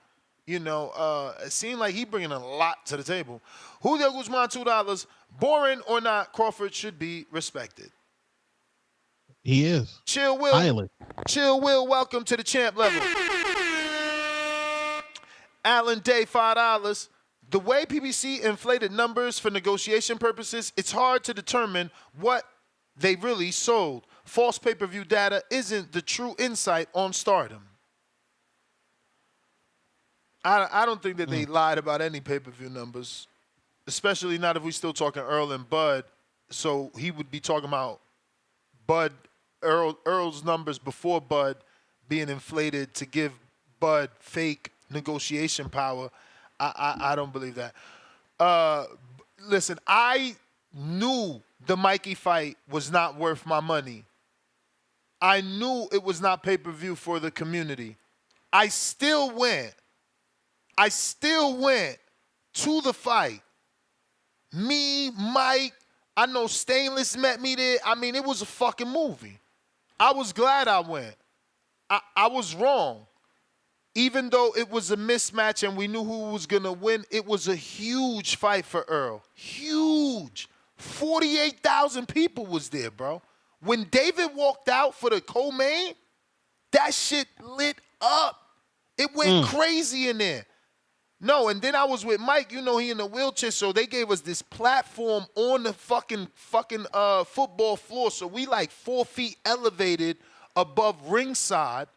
You know, it seemed like he bringing a lot to the table. Julio Guzman, $2. Boring or not, Crawford should be respected. He is. Chill Will. Highly. Chill Will, welcome to the champ level. Alan Day, $5. The way PBC inflated numbers for negotiation purposes, it's hard to determine what they really sold. False pay-per-view data isn't the true insight on stardom. I don't think that they lied about any pay-per-view numbers, especially not if we're still talking Earl and Bud. So he would be talking about Earl's numbers before Bud being inflated to give Bud fake negotiation power. I don't believe that. Listen, I knew the Mikey fight was not worth my money. I knew it was not pay-per-view for the community. I still went to the fight Me, Mike, I know Stainless met me there. I mean, it was a fucking movie. I was glad I went. I was wrong. Even though it was a mismatch and we knew who was going to win, it was a huge fight for Earl. Huge. 48,000 people was there, bro. When David walked out for the co-main, that shit lit up. It went crazy in there. No, and then I was with Mike. You know he in a wheelchair, so they gave us this platform on the fucking football floor. So we like 4 feet elevated above ringside,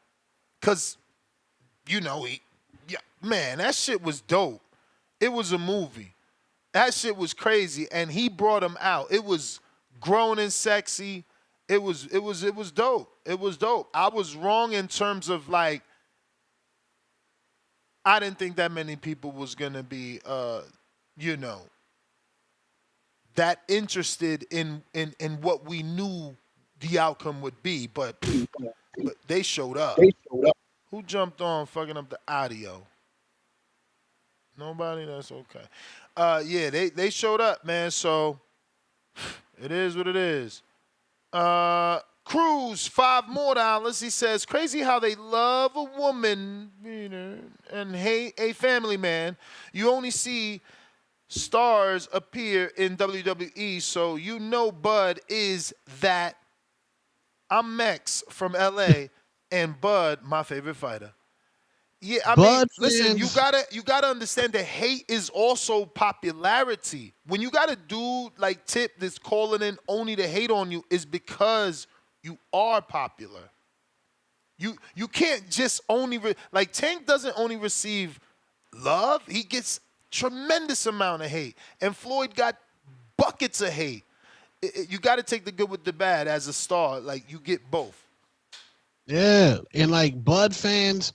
cause you know man, that shit was dope. It was a movie. That shit was crazy, and he brought him out. It was grown and sexy. It was dope. It was dope. I was wrong in terms of like, I didn't think that many people was gonna be, that interested in what we knew the outcome would be. But they showed up. Who jumped on fucking up the audio? Nobody? That's okay. Yeah, they showed up, man. So it is what it is. Cruz, $5 more. He says, crazy how they love a woman, and hate a family man. You only see stars appear in WWE, so you know Bud is that. I'm Mex from LA, and Bud, my favorite fighter. Yeah, I mean, listen, you gotta understand that hate is also popularity. When you got a dude like Tip that's calling in only to hate on you, is because you are popular. You can't just only like Tank doesn't only receive love; he gets tremendous amount of hate, and Floyd got buckets of hate. You got to take the good with the bad as a star. Like you get both. Yeah, and like Bud fans,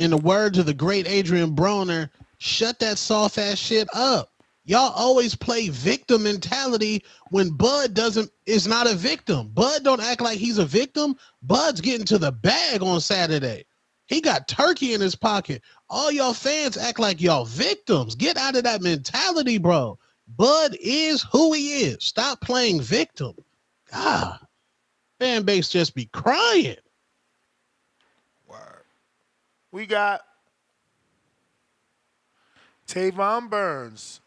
in the words of the great Adrian Broner, shut that soft ass shit up. Y'all always play victim mentality when Bud is not a victim. Bud don't act like he's a victim. Bud's getting to the bag on Saturday. He got turkey in his pocket. All y'all fans act like y'all victims. Get out of that mentality, bro. Bud is who he is. Stop playing victim. God, fan base just be crying. Word. We got Tavon Burns,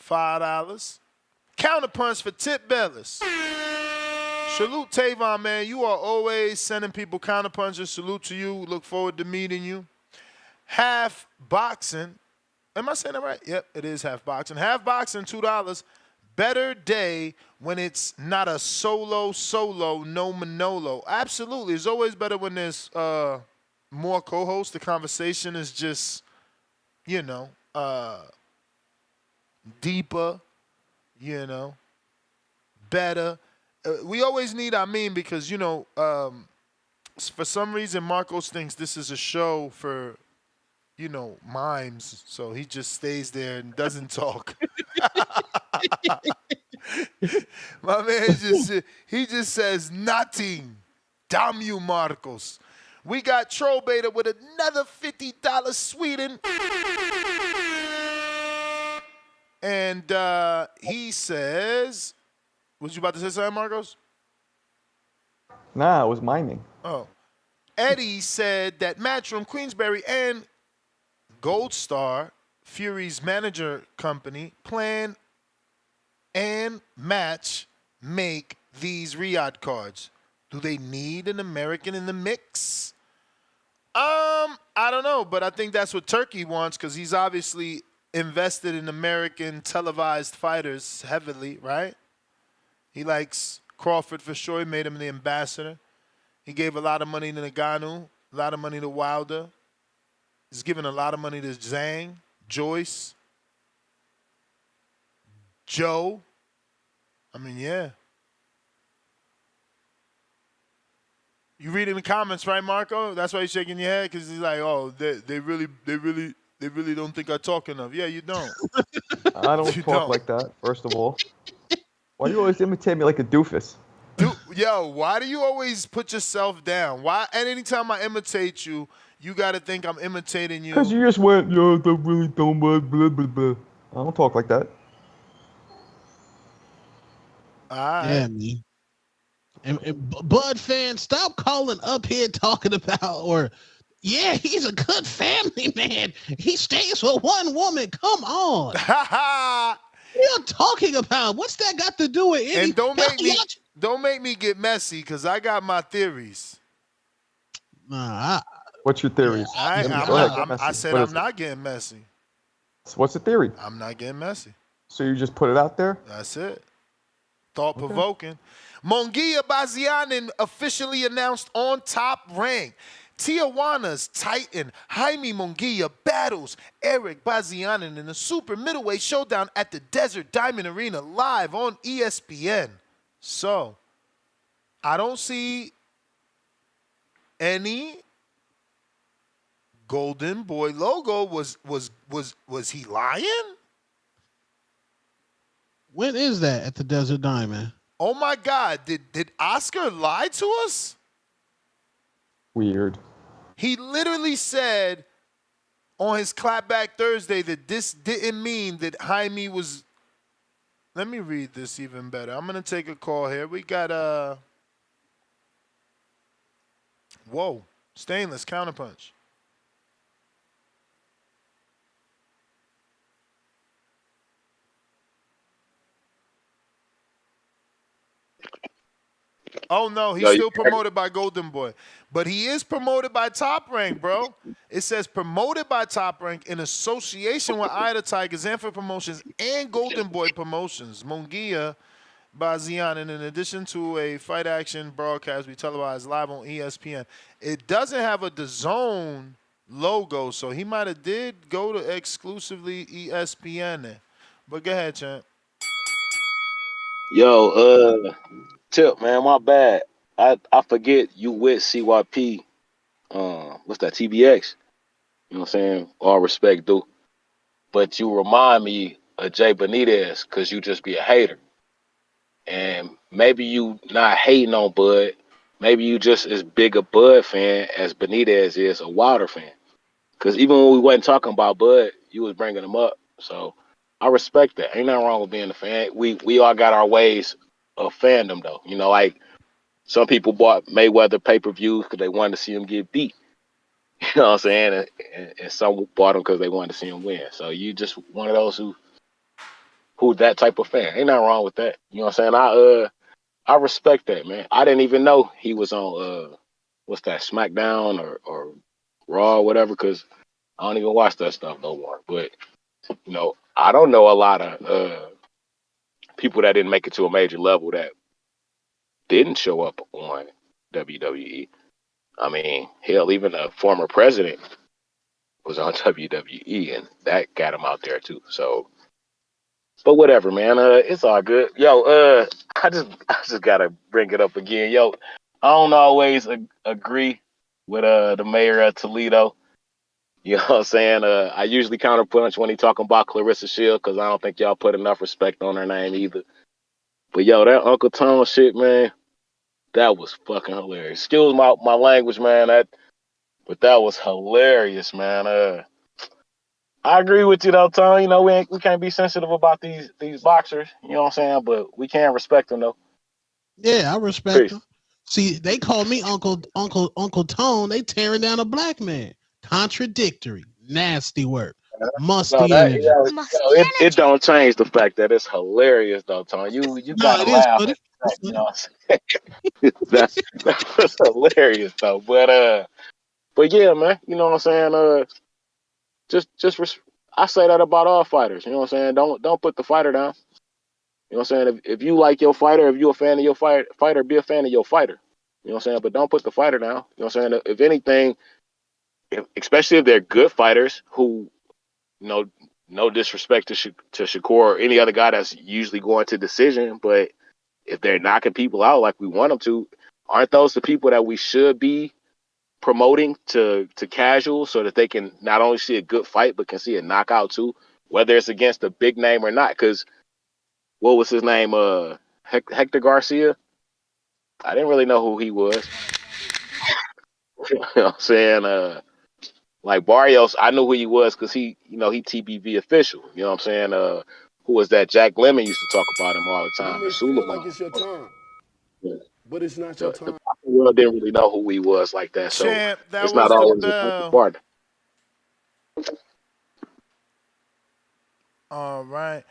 $5. Counterpunch for Tip Bellis. Salute Tavon, man. You are always sending people counterpunches. Salute to you. Look forward to meeting you. Half Boxing. Am I saying that right? Yep, it is Half Boxing. Half Boxing, $2. Better day when it's not a solo, no Manolo. Absolutely. It's always better when there's more co-hosts. The conversation is just, deeper, better. We always need because, for some reason, Marcos thinks this is a show for, mimes. So he just stays there and doesn't talk. My man he just says nothing. Damn you, Marcos. We got Troll Beta with another $50 Sweden. And he says, was you about to say something, Marcos? Nah, I was miming. Oh. Eddie said that Matchroom Queensberry and Gold Star, Fury's manager company, plan and match make these Riyadh cards. Do they need an American in the mix? I don't know, but I think that's what Turkey wants because he's obviously invested in American televised fighters heavily, right? He likes Crawford for sure. He made him the ambassador. He gave a lot of money to Ngannou, a lot of money to Wilder. He's given a lot of money to Zhang, Joyce, Joe. I mean, yeah. You read in the comments, right, Marco? That's why you're shaking your head because he's like, "Oh, they really don't think I talk enough." Yeah, you don't. I don't talk like that. First of all, why do you always imitate me like a doofus? Yo, why do you always put yourself down? Why? And anytime I imitate you, you got to think I'm imitating you. Because you just went, yo, that really dumb, blah, blah, blah. I don't talk like that. All right. Yeah, man. And Bud fans, stop calling up here talking about yeah, he's a good family man. He stays with one woman. Come on. What are you talking about? What's that got to do with any? And don't make me get messy because I got my theories. Nah, What's your theories? yeah, Go ahead, get I messy. said What I'm is it? not getting messy. So what's the theory? I'm not getting messy. So you just put it out there? That's it. Thought provoking. Munguia Bazianin officially announced on Top Rank. Tijuana's Titan Jaime Munguia battles Eric Bazianin in a super middleweight showdown at the Desert Diamond Arena live on ESPN. So, I don't see any Golden Boy logo. Was he lying? When is that at the Desert Diamond? Oh my God! Did Oscar lie to us? Weird. He literally said on his Clapback Thursday that this didn't mean that Jaime was. Let me read this even better. I'm gonna take a call here. We got whoa, stainless counterpunch. Oh no, he's still promoted by Golden Boy. But he is promoted by Top Rank, bro. It says promoted by Top Rank in association with Ida Tigers, Zanford Promotions, and Golden Boy Promotions. Munguia Bazian, and in addition to a fight action broadcast we televised live on ESPN. It doesn't have a DAZN logo, so he might have did go to exclusively ESPN there. But go ahead, champ. Yo, Tip, man, my bad. I forget you with CYP. What's that? TBX. You know what I'm saying? All respect, dude. But you remind me of Jay Benitez because you just be a hater. And maybe you not hating on Bud. Maybe you just as big a Bud fan as Benitez is a Wilder fan. Because even when we wasn't talking about Bud, you was bringing him up. So I respect that. Ain't nothing wrong with being a fan. We all got our ways of fandom, though. You know, like some people bought Mayweather pay-per-views because they wanted to see him get beat. You know what I'm saying? And some bought him because they wanted to see him win. So you just one of those who that type of fan. Ain't nothing wrong with that. You know what I'm saying? I respect that, man. I didn't even know he was on what's that, SmackDown or Raw or whatever, because I don't even watch that stuff no more. But you know, I don't know a lot of people that didn't make it to a major level that didn't show up on WWE. I mean, hell, even a former president was on WWE, and that got him out there too. So, but whatever, man. It's all good. Yo, I just gotta bring it up again. Yo, I don't always agree with the mayor of Toledo. You know what I'm saying? I usually counterpunch when he talking about Clarissa Shield because I don't think y'all put enough respect on her name either. But yo, that Uncle Tom shit, man, that was fucking hilarious. Excuse my language, man. But that was hilarious, man. I agree with you though, Tom. You know, we can't be sensitive about these boxers. You know what I'm saying? But we can respect them though. Yeah, I respect them. See, they call me Uncle Tone. They tearing down a black man. Contradictory, nasty work, musty energy. It don't change the fact that it's hilarious though, Tom. You gotta laugh at that, you know what I'm saying? that was hilarious though. But yeah, man, you know what I'm saying? I say that about all fighters. You know what I'm saying? Don't put the fighter down. You know what I'm saying? If you like your fighter, if you're a fan of your fighter, be a fan of your fighter. You know what I'm saying? But don't put the fighter down. You know what I'm saying? If anything, especially if they're good fighters who, you know, no disrespect to Shakur or any other guy that's usually going to decision, but if they're knocking people out like we want them to, aren't those the people that we should be promoting to casuals so that they can not only see a good fight but can see a knockout too, whether it's against a big name or not? Because what was his name? Hector Garcia. I didn't really know who he was. You know what I'm saying? Like Barrios, I knew who he was because he TBV official. You know what I'm saying? who was that? Jack Lemmon used to talk about him all the You time. And may feel Suleiman, like it's your time, but it's not your the time. boxing world didn't really know who he was like that. So Champ, that it's not was the always a perfect bell. partner. All right.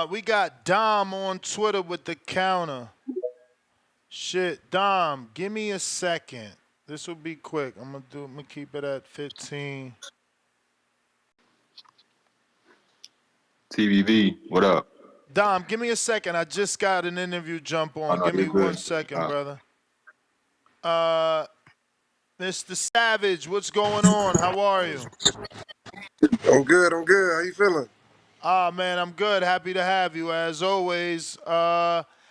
We got Dom on Twitter with the counter. Shit, Dom, give me a second. This will be quick. I'm gonna keep it at 15. TVV, what up? Dom, give me a second. I just got an interview jump on. Give You're me one good. second, brother. Mr. Savage, what's going on? How are you? I'm good. I'm good. How you feeling? Ah, man, I'm good. Happy to have you as always.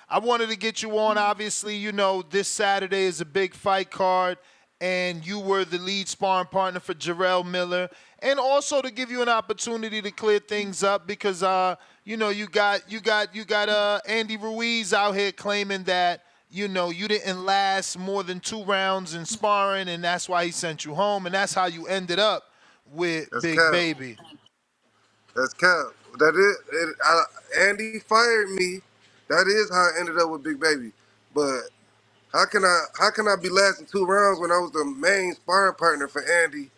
I wanted to get you on. Obviously, you know, this Saturday is a big fight card, and you were the lead sparring partner for Jarrell Miller, and also to give you an opportunity to clear things up because, you know, you got Andy Ruiz out here claiming that, you know, you didn't last more than 2 rounds in sparring, and that's why he sent you home, and that's how you ended up with That's Big Cap. Baby. That's Cap. That is. Andy fired me. That is how I ended up with Big Baby. But how can I be lasting 2 rounds when I was the main sparring partner for Andy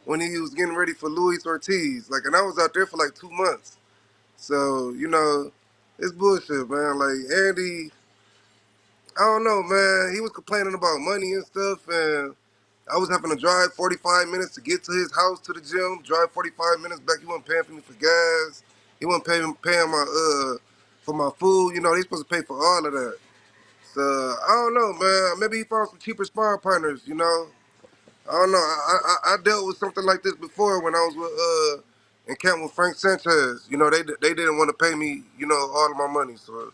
when he was getting ready for Luis Ortiz? Like, and I was out there for like 2 months. So you know, it's bullshit, man. Like Andy, I don't know, man. He was complaining about money and stuff, and I was having to drive 45 minutes to get to his house to the gym, drive 45 minutes back. He wasn't paying for me for gas. He wasn't paying my for my food. You know, they supposed to pay for all of that. So I don't know, man. Maybe he found some cheaper sparring partners. You know, I don't know. I dealt with something like this before when I was with in camp with Frank Sanchez. You know, they didn't want to pay me. You know, all of my money. So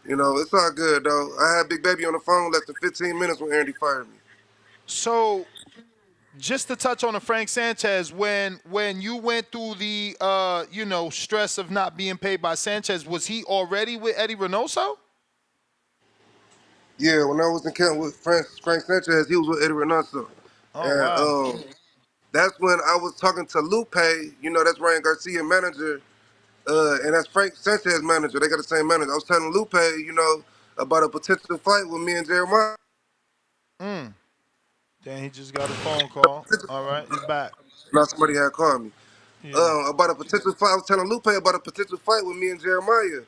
you know, it's all good though. I had Big Baby on the phone less than 15 minutes when Andy fired me. So just to touch on the Frank Sanchez, when you went through the you know, stress of not being paid by Sanchez, was he already with Eddie Reynoso? Yeah, when I was in camp with Frank Sanchez, he was with Eddie Reynoso. Oh wow. And that's when I was talking to Lupe, you know, that's Ryan Garcia manager, and that's Frank Sanchez manager. They got the same manager. I was telling Lupe, you know, about a potential fight with me and Jeremiah. Mm. Then he just got a phone call. All right, he's back. Now somebody had called me. Yeah. About a potential fight. I was telling Lupe about a potential fight with me and Jeremiah.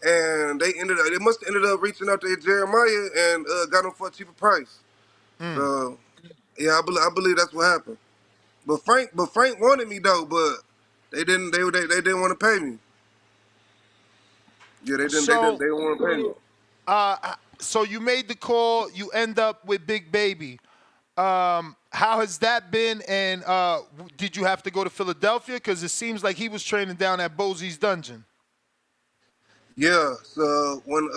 And they must have ended up reaching out to Jeremiah and got him for a cheaper price. Mm. So yeah, I believe that's what happened. But Frank wanted me though, but they didn't want to pay me. Yeah, So they didn't want to pay me. so you made the call, you end up with Big Baby. How has that been? And did you have to go to Philadelphia? Because it seems like he was training down at Bosi's dungeon. Yeah, so when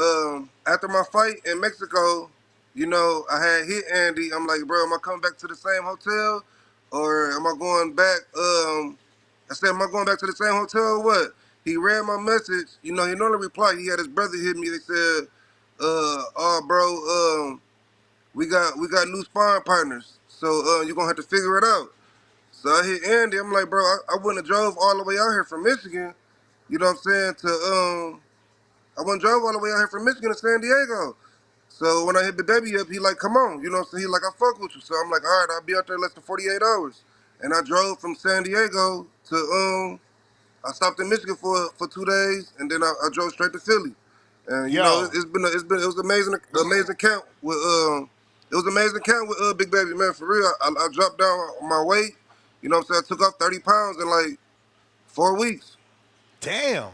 after my fight in Mexico, you know, I had hit Andy. I'm like, bro, am I coming back to the same hotel, or am I going back? I said, am I going back to the same hotel? Or what? He read my message. You know, he normally replied. He had his brother hit me. They said, oh, bro, we got new sparring partners, so you're gonna have to figure it out. So I hit Andy. I'm like, bro, I wouldn't have drove all the way out here from Michigan. You know what I'm saying? I went drove all the way out here from Michigan to San Diego. So when I hit the baby up, he like, come on. You know what I'm saying? He like, I fuck with you. So I'm like, all right, I'll be out there less than 48 hours. And I drove from San Diego to I stopped in Michigan for 2 days, and then I drove straight to Philly. And you know, Yo, it was amazing camp with it was amazing camp with Big Baby, man. For real, I dropped down on my weight. You know what I'm saying? I took off 30 pounds in like 4 weeks. damn.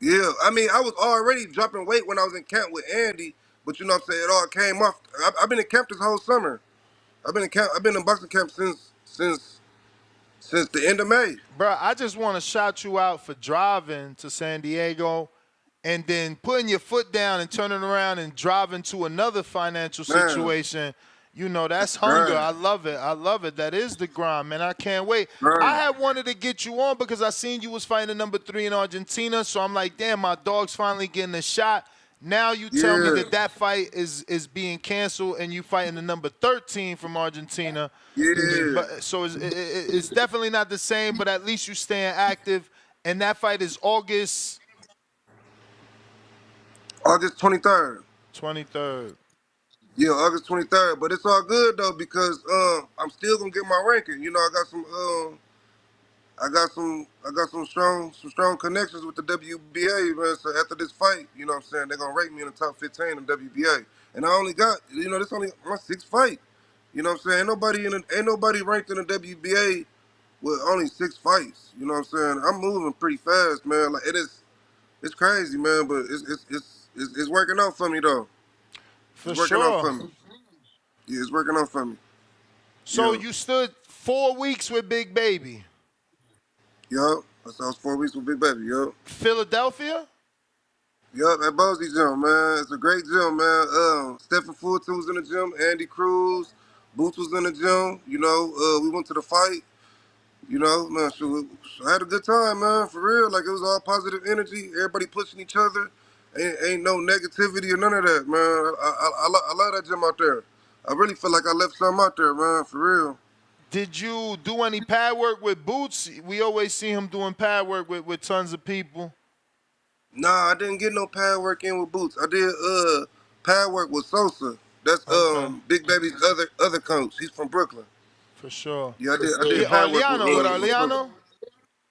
Yeah, I mean, I was already dropping weight when I was in camp with Andy, but you know what I'm saying? It all came off. I've been in camp this whole summer. I've been in camp. I've been in boxing camp since the end of May. Bro, I just want to shout you out for driving to San Diego and then putting your foot down and turning around and driving to another financial Man, situation. You know, that's hunger. grind, I love it. I love it. That is the grind, man. I can't wait. I grind. had wanted to get you on because I seen you was fighting the number 3 in Argentina. So I'm like, damn, my dog's finally getting a shot. Now you tell me Yeah, that fight is being canceled and you fighting the number 13 from Argentina. yeah, But so it's definitely not the same, but at least you staying active. And that fight is August August 23rd. 23rd. Yeah, August 23rd. But it's all good though because I'm still gonna get my ranking. You know, I got some strong connections with the WBA, man. So after this fight, you know what I'm saying, they're gonna rate me in the top 15 in WBA. And I only got, this only my sixth fight. You know what I'm saying? Ain't nobody ranked in the WBA with only 6 fights. You know what I'm saying? I'm moving pretty fast, man. Like it's crazy, man, but it's working out for me though. For It's working out sure. for me. Yeah, it's working out for me. So Yeah. you stood 4 weeks with Big Baby. Yup. That's I was 4 weeks with Big Baby, yup. Philadelphia? Yup, at Bosi Gym, man. It's a great gym, man. Stephen Fulton was in the gym, Andy Cruz, Boots was in the gym. You know, we went to the fight. You know, man, so I had a good time, man, for real. Like, it was all positive energy, everybody pushing each other. Ain't no negativity or none of that, man. I love that gym out there. I really feel like I left something out there, man, for real. Did you do any pad work with Boots? We always see him doing pad work with tons of people. Nah, I didn't get no pad work in with Boots. I did pad work with Sosa. That's Okay, Big Baby's other coach. He's from Brooklyn. for sure. Yeah, I did Yeah, pad work with Arliano, with Sosa. Arliano?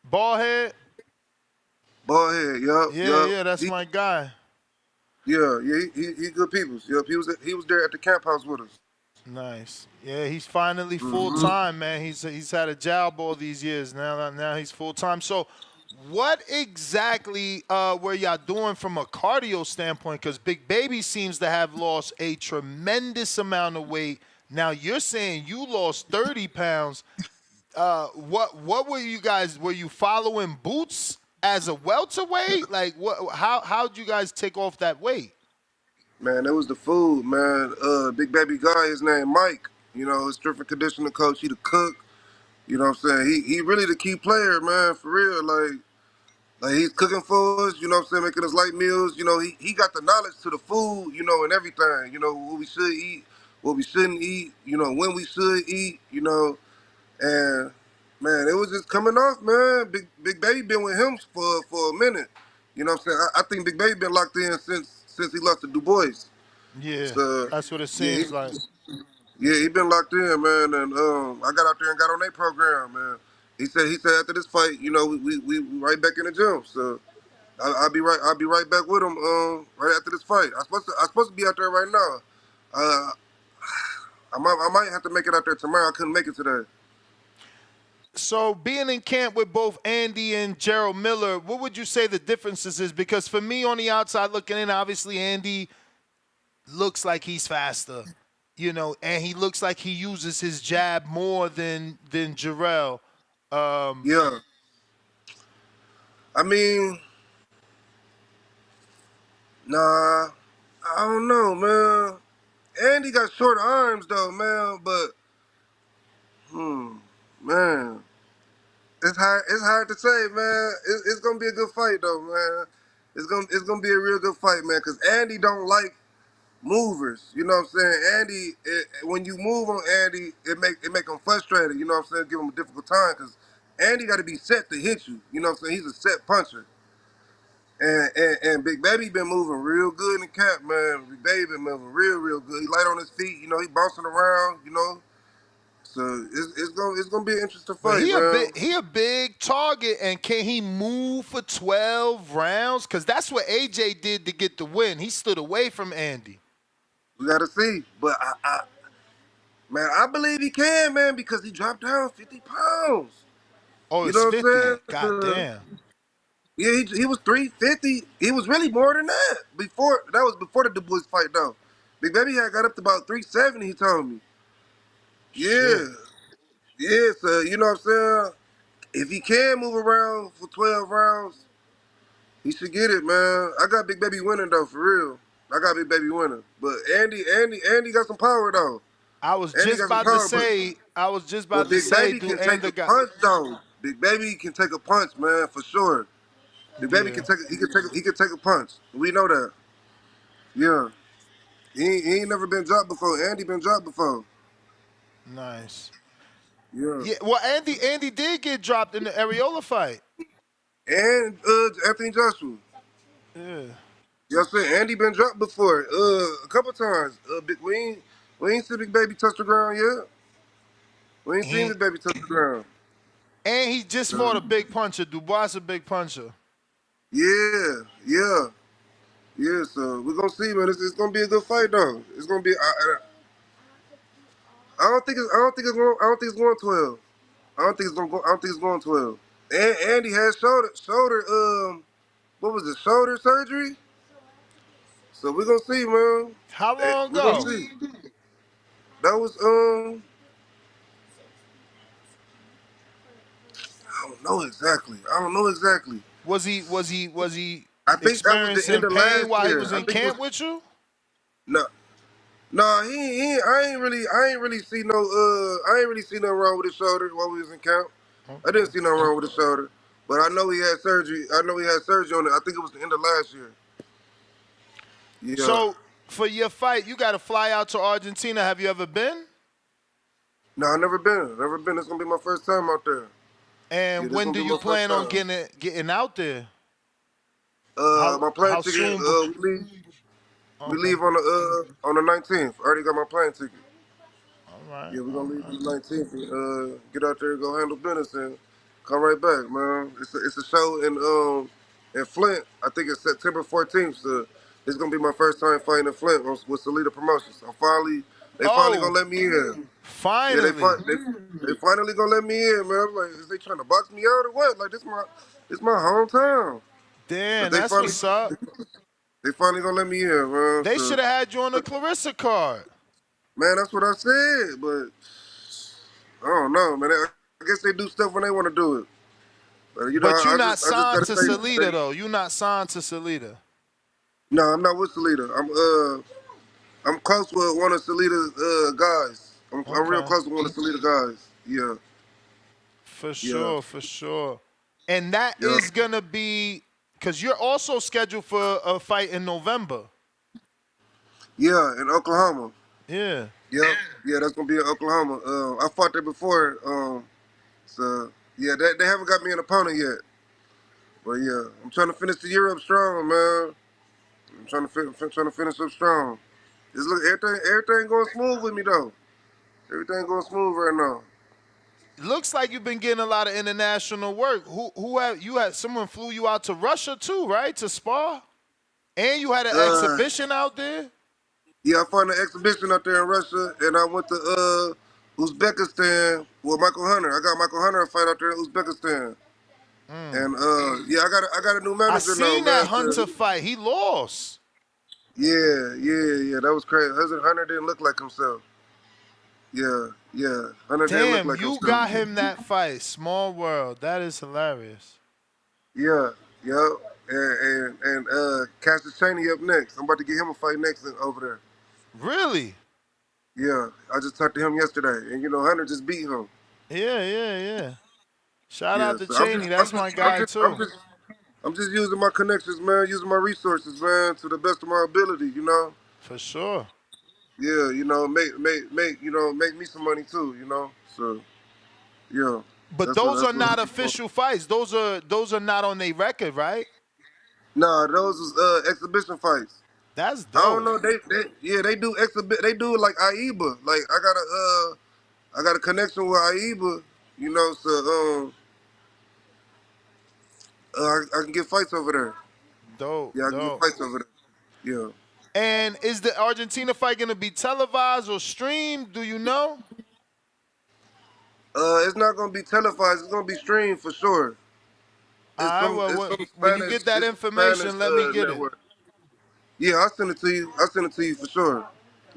Ball head? Ball head, yup, Yeah, yup. yeah, that's my guy. He good peoples. Yup, he was there at the camp house with us. Nice. Yeah, he's finally full Hmm. time, man. He's had a job all these years. Now he's full time. So, what exactly were y'all doing from a cardio standpoint? Because Big Baby seems to have lost a tremendous amount of weight. Now you're saying you lost 30 pounds. What were you guys? Were you following Boots as a welterweight? Like what? How'd you guys take off that weight? Man, it was the food, man. Big Baby guy, his name Mike. You know, his strength and conditioning coach. He the cook. You know what I'm saying? He really the key player, man, for real. Like he's cooking for us, you know what I'm saying, making us light meals. You know, he got the knowledge to the food, you know, and everything. You know, what we should eat, what we shouldn't eat, you know, when we should eat, you know. And man, it was just coming off, man. Big Baby been with him for a minute. You know what I'm saying? I think Big Baby been locked in since he lost to Du Bois. Yeah, So that's what it yeah, seems like. he been locked in, man. And I got out there and got on their program, man. He said after this fight, you know, we right back in the gym. So I'll be right back with him right after this fight. I supposed to be out there right now. Uh, I might have to make it out there tomorrow. I couldn't make it today. So being in camp with both Andy and Gerald Miller, what would you say the differences is? Because for me on the outside looking in, obviously Andy looks like he's faster, and he looks like he uses his jab more than Jarrell. Yeah, I mean, nah, I don't know, man. Andy got short arms though, man. But man, it's hard to say, man. It's gonna be a good fight though, man. It's gonna be a real good fight, man. Cause Andy don't like movers. You know what I'm saying? Andy, when you move on Andy, it make him frustrated. You know what I'm saying? Give him a difficult time because Andy got to be set to hit you. You know what I'm saying? He's a set puncher. And Big Baby been moving real good in the camp, man. Big Baby been moving real good. He light on his feet. You know, he bouncing around. You know, so it's gonna be an interesting But fight, man. he a big target, and can he move for 12 rounds? Because that's what AJ did to get the win. He stood away from Andy. We gotta see, but man, I believe he can, man, because he dropped down 50 pounds. Oh, You it's know what I'm 50. saying? God damn. Yeah, he was 350. He was really more than that. That was before the Du Bois fight though. Big Baby had got up to about 370, he told me. Yeah. Shit. Yeah, so you know what I'm saying? If he can move around for 12 rounds, he should get it, man. I got Big Baby winning though, for real. I got Big Baby winning. But Andy got some power though. I was Andy just got some about to power, say, but Big Baby do can take Andy a got. punch though. Big Baby can take a punch, man, for sure. Big Baby Yeah, can take a punch. We know that. Yeah. He ain't never been dropped before. Andy been dropped before. nice. Yeah. Yeah, well, Andy did get dropped in the Areola fight. and Anthony Joshua. Yeah. You know what I'm saying? Andy been dropped before, a couple times. We ain't seen Big Baby touch the ground yet. We ain't seen He Big Baby touch the ground. and he just fought a big puncher. Dubois a big puncher. Yeah, yeah, yeah. So we're gonna see, man. It's gonna be a good fight, though. It's gonna be. I don't think it's. I don't think it's going. I don't think it's going 12. I don't think it's gonna go. I don't think it's going 12. And Andy had shoulder. What was it? Shoulder surgery. So we're gonna see, man. How long We're gonna ago? see. That was I don't know exactly. I don't know exactly. Was he I think that was the experiencing end of pain last while he year. was I in think it was camp with you? no, no. I ain't really see no. I ain't really see nothing wrong with his shoulder while we was in camp. I Okay. didn't see nothing wrong with his shoulder, but I know he had surgery. I know he had surgery on it. I think it was the end of last year. Yeah. So for your fight, you got to fly out to Argentina. Have you ever been? No, I never been. Never been. It's gonna be my first time out there. Yeah, And this when gonna do be you my first plan on time. getting out there? How My plane how ticket. soon? We Okay. leave on the 19th. I already got my plane ticket. All right. Yeah, we're All gonna leave right. on the 19th and get out there, go handle business, and come right back, man. It's a show in Flint. I think it's September 14th. So it's gonna be my first time fighting in Flint with Salida Promotions. They finally Oh, gonna let me in. Yeah, finally. they finally gonna let me in, man. I'm like, is they trying to box me out or what? Like this my hometown. But Damn, that's what's up. they finally gonna let me in, man. They So should have had you on the Clarissa card. man, that's what I said, but I don't know, man. I guess they do stuff when they want to do it. But But you not I just signed gotta to say, Salida though. You not signed to Salida. no, I'm not with Salida. I'm close with one of Salida's guys. I'm real Okay. close with one of Salida's guys. Yeah, For yeah, sure, for sure. And that yeah, is gonna be because you're also scheduled for a fight in November. yeah. In Oklahoma. Yeah. Yeah, yeah. That's gonna be in Oklahoma. I fought there before. So yeah, they haven't got me an opponent yet. But yeah, I'm trying to finish the year up strong, man. I'm trying to finish up strong. Just look, everything going smooth with me though. Everything going smooth right now. Looks like you've been getting a lot of international work. Who have you had someone flew you out to Russia too, right? To spar? And you had an Uh, exhibition out there? yeah, I found an exhibition out there in Russia, and I went to Uzbekistan with Michael Hunter. I got Michael Hunter a fight out there in Uzbekistan, and yeah, I got a new I manager now, seen that man. Hunter So, fight. He lost. yeah, that was crazy. Hunter didn't look like himself. Yeah, Hunter didn't look Damn, like you himself. got him that fight. Small world. That is hilarious. Yeah, and Cassius Chaney up next. I'm about to get him a fight next over there. Really? Yeah, I just talked to him yesterday, and Hunter just beat him. Yeah. Shout Yeah, out to so I'm Cheney. just, I'm That's just, my I'm guy just, I'm too. just, I'm just using my connections, man. Using my resources, man, to the best of my ability. For sure. Yeah, make me some money too. So yeah, But that's what those that's are what not I'm doing. official fights. Those are not on their record, right? Nah, those was exhibition fights. That's I don't dope. know. They do They do it like AIBA. Like I got a connection with AIBA. So I can get fights over there. Dope, Yeah, I can get dope. fights over there. Yeah. And is the Argentina fight gonna be televised or streamed? Do you know? It's not gonna be televised. It's gonna be streamed for sure. All right. It's Well, some when you Spanish. get that It's some Spanish information, let me get it. network. Yeah, I'll send it to you. I'll send it to you for sure.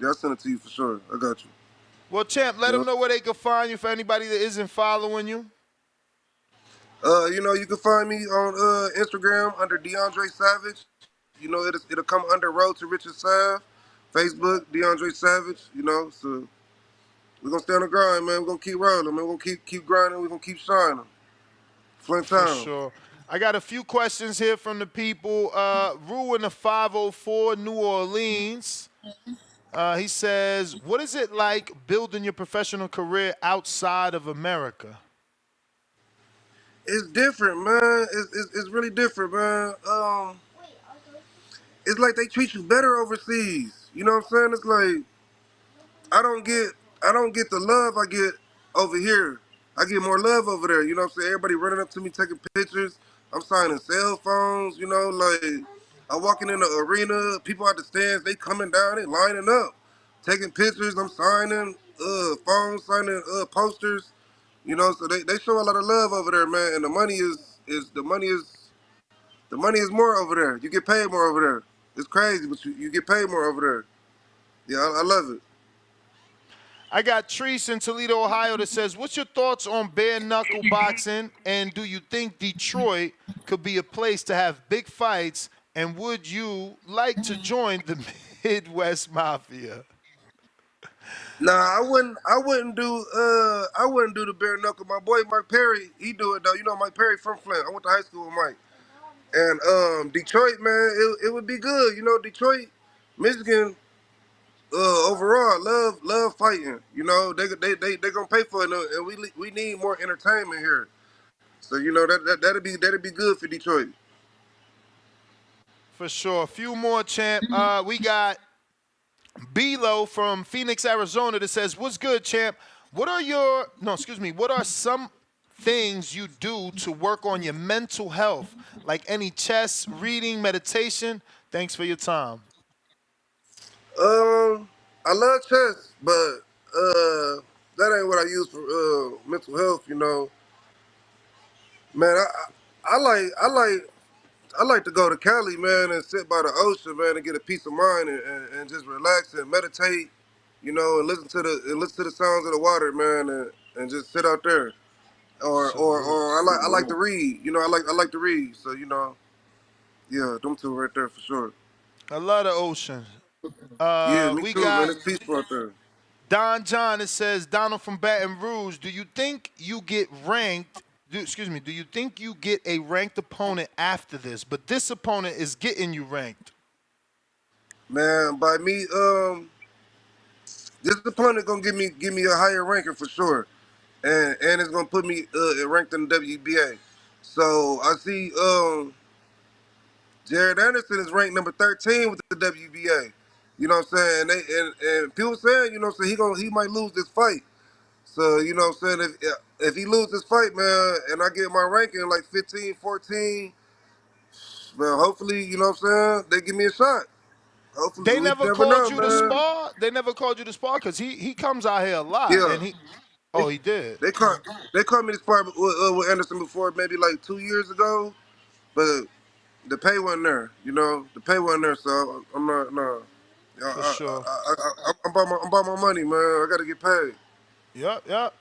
Yeah, I'll send it to you for sure. I got you. Well, champ, let Yeah. them know where they can find you for anybody that isn't following you. You can find me on Instagram under DeAndre Savage. It'll come under Road to Richard Sav. Facebook, DeAndre Savage. So we're gonna stay on the grind, man. We're gonna keep rolling, man. We're gonna keep grinding. We're gonna keep shining. Flint For Town. sure. I got a few questions here from the people. Rue in the 504, New Orleans. He says, what is it like building your professional career outside of America? It's different, man. It's really different, man. It's like they treat you better overseas. You know what I'm saying? It's like I don't get I don't get the love I get over here. I get more love over there. You know what I'm saying? Everybody running up to me taking pictures. I'm signing cell phones. You know, like I walking in the arena, people at the stands, they coming down, they lining up, taking pictures. I'm signing phones, signing posters. You know, so they show a lot of love over there, man. And the money is the money is more over there. You get paid more over there. It's crazy, but you get paid more over there. Yeah, I love it. I got Treese in Toledo, Ohio that says, what's your thoughts on bare knuckle boxing? And do you think Detroit could be a place to have big fights? And would you like to join the Midwest Mafia? Nah, I wouldn't do the bare knuckle. My boy Mike Perry, he do it though. You know Mike Perry from Flint. I went to high school with Mike. And Detroit, man, it would be good. You know, Detroit, Michigan, overall, love fighting. You know, they gonna pay for it, and we need more entertainment here. So you know that'd be good for Detroit. For sure. A few more, champ. We got B-Lo from Phoenix, Arizona that says, what's good, champ? What are some things you do to work on your mental health? Like any chess, reading, meditation? Thanks for your time. I love chess, but that ain't what I use for mental health. You know, man, I like to go to Cali, man, and sit by the ocean, man, and get a peace of mind and just relax and meditate, you know, and listen to the sounds of the water, man, and just sit out there. Salute. Or I like to read, you know, I like to read, so you know, yeah, them two right there for sure. I love the ocean. Yeah, me We too, man. got It's peaceful out there. Don John. It says, Donald from Baton Rouge. Do you think you get ranked? Do you think you get a ranked opponent after this? But this opponent is getting you ranked. Man, by me, this opponent gonna give me a higher ranking for sure, and it's gonna put me ranked in the WBA. So I see Jared Anderson is ranked number 13 with the WBA. You know what I'm saying? And people saying, you know what I'm saying, he might lose this fight. So, you know what I'm saying, if he loses this fight, man, and I get my ranking like 15, 14, well, hopefully, you know what I'm saying, they give me a shot. Hopefully, They we never never called know, you to man. spar. They never called you to spar because he comes out here a lot Yeah. and he. They, Oh, he did. they caught they caught me to spar with Anderson before, maybe like 2 years ago, but the pay wasn't there. You know, the pay wasn't there, so I'm not. No, For sure. I'm about my money, man. I gotta get paid. Yep.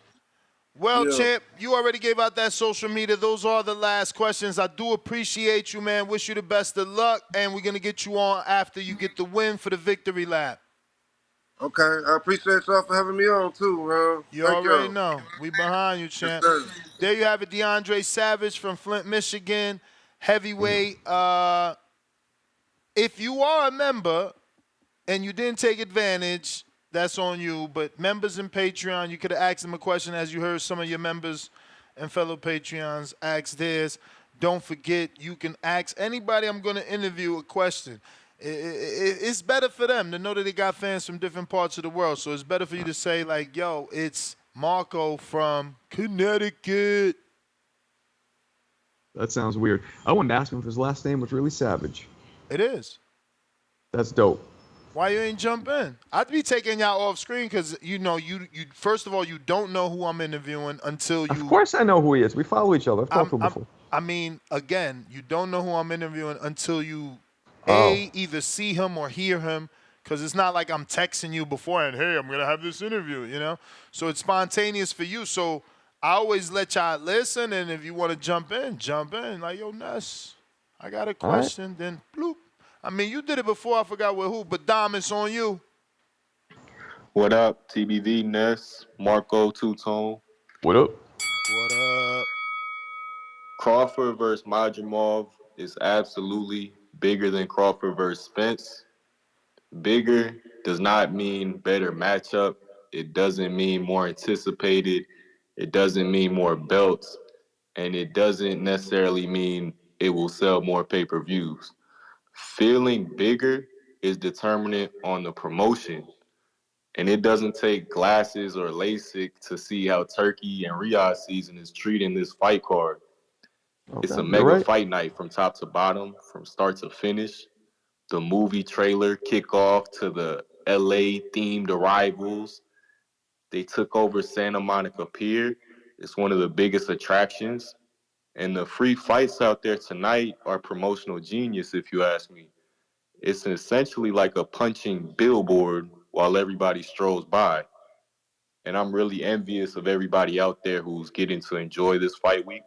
Well, Yeah. champ, you already gave out that social media. Those are the last questions. I do appreciate you, man. Wish you the best of luck, and we're gonna get you on after you get the win for the victory lap. Okay. I appreciate y'all for having me on too, man. You Thank already y'all. know. We behind you, Yes, champ. sir. There you have it, DeAndre Savage from Flint, Michigan, heavyweight. If you are a member and you didn't take advantage, that's on you. But members in Patreon, you could have asked them a question as you heard some of your members and fellow Patreons ask theirs. Don't forget, you can ask anybody I'm going to interview a question. It's better for them to know that they got fans from different parts of the world. So it's better for you to say, like, yo, it's Marco from Connecticut. That sounds weird. I wanted to ask him if his last name was really Savage. It is. That's dope. Why you ain't jump in? I'd be taking y'all off screen because you first of all, you don't know who I'm interviewing until you. Of course I know who he is. We follow each other. I've talked to him before. I mean, again, you don't know who I'm interviewing until you Oh. either see him or hear him, because it's not like I'm texting you beforehand. Hey, I'm gonna have this interview, you know. So it's spontaneous for you. So I always let y'all listen, and if you want to jump in, jump in. Like, yo, Ness, I got a question. Then bloop. I mean, you did it before. I forgot with who, but Dom, it's on you. What up, TBV, Ness, Marco, Two-Tone? What up? What up? Crawford versus Madrimov is absolutely bigger than Crawford versus Spence. Bigger does not mean better matchup. It doesn't mean more anticipated. It doesn't mean more belts. and it doesn't necessarily mean it will sell more pay-per-views. Feeling bigger is determinant on the promotion, and it doesn't take glasses or LASIK to see how Turkey and Riyadh season is treating this fight card. It's Okay, a you're mega right. fight night from top to bottom, from start to finish. The movie trailer kickoff to the LA themed arrivals. They took over Santa Monica Pier. It's one of the biggest attractions. And the free fights out there tonight are promotional genius, if you ask me. It's essentially like a punching billboard while everybody strolls by. And I'm really envious of everybody out there who's getting to enjoy this fight week.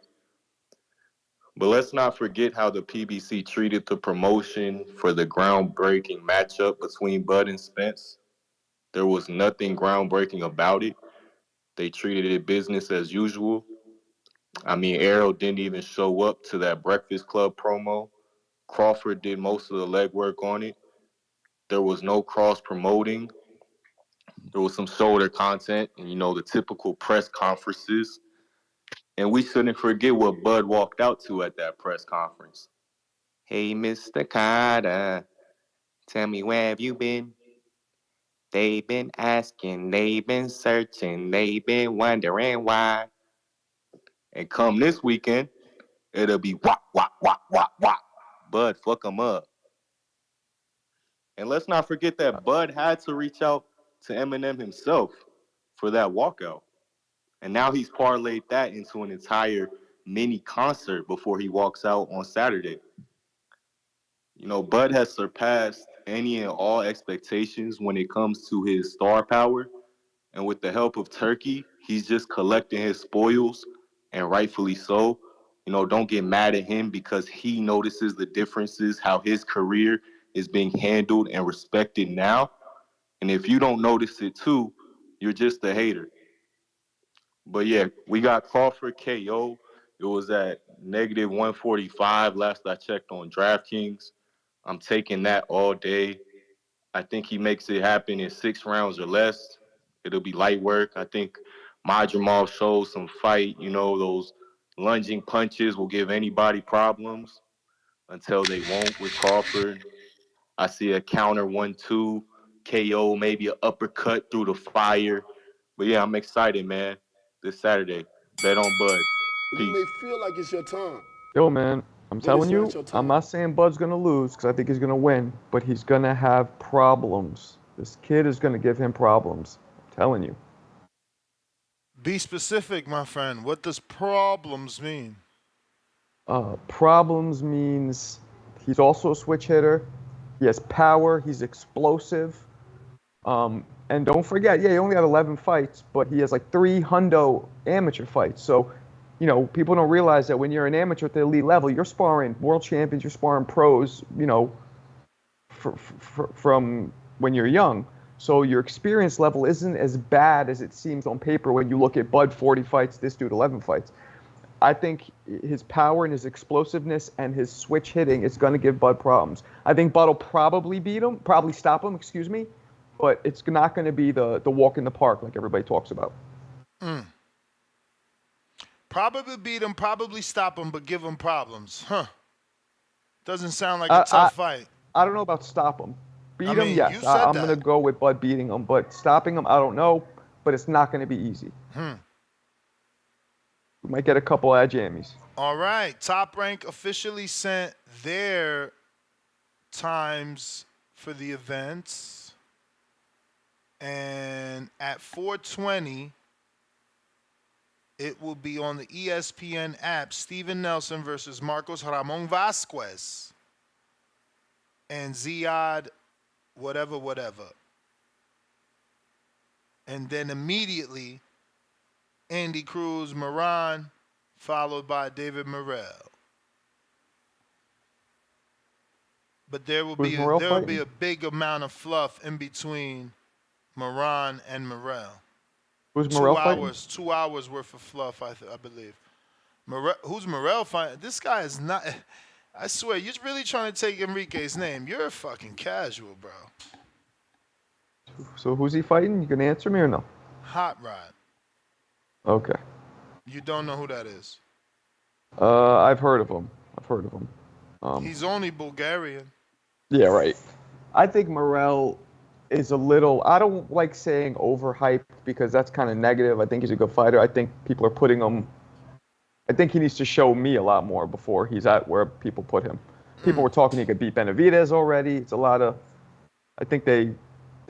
But let's not forget how the PBC treated the promotion for the groundbreaking matchup between Bud and Spence. There was nothing groundbreaking about it. They treated it business as usual. I mean, Errol didn't even show up to that Breakfast Club promo. Crawford did most of the legwork on it. There was no cross promoting. There was some shoulder content and, the typical press conferences. And we shouldn't forget what Bud walked out to at that press conference. Hey, Mr. Carter, tell me, where have you been? They've been asking, they've been searching, they've been wondering why. And come this weekend, it'll be wop, wop, wop, wop, wop. Bud, fuck 'em up. And let's not forget that Bud had to reach out to Eminem himself for that walkout. And now he's parlayed that into an entire mini concert before he walks out on Saturday. Bud has surpassed any and all expectations when it comes to his star power. And with the help of Turkey, he's just collecting his spoils, and rightfully so. Don't get mad at him because he notices the differences, how his career is being handled and respected now. And if you don't notice it too, you're just a hater. But yeah, we got Crawford KO. It was at negative 145 last I checked on DraftKings. I'm taking that all day. I think he makes it happen in 6 rounds or less. It'll be light work. I think Madrimov shows some fight. Those lunging punches will give anybody problems until they won't with Crawford. I see a counter 1-2, KO, maybe an uppercut through the fire. But yeah, I'm excited, man. This Saturday. Bet on Bud. You Peace. may feel like it's your time, Yo, man, I'm but it's telling not you, your I'm time. not saying Bud's going to lose because I think he's going to win, but he's going to have problems. This kid is going to give him problems. I'm telling you. Be specific, my friend. What does problems mean? Problems means he's also a switch hitter. He has power. He's explosive. And don't forget, yeah, he only had 11 fights, but he has like 3 hundo amateur fights. So, people don't realize that when you're an amateur at the elite level, you're sparring world champions, you're sparring pros, from when you're young. So your experience level isn't as bad as it seems on paper when you look at Bud 40 fights, this dude 11 fights. I think his power and his explosiveness and his switch hitting is going to give Bud problems. I think Bud will probably stop him, but it's not going to be the walk in the park like everybody talks about. Probably beat him, probably stop him, but give him problems. Doesn't sound like a tough fight. I don't know about stop him. Beat him, yes. You said I'm going to go with Bud beating him, but stopping him, I don't know. But it's not going to be easy. We might get a couple of jammies. All right. Top Rank officially sent their times for the events. And at 4:20, it will be on the ESPN app, Steven Nelson versus Marcos Ramon Vasquez. And Ziad, whatever. And then immediately, Andy Cruz, Moran, followed by David Morel. But there will be a big amount of fluff in between Moran and Morel. Who's Morel fighting? 2 hours worth of fluff, I believe. Who's Morel fighting? This guy is not. I swear, you're really trying to take Enrique's name. You're a fucking casual, bro. So who's he fighting? You can answer me or no? Hot Rod. Okay. You don't know who that is? I've heard of him. He's only Bulgarian. Yeah, right. I think Morel is a little. I don't like saying overhyped because that's kind of negative. I think he's a good fighter. I think people are putting him. I think he needs to show me a lot more before he's at where people put him. People were talking he could beat Benavidez already. It's a lot of. I think they're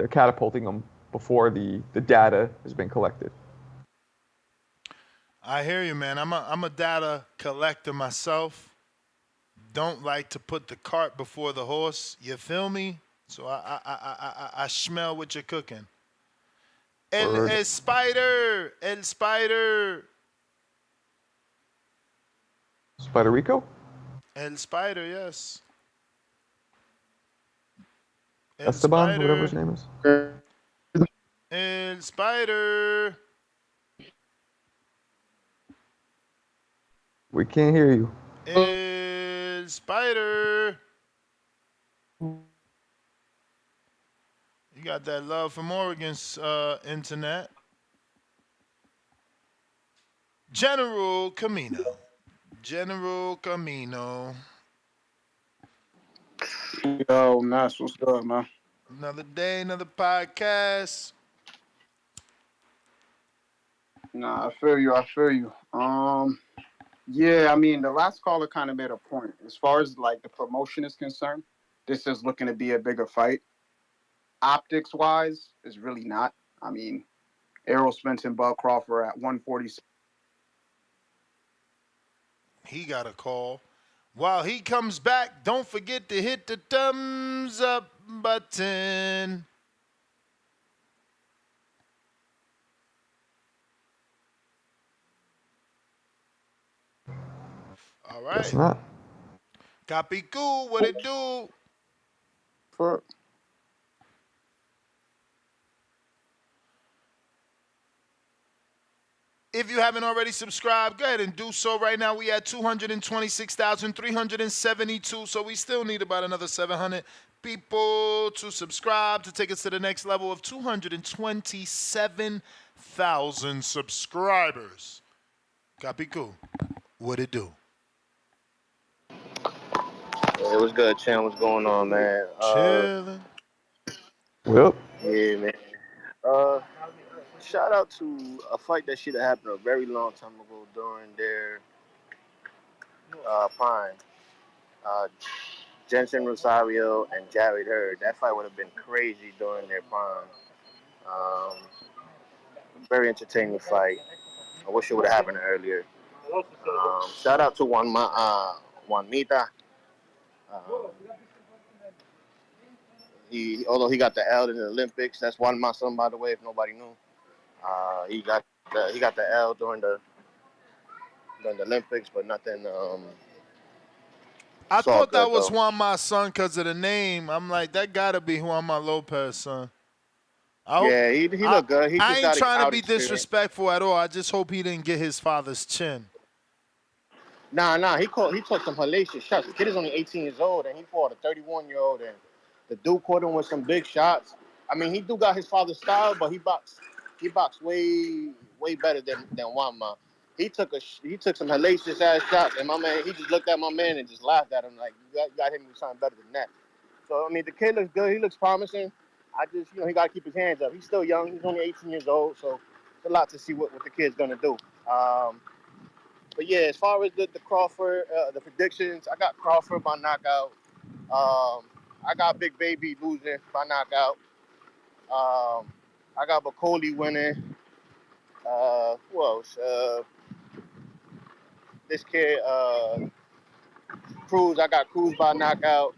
catapulting him before the data has been collected. I hear you, man. I'm a data collector myself. Don't like to put the cart before the horse. You feel me? So I smell what you're cooking. El Spider, El Spider, Spider Rico? El Spider, yes. El Esteban, whatever his Spider, name is. El Spider. We can't hear you. El Spider. You got that love from Oregon's internet. General Camino. General Camino. Yo, Nas, what's good, man? Another day, another podcast. Nah, I feel you. I feel you. Yeah, I mean, the last caller kind of made a point. As far as like the promotion is concerned, this is looking to be a bigger fight. Optics wise, is really not. I mean, Errol Spence and Bud Crawford at 140. He got a call. While he comes back, don't forget to hit the thumbs up button. All right. Guess not. Copy cool. What it do? For If you haven't already subscribed, go ahead and do so right now. We at 226,372, so we still need about another 700 people to subscribe to take us to the next level of 227,000 subscribers. Copy cool. What it do? Hey, what's good, Chan? What's going on, man? Chilling. Yep. Yeah, man. Shout out to a fight that should have happened a very long time ago during their prime. Uh, Jensen Rosario and Jared Hurd. That fight would have been crazy during their prime. Um, Very entertaining fight. I wish it would have happened earlier. Shout out to Juanita. Although he got the L in the Olympics, that's one my son, by the way, if nobody knew. He got the L during the Olympics, but nothing. I It's all thought that good was though. Juan my son because of the name. I'm like, that gotta be Juan my Lopez son. Yeah, he looked good. He I just ain't got trying to out be experience. disrespectful at all. I just hope he didn't get his father's chin. Nah. He took some hellacious shots. The kid is only 18 years old, and he fought a 31-year-old, and the dude caught him with some big shots. I mean, he do got his father's style, but he boxed way better than Juanma. He took some hellacious ass shots, and my man, he just looked at my man and just laughed at him like, you got him with something better than that. So I mean, the kid looks good. He looks promising. I just, he got to keep his hands up. He's still young. He's only 18 years old, so it's a lot to see what the kid's gonna do. But yeah, as far as the Crawford, the predictions, I got Crawford by knockout. I got Big Baby losing by knockout. I got Bacoli winning. Who else? This kid, Cruz. I got Cruz by knockout.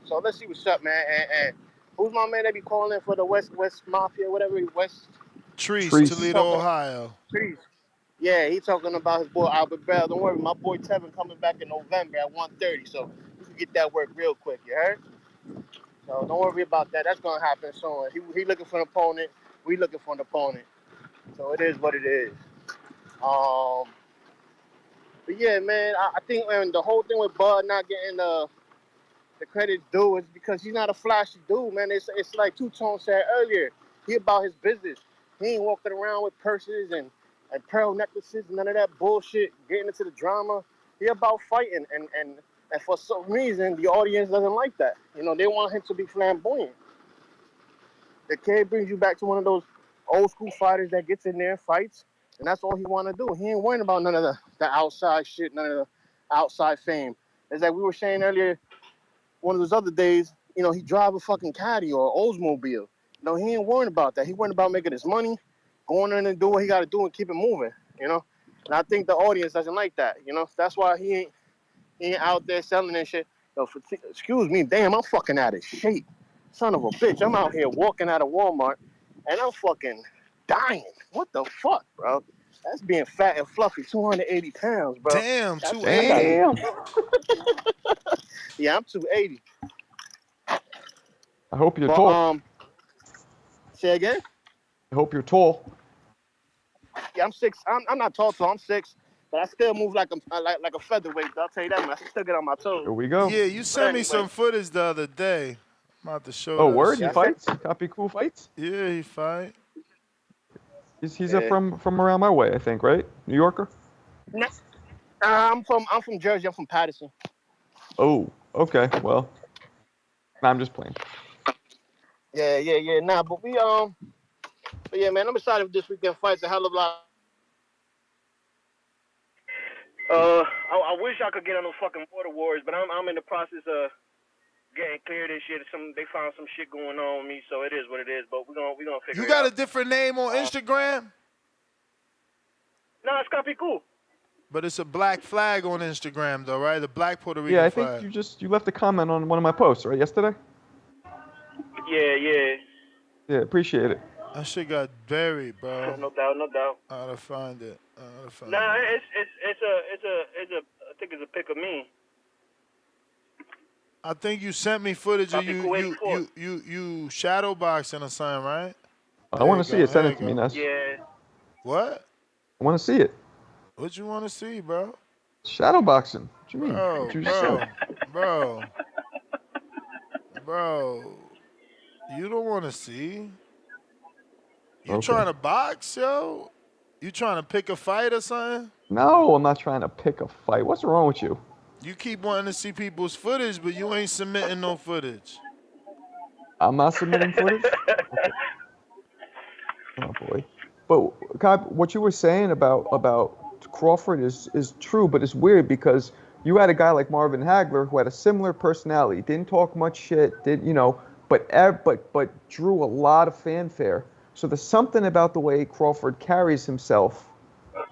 So let's see what's up, man. And who's my man that be calling for the West Mafia, whatever, West? Trees, Trees. Toledo, Ohio. Trees. Yeah, he talking about his boy Albert Bell. Don't worry, my boy Tevin coming back in November at 1:30, so you can get that work real quick. You heard? So don't worry about that. That's gonna happen soon. He looking for an opponent. We looking for an opponent. So it is what it is. But yeah, man, I think the whole thing with Bud not getting the credit due is because he's not a flashy dude, man. It's like Two Tone said earlier. He about his business. He ain't walking around with purses and and pearl necklaces, none of that bullshit, getting into the drama. He about fighting, and for some reason, the audience doesn't like that. You know, they want him to be flamboyant. The kid brings you back to one of those old school fighters that gets in there and fights, and that's all he want to do. He ain't worrying about none of the outside shit, none of the outside fame. It's like we were saying earlier, one of those other days, you know, he drive a fucking caddy or Oldsmobile. No, he ain't worrying about that. He worrying about making his money, going in and do what he got to do and keep it moving, you know? And I think the audience doesn't like that, you know? That's why he ain't out there selling that shit. Yo, excuse me, damn, I'm fucking out of shape. Son of a bitch, I'm out here walking out of Walmart, and I'm fucking dying. What the fuck, bro? That's being fat and fluffy, 280 pounds, bro. Damn, That's, 280. Damn. Yeah, I'm 280. I hope you're But, tall. say again? I hope you're tall. Yeah, I'm 6. I'm not tall, so I'm 6. But I still move like a featherweight. I'll tell you that, man. I still get on my toes. Here we go. Yeah, you But sent me anyway, some footage the other day. I'm about to show Oh, that word? He yeah, I shit. said, fights? Copy cool fights? Yeah, he fight. He's yeah. from around my way, I think, right? New Yorker? Nah, I'm from Jersey. I'm from Patterson. Oh, okay. Well, nah, I'm just playing. Yeah. Nah, but yeah, man. I'm excited for this weekend fights. A hell of a lot. I wish I could get on those fucking water wars, but I'm in the process of getting cleared and shit. They found some shit going on with me, so it is what it is. But we're gonna figure You it got a out. different name on Instagram? No, it's gonna be cool. But it's a black flag on Instagram, though, right? The black Puerto Yeah, Rican I think flag. you left a comment on one of my posts, right, yesterday? Yeah. Yeah, appreciate it. That shit got buried, bro. No doubt. I gotta find it. Nah, it's a I think it's a pic of me. I think you sent me footage of Copy you cool you 84. you you shadow boxing or something, right? I There want you to see go. it. Send There it you to me, go. Ness. Yeah. What? I want to see it. What you want to see, bro? Shadow boxing. What you mean? What Bro, you just bro, said? bro, bro. You don't want to see? You Okay. trying to box, yo? You trying to pick a fight or something? No, I'm not trying to pick a fight. What's wrong with you? You keep wanting to see people's footage, but you ain't submitting no footage. I'm not submitting footage? Okay. Oh boy. But Cobb, what you were saying about Crawford is true, but it's weird because you had a guy like Marvin Hagler who had a similar personality, didn't talk much shit, did but drew a lot of fanfare. So there's something about the way Crawford carries himself,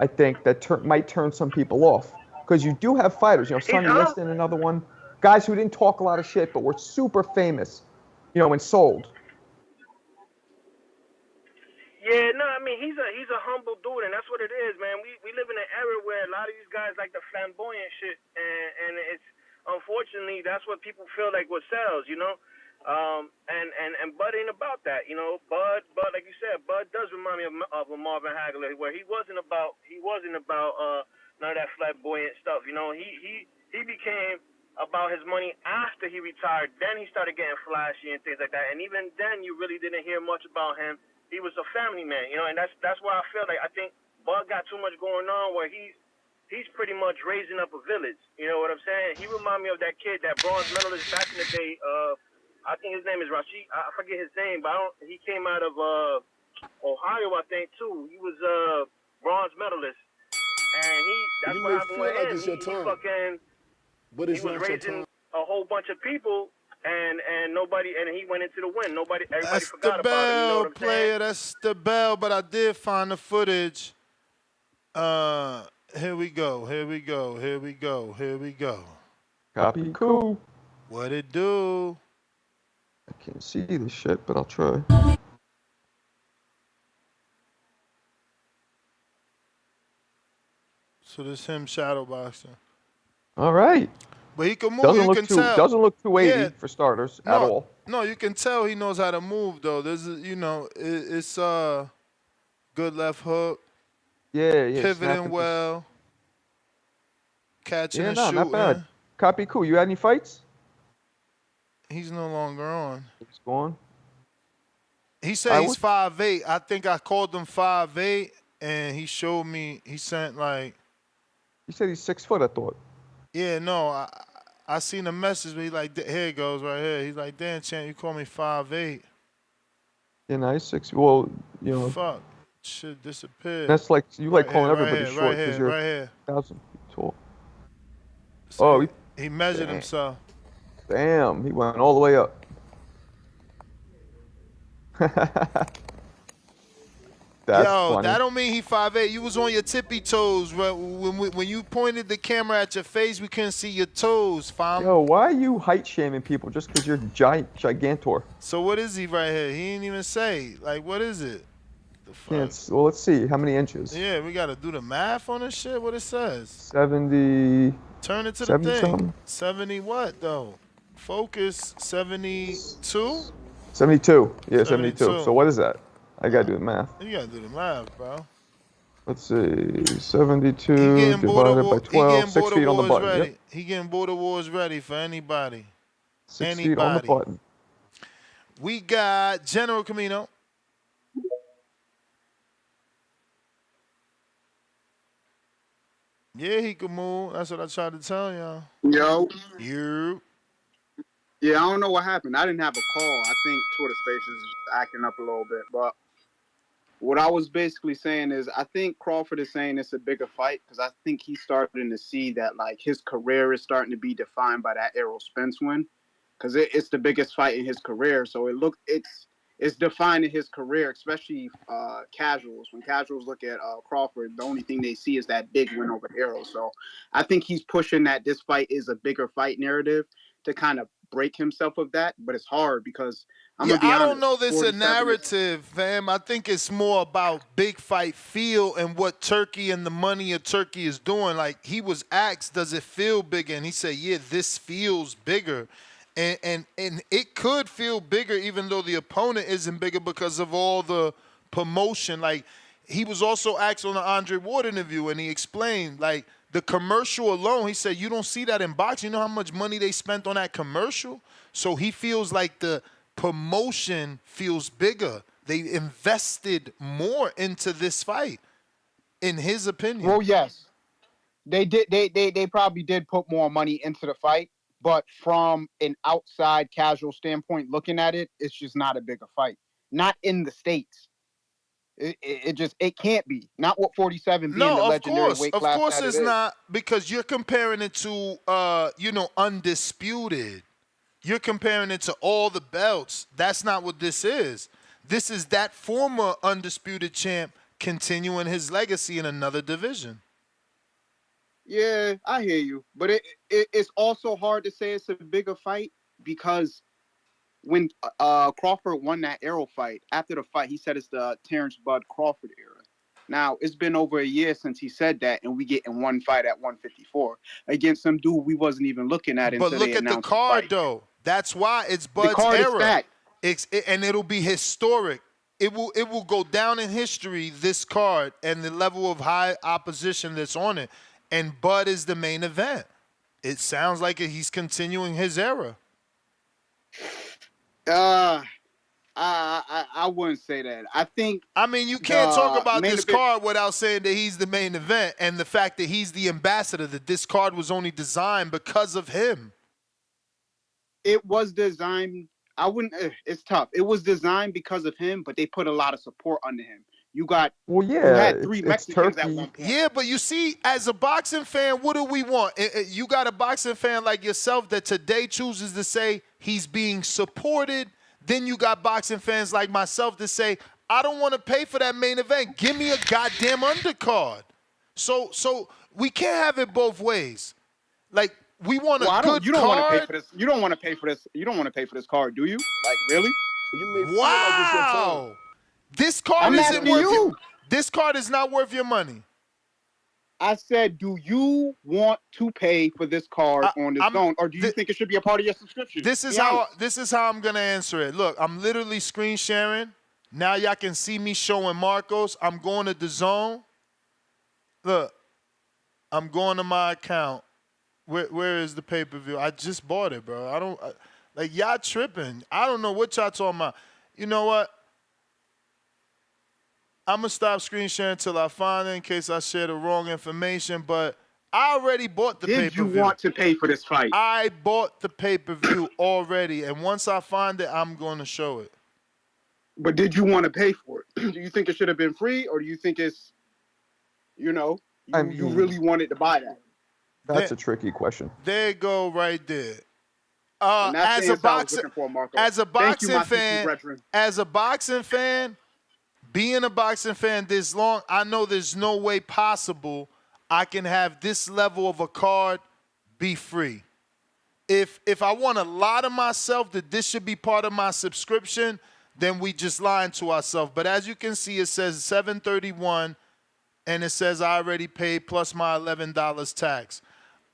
I think, that might turn some people off. Because you do have fighters, He's Sonny hum. Liston, another one, guys who didn't talk a lot of shit but were super famous, and sold. Yeah, no, I mean he's a humble dude, and that's what it is, man. We live in an era where a lot of these guys like the flamboyant shit, and it's unfortunately that's what people feel like what sells, you know. And Bud ain't about that, you know. Bud like you said, Bud does remind me of a Marvin Hagler, where he wasn't about none of that flamboyant stuff, you know. He became about his money after he retired. Then he started getting flashy and things like that, and even then you really didn't hear much about him. He was a family man, you know, and that's why I feel like I think Bud got too much going on where he's pretty much raising up a village. You know what I'm saying? He remind me of that kid, that bronze medalist back in the day. I think his name is Rashid. I forget his name, but he came out of Ohio, I think too. He was a bronze medalist, and that's You what may happened feel with like him. it's your time, but He it's was not your raising time. a whole bunch of people. And nobody, and he went into the win. Everybody That's the forgot about him. You know bell, what I'm saying? player. That's the bell. But I did find the footage. Here we go. Here we go. Here we go. Here we go. Copy cool. What it do? I can't see this shit, but I'll try. So this him shadow boxing. All right. But he can move. Doesn't You look can tell. 280 Yeah. for starters at No, all. no, you can tell he knows how to move though. It's good left hook, Yeah, pivoting snapping. well, catching Yeah, and no, not bad. shooting. Copy cool. You had any fights? He's no longer on. He's gone. He said he's 5'8". I think I called him 5'8". and he showed me. He sent like, He said he's 6 foot. I thought. yeah, no, I seen a message. But he like, here it goes right here. He's like, damn, champ, you call me 5'8". Yeah, no, he's 6. Well, Fuck, shit disappeared. that's like you like Right calling here, right everybody here, right short because here, you're right here. 1,000 feet tall. So Oh, he measured damn. himself. Damn, he went all the way up. That's Yo, funny. that don't mean he 5'8". You was on your tippy toes. When you pointed the camera at your face, we couldn't see your toes, fam. Yo, why are you height shaming people just because you're gigantor? So what is he right here? He didn't even say. Like, what is it? The fuck? Well, let's see. How many inches? Yeah, we gotta do the math on this shit. What it says? 70. Turn it to the 70 thing. something? 70 what though? Focus 72. 72. Yeah, 72. 72. So what is that? I gotta do the math. You gotta do the math, bro. Let's see. 72 divided by 12. 6 feet on the button. Ready. Yep. He getting border wars ready for anybody. 6 feet on the button. We got General Camino. Yeah, he could move. That's what I tried to tell y'all. Yo. You. Yeah, I don't know what happened. I didn't have a call. I think Twitter Spaces is acting up a little bit. But what I was basically saying is I think Crawford is saying it's a bigger fight because I think he's starting to see that like his career is starting to be defined by that Errol Spence win because it's the biggest fight in his career. So it's defining his career, especially casuals. When casuals look at Crawford, the only thing they see is that big win over Errol. So I think he's pushing that this fight is a bigger fight narrative to kind of break himself of that. But it's hard because I'm gonna be honest. I don't know this a 47 narrative, fam. I think it's more about big fight feel and what Turkey and the money of Turkey is doing. Like he was asked, does it feel bigger? And he said, yeah, this feels bigger. And it could feel bigger even though the opponent isn't bigger because of all the promotion. Like he was also asked on the Andre Ward interview and he explained like the commercial alone, he said, you don't see that in boxing. You know how much money they spent on that commercial? So he feels like the promotion feels bigger. They invested more into this fight, in his opinion. Well, yes. They did. They probably did put more money into the fight, but from an outside casual standpoint, looking at it, it's just not a bigger fight. Not in the States. It can't be. Not with 47 being the legendary weight class. Of course it's not, because you're comparing it to undisputed. You're comparing it to all the belts. That's not what this is. This is that former undisputed champ continuing his legacy in another division. Yeah, I hear you. But it's also hard to say it's a bigger fight because when Crawford won that Errol fight, after the fight, he said it's the Terence Bud Crawford era. Now, it's been over a year since he said that, and we get in one fight at 154 against some dude we wasn't even looking at. But look at the card, though. That's why it's Bud's era. And it'll be historic. It will go down in history, this card, and the level of high opposition that's on it. And Bud is the main event. It sounds like he's continuing his era. I wouldn't say that. I mean, you can't talk about this card without saying that he's the main event and the fact that he's the ambassador, that this card was only designed because of him. It was designed. It's tough. It was designed because of him, but they put a lot of support under him. You had three Mexicans at one point. Yeah, but you see, as a boxing fan, what do we want? You got a boxing fan like yourself that today chooses to say he's being supported. Then you got boxing fans like myself that say, I don't want to pay for that main event. Give me a goddamn undercard. So we can't have it both ways. Like, we want a good you don't card. Want to pay for this. You don't want to pay for this. You don't want to pay for this card, do you? Like, really? Wow. This card isn't worth you. This card is not worth your money. I said, do you want to pay for this card on the zone, or do you think it should be a part of your subscription? This is how I'm gonna answer it. Look, I'm literally screen sharing. Now y'all can see me showing Marcos. I'm going to the zone. Look, I'm going to my account. Where is the pay-per-view? I just bought it, bro. Like y'all tripping. I don't know what y'all talking about. You know what? I'm gonna stop screen sharing until I find it in case I share the wrong information. But I already bought the pay-per-view. Did you want to pay for this fight? I bought the pay-per-view already, and once I find it, I'm going to show it. But did you want to pay for it? Do you think it should have been free, or do you think it's, you really wanted to buy that? That's a tricky question. There you go, right there. And that's As the a answer I was boxer, looking for, Marco. as a Thank you, boxing my fan, CC veteran. as a boxing fan, being a boxing fan this long, I know there's no way possible I can have this level of a card be free. If I want to lie to myself that this should be part of my subscription, then we just lying to ourselves. But as you can see, it says $731, and it says I already paid plus my $11 tax.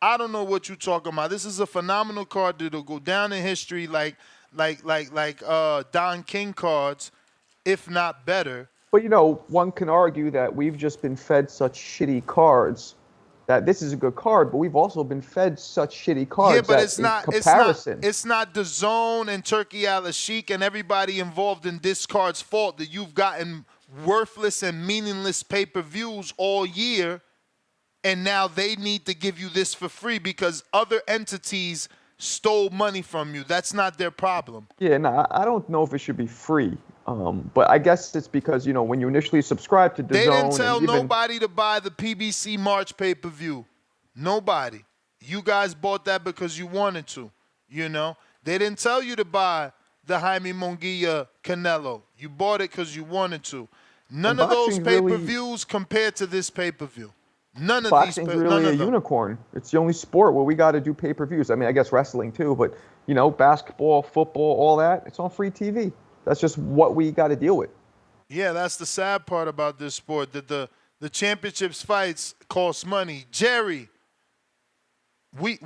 I don't know what you're talking about. This is a phenomenal card that'll go down in history like Don King cards, if not better. But one can argue that we've just been fed such shitty cards that this is a good card, but we've also been fed such shitty cards. Yeah, but that it's not comparison. It's not the Zone and Turkey Al-Sheikh and everybody involved in this card's fault that you've gotten worthless and meaningless pay-per-views all year, and now they need to give you this for free because other entities stole money from you. That's not their problem. Yeah, no, I don't know if it should be free. But I guess it's because, when you initially subscribe to DAZN, they didn't tell nobody to buy the PBC March pay-per-view. Nobody. You guys bought that because you wanted to, They didn't tell you to buy the Jaime Munguia Canelo. You bought it because you wanted to. None of those pay-per-views compared to this pay-per-view. None of these. Boxing's really a unicorn. It's the only sport where we got to do pay-per-views. I mean, I guess wrestling too, but, basketball, football, all that, it's on free TV. That's just what we got to deal with. Yeah, that's the sad part about this sport, that the championships fights cost money. Jerry, we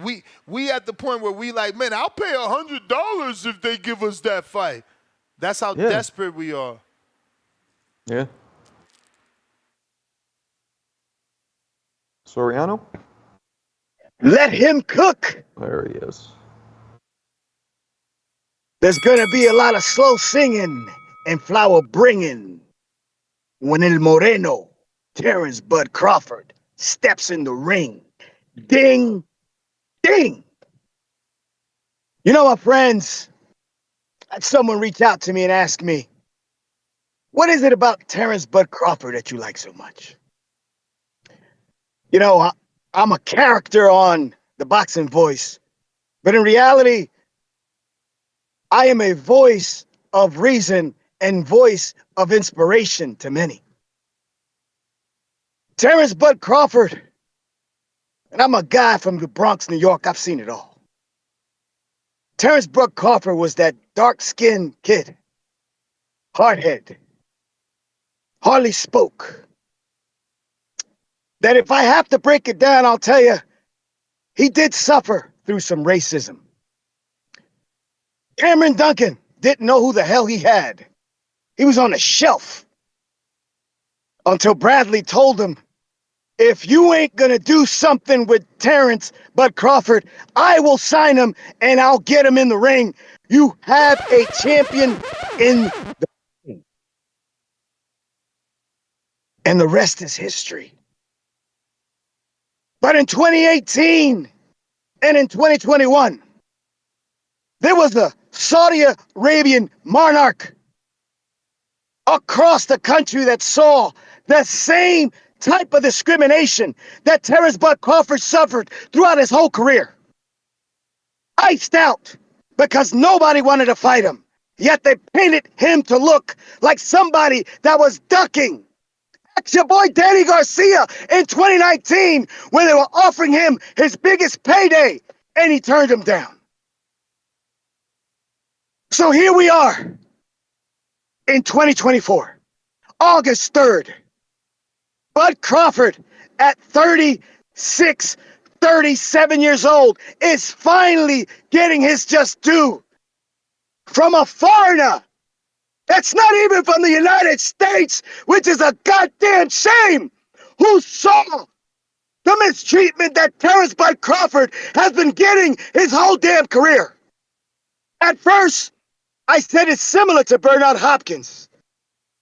at the point where we like, man, I'll pay $100 if they give us that fight. That's how desperate we are. Yeah. Soriano? Let him cook. There he is. There's gonna be a lot of slow singing and flower bringing when El Moreno, Terence Bud Crawford, steps in the ring. Ding, ding. My friends, I had someone reach out to me and ask me, what is it about Terence Bud Crawford that you like so much? I'm a character on the Boxing Voice, but in reality, I am a voice of reason and voice of inspiration to many. Terence Bud Crawford, and I'm a guy from the Bronx, New York, I've seen it all. Terence Bud Crawford was that dark-skinned kid, hardhead, hardly spoke. That if I have to break it down, I'll tell you, he did suffer through some racism. Cameron Duncan didn't know who the hell he had. He was on a shelf until Bradley told him, if you ain't gonna do something with Terence Bud Crawford, I will sign him and I'll get him in the ring. You have a champion in the ring. And the rest is history. But in 2018 and in 2021, there was a Saudi Arabian monarch across the country that saw the same type of discrimination that Terence Bud Crawford suffered throughout his whole career. Iced out because nobody wanted to fight him, yet they painted him to look like somebody that was ducking. That's your boy Danny Garcia in 2019 when they were offering him his biggest payday, and he turned him down. So here we are in 2024, August 3rd. Bud Crawford, at 36, 37 years old, is finally getting his just due from a foreigner that's not even from the United States, which is a goddamn shame, who saw the mistreatment that Terence Bud Crawford has been getting his whole damn career. At first, I said it's similar to Bernard Hopkins.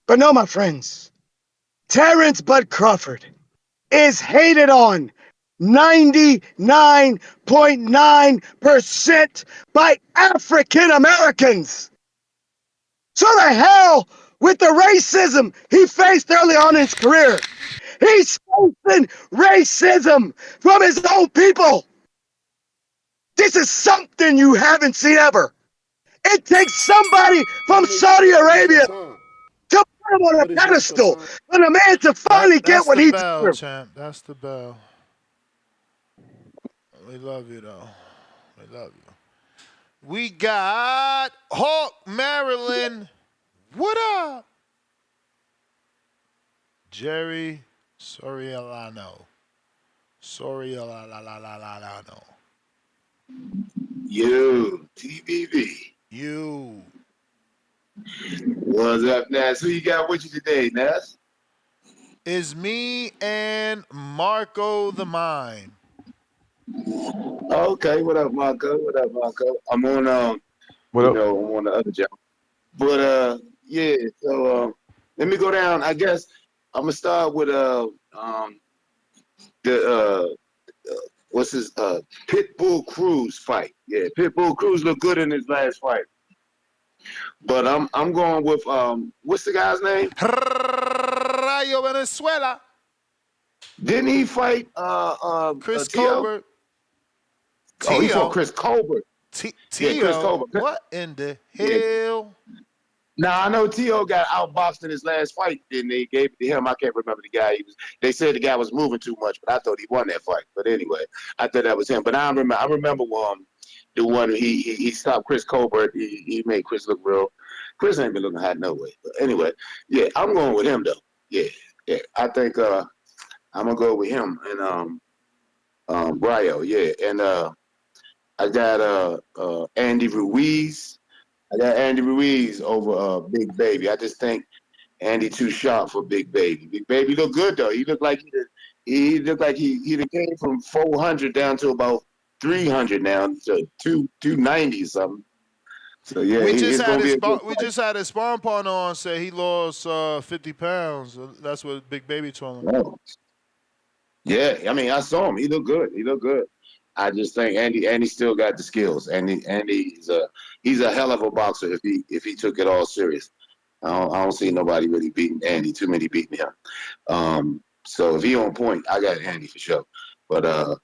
But no, my friends, Terence Bud Crawford is hated on 99.9% by African Americans. So the hell with the racism he faced early on in his career. He's facing racism from his own people. This is something you haven't seen ever. It takes somebody from Saudi Arabia to put him on a pedestal for the man to finally get That's what the he bell, deserves. champ. That's the bell. We love you, though. We love you. We got Hawk, Maryland. What up? Jerry Soriolano. Soriolano. You, TBV. You. What's up, Ness? Who you got with you today, Ness? Is me and Marco the Mime. Okay, what up, Marco? What up, Marco? I'm on What up? I'm on the other job. But yeah, so let me go down. I guess I'm gonna start with the what's his Pitbull Cruz fight. Yeah, Pitbull Cruz looked good in his last fight. But I'm going with what's the guy's name? Rayo Venezuela. Didn't he fight Chris Tio? Colbert. Oh, he fought Tio. Chris Colbert. Yeah, Chris Tio. Colbert. What in the Yeah. hell? Now I know Tio got outboxed in his last fight, and they gave it to him. I can't remember the guy. They said the guy was moving too much, but I thought he won that fight. But anyway, I thought that was him. But I remember the one he stopped Chris Colbert. He made Chris look real. Chris ain't been looking hot no way. But anyway, yeah, I'm going with him though. Yeah. I think I'm gonna go with him and Bryo. Yeah, and I got Andy Ruiz. I got Andy Ruiz over Big Baby. I just think Andy too sharp for Big Baby. Big Baby looked good though. He looked like he came from 400 down to about 300 now, to 290 something. So yeah, We just it's had gonna be his a good fight. spawn partner on say he lost 50 pounds. That's what Big Baby told him. Oh. Yeah, I mean I saw him. He looked good. I just think Andy still got the skills. Andy's he's a hell of a boxer if he took it all serious. I don't see nobody really beating Andy. Too many beating him. So if he on point, I got Andy for sure. But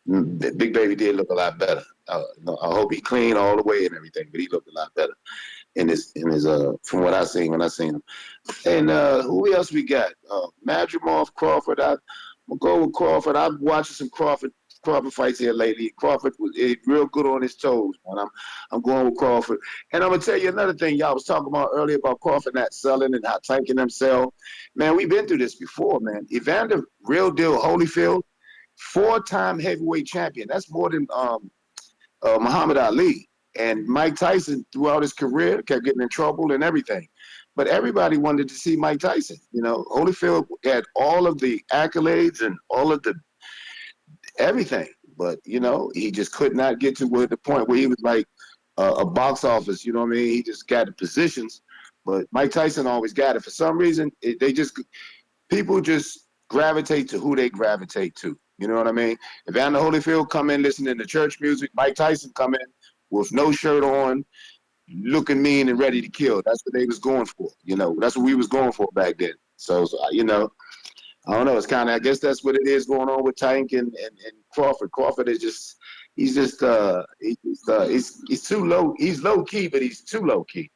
Big Baby did look a lot better. I hope he clean all the way and everything, but he looked a lot better in his from what I seen when I seen him. And who else we got? Madrimov, Crawford. I'm gonna go with Crawford. I'm watching some Crawford fights here lately. Crawford was real good on his toes, man. I'm going with Crawford. And I'm gonna tell you another thing y'all was talking about earlier about Crawford not selling and how tanking them sell. Man, we've been through this before, man. Evander Real Deal Holyfield, 4-time heavyweight champion. That's more than Muhammad Ali. And Mike Tyson, throughout his career, kept getting in trouble and everything. But everybody wanted to see Mike Tyson. You know, Holyfield had all of the accolades and all of the everything. But, you know, he just could not get to the point where he was like a box office. You know what I mean? He just got the positions. But Mike Tyson always got it. For some reason, people just gravitate to who they gravitate to. You know what I mean? If Evander Holyfield come in listening to church music, Mike Tyson come in with no shirt on, looking mean and ready to kill. That's what they was going for. You know, that's what we was going for back then. So you know, I don't know. It's kind of, I guess that's what it is going on with Tank and Crawford. Crawford is just, he's too low. He's low key, but he's too low key.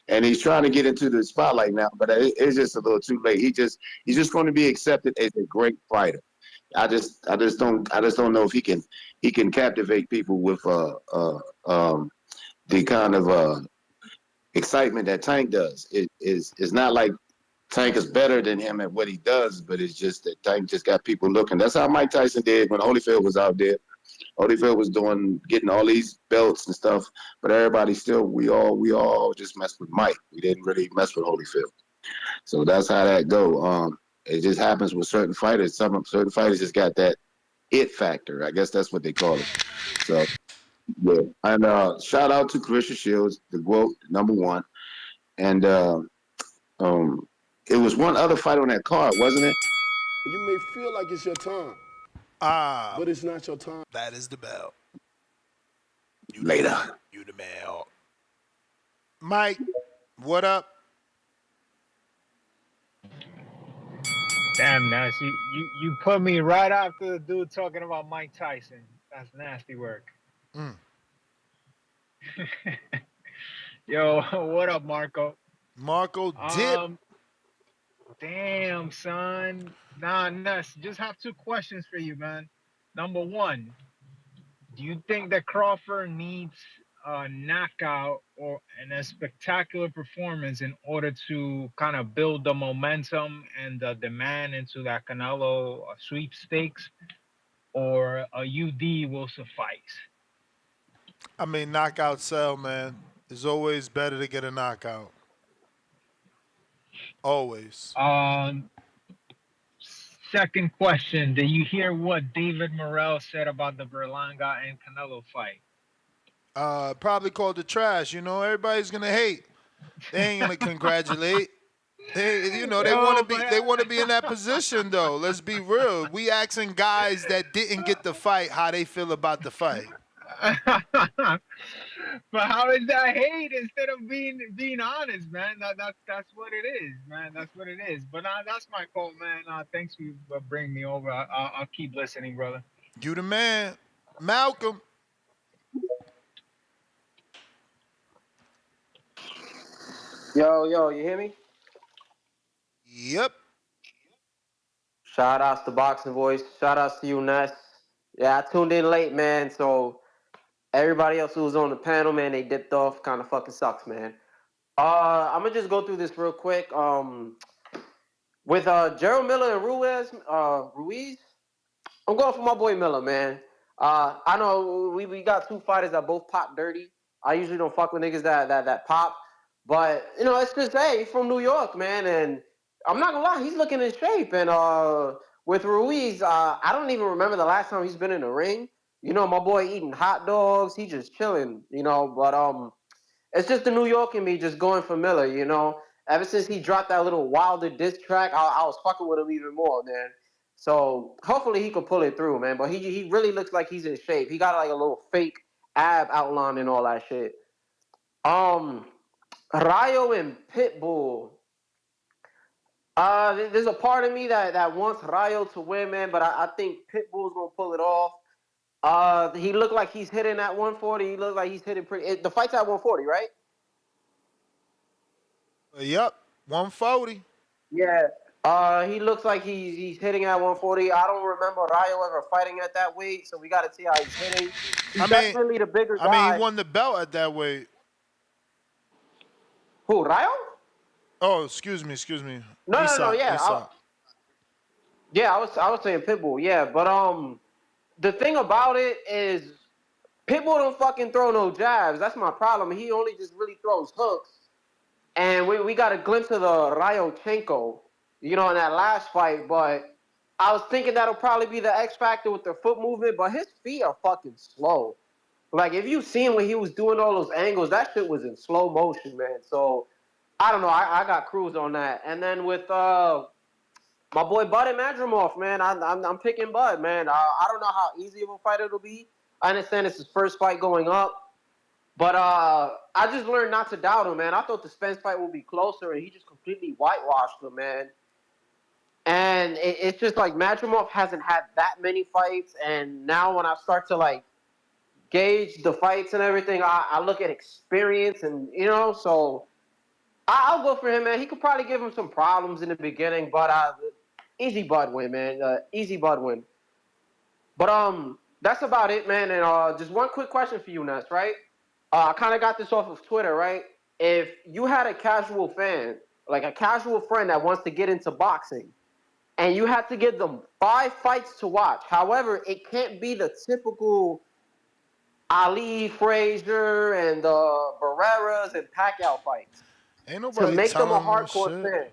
And he's trying to get into the spotlight now, but it's just a little too late. He's just going to be accepted as a great fighter. I just don't know if he can captivate people with the kind of excitement that Tank does. It's not like Tank is better than him at what he does, but it's just that Tank just got people looking. That's how Mike Tyson did when Holyfield was out there. Holyfield was getting all these belts and stuff, but everybody still, we all just messed with Mike. We didn't really mess with Holyfield. So that's how that go. It just happens with certain fighters. Certain fighters just got that it factor. I guess that's what they call it. So yeah. And shout out to Clarissa Shields, the GOAT, #1. And It was one other fight on that card, wasn't it? You may feel like it's your time, but it's not your time. That is the bell. You the Later. man. You the man. Mike, what up? Damn, Nash, you put me right after the dude talking about Mike Tyson. That's nasty work. Mm. Yo, what up, Marco? Marco Dip. Damn, son. Nah, Ness, just have two questions for you, man. Number one, do you think that Crawford needs a knockout or a spectacular performance in order to kind of build the momentum and the demand into that Canelo sweepstakes, or a UD will suffice? I mean, knockout sell, man. It's always better to get a knockout. Always. Second question, did you hear what David Morel said about the Berlanga and Canelo fight? Probably called the trash. You know, everybody's gonna hate. They ain't gonna congratulate. They want to be. They want to be in that position, though. Let's be real. We asking guys that didn't get the fight how they feel about the fight. But how is that hate instead of being honest, man? That's what it is, man. That's what it is. But that's my call, man. Thanks for bringing me over. I'll keep listening, brother. You the man, Malcolm. Yo, you hear me? Yep. Shout outs to Boxing Voice. Shout outs to you, Ness. Yeah, I tuned in late, man. So everybody else who was on the panel, man, they dipped off. Kind of fucking sucks, man. I'm gonna just go through this real quick. With Gerald Miller and Ruiz, I'm going for my boy Miller, man. I know we got two fighters that both pop dirty. I usually don't fuck with niggas that pop, but it's just he's from New York, man, and I'm not gonna lie, he's looking in shape. And with Ruiz, I don't even remember the last time he's been in the ring. My boy eating hot dogs, he just chilling, But it's just the New York in me just going for Miller, Ever since he dropped that little Wilder diss track, I was fucking with him even more, man. So hopefully he could pull it through, man. But he really looks like he's in shape. He got like a little fake ab outline and all that shit. Rayo and Pitbull. There's a part of me that wants Rayo to win, man, but I think Pitbull's gonna pull it off. He looked like he's hitting at 140. He looked like he's hitting pretty. The fight's at 140, right? Yep, 140. Yeah. He looks like he's hitting at 140. I don't remember Rayo ever fighting at that weight, so we got to see how he's hitting. He's definitely the bigger guy. I mean, he won the belt at that weight. Who, Rayo? Oh, excuse me. No, yeah. I was saying Pitbull, yeah. But the thing about it is Pitbull don't fucking throw no jabs. That's my problem. He only just really throws hooks. And we got a glimpse of the Ryochenko, in that last fight. But I was thinking that'll probably be the X factor with the foot movement. But his feet are fucking slow. Like, if you seen when he was doing all those angles, that shit was in slow motion, man. So, I don't know. I got cruise on that. And then with my boy Bud Madrimov, man, I'm picking Bud, man. I don't know how easy of a fight it'll be. I understand it's his first fight going up. But I just learned not to doubt him, man. I thought the Spence fight would be closer, and he just completely whitewashed him, man. And it's just like Madrimov hasn't had that many fights, and now when I start to, gauge the fights and everything, I look at experience and, so I'll go for him, man. He could probably give him some problems in the beginning, but easy Bud win, man. Easy Bud win. But that's about it, man. And just one quick question for you, Ness, right? I kind of got this off of Twitter, right? If you had a casual fan, like a casual friend that wants to get into boxing, and you had to give them 5 fights to watch, however, it can't be the typical Ali, Frazier, and Barreras and Pacquiao fights. Ain't nobody to make them a telling hardcore fan.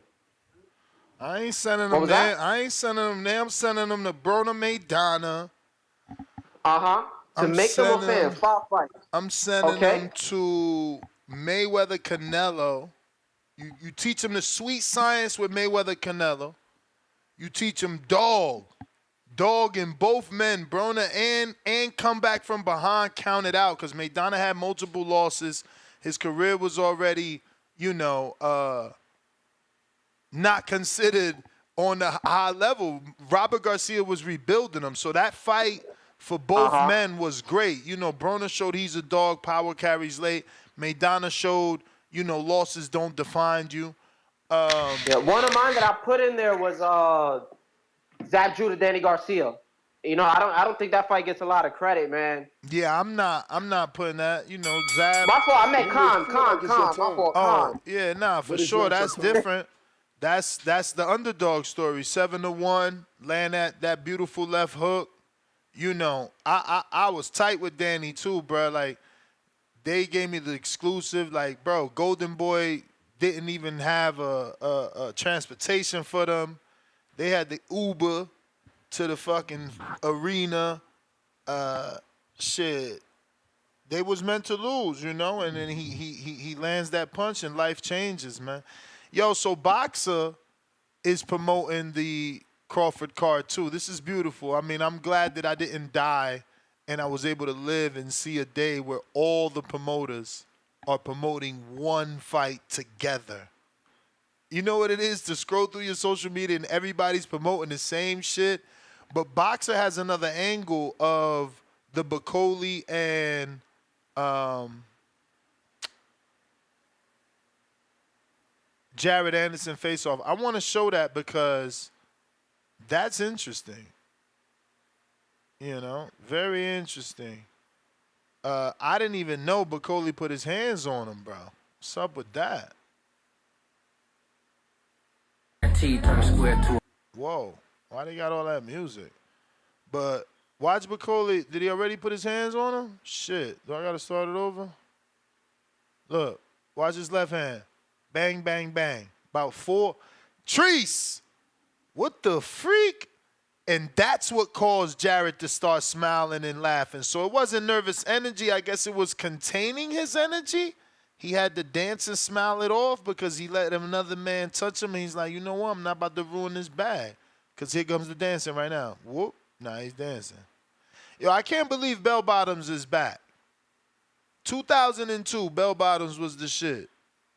I ain't sending What them was there. that? I ain't sending them there. I'm sending them to Brona Maidana. To make them a fan, 5 fights. I'm sending them to Mayweather Canelo. You teach him the sweet science with Mayweather Canelo. You teach him dog in both men, Broner and come back from behind, counted out because Maidana had multiple losses. His career was already, not considered on the high level. Robert Garcia was rebuilding him, so that fight for both men was great. Broner showed he's a dog, power carries late. Maidana showed, losses don't define you. Yeah, one of mine that I put in there was Zab Judah, Danny Garcia. I don't think that fight gets a lot of credit, man. Yeah, I'm not putting that. Zab. My fault. I meant Khan. My fault, Khan. Yeah, nah, for sure. That's different. That's the underdog story. 7-1, land that beautiful left hook. I was tight with Danny too, bro. Like, they gave me the exclusive. Like, bro, Golden Boy didn't even have a transportation for them. They had the Uber to the fucking arena. Shit. They was meant to lose, and then he lands that punch and life changes, man. Yo, so Boxer is promoting the Crawford card too. This is beautiful. I mean, I'm glad that I didn't die and I was able to live and see a day where all the promoters are promoting one fight together. You know what it is to scroll through your social media and everybody's promoting the same shit? But Boxer has another angle of the Bacoli and Jared Anderson face-off. I want to show that because that's interesting. Very interesting. I didn't even know Bacoli put his hands on him, bro. What's up with that? Whoa. Why they got all that music? But watch Bacoli. Did he already put his hands on him? Shit. Do I got to start it over? Look. Watch his left hand. Bang, bang, bang. About 4. Treese! What the freak? And that's what caused Jared to start smiling and laughing. So it wasn't nervous energy. I guess it was containing his energy. He had to dance and smile it off because he let another man touch him. And he's like, you know what? I'm not about to ruin this bag. Because here comes the dancing right now. Whoop. Nah, he's dancing. Yo, I can't believe Bell Bottoms is back. 2002, Bell Bottoms was the shit.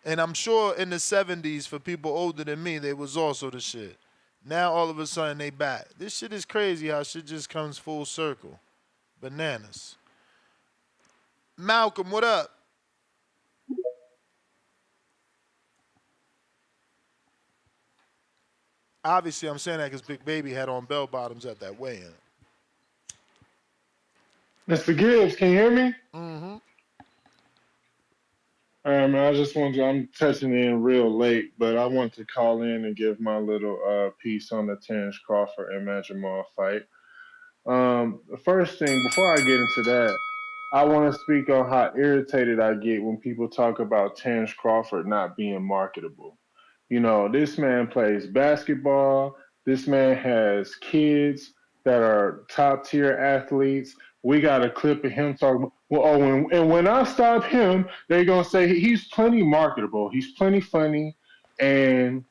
And I'm sure in the 70s, for people older than me, they was also the shit. Now, all of a sudden, they back. This shit is crazy how shit just comes full circle. Bananas. Malcolm, what up? Obviously, I'm saying that because Big Baby had on bell bottoms at that weigh-in. Mr. Gibbs, can you hear me? Mm-hmm. All right, man. I'm touching in real late, but I want to call in and give my little piece on the Terence Crawford and Madrimov fight. The first thing, before I get into that, I want to speak on how irritated I get when people talk about Terence Crawford not being marketable. This man plays basketball. This man has kids that are top tier athletes. We got a clip of him talking. Well, and when I stop him, they're gonna say he's plenty marketable. He's plenty funny, and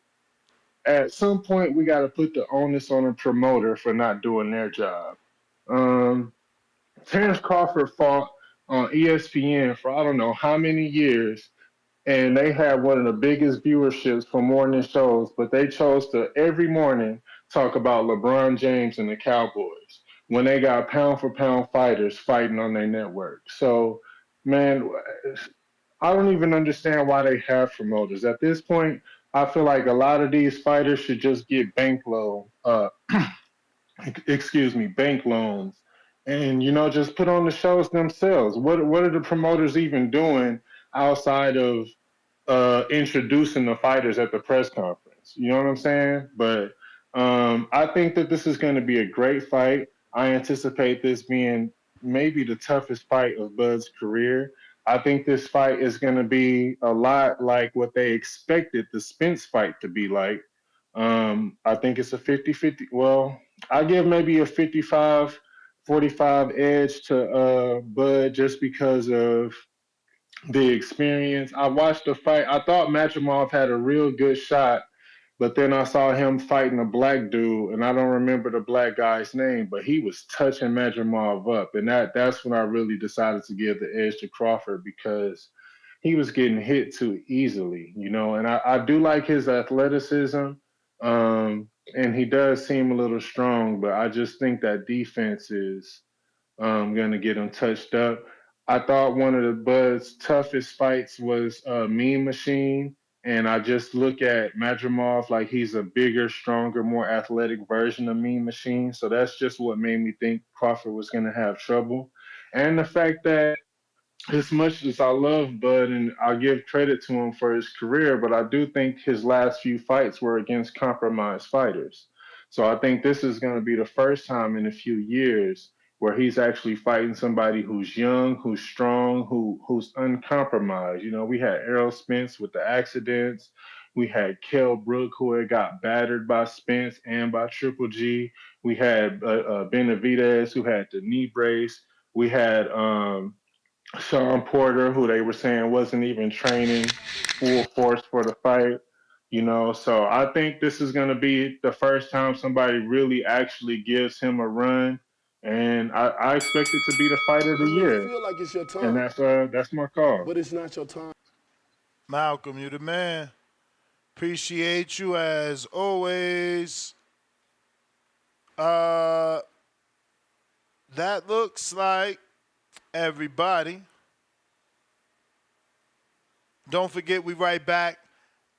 at some point we got to put the onus on a promoter for not doing their job. Terence Crawford fought on ESPN for I don't know how many years, and they had one of the biggest viewerships for morning shows, but they chose to every morning talk about LeBron James and the Cowboys when they got pound for pound fighters fighting on their network. So, man, I don't even understand why they have promoters. At this point, I feel like a lot of these fighters should just get bank loans, and just put on the shows themselves. What are the promoters even doing outside of introducing the fighters at the press conference? You know what I'm saying? But I think that this is going to be a great fight. I anticipate this being maybe the toughest fight of Bud's career. I think this fight is going to be a lot like what they expected the Spence fight to be like. I think it's a 50-50. Well, I give maybe a 55-45 edge to Bud just because of the experience. I watched the fight. I thought Madrimov had a real good shot, but then I saw him fighting a black dude, and I don't remember the black guy's name, but he was touching Madrimov up, and that's when I really decided to give the edge to Crawford because he was getting hit too easily, you know. And I do like his athleticism, and he does seem a little strong, but I just think that defense is going to get him touched up. I thought one of the Bud's toughest fights was Mean Machine, and I just look at Madrimov like he's a bigger, stronger, more athletic version of Mean Machine. So that's just what made me think Crawford was going to have trouble. And the fact that as much as I love Bud and I give credit to him for his career, but I do think his last few fights were against compromised fighters. So I think this is going to be the first time in a few years where he's actually fighting somebody who's young, who's strong, who's uncompromised. You know, we had Errol Spence with the accidents. We had Kell Brook, who had got battered by Spence and by Triple G. We had Benavidez, who had the knee brace. We had Sean Porter, who they were saying wasn't even training full force for the fight. You know, so I think this is going to be the first time somebody really actually gives him a run, and I expect it to be the fight of the You may year, feel like it's your and time, that's my call. but it's not your time. Malcolm, you the man. Appreciate you as always. That looks like everybody. Don't forget, we right back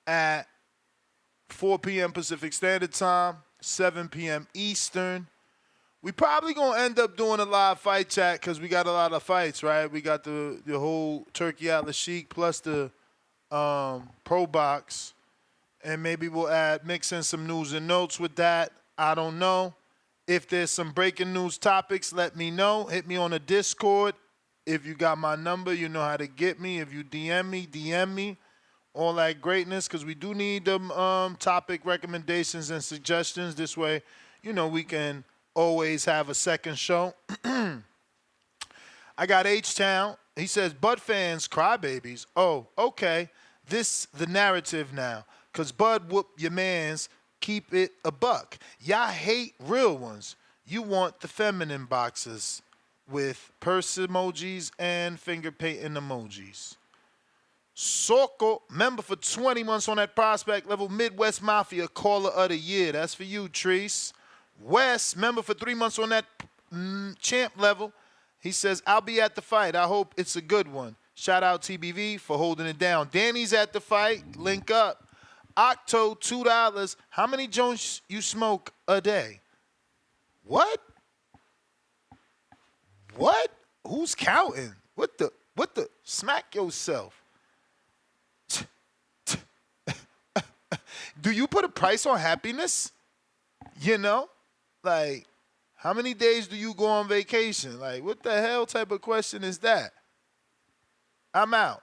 at 4 p.m. Pacific Standard Time, 7 p.m. Eastern. We probably going to end up doing a live fight chat because we got a lot of fights, right? We got the whole Turkey Atlas Sheik plus the Pro Box. And maybe we'll mix in some news and notes with that. I don't know. If there's some breaking news topics, let me know. Hit me on the Discord. If you got my number, you know how to get me. If you DM me. All that greatness, because we do need them topic recommendations and suggestions. This way, you know, we can always have a second show. I got H-Town. He says, Bud fans, crybabies. Oh, okay. This the narrative now. Because Bud whoop your mans, keep it a buck. Y'all hate real ones. You want the feminine boxes with purse emojis and finger painting emojis. Soko, member for 20 months on that prospect level. Midwest Mafia, caller of the year. That's for you, Treese. Wes, member for 3 months on that champ level. He says, I'll be at the fight. I hope it's a good one. Shout out TBV for holding it down. Danny's at the fight. Link up. Octo, $2. How many joints you smoke a day? What? What? Who's counting? What the? Smack yourself. Do you put a price on happiness? You know? Like, how many days do you go on vacation? Like, what the hell type of question is that? I'm out.